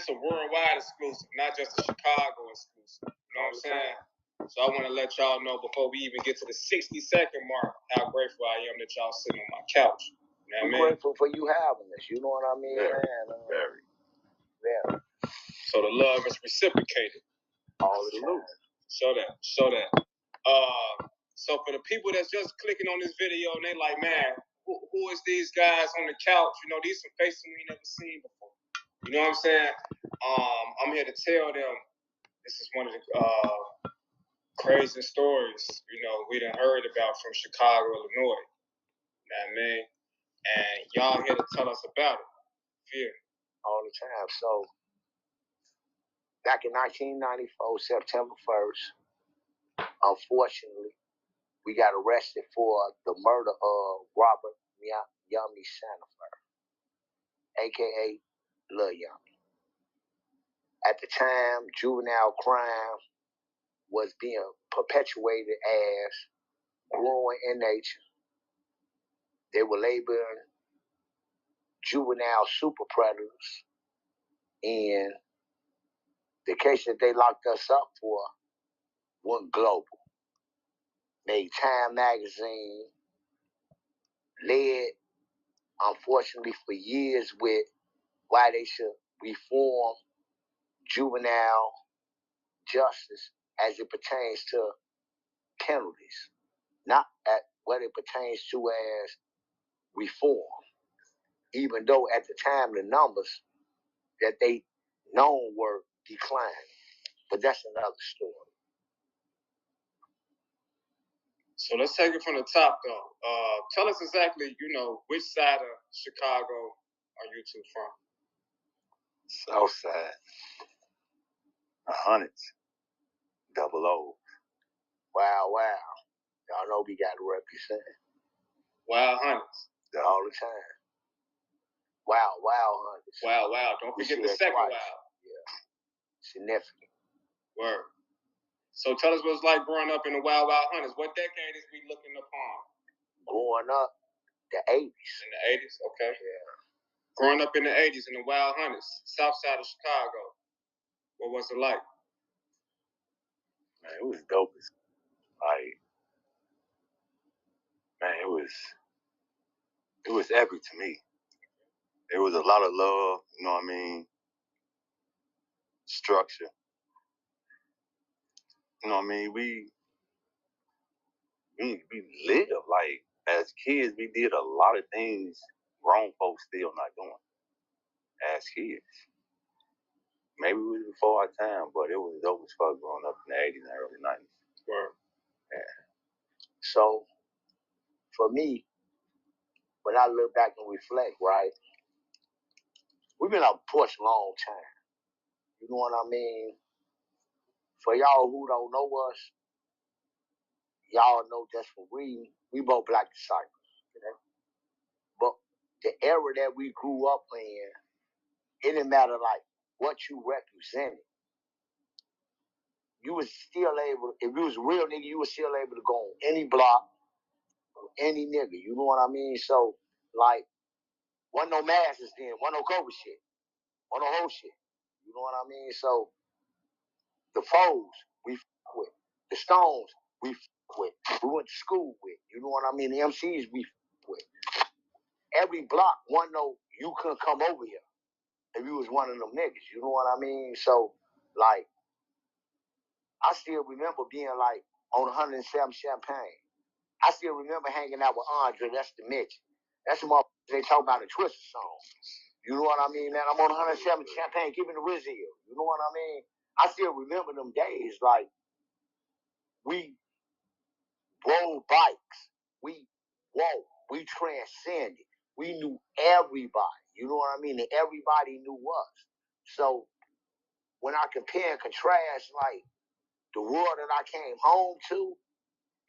a worldwide exclusive, not just a Chicago exclusive. You know what I'm saying? So I want to let y'all know before we even get to the 60-second mark how grateful I am that y'all sitting on my couch. You know what I mean? Grateful for you having us. You know what I mean? Very. So the love is reciprocated. All the time. Show that. So for the people that's just clicking on this video and they like, man, who is these guys on the couch? You know, these some faces we never seen before. You know what I'm saying? I'm here to tell them this is one of the crazy stories, you know, we done heard about from Chicago, Illinois. You know what I mean? And y'all here to tell us about it. Feel me? All the time. So back in 1994, September 1st, unfortunately, we got arrested for the murder of Robert Yummy Sandifer, a.k.a. Lil Yummy. At the time, juvenile crime was being perpetuated as growing in nature. They were labeling juvenile super predators, and the case that they locked us up for went global. Made Time magazine, led, unfortunately, for years with why they should reform juvenile justice as it pertains to penalties, not at what it pertains to as reform. Even though at the time the numbers that they known were declining. But that's another story. So let's take it from the top, though. Tell us exactly, you know, which side of Chicago are you two from? Southside, the hundreds, double O. Wow, wow. Y'all know we got to represent. Wild hundreds. All the time. Wow, wow hundreds. Wow, wow. Don't forget the second twice. Wow. Yeah. Significant. Word. So tell us what it's like growing up in the Wild Wild Hundreds. What decade is we looking upon? Growing up, the 80s. In the 80s? Okay. Yeah. Growing up in the 80s in the Wild Hundreds, south side of Chicago. What was it like? Man, it was dope. Like, man, it was epic to me. There was a lot of love, you know what I mean? Structure. You know what I mean? We lived like as kids we did a lot of things grown folks still not doing as kids. Maybe it was before our time, but it was dope as fuck growing up in the 80s and early 90s. Sure. Yeah. So for me, when I look back and reflect, right, we've been on porch a long time. You know what I mean? For y'all who don't know us, y'all know just for we both black disciples. You know? But the era that we grew up in, it didn't matter like what you represented. You was still able, if you was a real nigga, you was still able to go on any block, any nigga. You know what I mean? So, like, wasn't no masses then, wasn't no Cobra shit, wasn't no whole shit. You know what I mean? So, the foes we fuck with, the Stones we fuck with, we went to school with. You know what I mean? The MCs we fuck with. Every block, one no, you couldn't come over here if you was one of them niggas. You know what I mean? So, like, I still remember being like on 107 Champagne. I still remember hanging out with Andre. That's the Mitch. That's the motherfucker they talk about a Twister song. You know what I mean, man? I'm on 107 Champagne, giving the Rizzo. You know what I mean? I still remember them days. Like, we rode bikes. We walked. We transcended. We knew everybody. You know what I mean? And everybody knew us. So when I compare and contrast, like, the world that I came home to,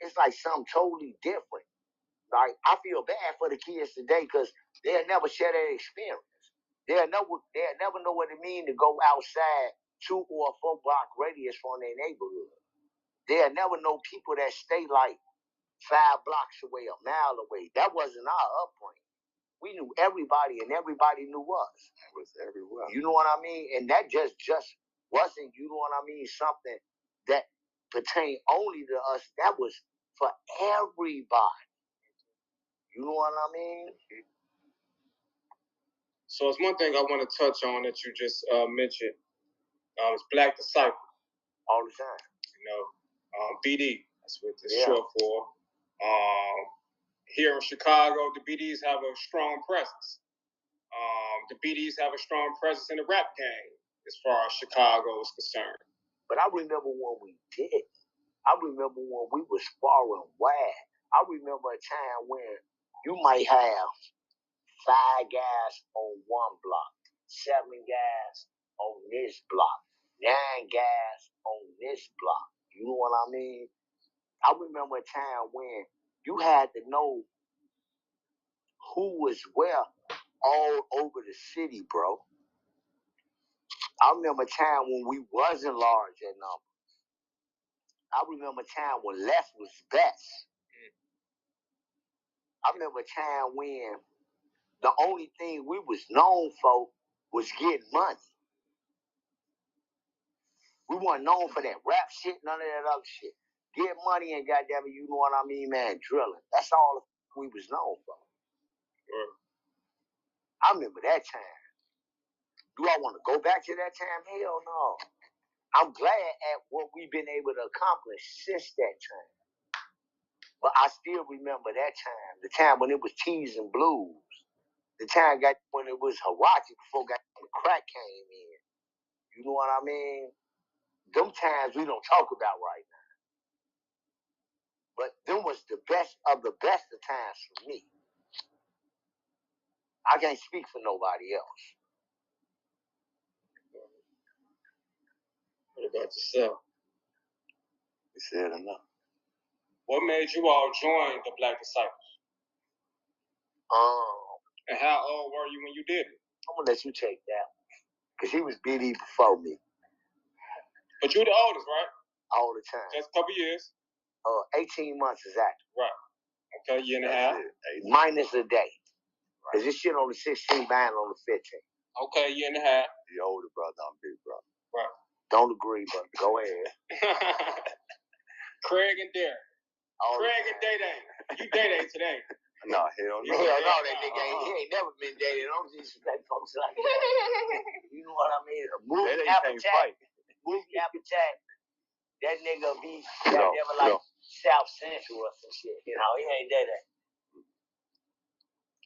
it's like something totally different. Like, I feel bad for the kids today because they'll never share that experience. They'll never know what it means to go outside 2 or 4 block radius from their neighborhood. They'll never know people that stay like 5 blocks away, a mile away. That wasn't our upbringing. We knew everybody and everybody knew us. It was everywhere. You know what I mean? And that just wasn't, you know what I mean, something that pertained only to us. That was for everybody. You know what I mean? So it's one thing I want to touch on that you just mentioned. It's Black Disciple. All the time. You know, BD. That's what it's short for. Here in Chicago, the BDs have a strong presence. The BDs have a strong presence in the rap game as far as Chicago is concerned. But I remember when we did. I remember when we was sparring wide. I remember a time when you might have 5 guys on one block, 7 guys on this block, 9 guys on this block. You know what I mean? I remember a time when you had to know who was where all over the city, bro. I remember a time when we wasn't large at number. I remember a time when less was best. I remember a time when the only thing we was known for was getting money. We weren't known for that rap shit, none of that other shit. Get money and goddamn it, you know what I mean, man, drilling. That's all we was known for. Sure. I remember that time. Do I want to go back to that time? Hell no. I'm glad at what we've been able to accomplish since that time. But I still remember that time, the time when it was T's and Blues, the time when it was Hirachi before crack came in. You know what I mean? Them times we don't talk about right now. But them was the best of times for me. I can't speak for nobody else. about yourself? You said enough. What made you all join the Black Disciples? And how old were you when you did it? I'm gonna let you take that. Cause he was BD before me. But you the oldest, right? All the time. Just a couple years. 18 months exactly. Right. Okay, year and a half. Minus a day. Right. Cause this shit on the 16th, mine on the 15th. Okay, year and a half. The older brother, I'm big brother. Right. Don't agree, but go ahead. Craig and Derek. Craig and Day Day. You Day Day today. No, hell no. Hell no, that nigga he ain't never been dated. I don't just respect folks like that. You know what I mean? Movie appetite. Movie appetite. That nigga be never like South Central or some shit. You know, he ain't that.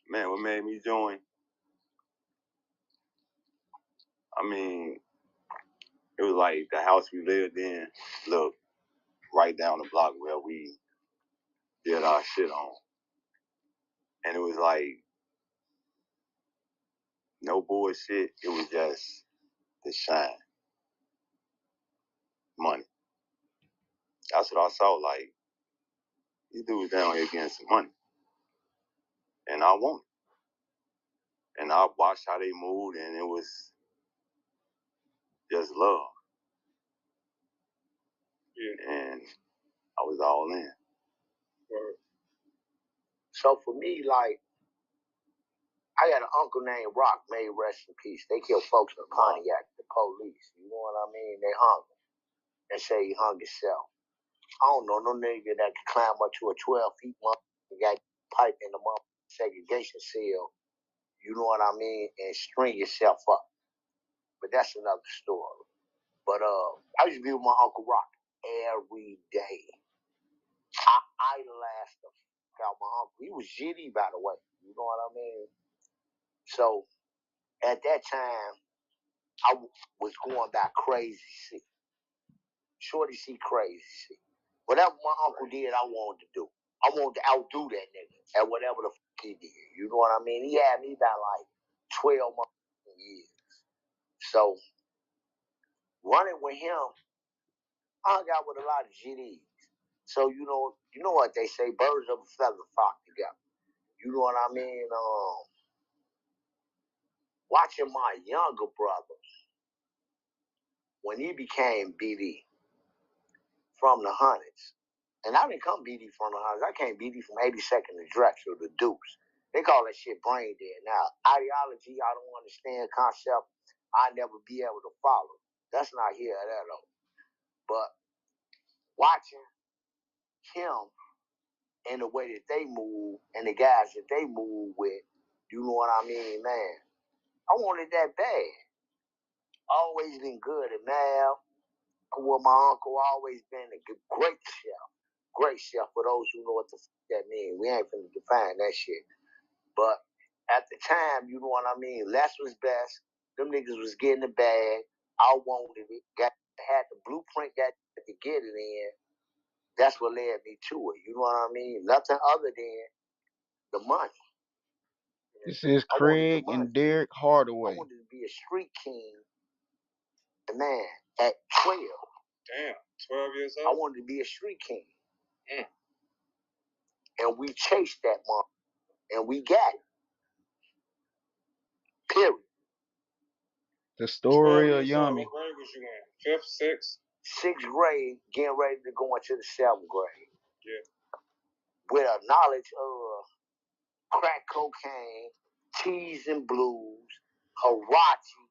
Man, what made me join? I mean, it was like the house we lived in, look, right down the block where we did our shit on. And it was like, no bullshit. It was just the shine. Money. That's what I saw. Like, these dudes down here getting some money. And I want it. And I watched how they moved, and it was just love. Yeah. And I was all in. Right. So for me, like, I got an uncle named Rock, may he rest in peace. They killed folks in Pontiac, the police. You know what I mean? They hung him. They say he hung himself. I don't know no nigga that can climb up to a 12 feet and got pipe in the segregation cell. You know what I mean? And string yourself up. But that's another story. But I used to be with my Uncle Rock every day. I idolized the fuck out my uncle. He was jitty, by the way. You know what I mean? So at that time, I was going back crazy shit. Shorty see crazy shit. Whatever my uncle did, I wanted to do. I wanted to outdo that nigga at whatever the fuck he did. You know what I mean? He had me by like 12 years. So running with him, I hung out with a lot of GDs. So you know what they say, birds of a feather flock together. You know what I mean? Watching my younger brother when he became BD from the hundreds. And I didn't come BD from the hundreds. I came BD from 82nd and Drexel, the Deuce. They call that shit brain dead. Now, ideology, I don't understand. Concept, I never be able to follow. That's not here or there, though. But watching him and the way that they move and the guys that they move with, you know what I mean, man? I wanted that bad. Always been good at math. With my uncle, always been a great chef. Great chef for those who know what the fuck that means. We ain't finna define that shit. But at the time, you know what I mean? Less was best. Them niggas was getting the bag. I wanted it. Had the blueprint, got to get it in. That's what led me to it. You know what I mean? Nothing other than the money. This is I wanted the Craig money. and Derek I Hardaway. wanted to be a street king, man, at 12. Damn, 12 years old? I wanted to be a street king. Mm. And we chased that money. And we got it. Period. The story 12 of years old. Yummy. What grade was you in? Fifth, sixth? Sixth grade, getting ready to go into the seventh grade. Yeah. With a knowledge of crack cocaine, teas and blues, Hirachi,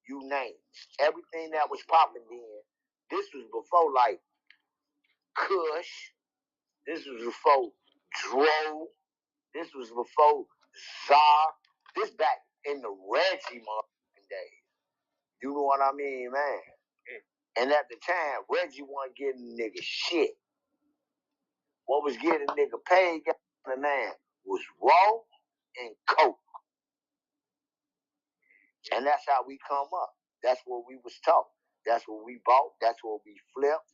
you name it. Everything that was popping then. This was before like Kush. This was before Dro. This was before Czar. This back in the Reggie motherfucking days. You know what I mean, man? And at the time, Reggie wasn't getting nigga shit. What was getting nigga paid, man, was raw and coke. And that's how we come up. That's what we was taught. That's what we bought. That's what we flipped.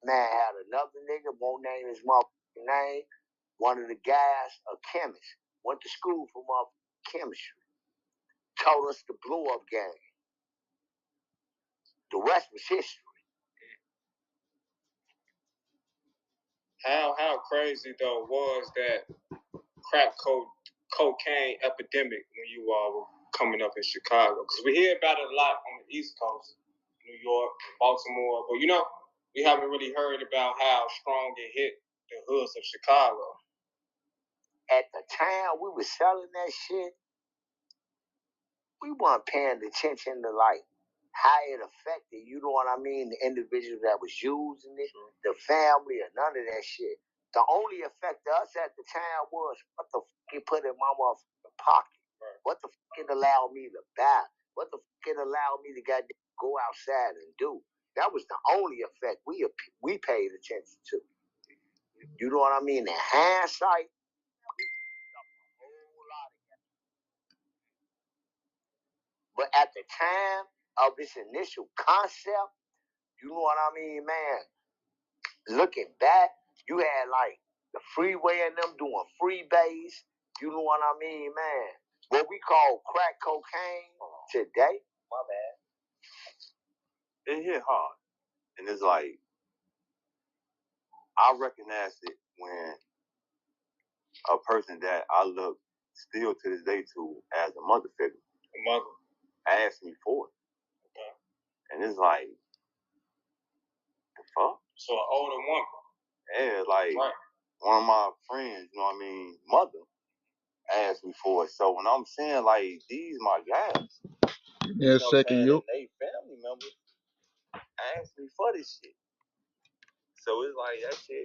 Man had another nigga, won't name his motherfucking name. One of the guys, a chemist, went to school for motherfucking chemistry. Told us the blow up game. The rest was history. How crazy though was that cocaine epidemic when you all were coming up in Chicago? Because we hear about it a lot on the East Coast, New York, Baltimore, but we haven't really heard about how strong it hit the hoods of Chicago. At the time we were selling that shit, we weren't paying attention to like how it affected, you know what I mean, the individual that was using it, sure, the family, or none of that shit. The only effect to us at the time was what the fuck it put in my motherfucking pocket. Right. What the fuck it allowed me to buy. What the fuck it allowed me to go outside and do. That was the only effect we paid attention to. You know what I mean? In hindsight, but at the time of its initial concept, you know what I mean, man? Looking back, you had like the freeway and them doing freebays. You know what I mean, man? What we call crack cocaine today. My bad. It hit hard. And it's like, I recognized it when a person that I look still to this day to as a mother figure, a mother, asked me for it. Okay. And it's like, the fuck? So an older woman. Yeah, like right, one of my friends, you know what I mean, mother asked me for it. So when I'm saying like these my guys, Yeah, you know what I'm second saying, you. and they family members asked me for this shit. So it's like that shit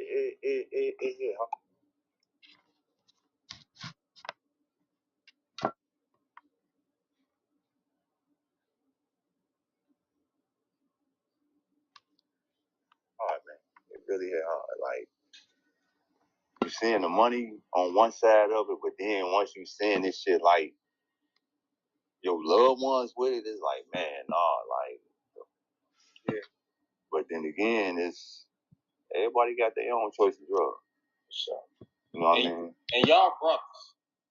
it hit hard. Hard, man. It really hit hard. Like you seeing the money on one side of it, but then once you seeing this shit like your loved ones with it, it's like, man, nah, like yeah. But then again, it's everybody got their own choice of drugs. Sure. You know what I mean? And y'all brothers.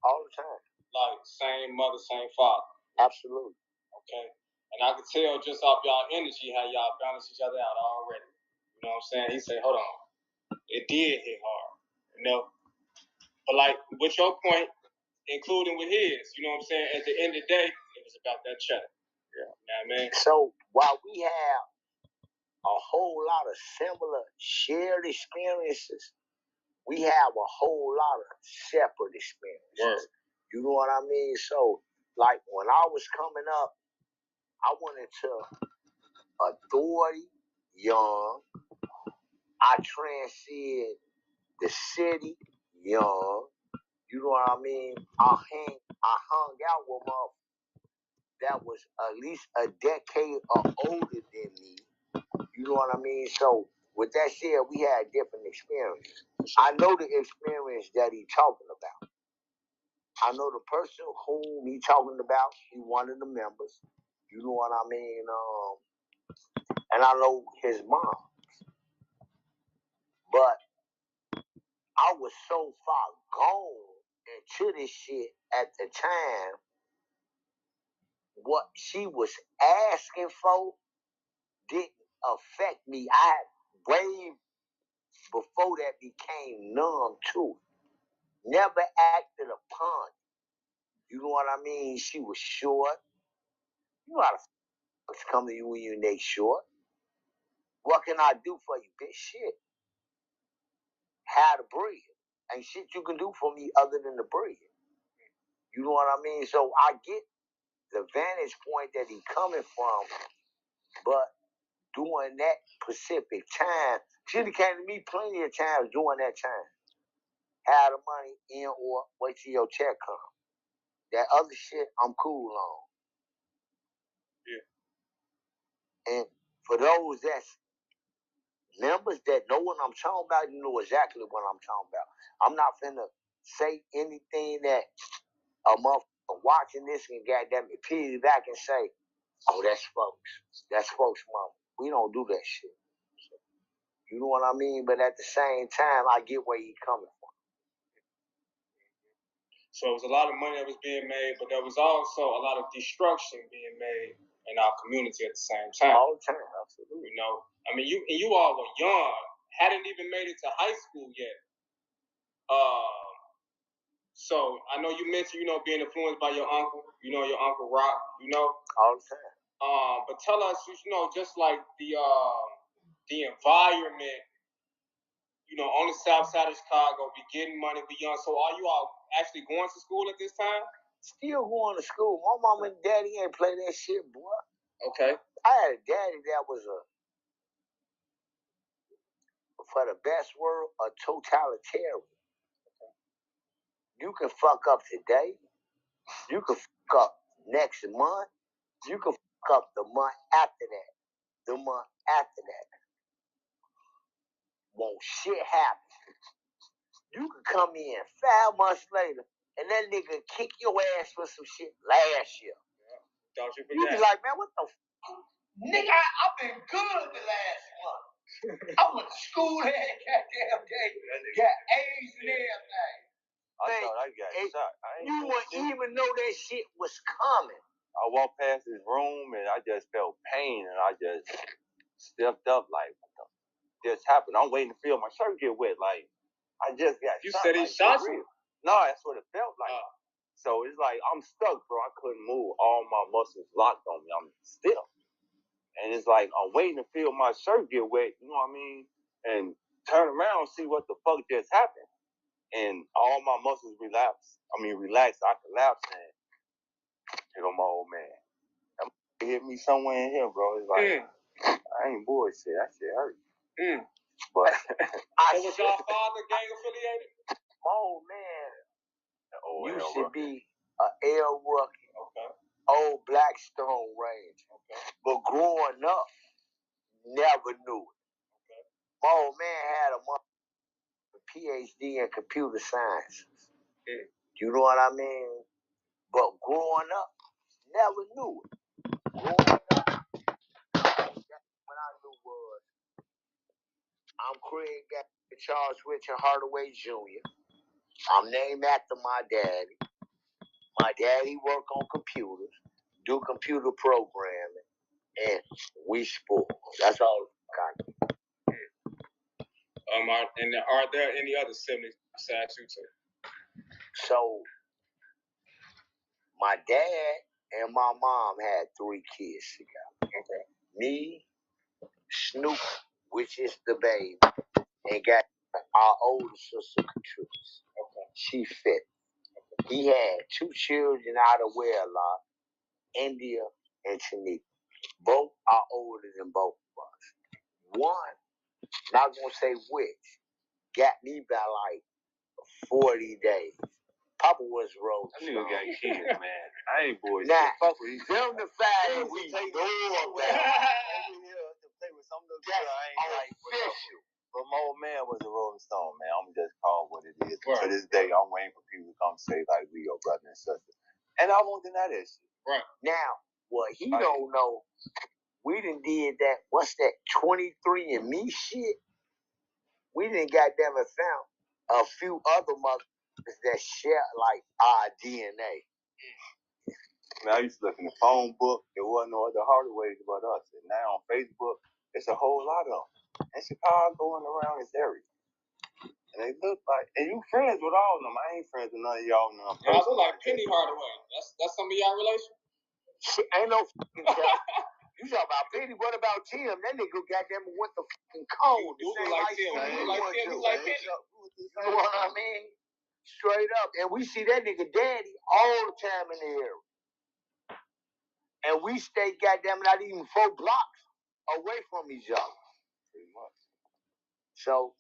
All the time. Like same mother, same father. Absolutely. Okay. And I could tell just off y'all energy how y'all balance each other out already. You know what I'm saying? He said, hold on. It did hit hard. You know? But like with your point, including with his, you know what I'm saying? At the end of the day, it was about that check. Yeah. You know what I mean? So while we have a whole lot of similar shared experiences, we have a whole lot of separate experiences. Word. You know what I mean? So, like when I was coming up, I went into authority young. I transcended the city young. You know what I mean? I hung out with motherfuckers that was at least a decade or older than me. You know what I mean? So with that said, we had different experiences. I know the experience that he talking about. I know the person whom he talking about. He one of the members. You know what I mean? And I know his mom. But I was so far gone into this shit at the time. What she was asking for didn't affect me. I way before that became numb to it. Never acted upon it. You know what I mean? She was short. You know how the fucks come to you when your neck short. What can I do for you, bitch? Shit. How to breathe. Ain't shit you can do for me other than to breathe. You know what I mean? So I get the vantage point that he coming from, but during that specific time, she came to me plenty of times during that time. Have the money in or wait till your check come. That other shit, I'm cool on. Yeah. And for those that's members that know what I'm talking about, you know exactly what I'm talking about. I'm not finna say anything that a motherfucker watching this and goddamn it piggyback and say, oh, that's folks. That's folks' mama. We don't do that shit. You know what I mean? But at the same time, I get where he's coming from. So it was a lot of money that was being made, but there was also a lot of destruction being made in our community at the same time. All the time, absolutely. You know, I mean, you all were young hadn't even made it to high school yet. So I know you mentioned, being influenced by your uncle, your Uncle Rock, all the time. But tell us, just like the environment, on the south side of Chicago, be getting money, be young. So are you all actually going to school at this time? Still going to school. My mom and daddy ain't play that shit, boy. Okay. I had a daddy that was for the best word, a totalitarian. You can fuck up today. You can fuck up next month. You can fuck up the month after that. The month after that. Won't shit happen. You could come in 5 months later and that nigga kick your ass for some shit last year. Yeah. Don't you forget. You be like, man, what the nigga, I've been good the last month. I went to school every goddamn day. Got A's and everything. I thought I got shot. You wouldn't even know that shit was coming. I walked past his room and I just felt pain and I just stepped up like, what the just happened? I'm waiting to feel my shirt get wet. Like, I just got you shot. You said he shot you? No, that's what it felt like. So it's like, I'm stuck, bro. I couldn't move. All my muscles locked on me. I'm still. And it's like, I'm waiting to feel my shirt get wet, you know what I mean? And turn around and see what the fuck just happened. And all my muscles relaxed. I collapsed and hit on my old man. It hit me somewhere in here, bro. It's like, I ain't bullshit. That shit hurt. But so was y'all father gang affiliated? My old man used to be an L Rookie. Okay. Old Blackstone Range. Okay. But growing up, never knew it. Okay. My old man had a PhD in computer science. You know what I mean? But growing up, never knew it. Growing up, what I knew was, I'm Craig Charles Richard Hardaway Jr. I'm named after my daddy. My daddy worked on computers, do computer programming, and we sport. That's all I got. And are there any other siblings besides you two? So, my dad and my mom had 3 kids together. Okay. Me, Snoop, which is the baby, and got our older sister, Catrice. Okay. She fit. Okay. He had 2 children out of wedlock, India and Tanika. Both are older than both of us. One, not gonna say which, got me by like 40 days. Papa was Rolling Stone. That nigga got kids, man. I ain't boys. Now, them the fact that we know about. To play with some of those girls, I ain't like official. But my old man was a Rolling Stone, man. I'm just call what it is. Right. To this day, I'm waiting for people to come say like we your brother and sister. And I won't deny that shit. Right. Now, what he don't know, we done did that, what's that, 23 and me shit? We done goddamn it found a few other mothers that share like our DNA. Man, I used to look in the phone book. There wasn't no other Hardaways but us. And now on Facebook, it's a whole lot of them. And Chicago and around this area. And they look like, and you friends with all of them. I ain't friends with none of y'all. Y'all look like Penny Hardaway. That's some of y'all relation? Ain't no fucking tell. You talk about Penny. What about Tim? That nigga goddamn went the fucking cone. You look like Tim. You like Tim. You like Penny. You know what I mean? Straight up. And we see that nigga daddy all the time in the area. And we stay goddamn not even 4 blocks away from each other. Pretty much. So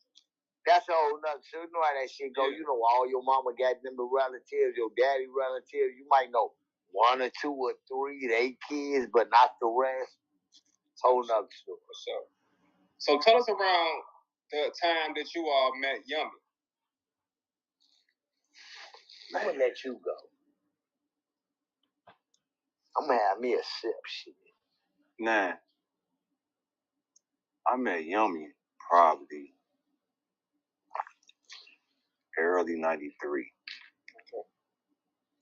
that's a whole nother. So you know how that shit go. Yeah. You know all your mama got them relatives, your daddy relatives. You might know 1 or 2 or 3, they kids, but not the rest. It's a whole nother story. For sure. So tell us around the time that you all met Yummy. I'm gonna let you go. I'm gonna have me a sip shit. Nah, I met Yummy probably early '93. Okay.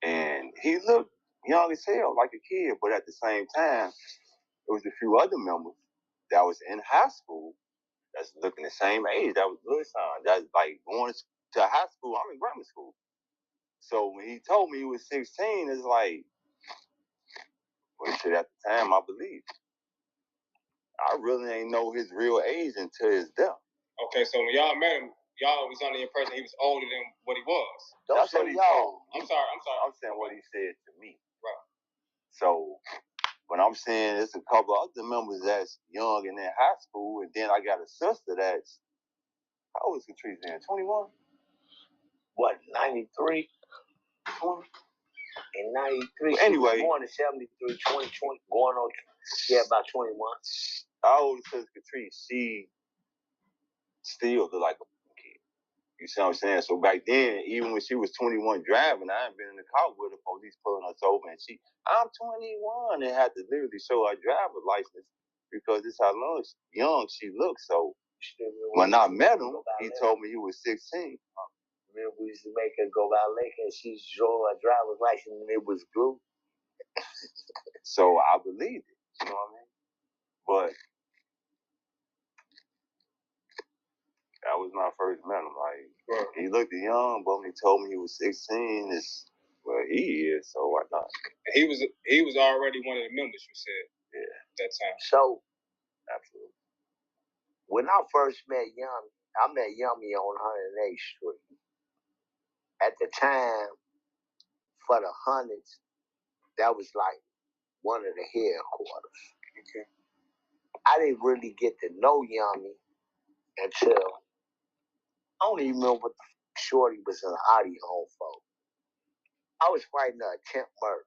And he looked young as hell, like a kid, but at the same time, there was a few other members that was in high school That's looking the same age. That was good sign. That's like going to high school. I'm in grammar school. So when he told me he was 16, it's like, well, shit, at the time, I believed. I really ain't know his real age until his death. Okay, so when y'all met him, y'all was under the impression he was older than what he was. That's what he told. I'm sorry. I'm saying what he said to me. Right. So when I'm saying there's a couple other members that's young and in high school, and then I got a sister that's, how old is Catrice then? 21? What, 93? 20? In 93. Anyway. Born in 73, 2020, going on, yeah, about 21. Our older sister Catrice, she still look like a kid. You see what I'm saying? So back then, even when she was 21 driving, I ain't been in the car with her, police pulling us over, and I'm 21, and had to literally show her driver's license because it's how young she looks. So when I met him, he told me he was 16. Remember, we used to make her go by lake and she showed her driver's license and it was blue. So I believed it. You know what I mean? But that was my first met him. Like, right. He looked young, but when he told me he was 16, it's, well, he is, so why not? He was already one of the members, you said. Yeah. That time. So, absolutely. When I first met Yummy, I met Yummy on 108th Street. At the time, for the hundreds, that was like one of the headquarters. Okay. I didn't really get to know Yummy until, I don't even remember what the shorty was in the Audi home for. I was fighting an attempt murder.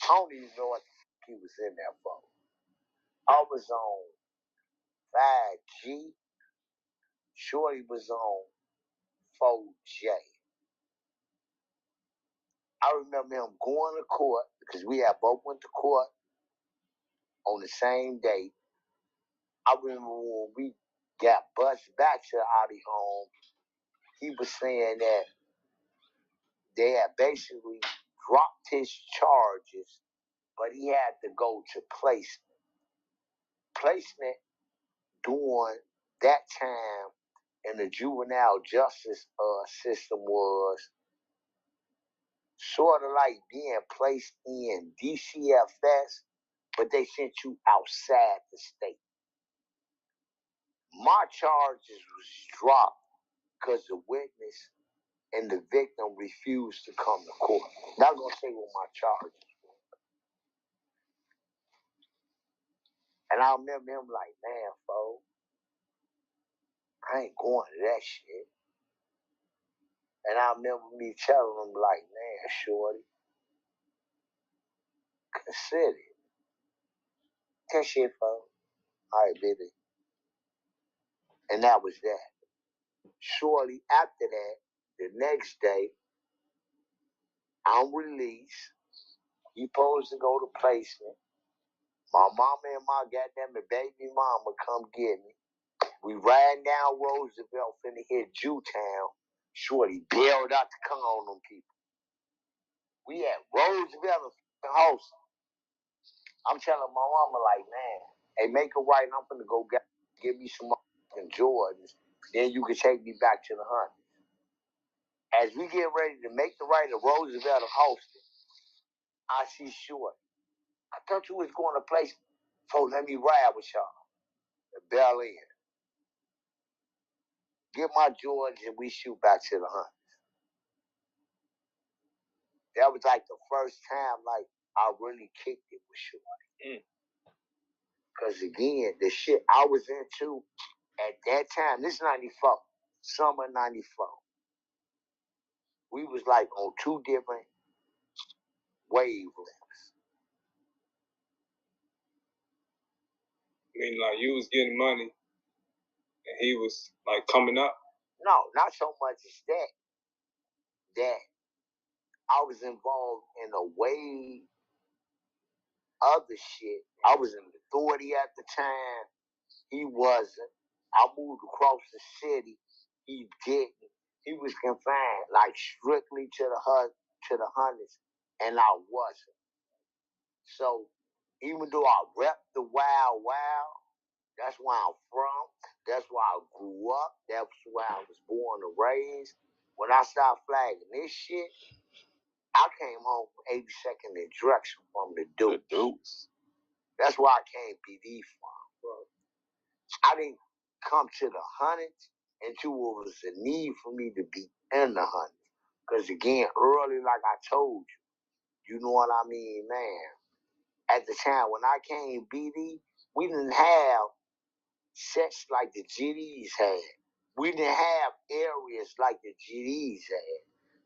I don't even know what he was in there for. I was on 5G. Shorty was on 4J. I remember him going to court because we had both went to court on the same day. I remember when we got bused back to the Audi home, he was saying that they had basically dropped his charges, but he had to go to placement. Placement during that time in the juvenile justice system was sort of like being placed in DCFS, but they sent you outside the state. My charges was dropped because the witness and the victim refused to come to court. Not gonna say what my charges were. And I remember him like, man, fo, I ain't going to that shit. And I remember me telling him like, man, shorty, consider it. That shit, fo. All right, baby. And that was that. Shortly after that, the next day, I'm released. He supposed to go to placement. My mama and my goddamn baby mama come get me. We riding down Roosevelt finna hit Jewtown. Shorty bailed out to come on them people. We at Roosevelt and Houston. I'm telling my mama like, man, hey, make a right and I'm finna go give me some Jordans. Then you can take me back to the hunt. As we get ready to make the right at Roosevelt and Houston, I see Shorty. I thought you was going to place, so let me ride with y'all. The Bel Air. Get my Jordans and we shoot back to the hunt. That was like the first time like I really kicked it with Shorty. Because again, the shit I was into at that time, this is 94, summer 94. We was like on two different wavelengths. I mean, like you was getting money and he was like coming up? No, not so much as that I was involved in a way other shit. I was in the authority at the time. He wasn't. I moved across the city. He didn't. He was confined like strictly to the hundreds, and I wasn't. So even though I repped the Wild Wild, That's where I'm from. That's where I grew up. That's where I was born and raised. When I started flagging this shit, I came home from 82nd and Drexel from the Dukes. That's where I came BD from, bro. I didn't come to the hundreds until it was a need for me to be in the hundreds. Because again, early, like I told you, you know what I mean, man. At the time when I came BD, we didn't have sets like the GDs had. We didn't have areas like the GDs had.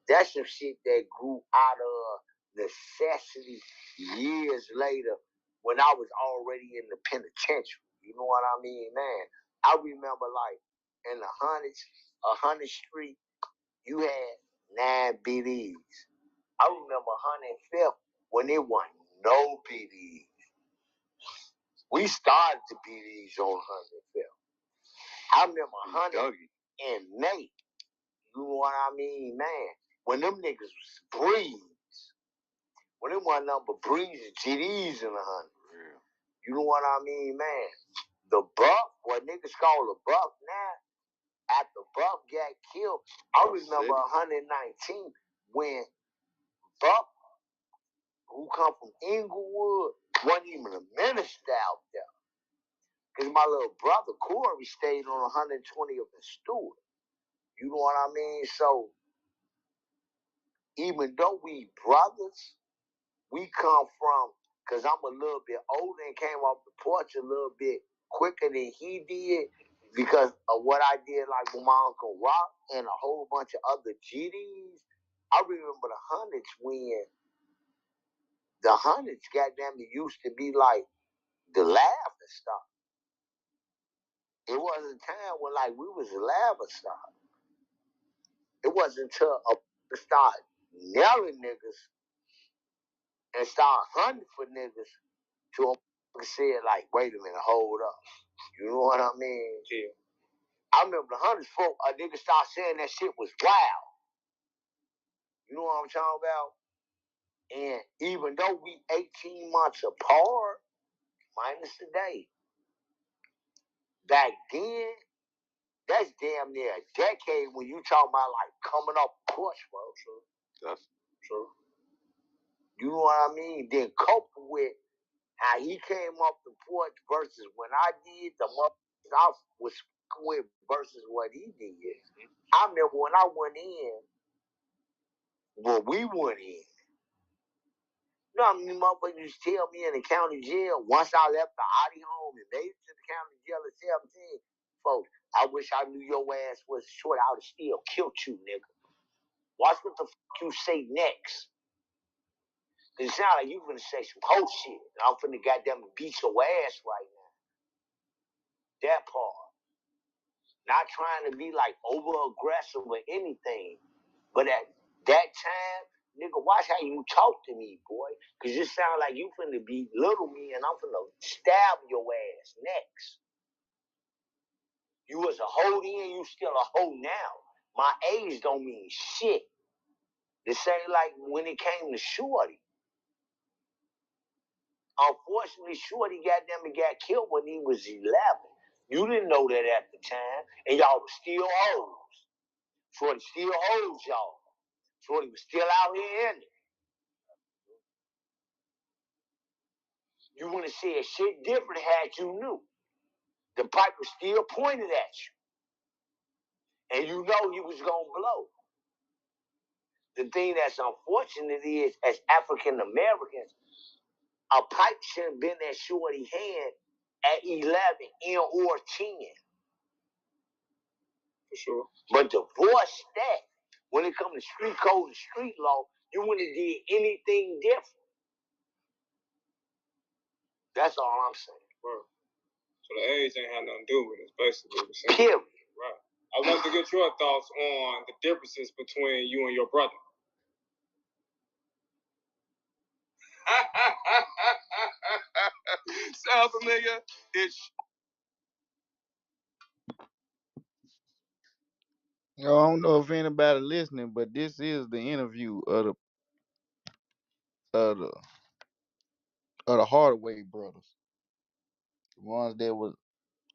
That's some shit that grew out of necessity years later when I was already in the penitentiary. You know what I mean, man? I remember like in the hundreds, 100th Street, you had 9 BDs. I remember 105th when there wasn't no BDs. We started the BDs on 105th. I remember 100 and Nate. You know what I mean, man? When them niggas was breeze. When them wasn't nothing but breeze and GDs in the 100. Yeah. You know what I mean, man? The Buck, what niggas call the Buck now, after Buck got killed, I remember 119 when Buck, who come from Inglewood, wasn't even a minister out there. Because my little brother, Corey, stayed on 120th and Stewart. You know what I mean? So, even though we brothers, we come from, because I'm a little bit older and came off the porch a little bit quicker than he did because of what I did, like with my Uncle Rock and a whole bunch of other GDs. I remember the hundreds when the hundreds, goddamn, it used to be like the laughing stock. It wasn't a time when like we was a laughing stock. It wasn't until I start yelling niggas and start hunting for niggas to a said like, wait a minute, hold up. You know what I mean? Yeah. I remember the hundreds folk, a nigga start saying that shit was wild. You know what I'm talking about? And even though we 18 months apart, minus a day, back then, that's damn near a decade when you talking about like coming up push, bro. True. That's true. You know what I mean? Then couple with how he came off the porch versus when I did the motherfuckers I was with versus what he did. Mm-hmm. I remember when I went in, when we went in, you know how many motherfuckers used to tell me in the county jail once I left the Audi home and made it to the county jail at 17, folks, I wish I knew your ass was short. I would have still killed you, nigga. Watch what the fuck you say next. Cause it sound like you finna say some whole shit. And I'm finna goddamn beat your ass right now. That part. Not trying to be like over aggressive or anything. But at that time, nigga, watch how you talk to me, boy. Cause it sound like you finna belittle me and I'm finna stab your ass next. You was a hoe then, you still a hoe now. My age don't mean shit. The same like when it came to Shorty. Unfortunately, Shorty got killed when he was 11. You didn't know that at the time, and y'all was still hoes. Shorty still hoes y'all. Shorty was still out here in it. You wouldn't have said shit different had you knew. The pipe was still pointed at you, and you know he was gonna blow. The thing that's unfortunate is, as African Americans, a pipe should have been at Shorty's hand at 11 or 10. For sure. But divorce that. When it comes to street code and street law, you wouldn't have did anything different. That's all I'm saying. Right. So the age ain't had nothing to do with it, basically what you're saying. Period. Right. I want to get your thoughts on the differences between you and your brother. Sounds familiar. It's I don't know if anybody listening, but this is the interview of the of the Hardaway brothers, the ones that was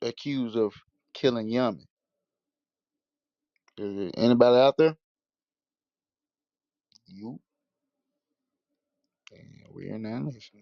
accused of killing Yummy. Is there anybody out there? You. And we're in that nation.